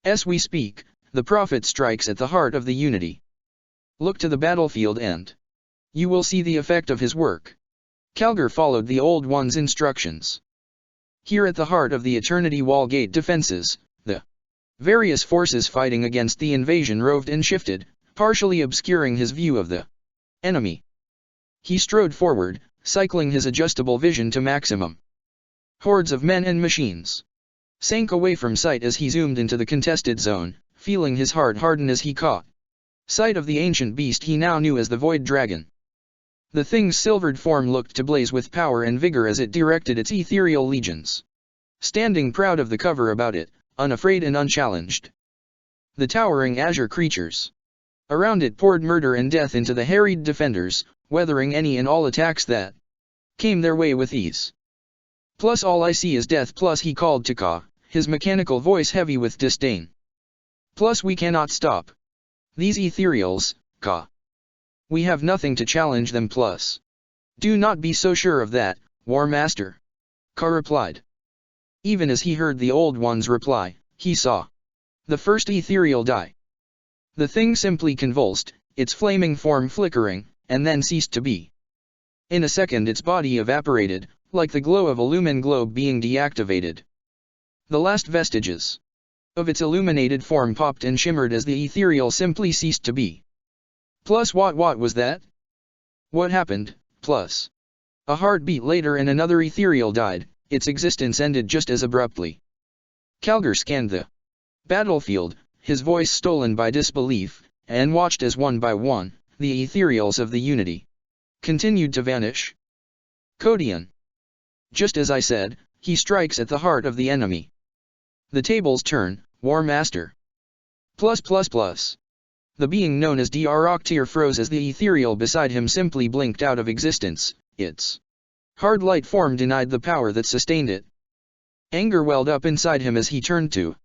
As we speak, the Prophet strikes at the heart of the unity. Look to the battlefield and you will see the effect of his work. Calgar followed the Old One's instructions. Here at the heart of the Eternity Wall Gate defenses, the various forces fighting against the invasion roved and shifted, partially obscuring his view of the enemy. He strode forward, cycling his adjustable vision to maximum. Hordes of men and machines sank away from sight as he zoomed into the contested zone, feeling his heart harden as he caught sight of the ancient beast he now knew as the Void Dragon. The thing's silvered form looked to blaze with power and vigor as it directed its ethereal legions, standing proud of the cover about it, unafraid and unchallenged. The towering azure creatures around it poured murder and death into the harried defenders, weathering any and all attacks that came their way with ease. Plus all I see is death, plus he called to Ka, his mechanical voice heavy with disdain. Plus we cannot stop these ethereals, Ka. We have nothing to challenge them, plus. Do not be so sure of that, War Master. Ka replied. Even as he heard the Old One's reply, he saw the first ethereal die. The thing simply convulsed, its flaming form flickering, and then ceased to be. In a second its body evaporated, like the glow of a lumen globe being deactivated. The last vestiges of its illuminated form popped and shimmered as the ethereal simply ceased to be. Plus what was that? What happened, plus? A heartbeat later and another ethereal died, its existence ended just as abruptly. Calgar scanned the battlefield, his voice stolen by disbelief, and watched as one by one, the ethereals of the Unity continued to vanish. Codian. Just as I said, he strikes at the heart of the enemy. The tables turn, War Master. Plus. The being known as Dr. froze as the ethereal beside him simply blinked out of existence, its hard light form denied the power that sustained it. Anger welled up inside him as he turned to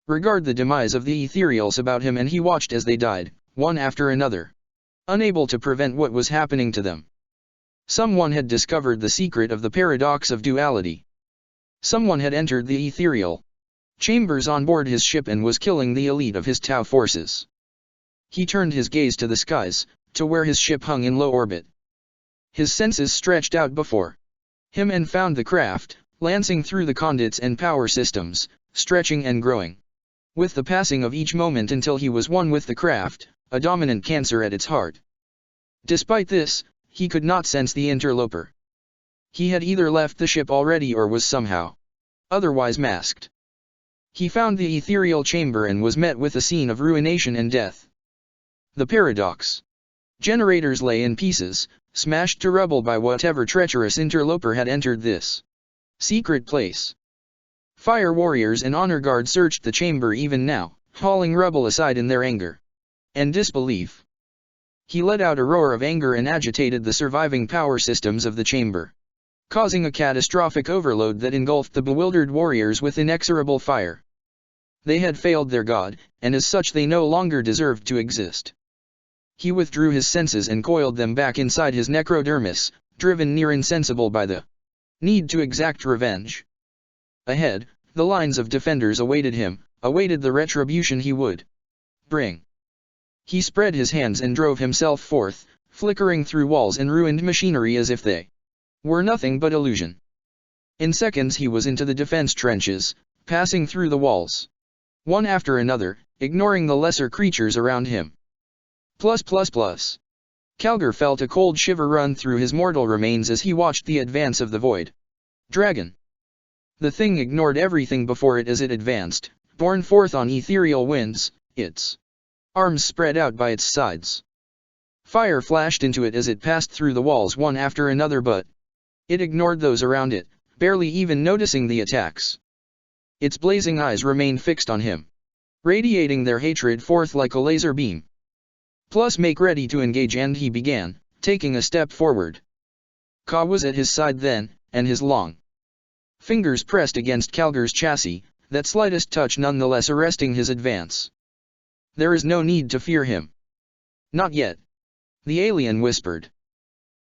regard the demise of the ethereals about him, and he watched as they died, one after another, unable to prevent what was happening to them. Someone had discovered the secret of the paradox of duality. Someone had entered the ethereal chambers on board his ship and was killing the elite of his Tau forces. He turned his gaze to the skies, to where his ship hung in low orbit. His senses stretched out before him and found the craft, lancing through the conduits and power systems, stretching and growing. With the passing of each moment until he was one with the craft, a dominant cancer at its heart. Despite this, he could not sense the interloper. He had either left the ship already or was somehow otherwise masked. He found the ethereal chamber and was met with a scene of ruination and death. The paradox generators lay in pieces, smashed to rubble by whatever treacherous interloper had entered this secret place. Fire warriors and honor guard searched the chamber even now, hauling rubble aside in their anger and disbelief. He let out a roar of anger and agitated the surviving power systems of the chamber, causing a catastrophic overload that engulfed the bewildered warriors with inexorable fire. They had failed their god, and as such they no longer deserved to exist. He withdrew his senses and coiled them back inside his necrodermis, driven near insensible by the Need to exact revenge. Ahead, the lines of defenders awaited him, awaited the retribution he would bring. He spread his hands and drove himself forth, flickering through walls and ruined machinery as if they were nothing but illusion. In seconds he was into the defense trenches, passing through the walls, one after another, ignoring the lesser creatures around him. Calgar felt a cold shiver run through his mortal remains as he watched the advance of the void dragon. The thing ignored everything before it as it advanced, borne forth on ethereal winds, its arms spread out by its sides. Fire flashed into it as it passed through the walls one after another, but it ignored those around it, barely even noticing the attacks. Its blazing eyes remained fixed on him, radiating their hatred forth like a laser beam. Make ready to engage, and he began, taking a step forward. Ka was at his side then, and his long fingers pressed against Calgar's chassis, that slightest touch nonetheless arresting his advance. There is no need to fear him. Not yet. The alien whispered.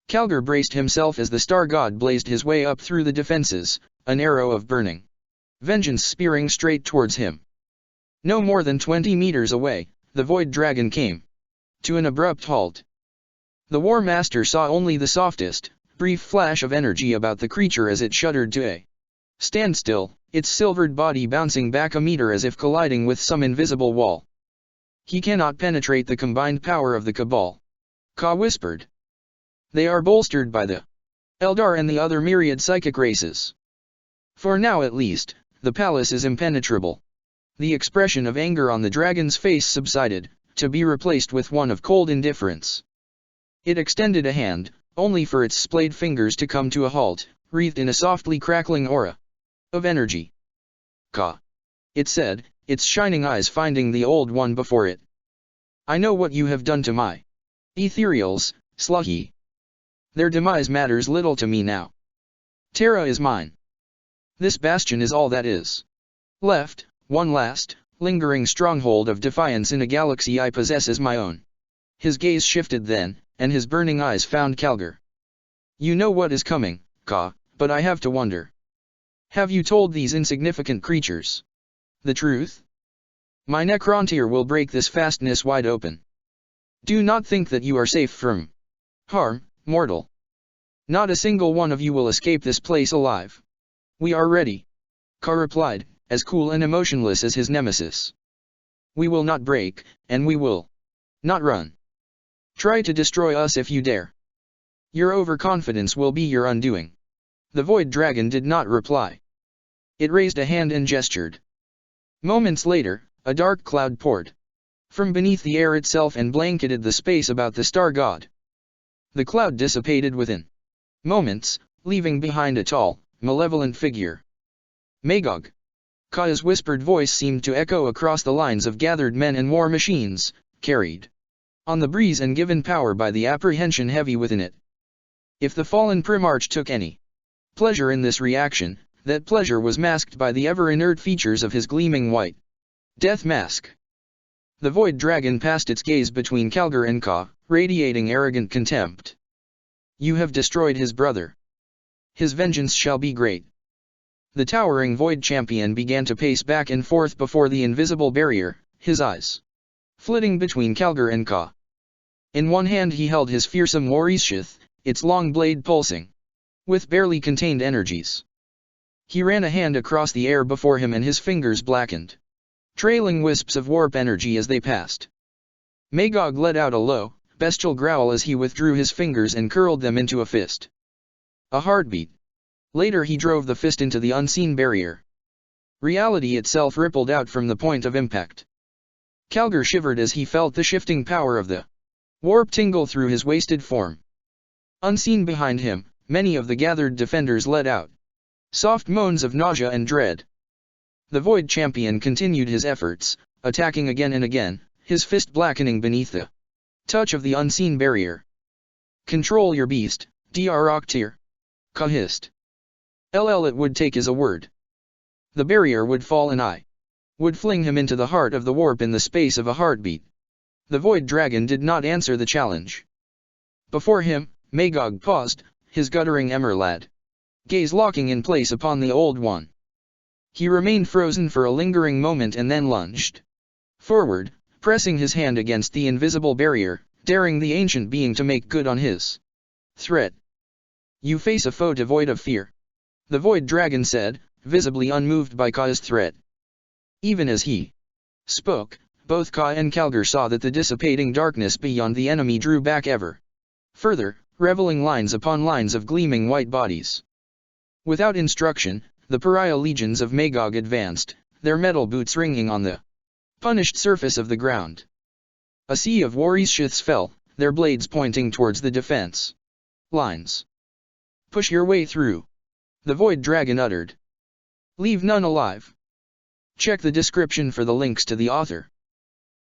Calgar braced himself as the star god blazed his way up through the defenses, an arrow of burning vengeance spearing straight towards him. No more than 20 meters away, the void dragon came to an abrupt halt. The War Master saw only the softest, brief flash of energy about the creature as it shuddered to a standstill, its silvered body bouncing back a meter as if colliding with some invisible wall. He cannot penetrate the combined power of the Cabal, Ka whispered. They are bolstered by the Eldar and the other myriad psychic races. For now at least, the palace is impenetrable. The expression of anger on the dragon's face subsided, to be replaced with one of cold indifference. It extended a hand, only for its splayed fingers to come to a halt, wreathed in a softly crackling aura of energy. Ka, it said, its shining eyes finding the old one before it. I know what you have done to my ethereals, Sluggy. Their demise matters little to me now. Terra is mine. This bastion is all that is left, one last, lingering stronghold of defiance in a galaxy I possess as my own. His gaze shifted then, and his burning eyes found Calgar. You know what is coming, Ka, but I have to wonder. Have you told these insignificant creatures the truth? My necrontyr will break this fastness wide open. Do not think that you are safe from harm, mortal. Not a single one of you will escape this place alive. We are ready, Ka replied, as cool and emotionless as his nemesis. We will not break, and we will not run. Try to destroy us if you dare. Your overconfidence will be your undoing. The void dragon did not reply. It raised a hand and gestured. Moments later, a dark cloud poured from beneath the air itself and blanketed the space about the star god. The cloud dissipated within moments, leaving behind a tall, malevolent figure. Magog. Ka's whispered voice seemed to echo across the lines of gathered men and war machines, carried on the breeze and given power by the apprehension heavy within it. If the fallen Primarch took any pleasure in this reaction, that pleasure was masked by the ever-inert features of his gleaming white death mask. The void dragon passed its gaze between Calgar and Ka, radiating arrogant contempt. You have destroyed his brother. His vengeance shall be great. The towering void champion began to pace back and forth before the invisible barrier, his eyes flitting between Calgar and Ka. In one hand he held his fearsome Warishith, its long blade pulsing with barely contained energies. He ran a hand across the air before him and his fingers blackened, trailing wisps of warp energy as they passed. Magog let out a low, bestial growl as he withdrew his fingers and curled them into a fist. A heartbeat. Later he drove the fist into the unseen barrier. Reality itself rippled out from the point of impact. Calgar shivered as he felt the shifting power of the warp tingle through his wasted form. Unseen behind him, many of the gathered defenders let out soft moans of nausea and dread. The void champion continued his efforts, attacking again and again, his fist blackening beneath the touch of the unseen barrier. Control your beast, Dr. Ka hissed. It would take as a word. The barrier would fall and I would fling him into the heart of the warp in the space of a heartbeat. The void dragon did not answer the challenge. Before him, Magog paused, his guttering Emerlad gaze locking in place upon the Old One. He remained frozen for a lingering moment and then lunged forward, pressing his hand against the invisible barrier, daring the ancient being to make good on his threat. You face a foe devoid of fear, the Void Dragon said, visibly unmoved by Ka's threat. Even as he spoke, both Ka and Kalgar saw that the dissipating darkness beyond the enemy drew back ever further, revealing lines upon lines of gleaming white bodies. Without instruction, the pariah legions of Magog advanced, their metal boots ringing on the punished surface of the ground. A sea of Warishiths fell, their blades pointing towards the defense lines. Push your way through, the Void Dragon uttered. Leave none alive. Check the description for the links to the author.